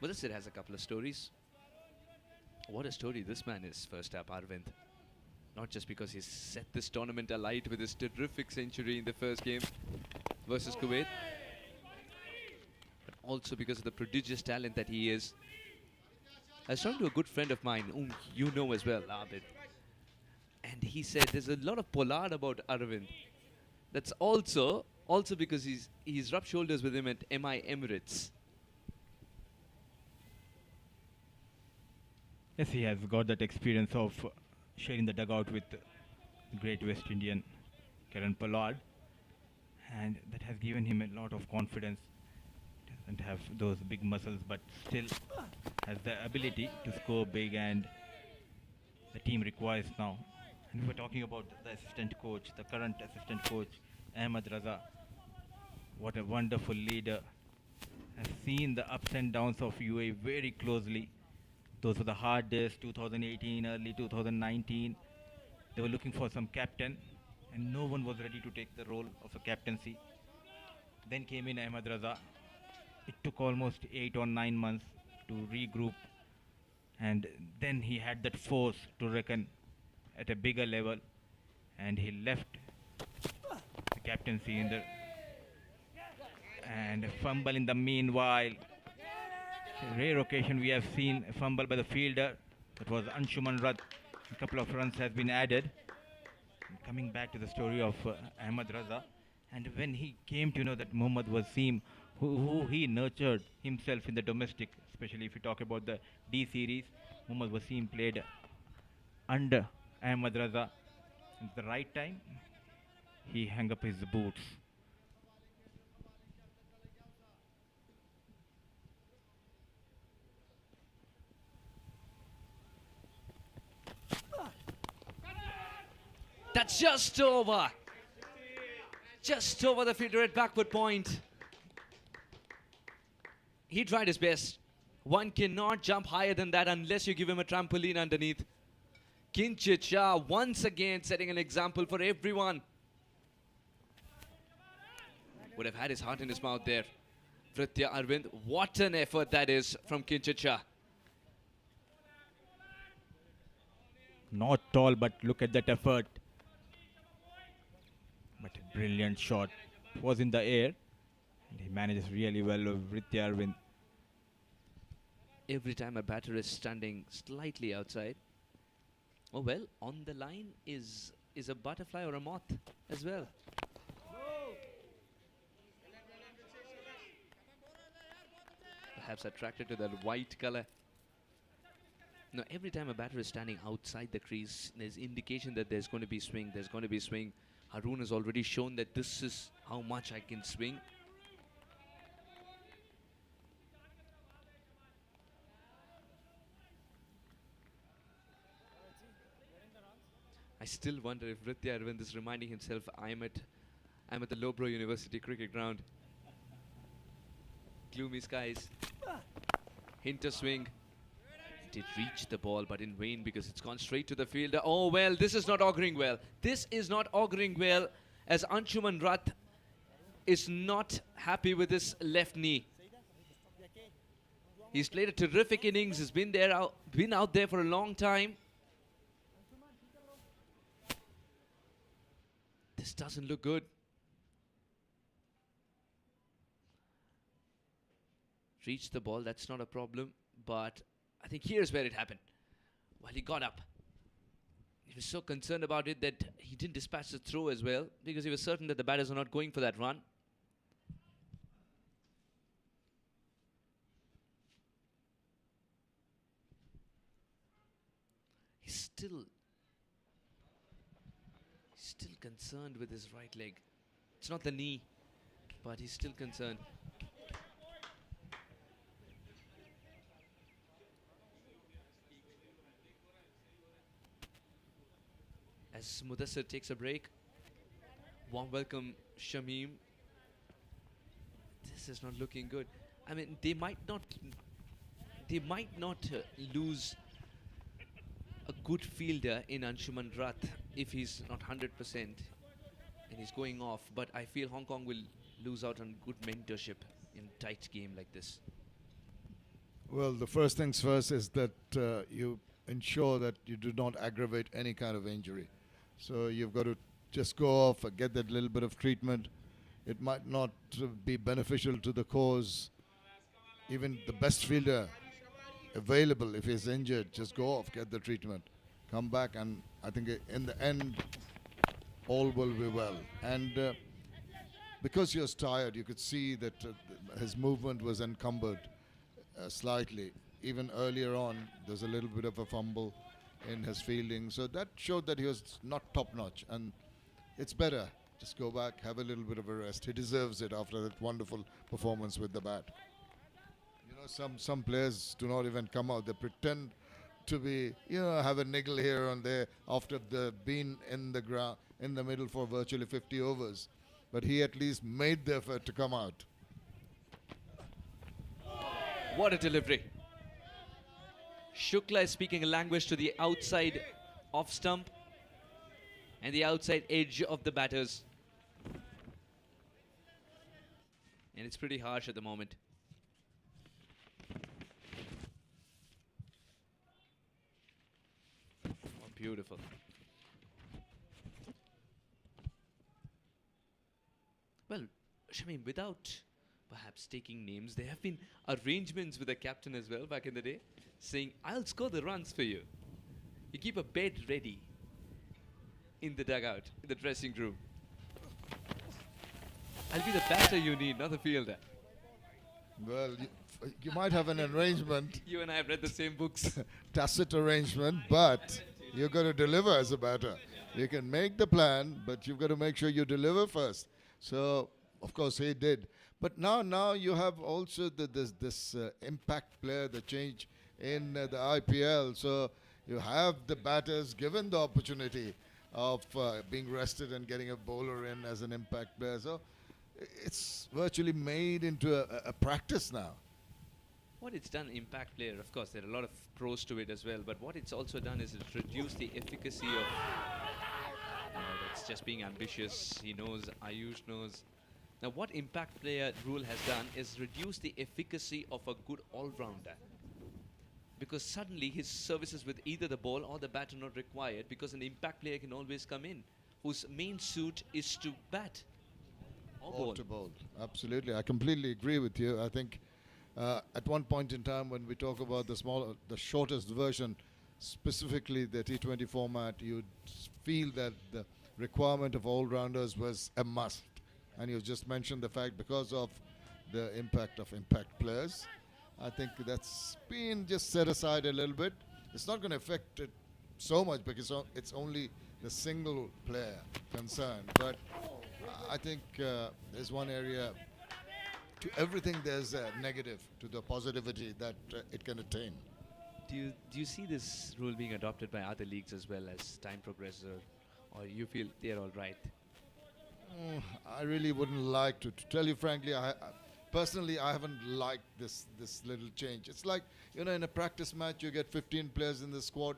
Mudassir has a couple of stories. What a story this man is, first up, Arvind. Not just because he's set this tournament alight with his terrific century in the first game versus Kuwait, but also because of the prodigious talent that he is. I was talking to a good friend of mine, whom you know as well, Abid, and he said there's a lot of pollard about Arvind. That's also because he's rubbed shoulders with him at MI Emirates.
Yes, he has got that experience of sharing the dugout with the great West Indian Karen Pollard, and that has given him a lot of confidence. Doesn't have those big muscles, but still has the ability to score big, and the team requires now. And we're talking about the assistant coach, the current assistant coach, Ahmed Raza. What a wonderful leader. Has seen the ups and downs of UAE very closely. Those were the hard days, 2018, early 2019. They were looking for some captain, and no one was ready to take the role of a captaincy. Then came in Ahmed Raza. It took almost 8 or 9 months to regroup, and then he had that force to reckon at a bigger level, and he left the captaincy in the and a fumble in the meanwhile. A rare occasion we have seen a fumble by the fielder. That was Anshuman Rad. A couple of runs has been added. And coming back to the story of Ahmed Raza, and when he came to know that Mohammad Wasim, who he nurtured himself in the domestic, especially if you talk about the D series, Mohammad Wasim played under Ahmed Raza. At the right time, he hung up his boots.
That's just over. Just over the fielder at backward point. He tried his best. One cannot jump higher than that unless you give him a trampoline underneath. Kinchit Shah once again setting an example for everyone. Would have had his heart in his mouth there. Fritya Arvind, what an effort that is from Kinchit Shah.
Not tall, but look at that effort. But a brilliant shot. It was in the air, and he manages really well with Fritya Arvind.
Every time a batter is standing slightly outside. Oh well, on the line is a butterfly or a moth as well. Perhaps attracted to that white color. Now, every time a batter is standing outside the crease, there's indication that there's going to be swing. There's going to be swing. Haroon has already shown that this is how much I can swing. I still wonder if Fritya Arvind is reminding himself, I'm at the Loughborough University cricket ground. Gloomy skies. Hinter swing. Did reach the ball, but in vain because it's gone straight to the fielder. Oh well, this is not auguring well. This is not auguring well, as Anshuman Rath is not happy with his left knee. He's played a terrific innings. He's been out there for a long time. This doesn't look good. Reached the ball, that's not a problem, but I think here's where it happened. While he got up, he was so concerned about it that he didn't dispatch the throw as well, because he was certain that the batters are not going for that run. He's still concerned with his right leg. It's not the knee, but he's still concerned. As Mudassir takes a break, Warm welcome, Shamim. This is not looking good. I mean, they might not lose a good fielder in Anshuman Rath if he's not 100% and he's going off. But I feel Hong Kong will lose out on good mentorship in a tight game like this.
Well, the first things first is that you ensure that you do not aggravate any kind of injury. So you've got to just go off and get that little bit of treatment. It might not be beneficial to the cause. Even the best fielder available, if he's injured, just go off, get the treatment, come back, and I think in the end, all will be well. And because he was tired, you could see that his movement was encumbered slightly. Even earlier on, there's a little bit of a fumble in his fielding. So that showed that he was not top-notch. And it's better. Just go back, have a little bit of a rest. He deserves it after that wonderful performance with the bat. You know, some players do not even come out. They pretend to be, have a niggle here and there after they've been in the ground, in the middle for virtually 50 overs. But he at least made the effort to come out.
What a delivery. Shukla is speaking a language to the outside off stump and the outside edge of the batters. And it's pretty harsh at the moment. Oh, beautiful. Well, Shamim, without perhaps taking names, there have been arrangements with the captain as well back in the day, saying, I'll score the runs for you. You keep a bed ready in the dugout, in the dressing room. I'll be the batter you need, not the fielder.
Well, you might have an arrangement,
You and I have read the same books.
tacit arrangement, but you've got to deliver as a batter. You can make the plan, but you've got to make sure you deliver first. So, of course, he did. But now you have also this impact player, the change in the IPL. So you have the batters given the opportunity of being rested and getting a bowler in as an impact player. So it's virtually made into a practice now.
What it's done, impact player, of course, there are a lot of pros to it as well, but what it's also done is it's reduced the efficacy of, that's just being ambitious. He knows, Ayush knows. Now, what impact player rule has done is reduce the efficacy of a good all-rounder. Because suddenly his services with either the ball or the bat are not required, because an impact player can always come in, whose main suit is to bat or bowl.
To bowl. Absolutely. I completely agree with you. I think at one point in time when we talk about the shortest version, specifically the T20 format, you'd feel that the requirement of all-rounders was a must. And you just mentioned the fact because of the impact of impact players. I think that's been just set aside a little bit. It's not going to affect it so much because it's only the single player concerned. But I think there's one area, to everything there's a negative to the positivity that it can attain.
Do you see this rule being adopted by other leagues as well as time progresses, or you feel they're all right?
I really wouldn't like to tell you frankly. Personally, I haven't liked this little change. It's like, in a practice match, you get 15 players in the squad,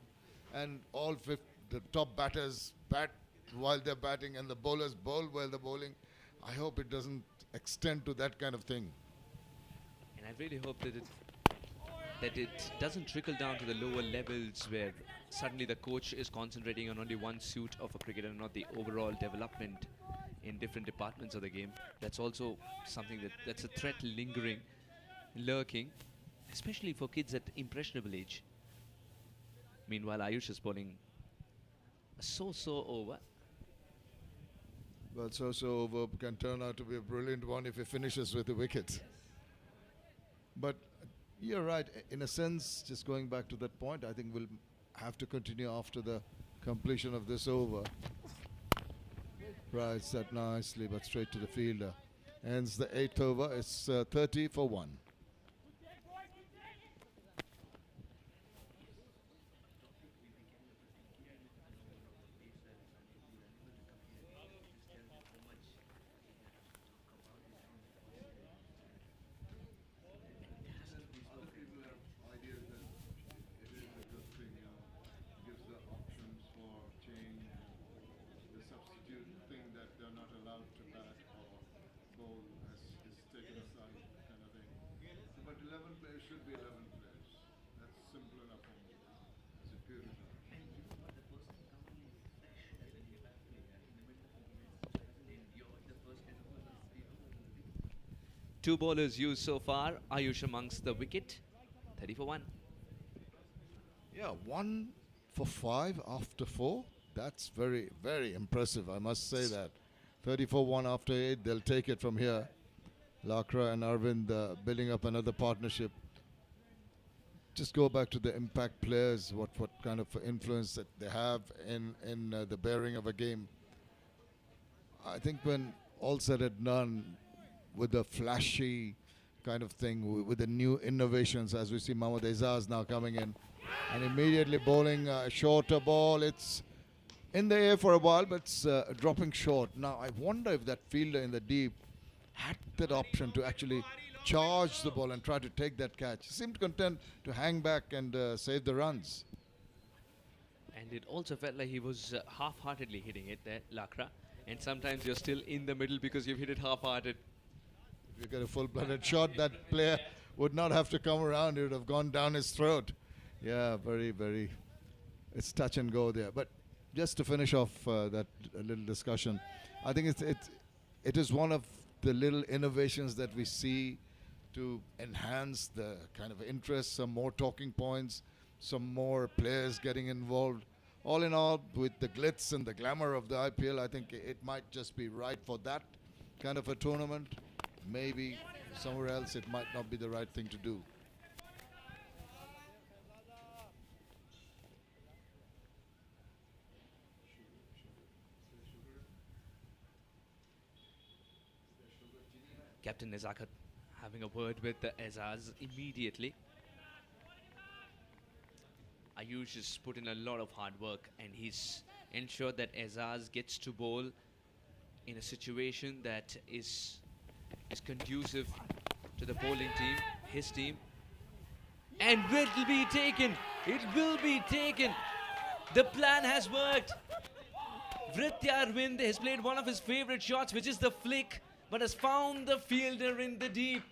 and all the top batters bat while they're batting, and the bowlers bowl while they're bowling. I hope it doesn't extend to that kind of thing.
And I really hope that it doesn't trickle down to the lower levels where suddenly the coach is concentrating on only one suit of a cricketer and not the overall development in different departments of the game. That's also something that's a threat lurking, especially for kids at impressionable age. Meanwhile, Ayush is bowling a so-so over.
Well, so over can turn out to be a brilliant one if he finishes with the wicket. But you're right. In a sense, just going back to that point, I think we'll have to continue after the completion of this over. Right, set nicely, but straight to the fielder. Ends the 8th over. It's 30 for 1. should be 11 players. That's simple enough for me. It's a pure
Two bowlers used so far. Ayush amongst the wicket. 30 for 1.
Yeah, 1 for 5 after 4. That's very, very impressive. I must say that. 34 1 after 8. They'll take it from here. Lakra and Arvind building up another partnership. Just go back to the impact players, what kind of influence that they have in the bearing of a game. I think when all said and done, with the flashy kind of thing, with the new innovations, as we see Mohammad Aizaz now coming in, and immediately bowling a shorter ball. It's in the air for a while, but it's dropping short. Now, I wonder if that fielder in the deep had that option to actually charge the ball and try to take that catch. He seemed content to hang back and save the runs.
And it also felt like he was half-heartedly hitting it there, Lakra. And sometimes you're still in the middle because you've hit it half-hearted.
If you get a full-blooded shot, that player would not have to come around. It would have gone down his throat. Yeah, very, very. It's touch and go there. But just to finish off that little discussion, I think it is one of the little innovations that we see to enhance the kind of interest, some more talking points, some more players getting involved. All in all, with the glitz and the glamour of the IPL, I think it might just be right for that kind of a tournament. Maybe somewhere else it might not be the right thing to do.
Captain Nezakat having a word with the Aizaz immediately. Ayush has put in a lot of hard work and he's ensured that Aizaz gets to bowl in a situation that is conducive to the bowling team, his team. And it will be taken. It will be taken. The plan has worked. Vrityar Arvind has played one of his favorite shots, which is the flick, but has found the fielder in the deep.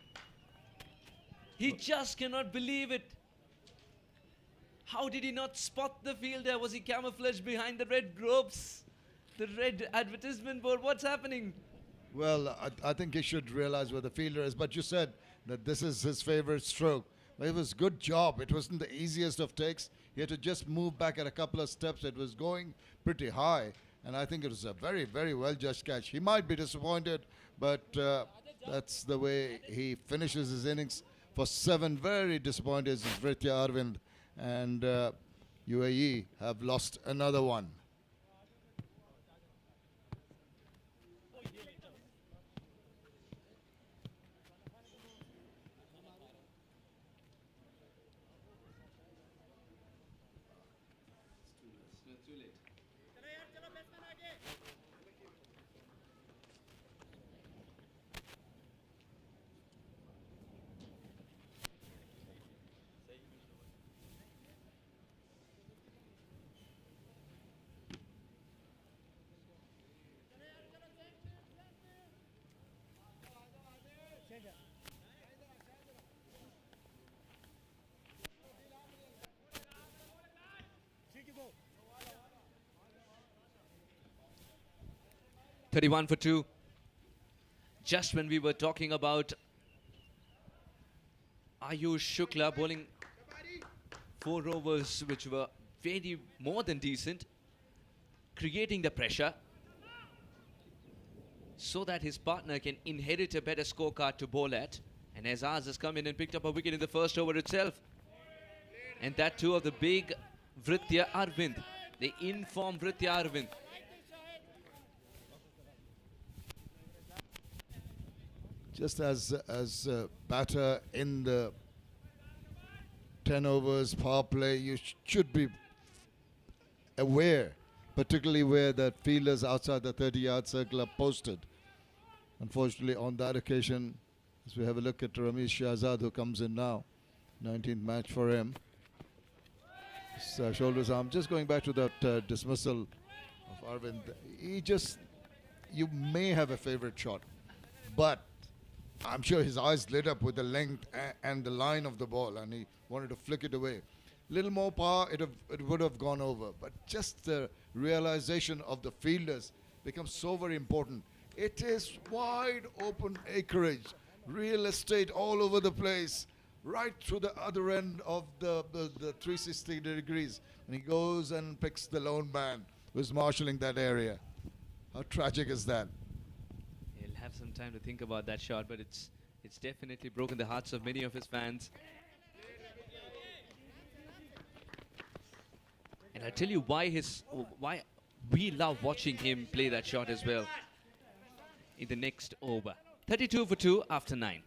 He just cannot believe it. How did he not spot the fielder? Was he camouflaged behind the red ropes? The red advertisement board? What's happening?
Well, I think he should realize where the fielder is. But you said that this is his favorite stroke. Well, it was good job. It wasn't the easiest of takes. He had to just move back at a couple of steps. It was going pretty high. And I think it was a very, very well-judged catch. He might be disappointed, but that's the way he finishes his innings. For 7, very disappointed is Vrityar Arvind. And UAE have lost another one.
चलो यार चलो batsman आगे
31 for 2. Just when we were talking about Ayush Shukla bowling 4 overs which were very more than decent, creating the pressure so that his partner can inherit a better scorecard to bowl at. And Aizaz has come in and picked up a wicket in the first over itself. And that too of the big Vrityar Arvind, the in-form Vrityar Arvind.
Just as batter in the 10 overs power play, you should be aware, particularly where the fielders outside the 30-yard circle are posted. Unfortunately, on that occasion, as we have a look at Ramesh Shahzad, who comes in now, 19th match for him. Shoulders arm. Just going back to that dismissal of Arvind, you may have a favorite shot, but I'm sure his eyes lit up with the length and the line of the ball, and he wanted to flick it away. Little more power, it would have gone over. But just the realization of the fielders becomes so very important. It is wide open acreage, real estate all over the place, right through the other end of the 360 degrees. And he goes and picks the lone man who's marshalling that area. How tragic is that?
He'll have some time to think about that shot, but it's definitely broken the hearts of many of his fans. And I tell you why we love watching him play that shot as well in the next over. 32 for 2 after 9.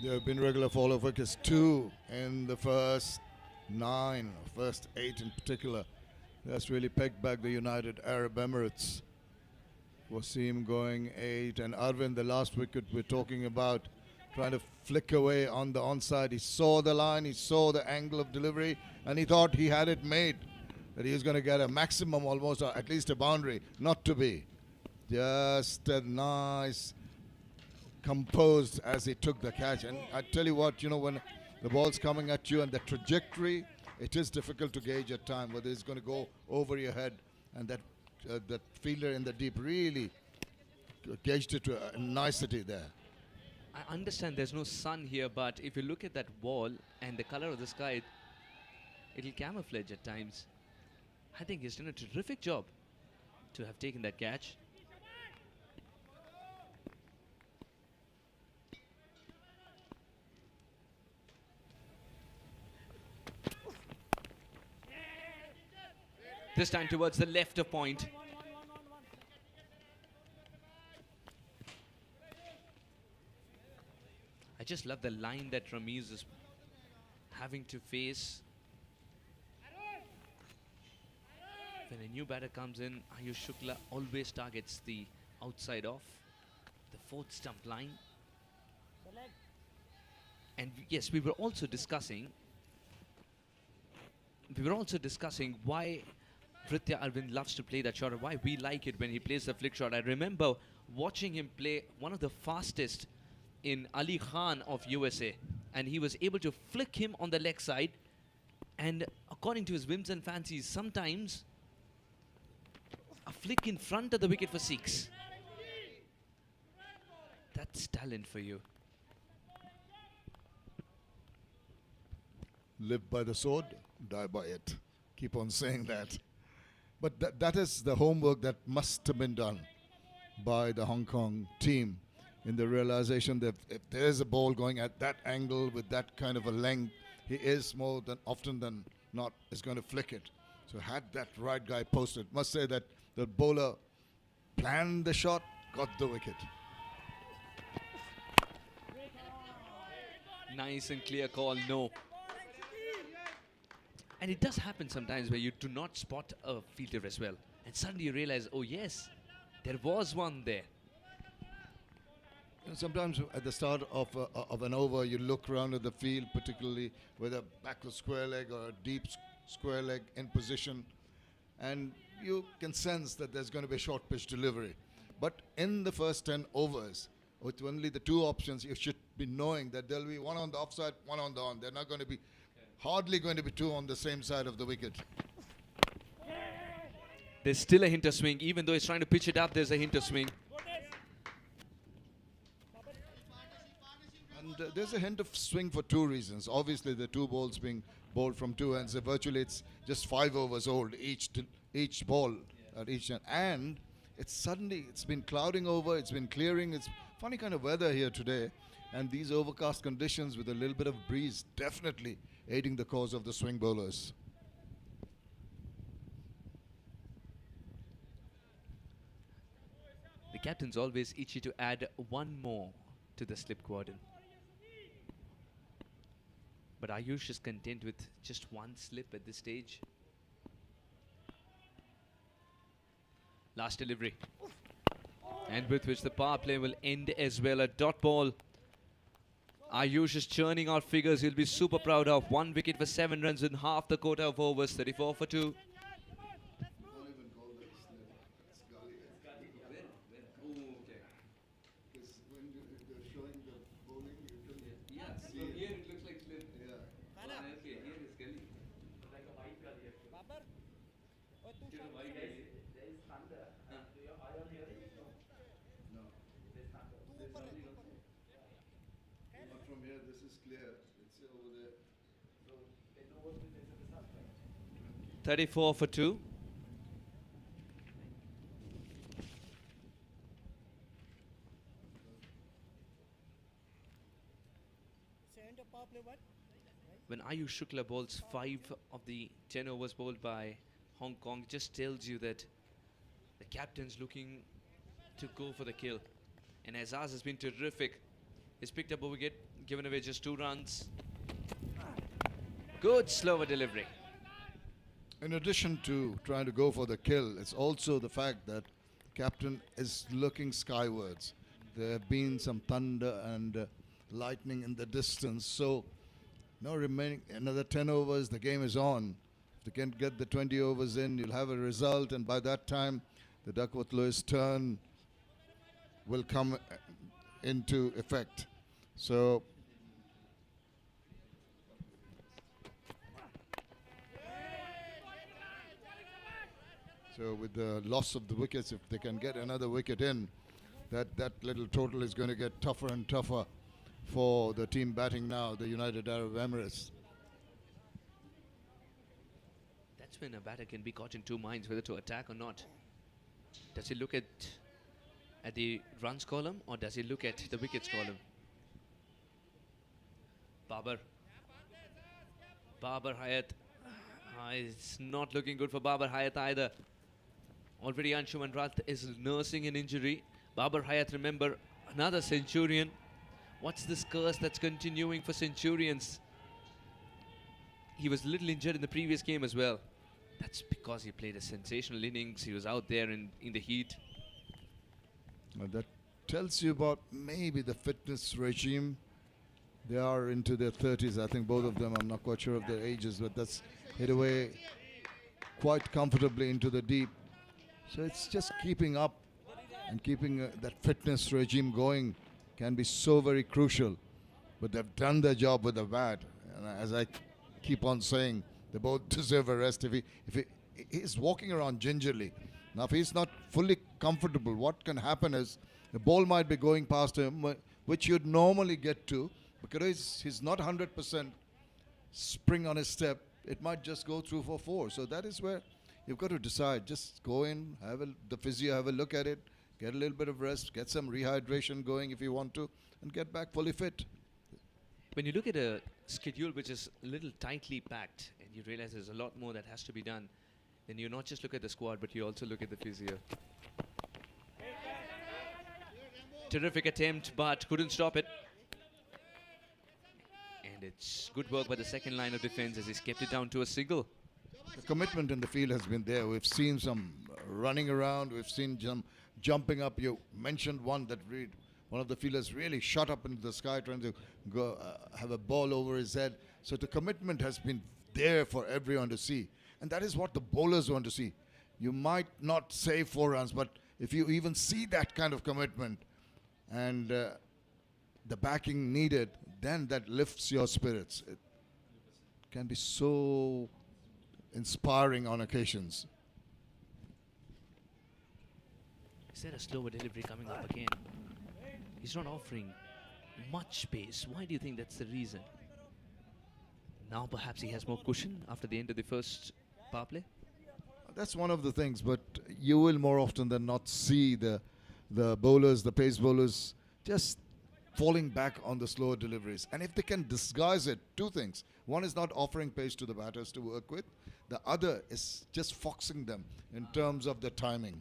There have been regular follow wickets, 2 in the first 9, first 8 in particular. That's really pegged back the United Arab Emirates. Wasim going 8, and Arvind, the last wicket we're talking about, trying to flick away on the onside. He saw the line, he saw the angle of delivery, and he thought he had it made, that he was going to get a maximum almost, or at least a boundary. Not to be. Just a nice, composed as he took the catch. And I tell you what, you know, when the ball's coming at you and the trajectory, it is difficult to gauge at time whether it's going to go over your head, and that fielder in the deep really gauged it to a nicety there.
I understand there's no sun here, but if you look at that wall and the color of the sky, it'll camouflage at times. I think he's done a terrific job to have taken that catch. This time towards the left of point. I just love the line that Ramiz is having to face. When a new batter comes in, Ayush Shukla always targets the outside off, the 4th stump line. And yes, we were also discussing why Pritya Arvind loves to play that shot, and why we like it when he plays the flick shot. I remember watching him play one of the fastest in Ali Khan of USA, and he was able to flick him on the leg side, and according to his whims and fancies, sometimes a flick in front of the wicket for 6. That's talent for you.
Live by the sword, die by it. Keep on saying that. But that is the homework that must have been done by the Hong Kong team, in the realization that if there is a ball going at that angle with that kind of a length, he is more than often than not is going to flick it. So had that right guy posted, must say that the bowler planned the shot, got the wicket.
Nice and clear call, no. And it does happen sometimes where you do not spot a fielder as well, and suddenly you realize, oh yes, there was one there.
You know, sometimes at the start of an over, you look around at the field, particularly whether back to square leg or a deep square leg in position, and you can sense that there's going to be a short pitch delivery. But in the first 10 overs, with only the 2 options, you should be knowing that there'll be one on the offside, one on the on. They're not going to be, hardly going to be 2 on the same side of the wicket.
There's still a hint of swing. Even though he's trying to pitch it up, there's a hint of swing.
And there's a hint of swing for 2 reasons. Obviously, the 2 balls being bowled from 2 ends. So virtually, it's just 5 overs old, each ball at each end. And it's been clouding over, it's been clearing. It's funny kind of weather here today. And these overcast conditions with a little bit of breeze definitely aiding the cause of the swing bowlers.
The captain's always itchy to add one more to the slip quadrant. But Ayush is content with just one slip at this stage. Last delivery. And with which the power play will end as well. A dot ball. Ayush is churning out figures he'll be super proud of. 1 wicket for 7 runs in half the quota of overs. 34 for 2.
From here, this is clear. It's over there.
34 for 2. When Ayush Shukla bowls 5 of the 10 overs bowled by Hong Kong, it just tells you that the captain's looking to go for the kill. And Azaz has been terrific. He's picked up a wicket, given away just 2 runs. Good slower delivery.
In addition to trying to go for the kill, it's also the fact that captain is looking skywards. There have been some thunder and lightning in the distance, so now remaining another 10 overs, the game is on. If they can get the 20 overs in, you'll have a result, and by that time, the Duckworth-Lewis turn will come into effect. So with the loss of the wickets, if they can get another wicket in, that little total is going to get tougher and tougher for the team batting now, the United Arab Emirates.
That's when a batter can be caught in 2 minds, whether to attack or not. Does he look at the runs column, or does he look at the wickets column? Babar Hayat. It's not looking good for Babar Hayat either. Already Anshuman Rath is nursing an injury. Babar Hayat, remember, another centurion. What's this curse that's continuing for centurions? He was a little injured in the previous game as well. That's because he played a sensational innings. He was out there in the heat.
Well, that tells you about maybe the fitness regime. They are into their 30s, I think both of them. I'm not quite sure of their ages, but that's hit away quite comfortably into the deep. So it's just keeping up and keeping that fitness regime going can be so very crucial. But they've done their job with the bat. And as I keep on saying, they both deserve a rest. If he's walking around gingerly. Now, if he's not fully comfortable, what can happen is the ball might be going past him, which you'd normally get to. Because he's not 100% spring on his step, it might just go through for 4. So that is where you've got to decide. Just go in, the physio, have a look at it, get a little bit of rest, get some rehydration going if you want to, and get back fully fit.
When you look at a schedule which is a little tightly packed, and you realize there's a lot more that has to be done, then you not just look at the squad, but you also look at the physio. Terrific attempt, but couldn't stop it. And it's good work by the second line of defense as he's kept it down to a single.
The commitment in the field has been there. We've seen some running around. We've seen some jumping up. You mentioned one of the fielders really shot up into the sky trying to go have a ball over his head. So the commitment has been there for everyone to see. And that is what the bowlers want to see. You might not save 4 runs, but if you even see that kind of commitment and the backing needed, then that lifts your spirits. It can be so inspiring on occasions.
Is there a slower delivery coming up again? He's not offering much pace. Why do you think that's the reason? Now perhaps he has more cushion after the end of the first power play?
That's one of the things, but you will more often than not see the bowlers, the pace bowlers, just falling back on the slower deliveries. And if they can disguise it, two things. One is not offering pace to the batters to work with. The other is just foxing them in terms of the timing.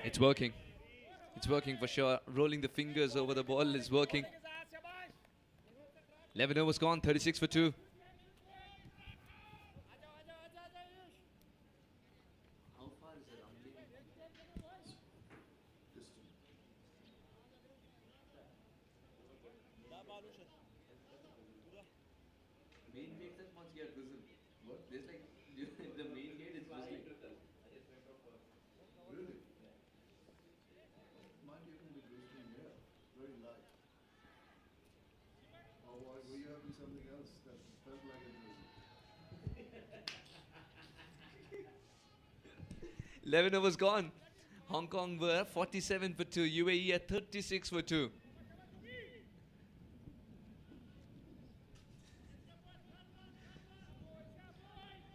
It's working. It's working for sure. Rolling the fingers over the ball is working. 11 overs gone, 36 for 2.
Were you having something else that felt like it
11 overs gone. Hong Kong were 47 for 2. UAE at 36 for 2.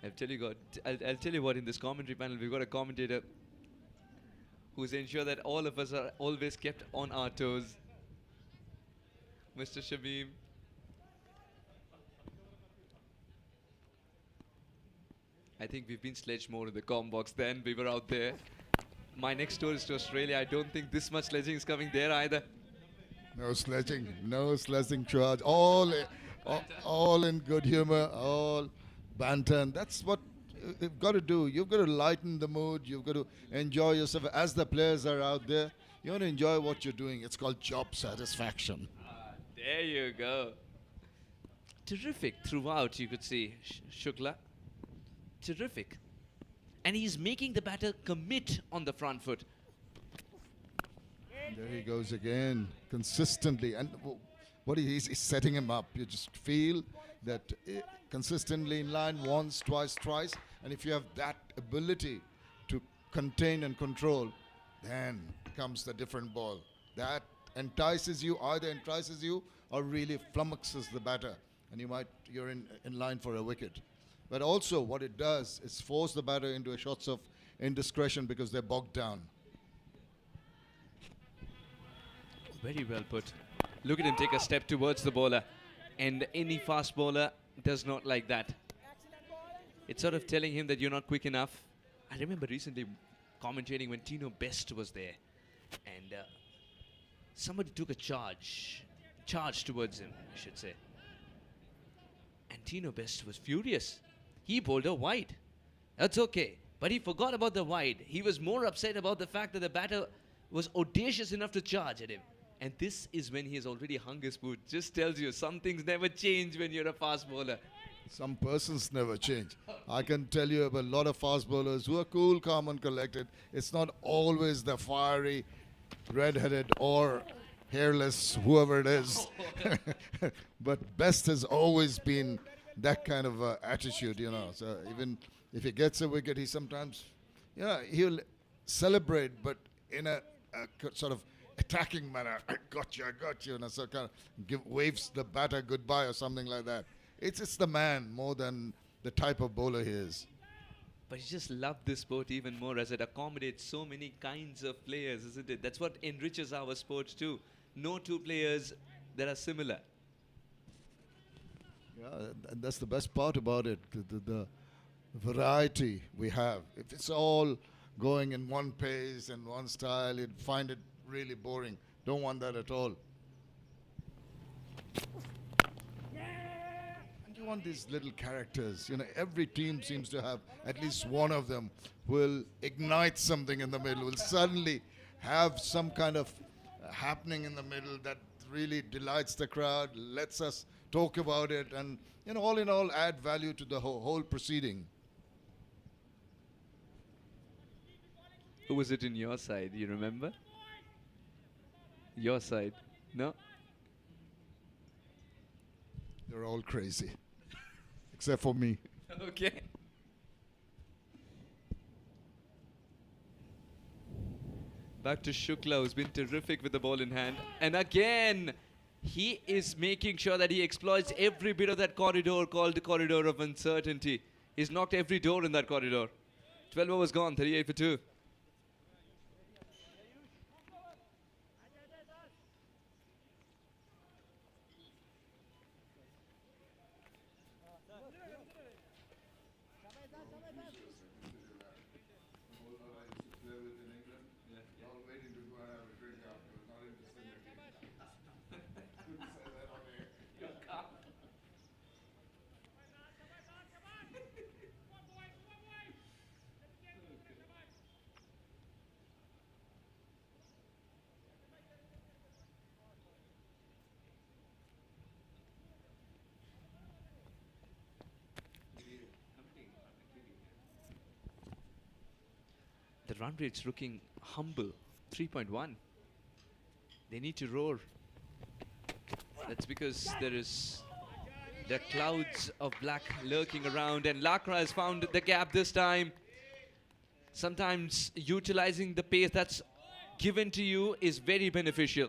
I'll tell you what, in this commentary panel, we've got a commentator who's ensured that all of us are always kept on our toes. Mr. Shabim. I think we've been sledged more in the comm box than we were out there. My next tour is to Australia. I don't think this much sledging is coming there either.
No sledging charge. All in good humor, all banter. And that's what you've got to do. You've got to lighten the mood. You've got to enjoy yourself. As the players are out there, you want to enjoy what you're doing. It's called job satisfaction.
There you go. Terrific throughout, you could see, Shukla. Terrific. And he's making the batter commit on the front foot.
There he goes again, consistently. And what he's setting him up. You just feel that consistently in line once, twice, thrice. And if you have that ability to contain and control, then comes the different ball. That entices you, either entices you or really flummoxes the batter. And you're in line for a wicket. But also what it does is force the batter into shots of indiscretion because they're bogged down.
Very well put. Look at him take a step towards the bowler. And any fast bowler does not like that. It's sort of telling him that you're not quick enough. I remember recently commentating when Tino Best was there. And somebody took a charge towards him, I should say. And Tino Best was furious. He bowled a wide. That's okay. But he forgot about the wide. He was more upset about the fact that the batter was audacious enough to charge at him. And this is when he has already hung his boot. Just tells you some things never change when you're a fast bowler.
Some persons never change. I can tell you about a lot of fast bowlers who are cool, calm and collected. It's not always the fiery, red-headed or hairless, whoever it is. But Best has always been that kind of attitude, you know. So even if he gets a wicket, he sometimes, he'll celebrate, but in a sort of attacking manner. I got you, and so kind of waves the batter goodbye or something like that. It's the man more than the type of bowler he is.
But you just love this sport even more as it accommodates so many kinds of players, isn't it? That's what enriches our sport too. No two players that are similar.
Yeah, and that's the best part about it, the variety we have. If it's all going in one pace and one style, you'd find it really boring. Don't want that at all. And you want these little characters. Every team seems to have at least one of them will ignite something in the middle, will suddenly have some kind of happening in the middle that really delights the crowd, lets us talk about it, and all in all add value to the whole proceeding.
Who was it in your side? You remember? Your side? No?
They're all crazy, except for me.
Okay. Back to Shukla, who's been terrific with the ball in hand. And again, he is making sure that he exploits every bit of that corridor called the corridor of uncertainty. He's knocked every door in that corridor. 12 overs gone, 38 for 2. run rate's looking humble. 3.1. They need to roar. That's because there are clouds of black lurking around, and Lakra has found the gap this time. Sometimes utilizing the pace that's given to you is very beneficial.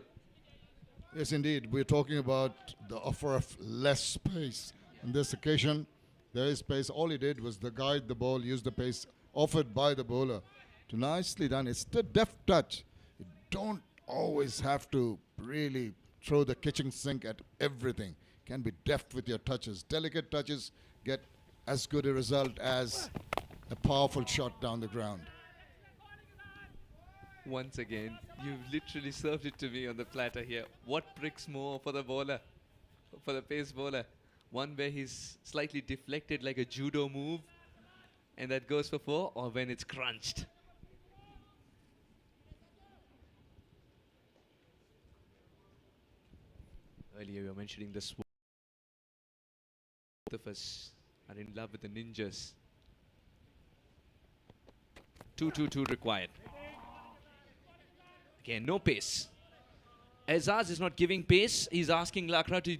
Yes, indeed. We're talking about the offer of less space. On this occasion, there is space. All he did was the guide the ball, use the pace offered by the bowler. To nicely done. It's the deft touch. You don't always have to really throw the kitchen sink at everything. Can be deft with your touches. Delicate touches get as good a result as a powerful shot down the ground.
Once again, you've literally served it to me on the platter here. What pricks more for the bowler, for the pace bowler? One where he's slightly deflected like a judo move, and that goes for 4, or when it's crunched. Earlier you were mentioning the sword. Both of us are in love with the ninjas. 2-2-2 required. Again, no pace. Azaz is not giving pace. He's asking Lakra to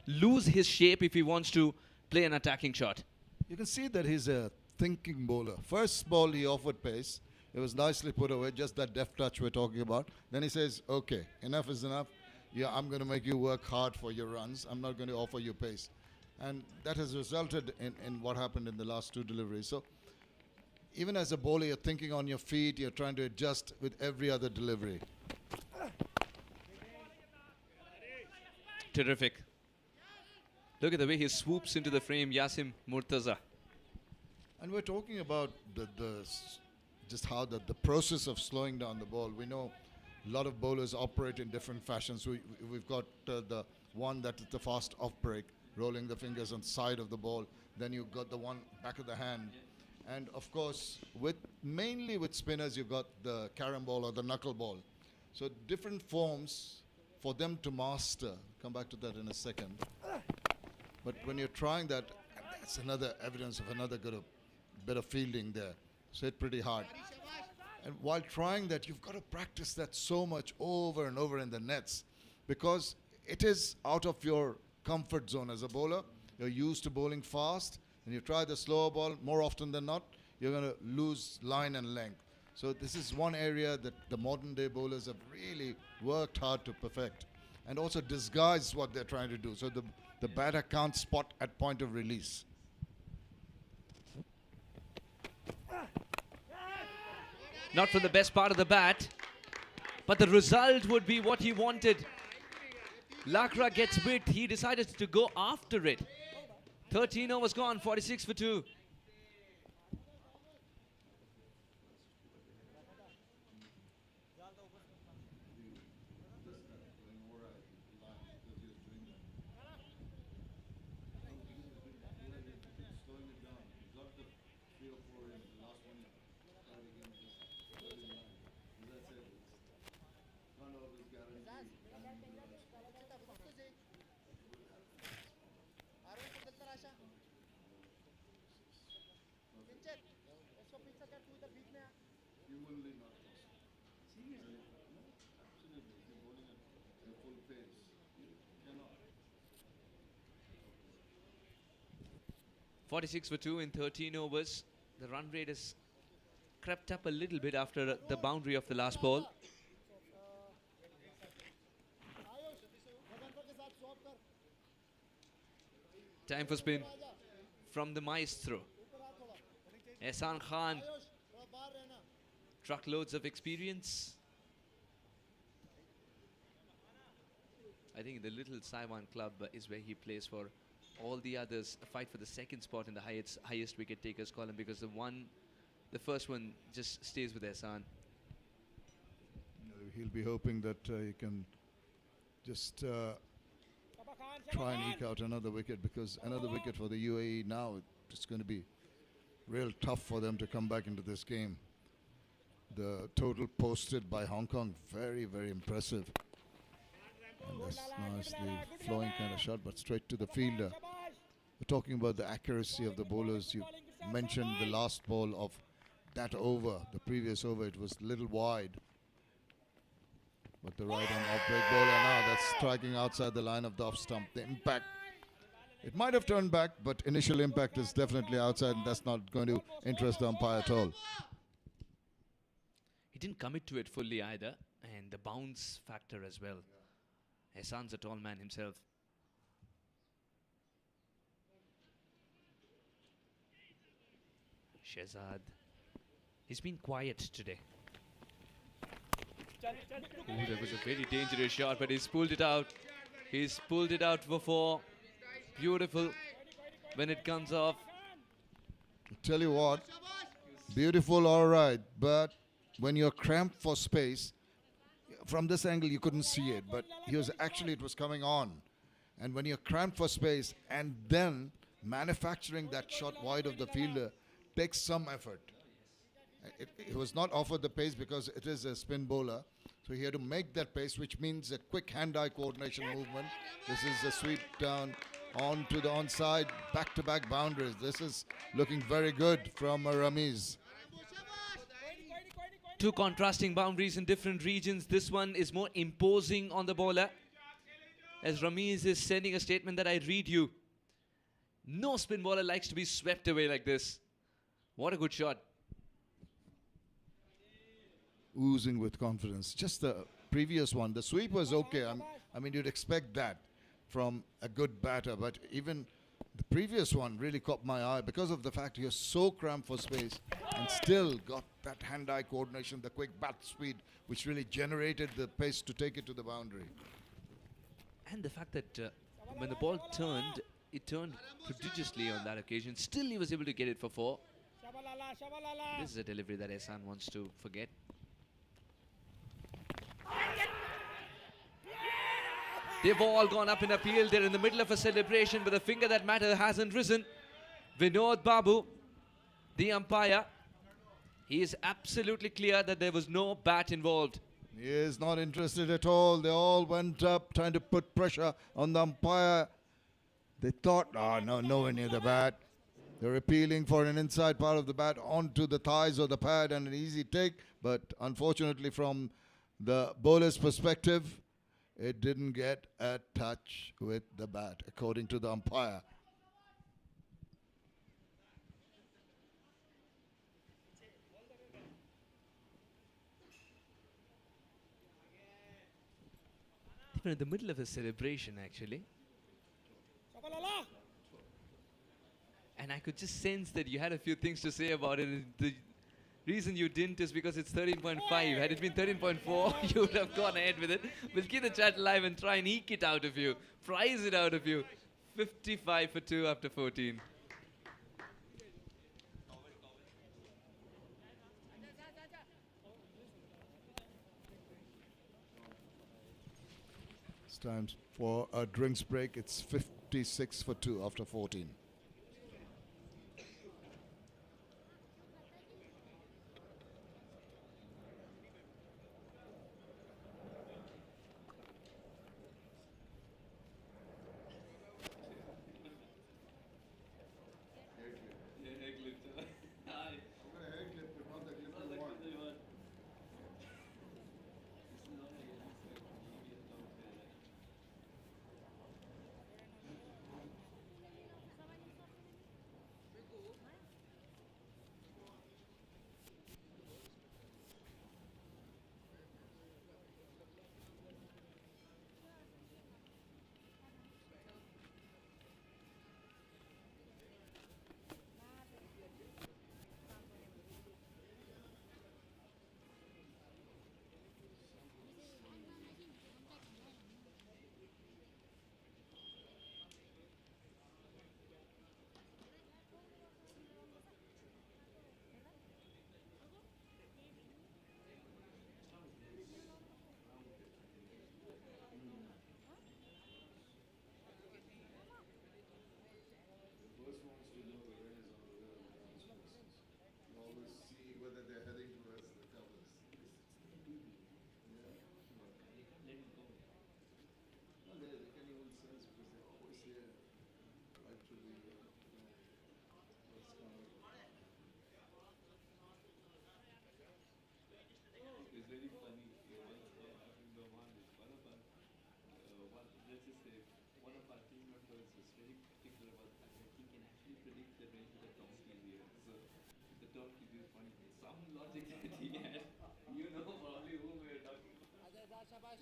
lose his shape if he wants to play an attacking shot.
You can see that he's a thinking bowler. First ball he offered pace. It was nicely put away, just that deft touch we're talking about. Then he says, okay, enough is enough. Yeah, I'm going to make you work hard for your runs. I'm not going to offer you pace. And that has resulted in what happened in the last 2 deliveries. So even as a bowler, you're thinking on your feet. You're trying to adjust with every other delivery.
Terrific. Look at the way he swoops into the frame, Yasim Murtaza.
And we're talking about just how the process of slowing down the ball. We know a lot of bowlers operate in different fashions. We've got the one that is the fast off break, rolling the fingers on the side of the ball. Then you've got the one back of the hand. And of course, mainly with spinners, you've got the carom ball or the knuckle ball. So different forms for them to master. Come back to that in a second. But when you're trying that, that's another evidence of another good bit of fielding there. So hit pretty hard. And while trying that, you've got to practice that so much over and over in the nets, because it is out of your comfort zone as a bowler. You're used to bowling fast, and you try the slower ball, more often than not, you're going to lose line and length. So this is one area that the modern day bowlers have really worked hard to perfect, and also disguise what they're trying to do. So the batter can't spot at point of release.
Not from the best part of the bat, but the result would be what he wanted. Lakra gets bit. He decided to go after it. 13 overs gone, 46 for 2.
Humanly not possible. Seriously? No, absolutely. If you're bowling at a full pace, you cannot.
46 for 2 in 13 overs. The run rate has crept up a little bit after the boundary of the last ball. Time for spin from the maestro. Ehsan Khan. Truckloads of experience. I think the little Saiwan club is where he plays for. All the others fight for the second spot in the highest wicket takers column, because the first one just stays with Ehsan.
He'll be hoping that he can just try and eke out another wicket, because another wicket for the UAE now, it's going to be real tough for them to come back into this game. The total posted by Hong Kong, very, very impressive. And that's nicely flowing kind of shot, but straight to the fielder. We're talking about the accuracy of the bowlers. You mentioned the last ball of that over, the previous over, it was a little wide. But the right arm off-break bowler now, that's striking outside the line of the off stump. The impact, it might have turned back, but initial impact is definitely outside, and that's not going to interest the umpire at all.
He didn't commit to it fully either, and the bounce factor as well. Ehsan's a tall man himself. Shehzad, he's been quiet today. Ooh, that was a very dangerous shot, but he's pulled it out. He's pulled it out for 4. Beautiful when it comes off.
Tell you what, beautiful, all right, but when you're cramped for space, from this angle you couldn't see it, but it was coming on. And when you're cramped for space and then manufacturing that shot wide of the fielder takes some effort. It was not offered the pace because it is a spin bowler. So he had to make that pace, which means a quick hand-eye coordination movement. This is a sweep down onto the onside, back-to-back boundaries. This is looking very good from Ramiz.
2 contrasting boundaries in different regions. This one is more imposing on the bowler, as Ramiz is sending a statement that I read you. No spin bowler likes to be swept away like this. What a good shot.
Oozing with confidence. Just the previous one, the sweep was okay. I mean, you'd expect that from a good batter, but even the previous one really caught my eye because of the fact he was so cramped for space and still got that hand-eye coordination, the quick bat speed, which really generated the pace to take it to the boundary.
And the fact that when the ball turned, it turned prodigiously on that occasion. Still, he was able to get it for 4. This is a delivery that Ehsan wants to forget. They've all gone up in appeal. They're in the middle of a celebration, but the finger that matters hasn't risen. Vinod Babu, the umpire, he is absolutely clear that there was no bat involved.
He is not interested at all. They all went up trying to put pressure on the umpire. They thought, oh, no, nowhere near the bat. They're appealing for an inside part of the bat onto the thighs or the pad and an easy take. But unfortunately, from the bowler's perspective, it didn't get a touch with the bat, according to the umpire.
They were in the middle of a celebration, actually. And I could just sense that you had a few things to say about it. The reason you didn't is because it's 13.5. Had it been 13.4, you would have gone ahead with it. We'll keep the chat alive and try and eke it out of you. Prize it out of you. 55 for 2 after 14.
It's time for a drinks break. It's 56 for 2 after 14.
शाबाश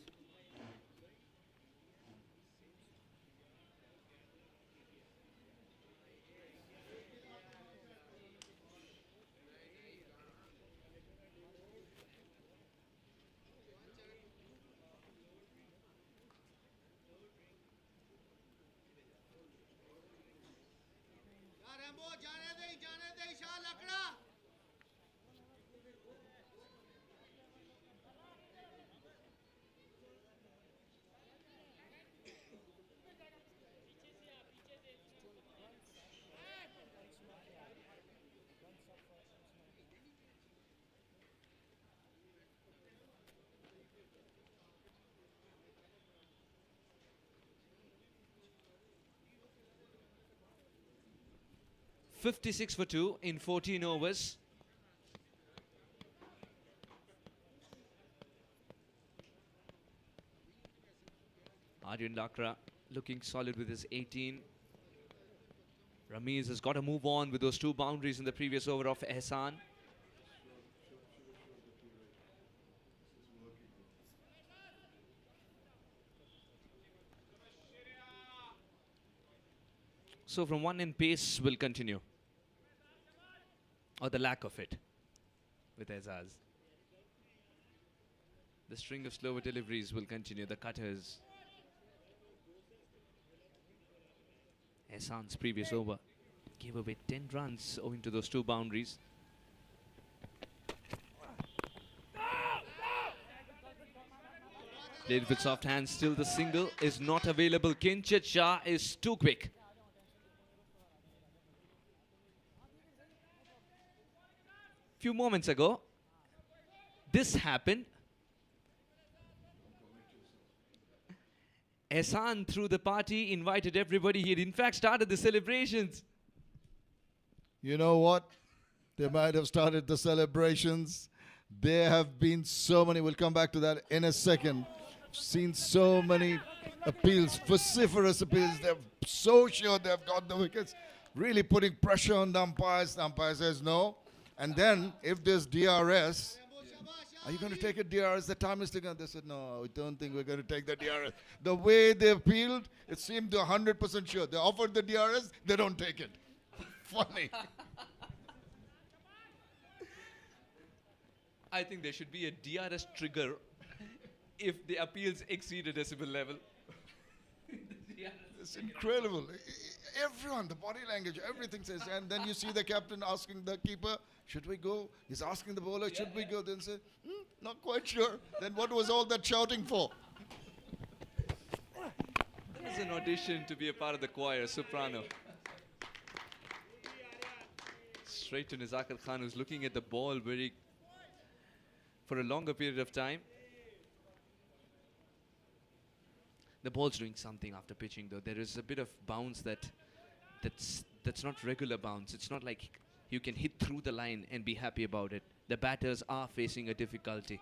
56 for 2 in 14 overs. Arjun Lakra looking solid with his 18. Ramiz has got to move on with those 2 boundaries in the previous over of Ehsan. So from one end, pace will continue. Or the lack of it with Ezaz. The string of slower deliveries will continue. The cutters. Ehsan's previous over gave away 10 runs owing to those 2 boundaries. Played with soft hands. Still the single is not available. Kinchet Shah is too quick. Few moments ago, this happened. Ehsan through the party invited everybody. He had in fact started the celebrations.
You know what? They might have started the celebrations. There have been so many. We'll come back to that in a second. Seen so many appeals, vociferous appeals. They're so sure they've got the wickets. Really putting pressure on the umpires. The umpire says no. And then if there's DRS, are you going to take a DRS? The time is ticking. They said, no, we don't think we're going to take the DRS. The way they appealed, it seemed they're 100% sure. They offered the DRS, they don't take it. Funny.
I think there should be a DRS trigger if the appeals exceed a decibel level.
It's incredible. Everyone, the body language, everything says. And then you see the captain asking the keeper, should we go? He's asking the bowler, should we go? Then say, not quite sure. Then what was all that shouting for?
This is an audition to be a part of the choir, soprano. Straight to Nizakat Khan, who's looking at the ball for a longer period of time. The ball's doing something after pitching, though. There is a bit of bounce that's not regular bounce. It's not like you can hit through the line and be happy about it. The batters are facing a difficulty.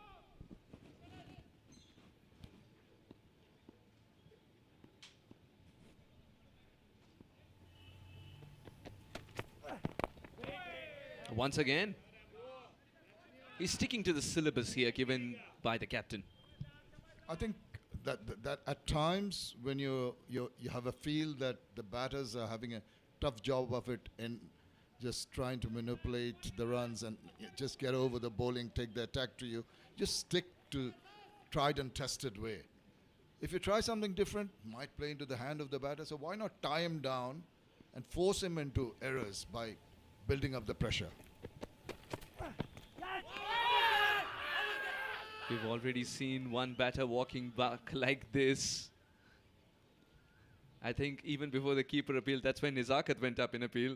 Once again, he's sticking to the syllabus here given by the captain.
I think that at times when you have a feel that the batters are having a tough job of it and just trying to manipulate the runs and just get over the bowling, take the attack to you, just stick to tried and tested way. If you try something different, it might play into the hand of the batter. So why not tie him down and force him into errors by building up the pressure?
We've already seen one batter walking back like this. I think even before the keeper appealed, that's when Nizakat went up in appeal.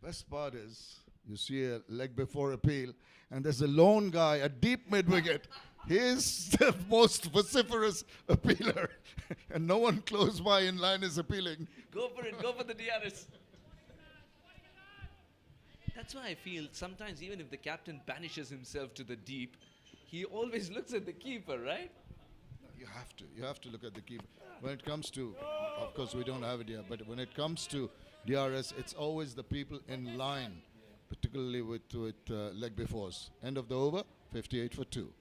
Best part is, you see a leg before appeal, and there's a lone guy, a deep mid-wicket. He's the most vociferous appealer, and no one close by in line is appealing.
Go for it, go for the DRS. That's why I feel sometimes even if the captain banishes himself to the deep, he always looks at the keeper, right?
No, you have to. You have to look at the keeper. When it comes to, of course, we don't have it here, but when it comes to DRS, it's always the people in line, particularly with leg befores. End of the over, 58 for 2.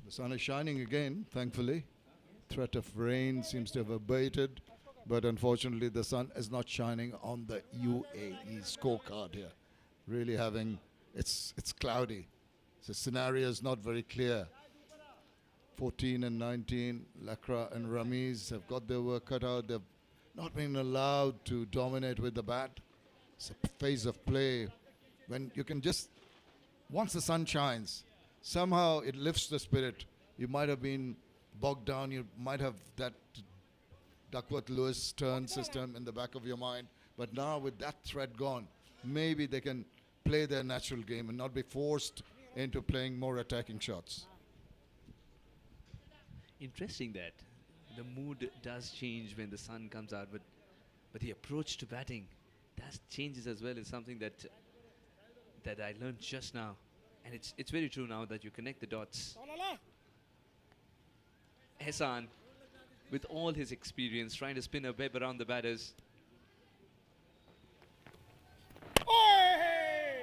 The sun is shining again, thankfully. Threat of rain seems to have abated, but unfortunately the sun is not shining on the UAE scorecard here. Really having, it's cloudy. The scenario is not very clear. 14 and 19, Lakra and Ramiz have got their work cut out. They've not been allowed to dominate with the bat. It's a phase of play when you can just, once the sun shines, somehow it lifts the spirit. You might have been bogged down. You might have that Duckworth-Lewis turn system in the back of your mind. But now with that threat gone, maybe they can play their natural game and not be forced into playing more attacking shots.
Interesting that the mood does change when the sun comes out, but the approach to batting that changes as well is something that I learned just now, and it's very true now that you connect the dots. Hassan, with all his experience, trying to spin a web around the batters.
I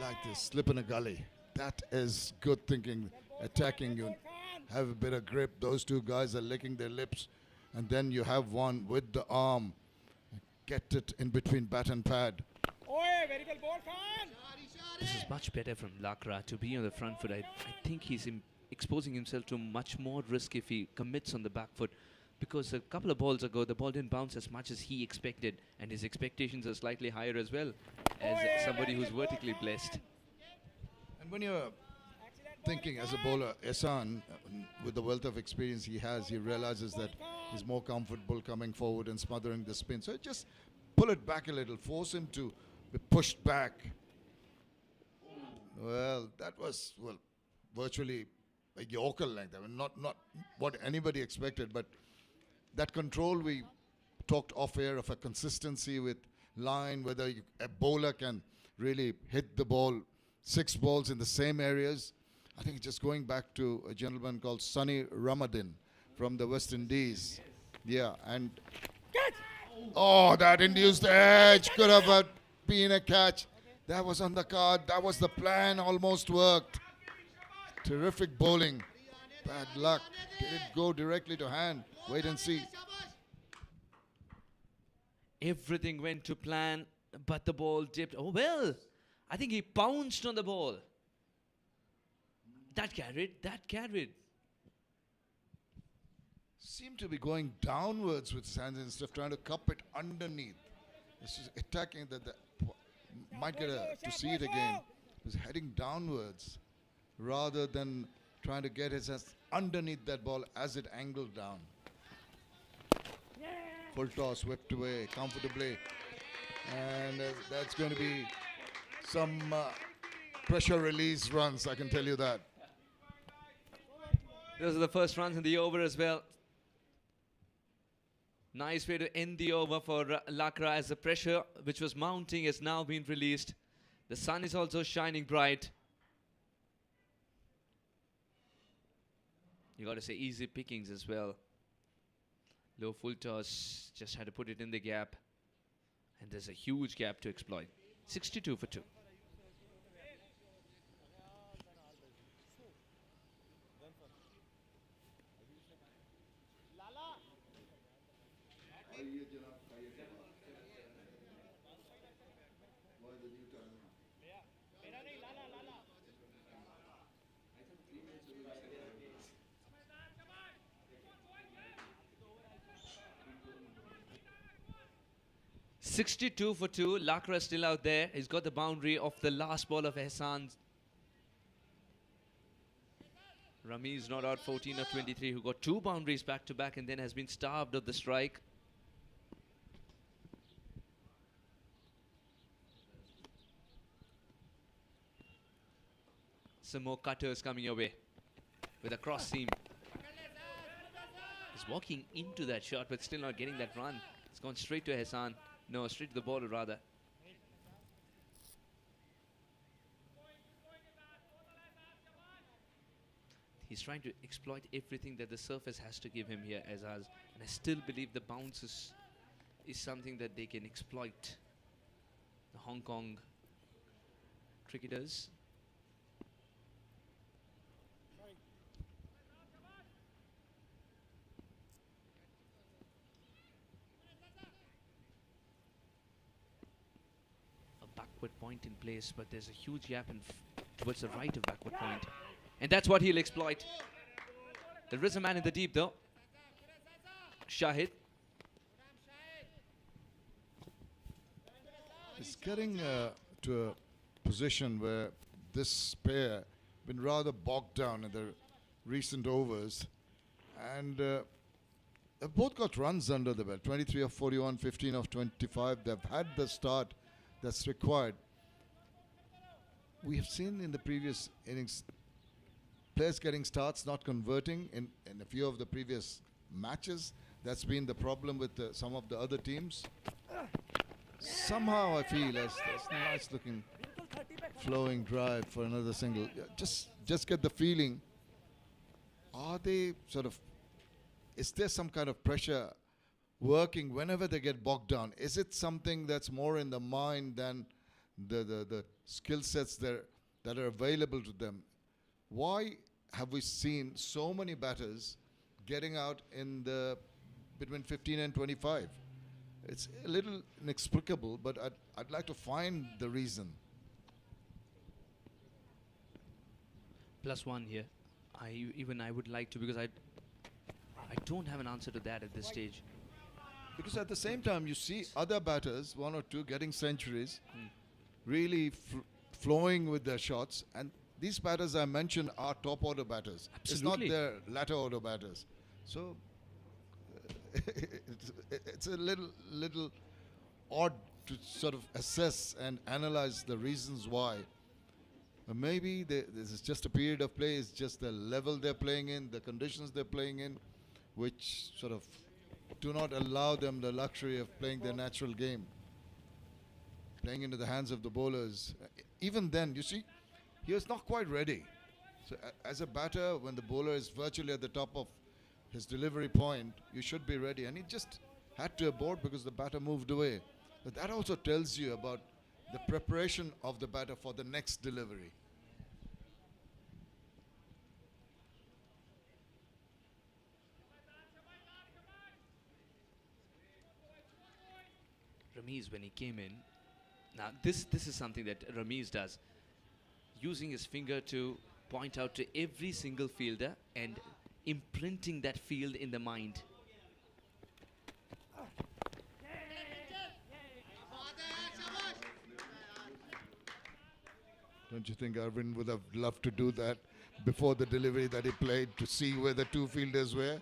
like this, slip in a gully. That is good thinking, attacking you. Have a bit of grip. Those two guys are licking their lips. And then you have one with the arm. Get it in between bat and pad.
This is much better from Lakra to be on the front foot. I think he's exposing himself to much more risk if he commits on the back foot. Because a couple of balls ago, the ball didn't bounce as much as he expected. And his expectations are slightly higher as well, as somebody who's vertically blessed.
And when you're thinking as a bowler, Ehsan, with the wealth of experience he has, he realizes that he's more comfortable coming forward and smothering the spin. So just pull it back a little, force him to be pushed back. Well, that was, well, virtually a Yorker length. I mean, not what anybody expected, but that control we talked off air of a consistency with line, whether a bowler can really hit the ball, 6 balls in the same areas. I think just going back to a gentleman called Sunny Ramadan from the West Indies. Yeah, and oh, that induced edge could have been a catch. That was on the card. That was the plan. Almost worked. Terrific bowling. Bad luck. Did it go directly to hand? Wait and see.
Everything went to plan, but the ball dipped. Oh, well, I think he pounced on the ball. That carried.
Seemed to be going downwards with his hands instead of trying to cup it underneath. This is attacking might get to see it again. He was heading downwards rather than trying to get his hands underneath that ball as it angled down. Full toss, whipped away comfortably. And that's going to be some pressure release runs, I can tell you that.
Those are the first runs in the over as well. Nice way to end the over for Lakra, as the pressure which was mounting has now been released. The sun is also shining bright. You got to say easy pickings as well. Low full toss, just had to put it in the gap. And there's a huge gap to exploit. 62 for 2. $62 for 2. Lakra still out there. He's got the boundary of the last ball of Ehsan's. Rami is not out, 14 of 23, who got 2 boundaries back to back and then has been starved of the strike. Some more cutters coming your way with a cross seam. He's walking into that shot but still not getting that run. It's gone straight to Hassan. No, straight to the ball rather. He's trying to exploit everything that the surface has to give him here, Azaz. And I still believe the bounces is something that they can exploit. The Hong Kong cricketers. A backward point in place, but there's a huge gap towards the right of backward point. And that's what he'll exploit. There is a man in the deep though. Shahid.
It's getting to a position where this pair been rather bogged down in the recent overs, and they've both got runs under the belt. 23 of 41, 15 of 25. They've had the start that's required. We have seen in the previous innings players getting starts, not converting in a few of the previous matches. That's been the problem with some of the other teams. Somehow I feel as a nice looking flowing drive for another single. Yeah, just get the feeling, are they sort of, is there some kind of pressure working whenever they get bogged down? Is it something that's more in the mind than the skill sets that are available to them? Why have we seen so many batters getting out in the between 15 and 25? It's a little inexplicable, but I'd like to find the reason.
+1 here. I would like to, because I don't have an answer to that at this stage.
Because at the same time, you see other batters, 1 or 2, getting centuries, really flowing with their shots, and these batters I mentioned are top order batters.
Absolutely.
It's not their latter order batters. So it's a little odd to sort of assess and analyze the reasons why. Maybe this is just a period of play. It's just the level they're playing in, the conditions they're playing in, which sort of do not allow them the luxury of playing their natural game, playing into the hands of the bowlers. Even then, you see, he was not quite ready. So as a batter, when the bowler is virtually at the top of his delivery point, you should be ready. And he just had to abort because the batter moved away. But that also tells you about the preparation of the batter for the next delivery.
Ramiz, when he came in, now this is something that Ramiz does, using his finger to point out to every single fielder and imprinting that field in the mind.
Don't you think Arvind would have loved to do that before the delivery that he played, to see where the 2 fielders were?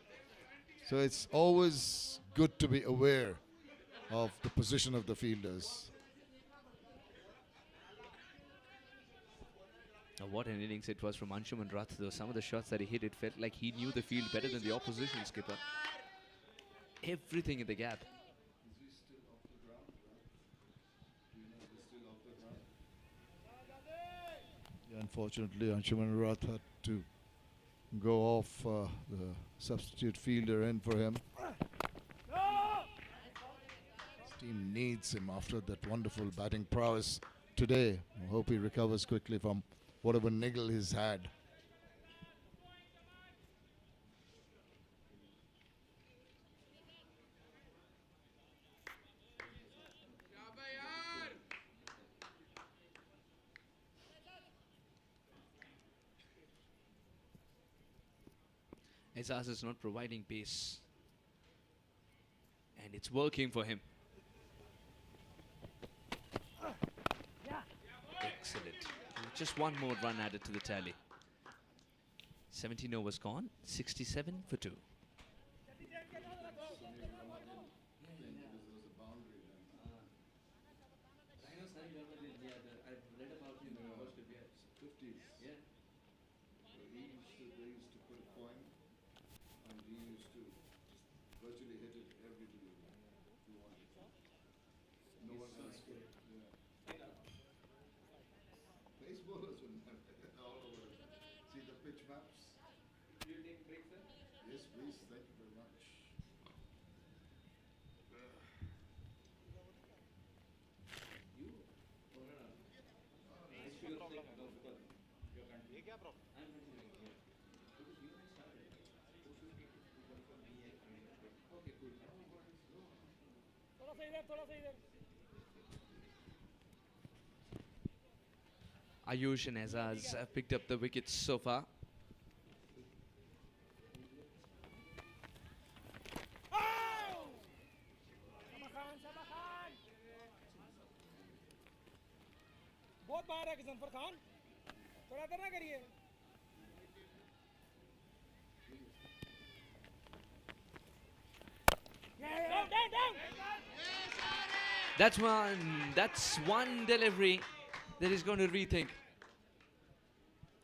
So it's always good to be aware of the position of the fielders.
Now, what an innings it was from Anshuman Rath, though. Some of the shots that he hit, it felt like he knew the field better than the opposition skipper. Everything in the gap.
Yeah, unfortunately, Anshuman Rath had to go off the substitute fielder in for him. His team needs him after that wonderful batting prowess today. I hope he recovers quickly from whatever niggle he's had.
Azaz is not providing pace, and it's working for him. Excellent. Just one more run added to the tally. 17 overs gone, 67 for 2.
Virtually hit it every delivery. No one else could. Yeah. Pace bowlers will all over. See the pitch maps? Do you take a break, sir? Yes, please. Thank you very much.
Ayush and Azaz have picked up the wickets so far.
बहुत बाहर है किशन खान थोड़ा इधर ना करिए
That's one delivery that is going to rethink.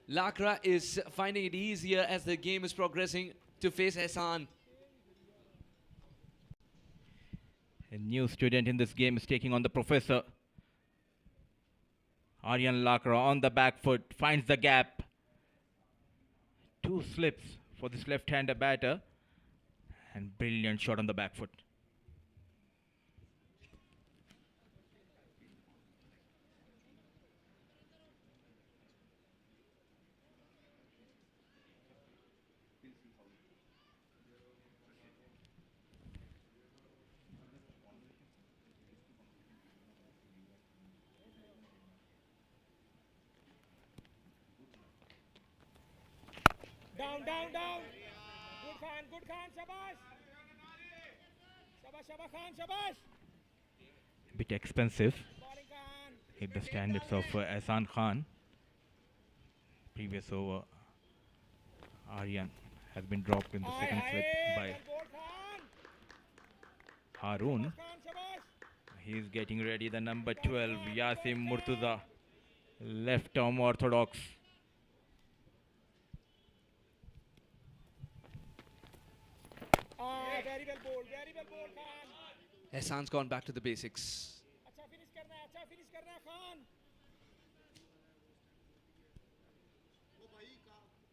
Lakra is finding it easier as the game is progressing to face Hassan.
A new student in this game is taking on the professor. Aryan Lakra on the back foot finds the gap. 2 slips for this left-hander batter. And brilliant shot on the back foot.
down good Khan shabash Khan shabash
Bit expensive. Hit the standards of Ahsan Khan. Previous over, Aryan has been dropped in the second slip by Haroon. He is getting ready, the number 12, Yasim Murtuza, left arm orthodox.
very well bowled Khan
Hassan's gone back to the basics.
अच्छा finish करना है Khan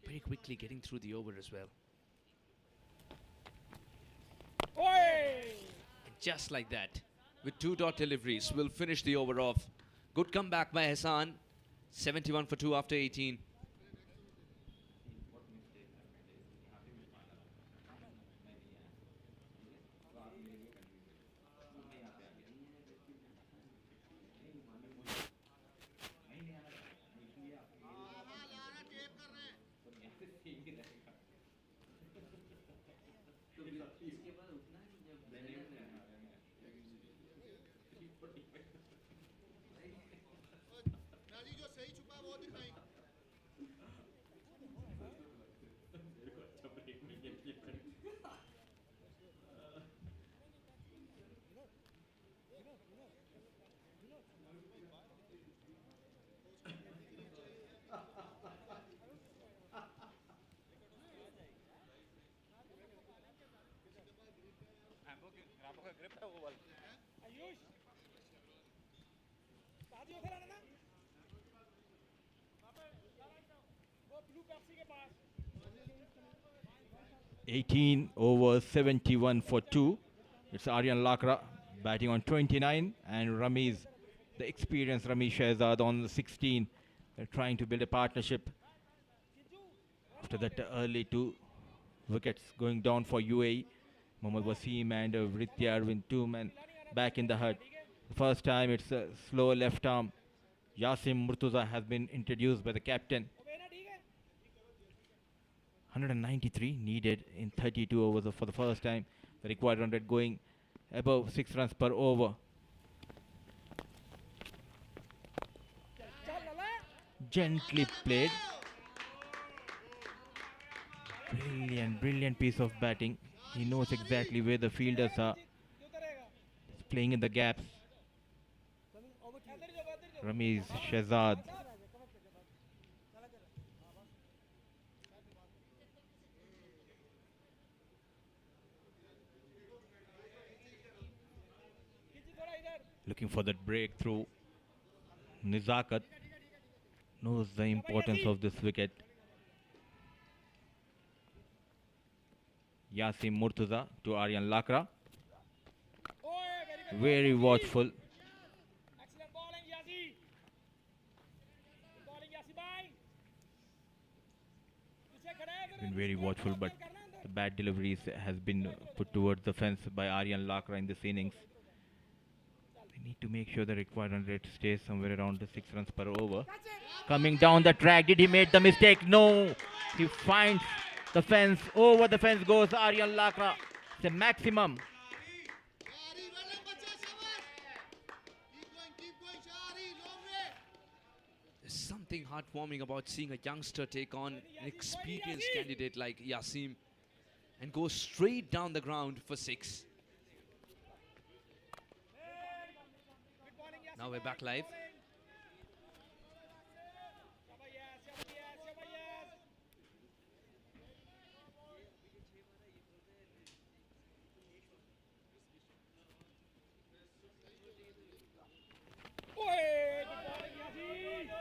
Very quickly getting through the over as well. And just like that, with 2 dot deliveries, we'll finish the over off. Good comeback by Hassan. 71 for 2 after 18.
Ayush साथियों से लाना वो blue Pepsi के पास
18 over 71 for 2. It's Aryan Lakra batting on 29 and Ramiz, the experienced Rami Shehzad on the 16. They're trying to build a partnership after that early 2 wickets going down for UAE. Mohammad Wasim and Vrityar with 2 men back in the hut. First time it's a slow left arm. Yasim Murtuza has been introduced by the captain. 193 needed in 32 overs for the first time. The required run rate going above 6 runs per over. Gently played. Brilliant piece of batting. He knows exactly where the fielders are. He's playing in the gaps. Ramiz Shehzad. Looking for that breakthrough. Nizakat knows the importance of this wicket. Yasim Murtaza to Aryan Lakra. Very watchful.
Excellent bowling, Yazi. Good bowling, Yazi bhai.
Been very watchful, but the bad deliveries has been put towards the fence by Aryan Lakra in this innings. They need to make sure the required run rate stays somewhere around the 6 runs per over. Coming down the track, did he make the mistake? No, he finds the fence. Over the fence goes Aryan Lakra. It's a maximum.
There's something heartwarming about seeing a youngster take on an experienced candidate like Yasim and go straight down the ground for 6. Now we're back live.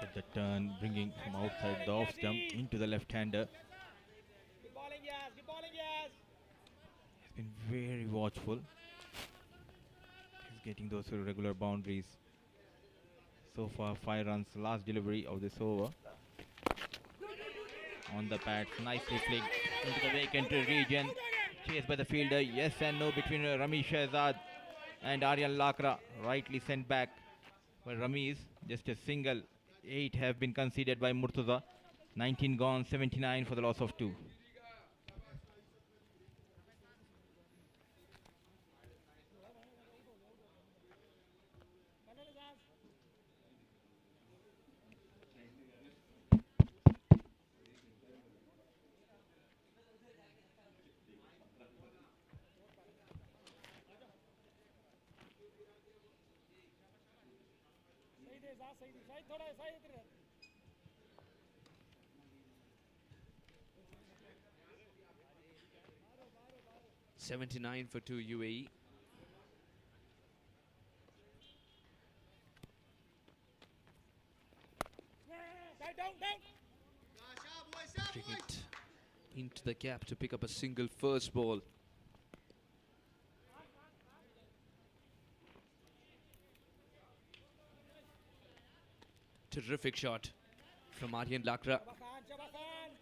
At the turn, bringing from outside the off stump into the left-hander.
Good bowling, Yaz. Good bowling, Yaz.
He's been very watchful. He's getting those regular boundaries. So far, 5 runs. Last delivery of this over. On the pads, nicely flicked into the vacant region. Chased by the fielder. Yes and no between Ramiz Shehzad and Aryan Lakra. Rightly sent back by Ramiz. Just a single. 8 have been conceded by Murtaza. 19 gone, 79 for the loss of 2.
Side thoda side idhar.
79 for 2 UAE.
Down.
Bring it into the gap to pick up a single first ball. Terrific shot from Aryan Lakra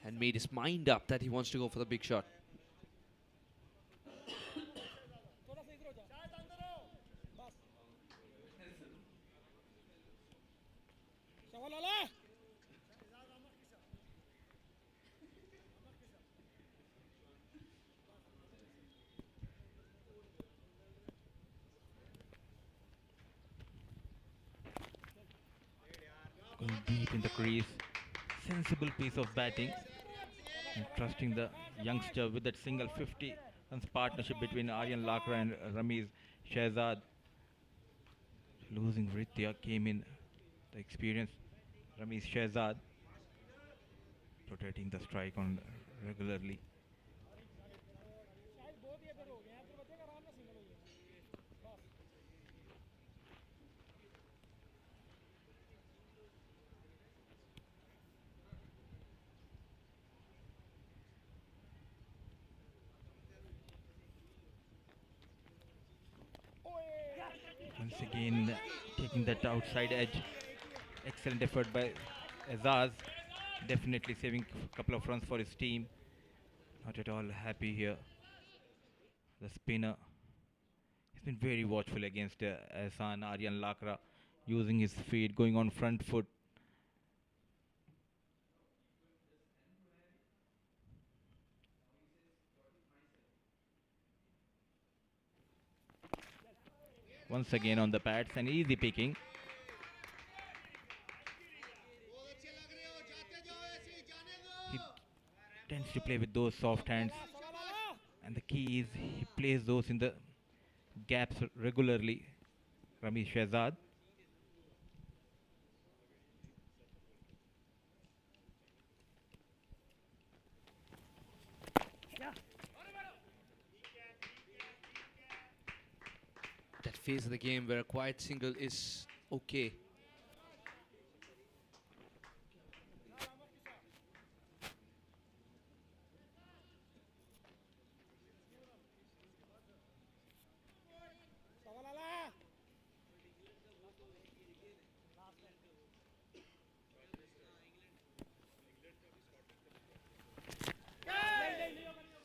and made his mind up that he wants to go for the big shot.
थोड़ा सा इधर हो जाओ शायद अंदर हो बस सवाल आला
Going deep in the crease. Sensible piece of batting. And trusting the youngster with that single 50 runs partnership between Aryan Lakra and Ramiz Shehzad. Losing Ritya came in the experience. Ramiz Shehzad rotating the strike on regularly.
शायद बहुत ही इधर हो गए हैं फिर बचेगा आराम से सिंगल हो गया बस
Once again taking that outside edge. Excellent effort by Azaz. Definitely saving a couple of runs for his team. Not at all happy here. The spinner. He's been very watchful against Ahsan Aryan Lakra. Using his feet, going on front foot. Once again on the pads, and easy picking. He tends to play with those soft hands, and the key is he plays those in the gaps regularly. Ramesh Shehzad.
That phase of the game where a quiet single is okay.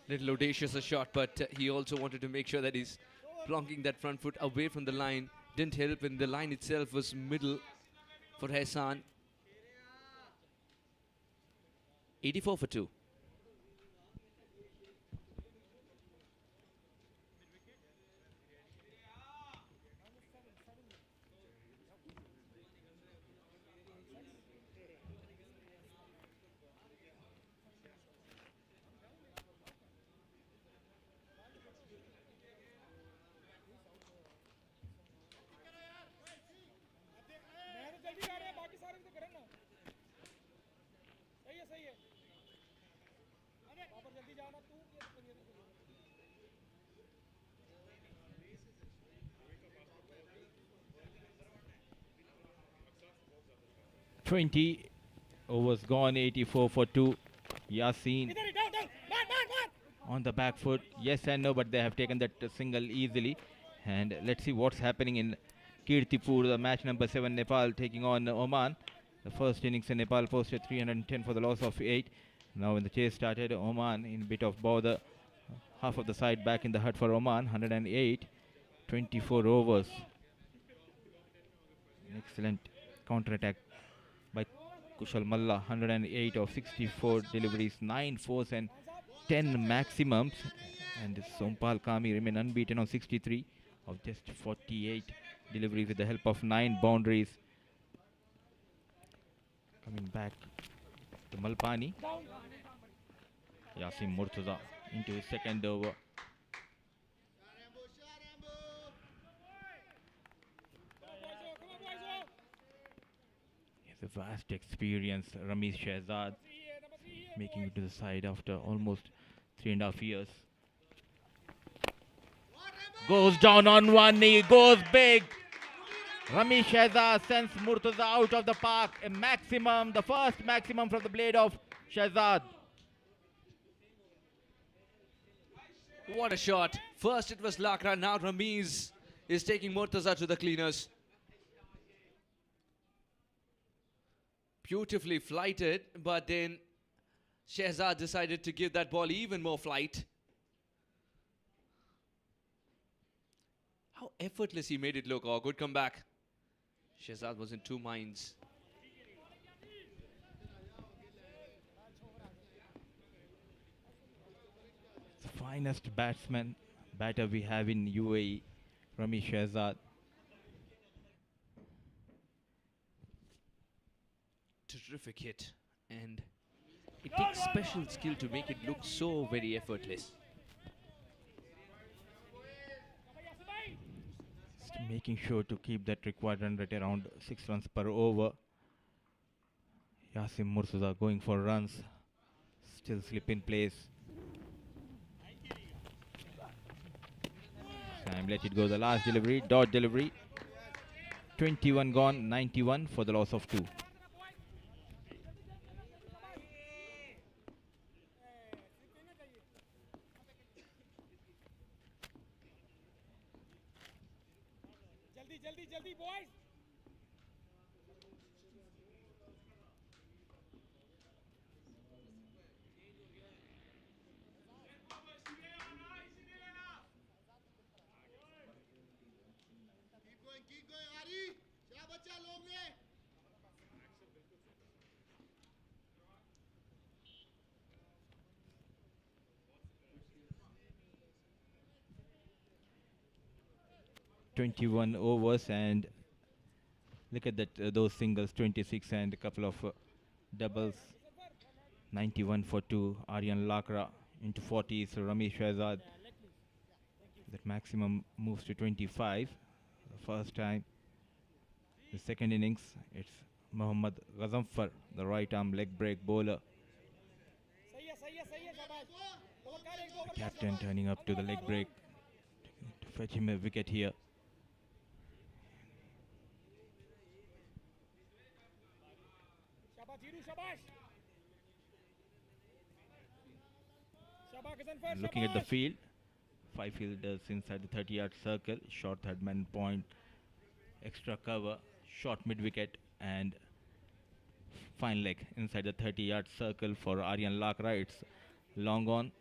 Little audacious a shot, but he also wanted to make sure that he's plonking that front foot away from the line. Didn't help when the line itself was middle for Hassan. 84 for 2.
जल्दी जा रहे हैं बाकी सारे तो करें ना सही है वहाँ पर जल्दी जाना तू ये तो करिए
20 overs gone, 84 for 2. Yasin on the back foot. Yes and no, but they have taken that single easily. And let's see what's happening in Kirtipur, the match number 7, Nepal taking on Oman. The first innings in Nepal posted 310 for the loss of 8. Now when the chase started, Oman in a bit of bother. Half of the side back in the hut for Oman, 108, 24 overs. An excellent counter-attack by Kushal Malla, 108 of 64 deliveries, 9 fours and 10 maximums. And Sompal Kami remain unbeaten on 63 of just 48 deliveries with the help of 9 boundaries. Coming back to Malpani. Yasin Murtaza into his second over. He has a vast experience, Ramesh Shehzad, making it to the side after almost 3.5 years. Goes down on one knee, goes big. Ramesh Shehzad sends Murtaza out of the park. A maximum, the first maximum from the blade of Shehzad.
What a shot. First it was Lakra, now Ramiz is taking Murtaza to the cleaners. Beautifully flighted, but then Shehzad decided to give that ball even more flight. How effortless he made it look. Oh, good comeback. Shehzad was in two minds.
The finest batter we have in UAE, Ramesh Shehzad.
Terrific hit, and it takes special skill to make it look so very effortless.
Just making sure to keep that required run rate around 6 runs per over. Yasin Murtaza going for runs, still slip in place. Sam let it go, the last delivery, dot delivery. 21 gone, 91 for the loss of 2.
जल्दी boys
21 overs, and look at that, those singles, 26 and a couple of doubles. 91 for 2. Aryan Lakra into 40s. Ramesh Shahzad. That maximum moves to 25. The first time. The second innings, it's Mohammad Ghazamfar, the right arm leg break bowler. The captain turning up to the leg break to fetch him a wicket here. Looking at the field, 5 fielders inside the 30-yard circle, short third man point, extra cover, short mid wicket, and fine leg inside the 30-yard circle for Aryan Lakra. It's long on,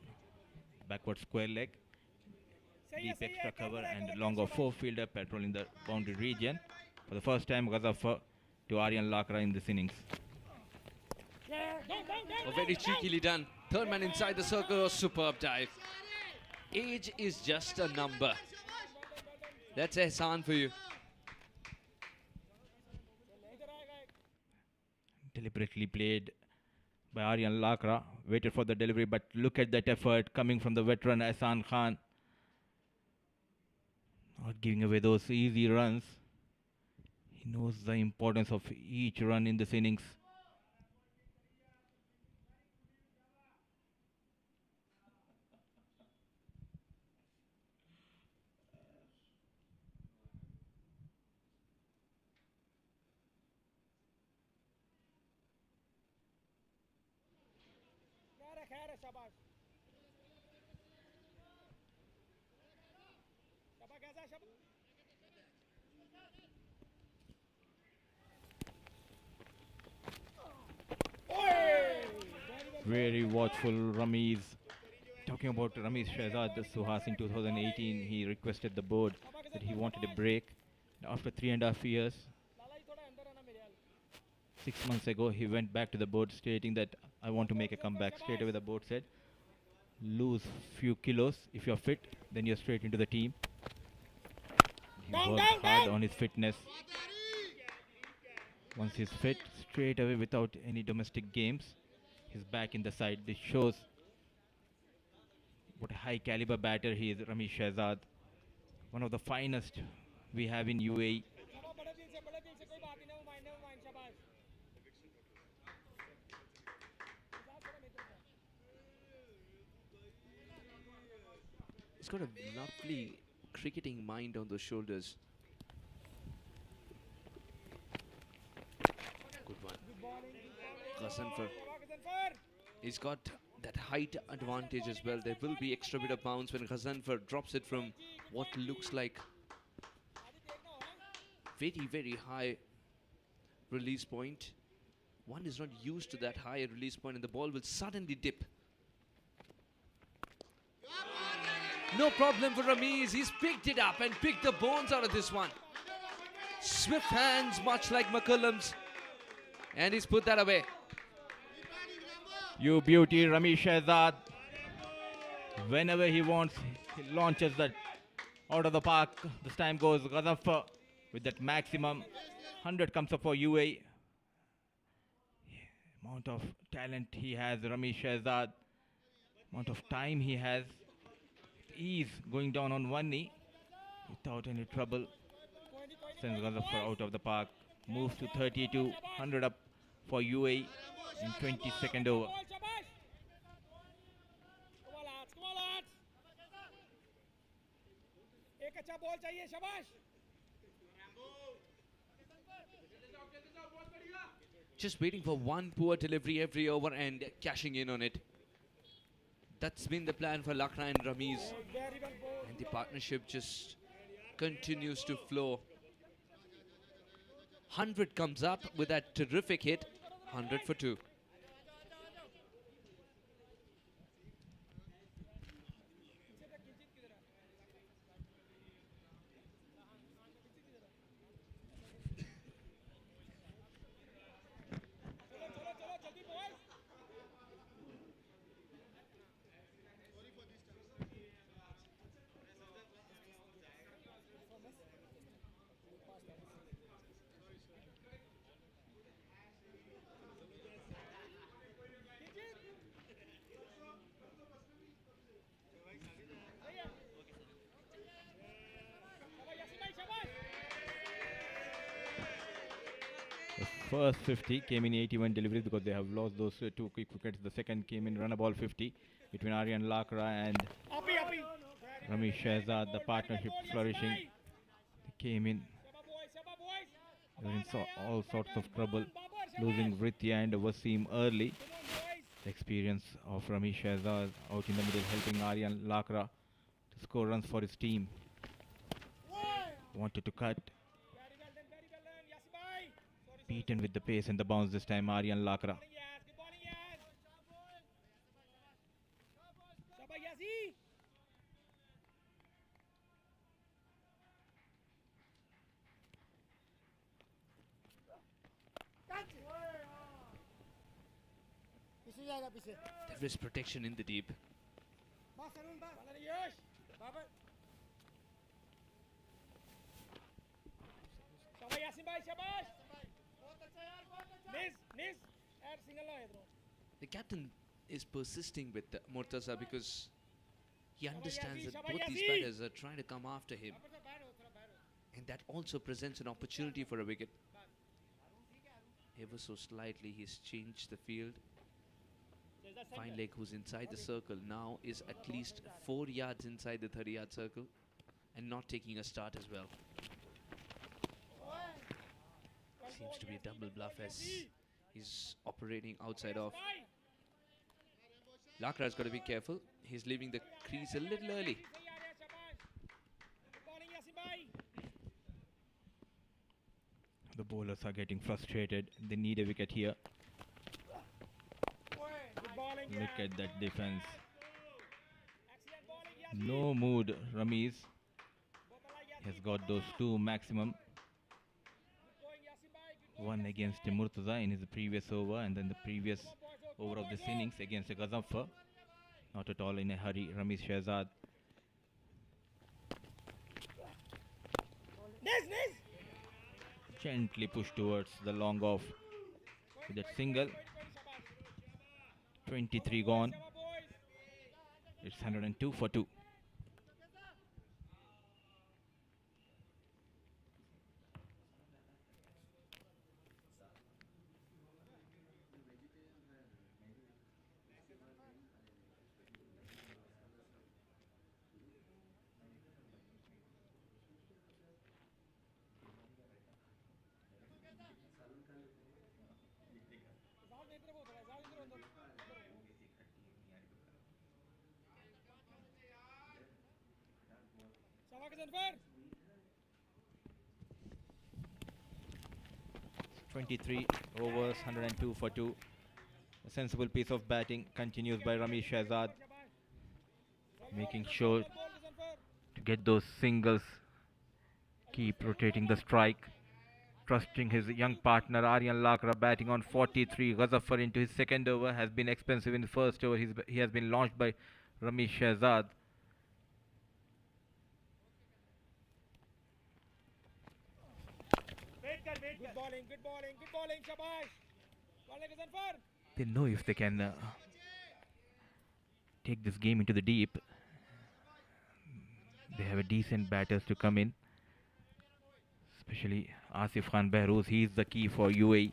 backward square leg, deep extra cover, and longer 4-fielder patrolling the boundary region. For the first time, Ghazafar to Aryan Lakra in this innings.
Oh, very cheekily done. Third man inside the circle, superb dive. Age is just a number. That's Ehsan for you.
Deliberately played by Aryan Lakra, waited for the delivery, but look at that effort coming from the veteran Ehsan Khan. Not giving away those easy runs. He knows the importance of each run in this innings. Very watchful Rameez. Talking about Rameez Shahzad Suhas in 2018, he requested the board that he wanted a break. After 3.5 years, 6 months ago, he went back to the board stating that I want to make a comeback. Straight away the board said, lose few kilos. If you're fit, then you're straight into the team. He worked hard on his fitness. Once he's fit, straight away without any domestic games, he's back in the side. This shows what a high caliber batter he is, Ramesh Shahzad. One of the finest we have in UAE.
He's got a lovely cricketing mind on the shoulders. Good one. Ghazanfar. He's got that height advantage as well. There will be extra bit of bounce when Ghazanfar drops it from what looks like very, very high release point. One is not used to that high release point and the ball will suddenly dip. No problem for Rameez. He's picked it up and picked the bones out of this one. Swift hands, much like McCullum's. And he's put that away.
You beauty, Ramesh Shahzad. Whenever he wants, he launches that out of the park. This time goes Ghazafar with that maximum. 100 comes up for UAE. Amount of talent he has, Ramesh Shahzad. Amount of time he has. Ease going down on one knee without any trouble. Sends Ghazafar out of the park. Moves to 32. 100 up for UAE in 22nd over.
Just waiting for one poor delivery every over and cashing in on it. That's been the plan for Lakra and Rameez. And the partnership just continues to flow. 100 comes up with that terrific hit. 100 for 2.
First 50 came in 81 deliveries because they have lost those two quick wickets. The second came in run a ball 50 between Aryan Lakra and Ramesh Shehzad. The partnership flourishing. They came in. They were in all sorts of trouble, losing Vritya and Wasim early. The experience of Ramesh Shehzad out in the middle helping Aryan Lakra to score runs for his team. Wanted to cut. Beaten with the pace and the bounce this time, Aryan Lakra.
पीछे जाएगा पीछे
There is protection in the deep.
बस अरुण बस यश बाबर शाबाश यासीन भाई शाबाश बहुत अच्छा यार बहुत अच्छा निस यार सिंगल है bro
The captain is persisting with Murtaza because he understands that both these batters are trying to come after him. And that also presents an opportunity for a wicket. Ever so slightly, he's changed the field. Fine leg, who's inside the circle now, is at least 4 yards inside the 30-yard circle and not taking a start as well. Seems to be a double bluff as he's operating outside off. Lakra's got to be careful. He's leaving the crease a little early.
The bowlers are getting frustrated. They need a wicket here. Look at that defense. No mood, Ramesh has got those two maximum. One against Murtaza in his previous over, and then the previous over of this innings against Ghazaffar. Not at all in a hurry, Ramesh Shehzad. Gently pushed towards the long off with that single. 23 gone. It's 102 for 2.
शाबाश Janfar
23 overs, 102 for 2. A sensible piece of batting continues by Ramesh Shehzad, making sure to get those singles, keep rotating the strike, trusting his young partner Aryan Lakra batting on 43. Ghazaffar into his second over has been expensive in the first over. He has been launched by Ramesh Shehzad.
good bowling शाबाश वाले के Janfar
They know if they can take this game into the deep. They have a decent batters to come in, especially Asif Khan Behrouz. He is the key for UAE.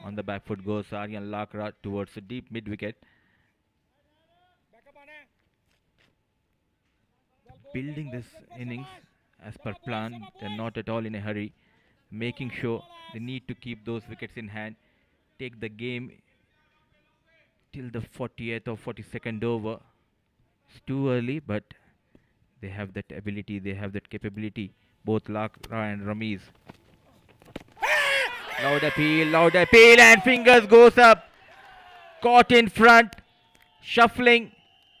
On the back foot goes Aryan Lakra towards the deep mid wicket. Building this innings as per plan. They're not at all in a hurry, making sure they need to keep those wickets in hand, take the game till the 40th or 42nd over. It's too early, but they have that ability, they have that capability, both Lakra and Ramesh. Loud appeal, and fingers goes up, caught in front, shuffling,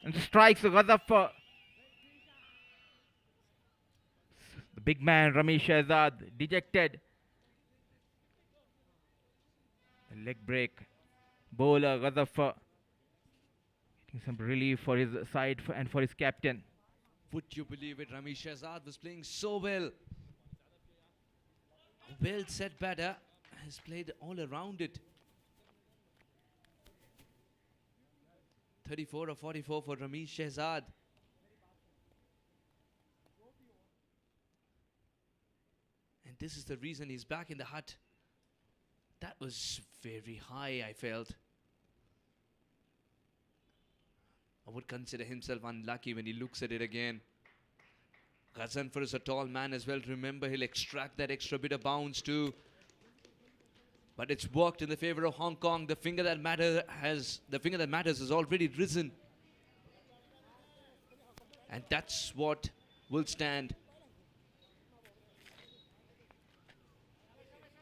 and strikes Ghazaffar. The big man Ramesh Shehzad dejected. The leg break. Bowler Ghazaffar getting some relief for his side and for his captain.
Would you believe it? Ramesh Shehzad was playing so well. A well set batter has played all around it. 34 or 44 for Ramesh Shehzad. And And this is the reason he's back in the hut. That was very high, I felt. I would consider himself unlucky when he looks at it again. Ghazanfar is a tall man as well. Remember, he'll extract that extra bit of bounce too. But it's worked in the favor of Hong Kong. The finger that matters has already risen. And that's what will stand.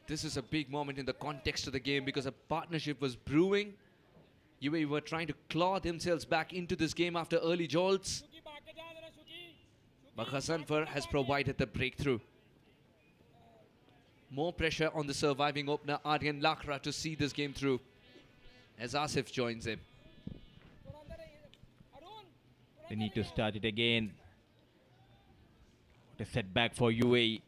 This is a big moment in the context of the game because a partnership was brewing. UAE were trying to claw themselves back into this game after early jolts. But Ghazanfar has provided the breakthrough. More pressure on the surviving opener Aryan Lakra to see this game through as Asif joins him.
They need to start it again. What a setback for UAE.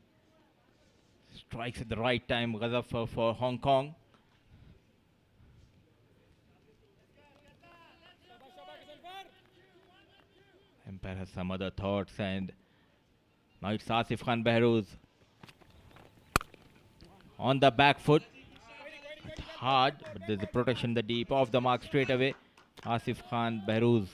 Strikes at the right time, Ghazanfar for Hong Kong. Empire has some other thoughts, and now it's Asif Khan Behrouz on the back foot. It's hard, but there's a protection in the deep, off the mark straight away. Asif Khan Behrouz.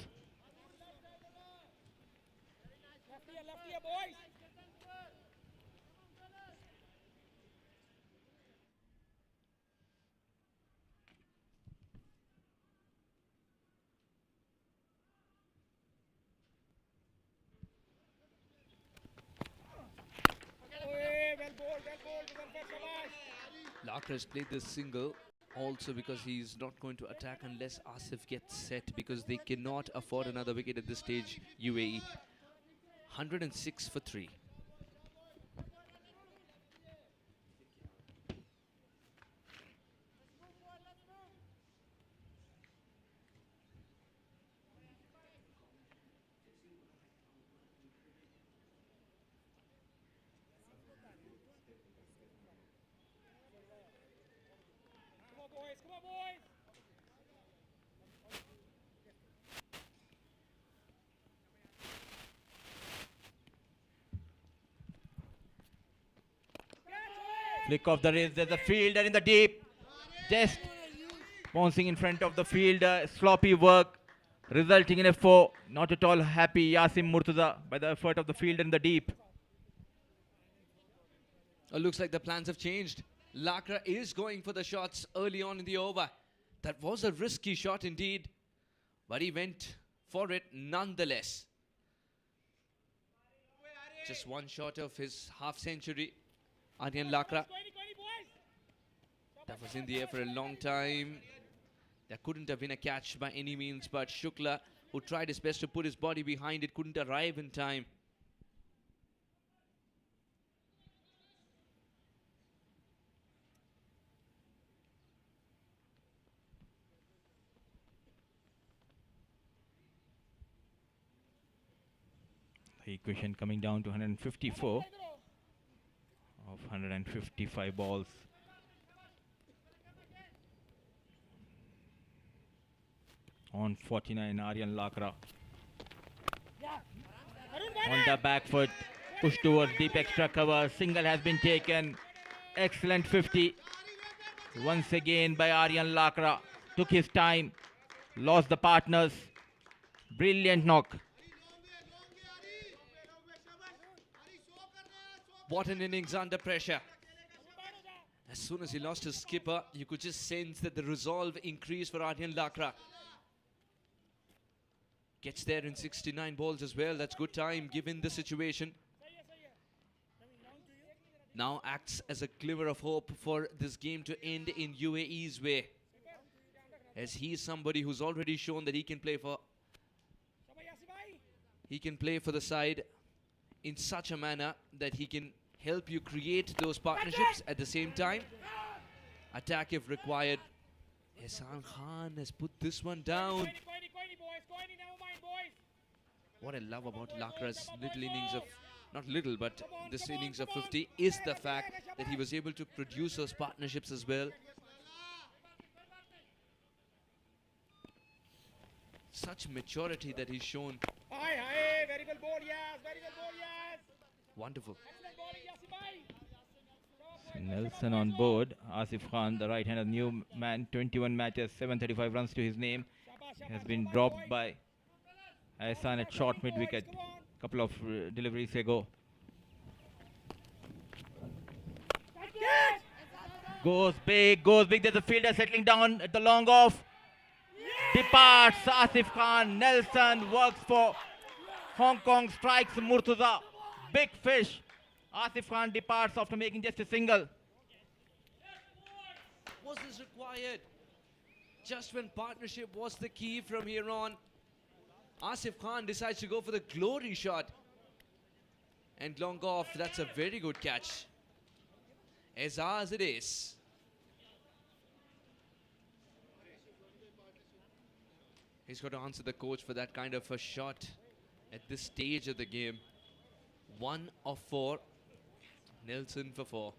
Lakra has played this single also because he's not going to attack unless Asif gets set, because they cannot afford another wicket at this stage, UAE. 106 for 3.
Flick of the wrist, there's a fielder in the deep. Just bouncing in front of the fielder. Sloppy work, resulting in a 4. Not at all happy Yasim Murtaza by the effort of the fielder in the deep.
It looks like the plans have changed. Lakra is going for the shots early on in the over. That was a risky shot indeed, but he went for it nonetheless. Just one short of his half century. Aryan Lakra. That was in the air for a long time. There couldn't have been a catch by any means, but Shukla, who tried his best to put his body behind it, couldn't arrive in time.
The equation coming down to 154 of 155 balls. On 49, Aryan Lakra. On the back foot, push towards deep extra cover. Single has been taken. Excellent 50. Once again by Aryan Lakra. Took his time. Lost the partners. Brilliant knock.
What an innings under pressure. As soon as he lost his skipper, you could just sense that the resolve increased for Aryan Lakra. Gets there in 69 balls as well. That's good time given the situation. Now acts as a glimmer of hope for this game to end in UAE's way, as he is somebody who's already shown that he can play for the side in such a manner that he can help you create those partnerships at the same time. Attack if required. Ehsan Khan has put this one down. What I love about Lakra's little innings of, not little, but this innings of 50 is the fact that he was able to produce those partnerships as well. Such maturity that he's shown.
Very well ball, yes. Very well ball, yes.
Wonderful.
Excellent bowling, Yasir bhai.
Nelson on board. Asif Khan, the right-hander new man, 21 matches, 735 runs to his name. Has been dropped by Ahsan at short mid-wicket. Couple of deliveries ago. Goes big. There's a fielder settling down at the long off. Departs Asif Khan. Nelson works for Hong Kong, strikes Murtuza. Big fish. Asif Khan departs after making just a single.
Was this required? Just when partnership was the key from here on, Asif Khan decides to go for the glory shot. And long off, that's a very good catch. As it is. He's got to answer the coach for that kind of a shot at this stage of the game. 1 of 4. Nelson for 4.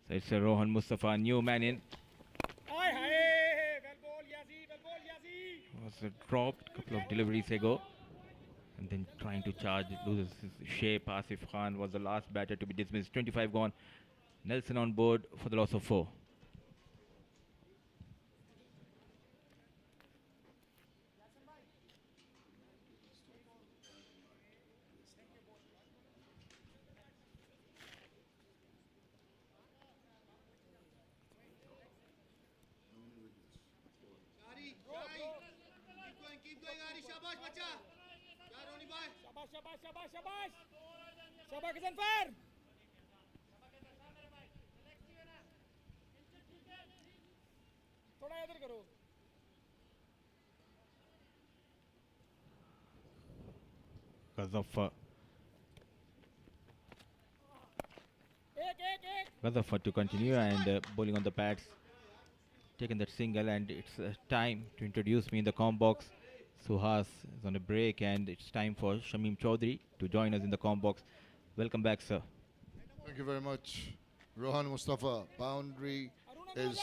So it's a Rohan Mustafa, new man in. Was dropped a couple of deliveries ago. And then trying to charge, loses his shape. Asif Khan was the last batter to be dismissed. 25 gone. Nelson on board for the loss of 4. Ghazafar to continue and bowling on the pads. Taking that single, and it's time to introduce me in the comm box. Suhas is on a break, and it's time for Shamim Chaudhary to join us in the comm box. Welcome back, sir.
Thank you very much. Rohan Mustafa, boundary is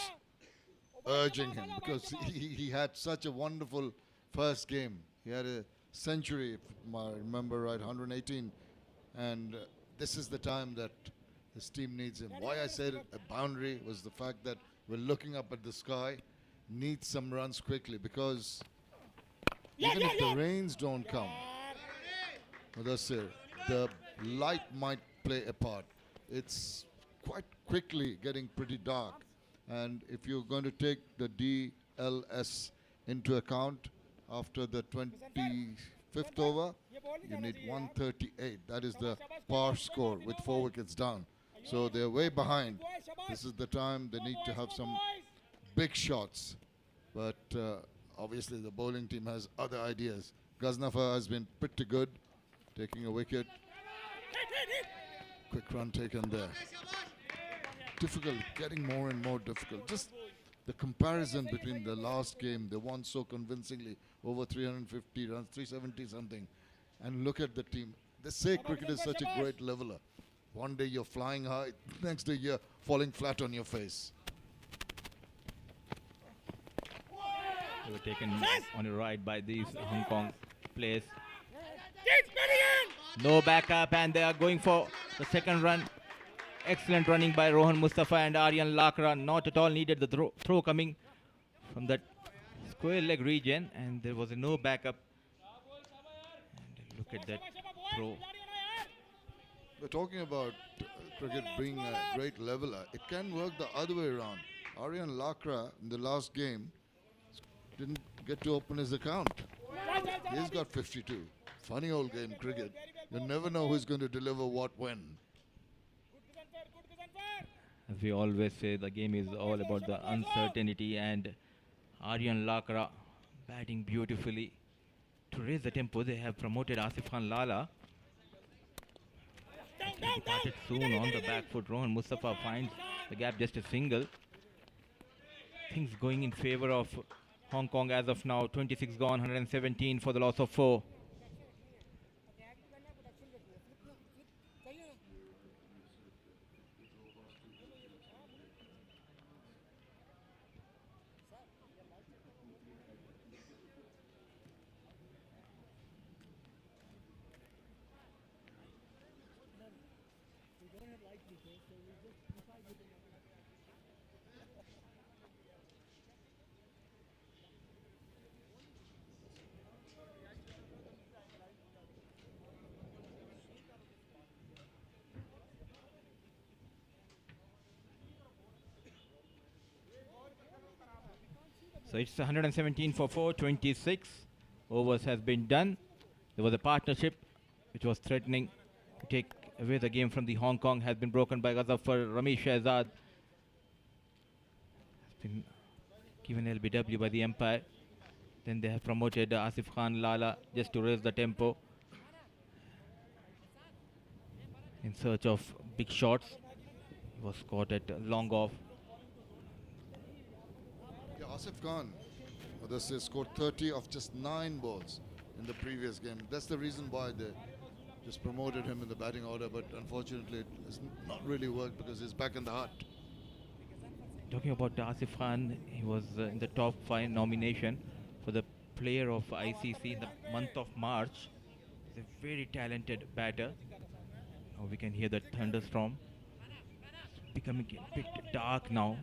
urging him because he had such a wonderful first game. He had a century, if I remember right, 118. And this is the time that his team needs him. Why I said a boundary was the fact that we're looking up at the sky, needs some runs quickly because even if the rains don't come, Mudassir, the light might play a part. It's quite quickly getting pretty dark. And if you're going to take the DLS into account after the 25th over, you need 138. That is the par score with 4 wickets down. So they're way behind. This is the time they need to have some big shots. But obviously the bowling team has other ideas. Ghaznafa has been pretty good, taking a wicket. Quick run taken there. Difficult, getting more and more difficult. Just the comparison between the last game, they won so convincingly, over 350 runs, 370 something. And look at the team. They say cricket is such a great leveler. One day you're flying high, next day you're falling flat on your face.
They were taken on a ride by these Hong Kong players. No backup, and they are going for The second run, excellent running by Rohan Mustafa and Aryan Lakra. Not at all needed the throw coming from that square leg region, and there was no backup. And look at that throw.
We're talking about cricket being a great leveler. It can work the other way around. Aryan Lakra in the last game didn't get to open his account. He's got 52. Funny old game, cricket. You never know who's going to deliver what when.
As we always say, the game is all about the uncertainty, and Aryan Lakra batting beautifully. To raise the tempo, they have promoted Asif Khan Lala. He departed soon on the back foot. Rohan Mustafa finds the gap, just a single. Things going in favor of Hong Kong as of now. 26 gone, 117 for the loss of 4. So it's 117 for 4, 26 overs has been done. There was a partnership which was threatening to take away the game from the Hong Kong, has been broken by Ghazaffar. Ramesh Shahzad has been given LBW by the umpire. Then they have promoted Asif Khan Lala just to raise the tempo in search of big shots. He was caught at long off.
Yeah, Asif Khan, this is scored 30 of just 9 balls in the previous game. That's the reason why they just promoted him in the batting order, but unfortunately it has not really worked because he's back in the hut.
Talking about Asif Khan, he was in the top 5 nomination for the player of ICC in the month of March. He's a very talented batter. Now we can hear the thunderstorm. It's becoming a bit dark now.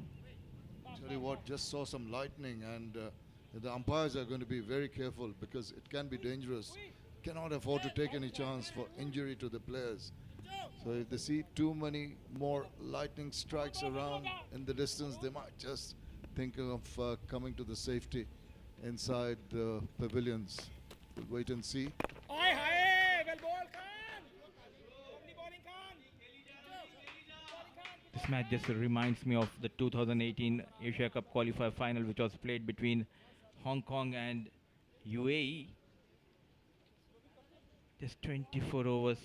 Tell you what, just saw some lightning, and the umpires are going to be very careful because it can be dangerous. Cannot afford to take any chance for injury to the players. So if they see too many more lightning strikes around in the distance, they might just think of coming to the safety inside the pavilions. We'll wait and see.
This match just reminds me of the 2018 Asia Cup qualifier final, which was played between Hong Kong and UAE. Just 24 overs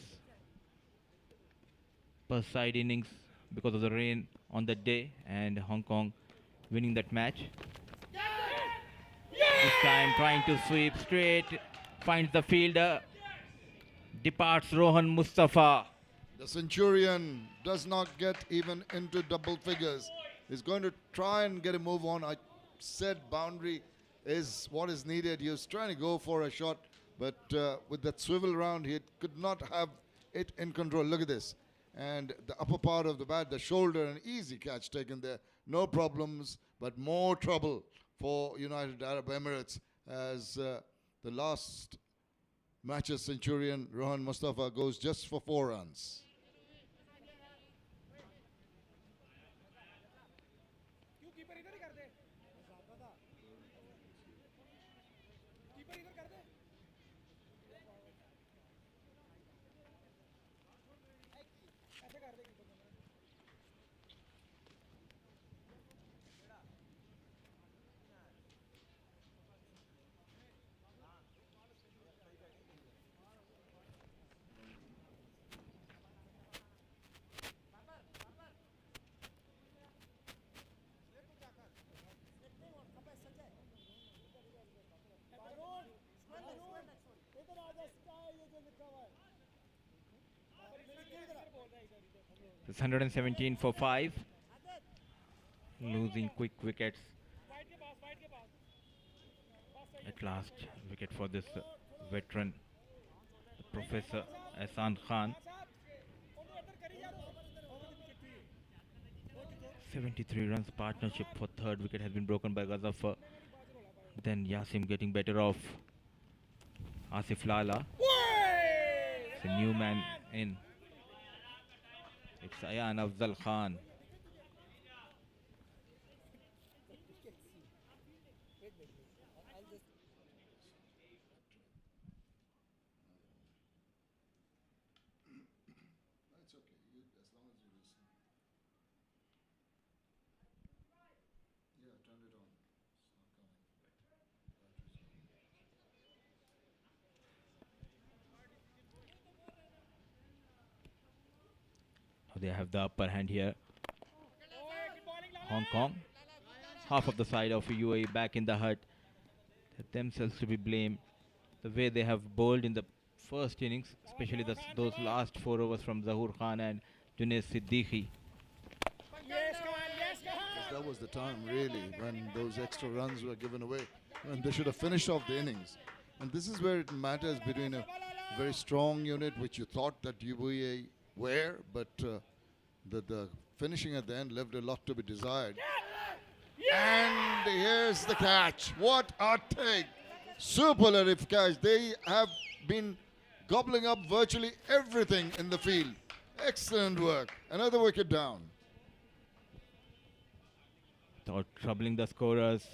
per side innings because of the rain on that day, and Hong Kong winning that match. This time trying to sweep straight, finds the fielder, departs Rohan Mustafa.
The Centurion does not get even into double figures. He's going to try and get a move on. I said boundary is what is needed. He was trying to go for a shot, but with that swivel round, he could not have it in control. Look at this. And the upper part of the bat, the shoulder, an easy catch taken there. No problems, but more trouble for United Arab Emirates as the last matches Centurion, Rohan Mustafa, goes just for 4 runs.
It's 117 for 5. Losing quick wickets. At last, wicket for this veteran, Professor Ahsan Khan. 73 runs partnership for third wicket has been broken by Ghazafar. Then Yasim getting better off Asif Lala. It's a new man in. It's Ayan Afzal Khan.
It's okay. As long as you listen. Yeah, turn it on. It's not coming.
They have the upper hand here. Hong Kong, half of the side of UAE back in the hut. Themselves to be blamed. The way they have bowled in the first innings, especially those last 4 overs from Zahoor Khan and Junaid Siddiqui.
Yes, that was the time really when those extra runs were given away, when they should have finished off the innings. And this is where it matters between a very strong unit, which you thought that UAE were, but the finishing at the end left a lot to be desired. And here's the catch. What a take! Superlative catch. They have been gobbling up virtually everything in the field. Excellent work. Another wicket down.
Without troubling the scorers,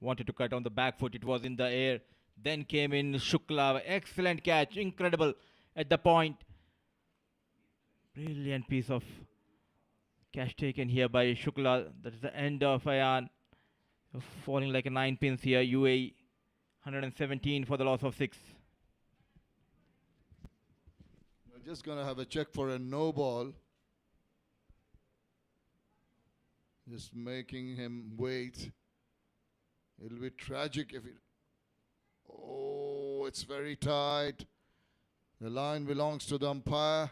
wanted to cut on the back foot. It was in the air. Then came in Shukla. Excellent catch. Incredible at the point. Brilliant piece of catch taken here by Shukla. That is the end of Ayan. Falling like a 9 pins here. UAE 117 for the loss of 6.
We're just going to have a check for a no ball. Just making him wait. It'll be tragic if it... Oh, it's very tight. The line belongs to the umpire.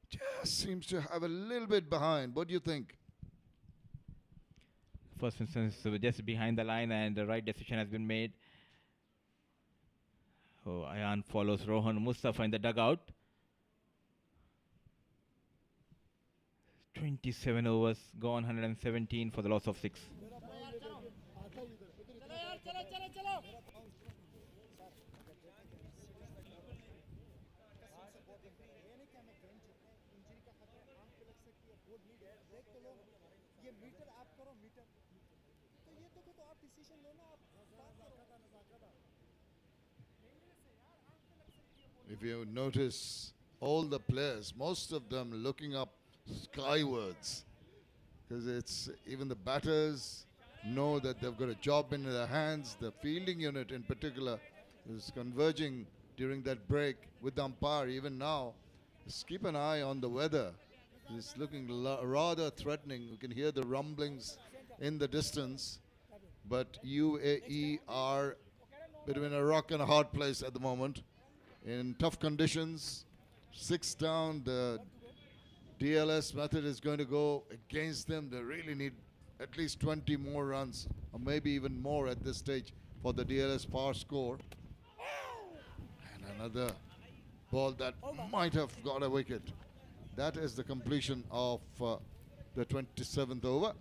Just seems to have a little bit behind. What do you think?
First instance, just behind the line, and the right decision has been made. Oh, Ayan follows Rohan Mustafa in the dugout. 27 overs gone, 117 for the loss of 6.
If you notice, all the players, most of them looking up skywards, because it's even the batters know that they've got a job in their hands. The fielding unit in particular is converging during that break with the umpire. Even now, just keep an eye on the weather. It's looking rather threatening. You can hear the rumblings in the distance, but UAE are between a rock and a hard place at the moment. In tough conditions, 6 down, the DLS method is going to go against them. They really need at least 20 more runs, or maybe even more at this stage for the DLS power score. And another ball that might have got a wicket. That is the completion of the 27th over.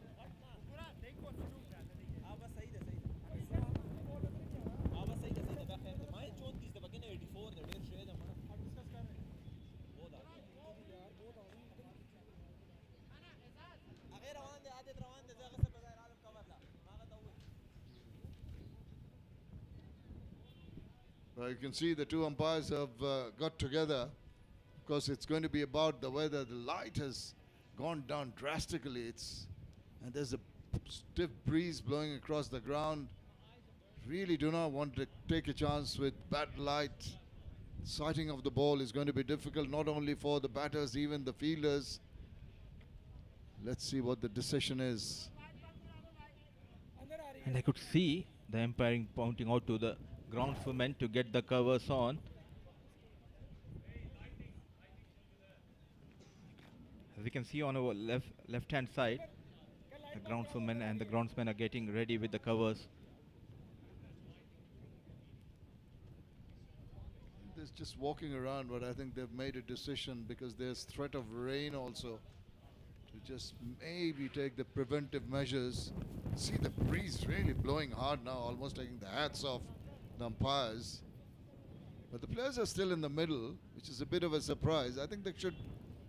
Well, you can see the two umpires have got together. Of course, it's going to be about the weather. The light has gone down drastically. And there's a stiff breeze blowing across the ground. Really do not want to take a chance with bad light. Sighting of the ball is going to be difficult, not only for the batters, even the fielders. Let's see what the decision is.
And I could see the umpiring pointing out to the groundsmen to get the covers on. As you can see on our left-hand side, the groundsmen and the groundsmen are getting ready with the covers.
There's just walking around, but I think they've made a decision because there's threat of rain also to just maybe take the preventive measures. See the breeze really blowing hard now, almost taking the hats off the umpires. But the players are still in the middle, which is a bit of a surprise. I think they should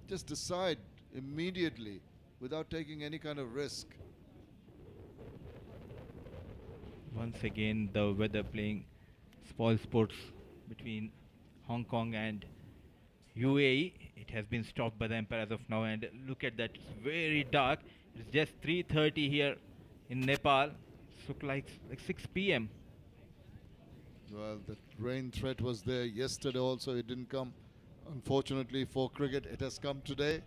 just decide immediately without taking any kind of risk.
Once again, the weather playing spoil sports between Hong Kong and UAE. It has been stopped by the umpire as of now, and look at that, it's very dark. It's just 3:30 here in Nepal. It's look like 6 p.m.
Well, the rain threat was there yesterday also. It didn't come. Unfortunately for cricket, it has come today.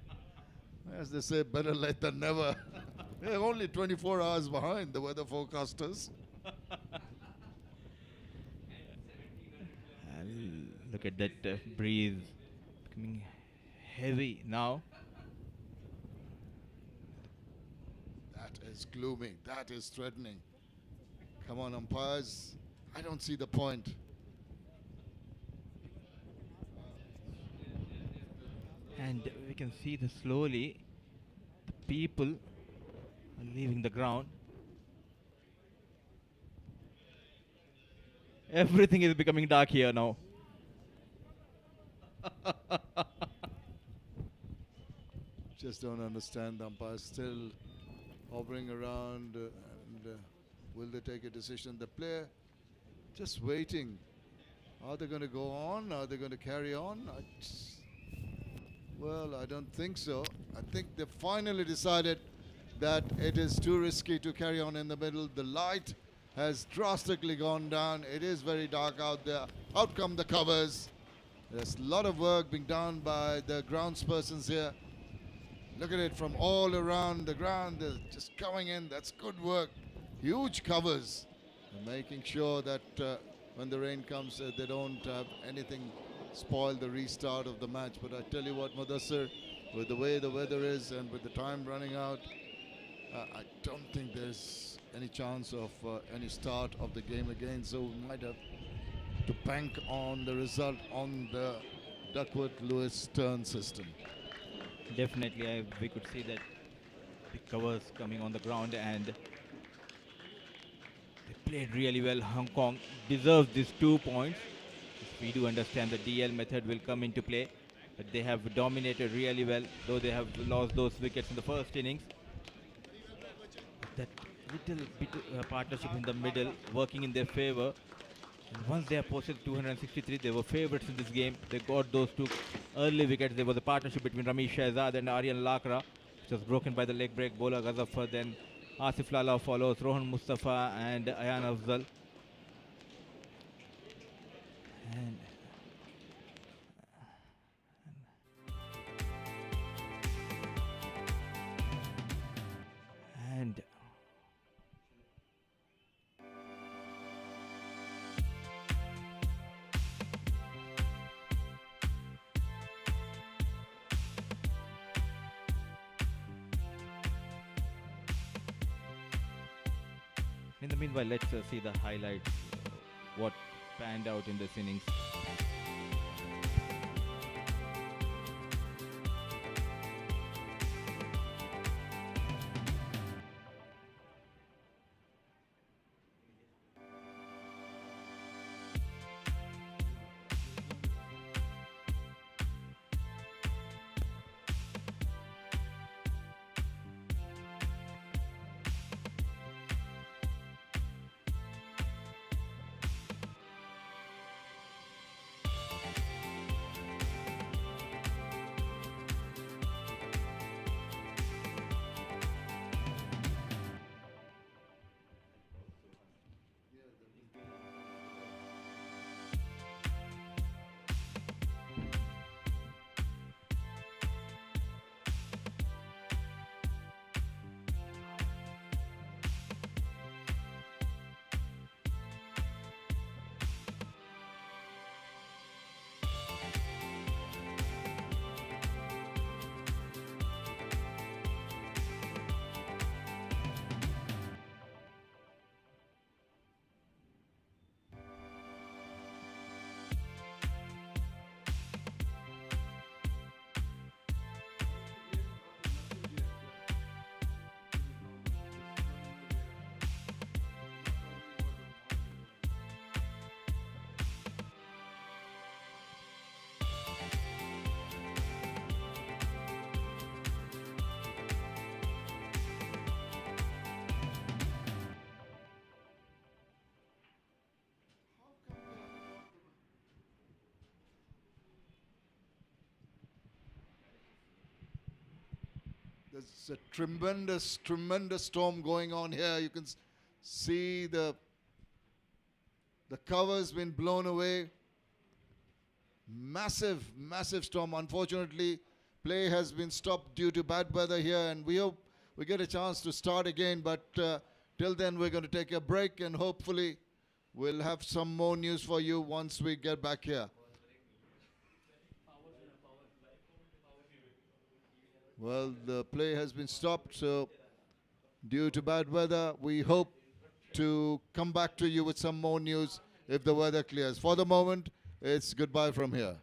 As they say, better late than never. They're only 24 hours behind the weather forecasters.
Look at that breeze becoming heavy now.
That is gloomy. That is threatening. Come on, umpires. I don't see the point.
And we can see that slowly the people are leaving the ground. Everything is becoming dark here now.
Just don't understand. The umpires still hovering around. And will they take a decision? The player just waiting. Are they going to go on? Are they going to carry on? Well, I don't think so. I think they finally decided that it is too risky to carry on in the middle. The light has drastically gone down. It is very dark out there. Out come the covers. There's a lot of work being done by the groundspersons here. Look at it from all around the ground. They're just coming in. That's good work. Huge covers. They're making sure that when the rain comes, they don't have anything spoil the restart of the match. But I tell you what, Mudassir, with the way the weather is and with the time running out, I don't think there's any chance of any start of the game again. So we might have to bank on the result on the Duckworth-Lewis turn system.
Definitely, we could see that the covers coming on the ground, and they played really well. Hong Kong deserves these 2 points. We do understand the DL method will come into play, but they have dominated really well, though they have lost those wickets in the first innings. That little bit partnership in the middle working in their favor. And once they have posted 263, they were favourites in this game. They got those 2 early wickets. There was a partnership between Ramesh Shahzad and Aryan Lakra, which was broken by the leg break bowler Ghazaffar. Then Asif Lala follows, Rohan Mustafa and Ayan Afzal. And in the meanwhile, let's see the highlights, what panned out in this innings.
There's a tremendous storm going on here. You can see the cover's been blown away. Massive storm. Unfortunately, play has been stopped due to bad weather here, and we hope we get a chance to start again. But till then, we're going to take a break, and hopefully we'll have some more news for you once we get back here. Well, the play has been stopped, so due to bad weather, we hope to come back to you with some more news if the weather clears. For the moment, it's goodbye from here.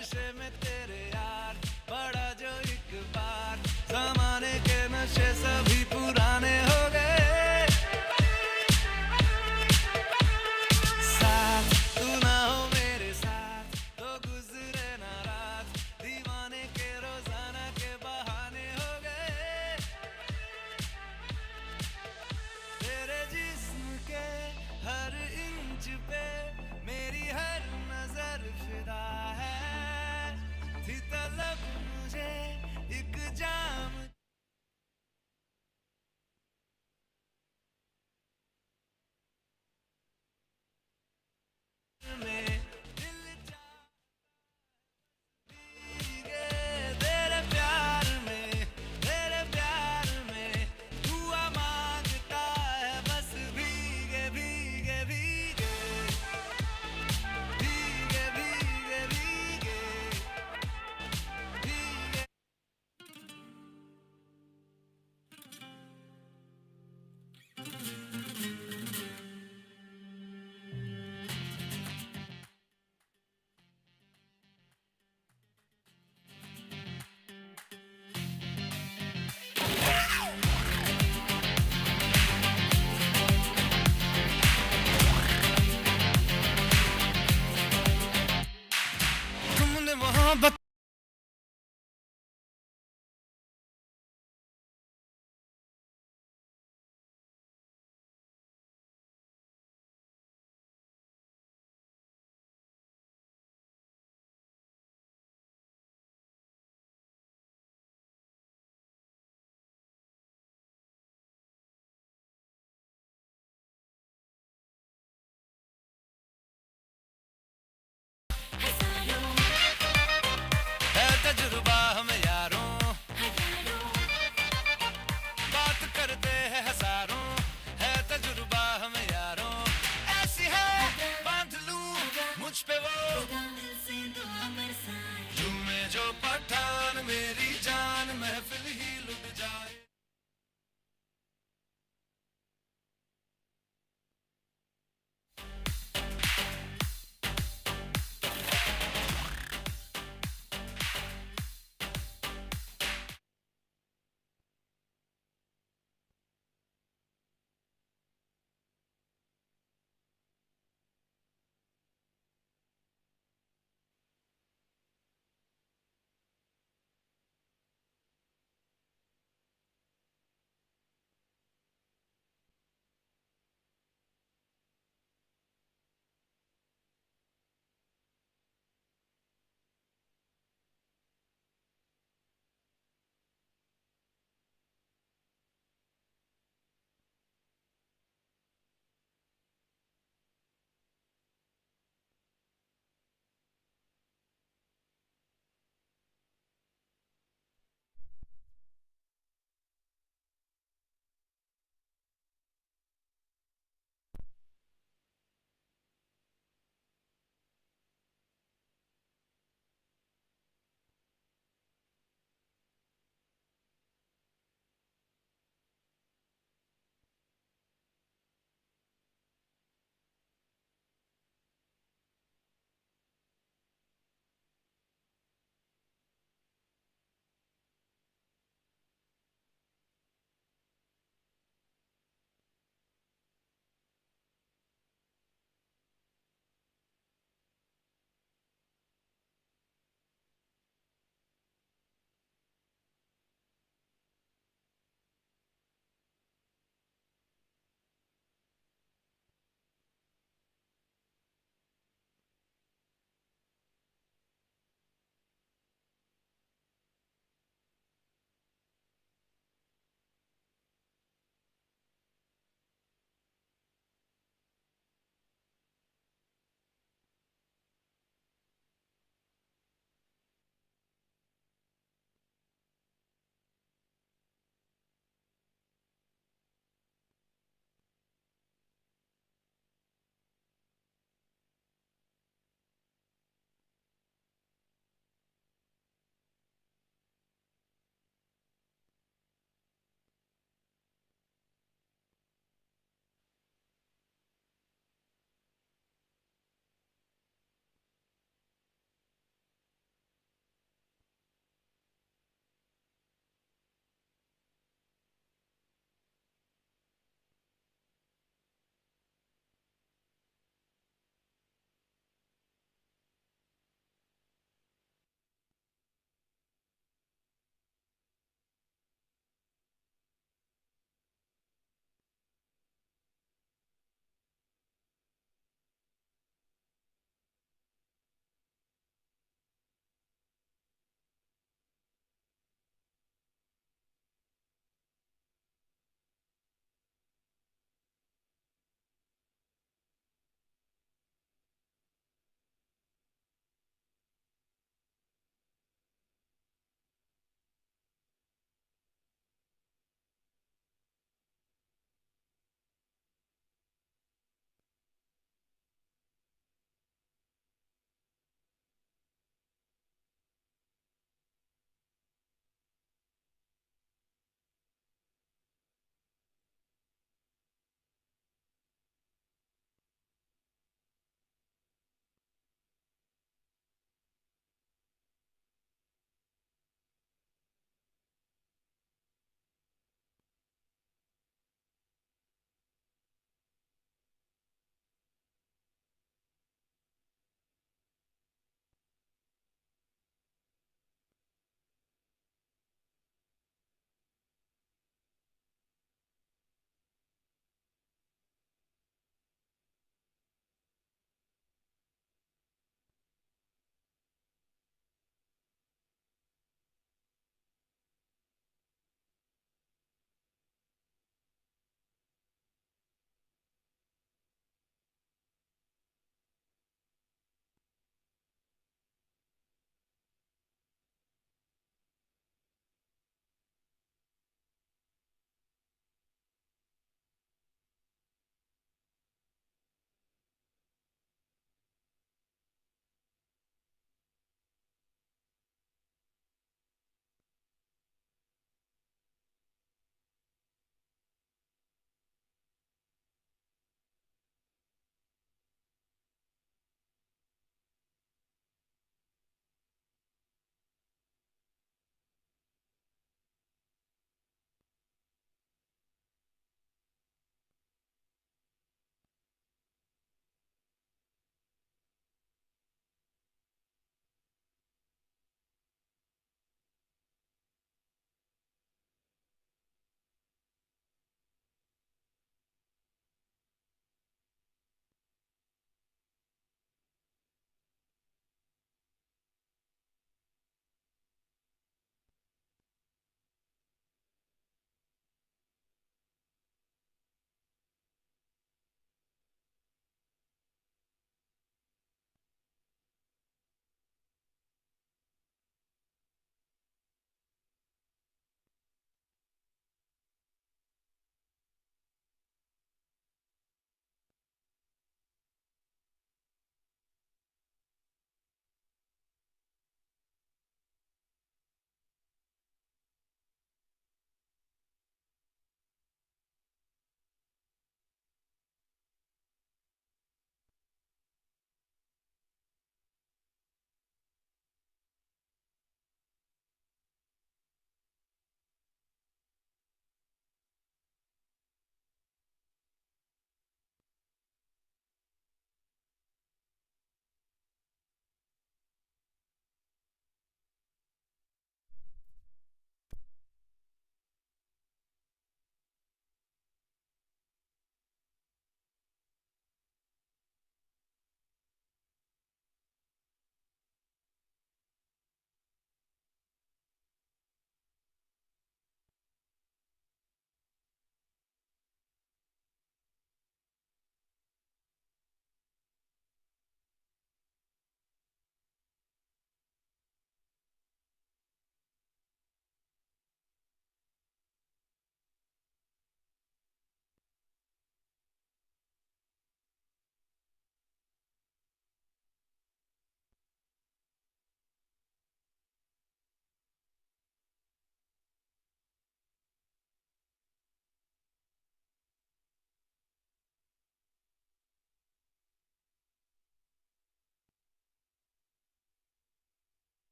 नशे में तेरे यार पड़ा जो एक बार जमाने के नशे सभी पुराने हो गए साथ तू ना हो मेरे साथ तो गुजरे ना रात दीवाने के रोजाना के बहाने हो गए तेरे जिस्म के हर इंच पे मेरी हर नजर फिदा है थी तलब मुझे एक जाम में दिल भीगे तेरे प्यार में दुआ मांगता है बस भीगे भीगे भीगे भीगे भीगे भीगे भीगे तुमने मोहब्बत है तजुर्बा हम यारों बात करते हैं हजारों है तजुर्बा हम यारों ऐसी है बांध लूं मुझ पे वो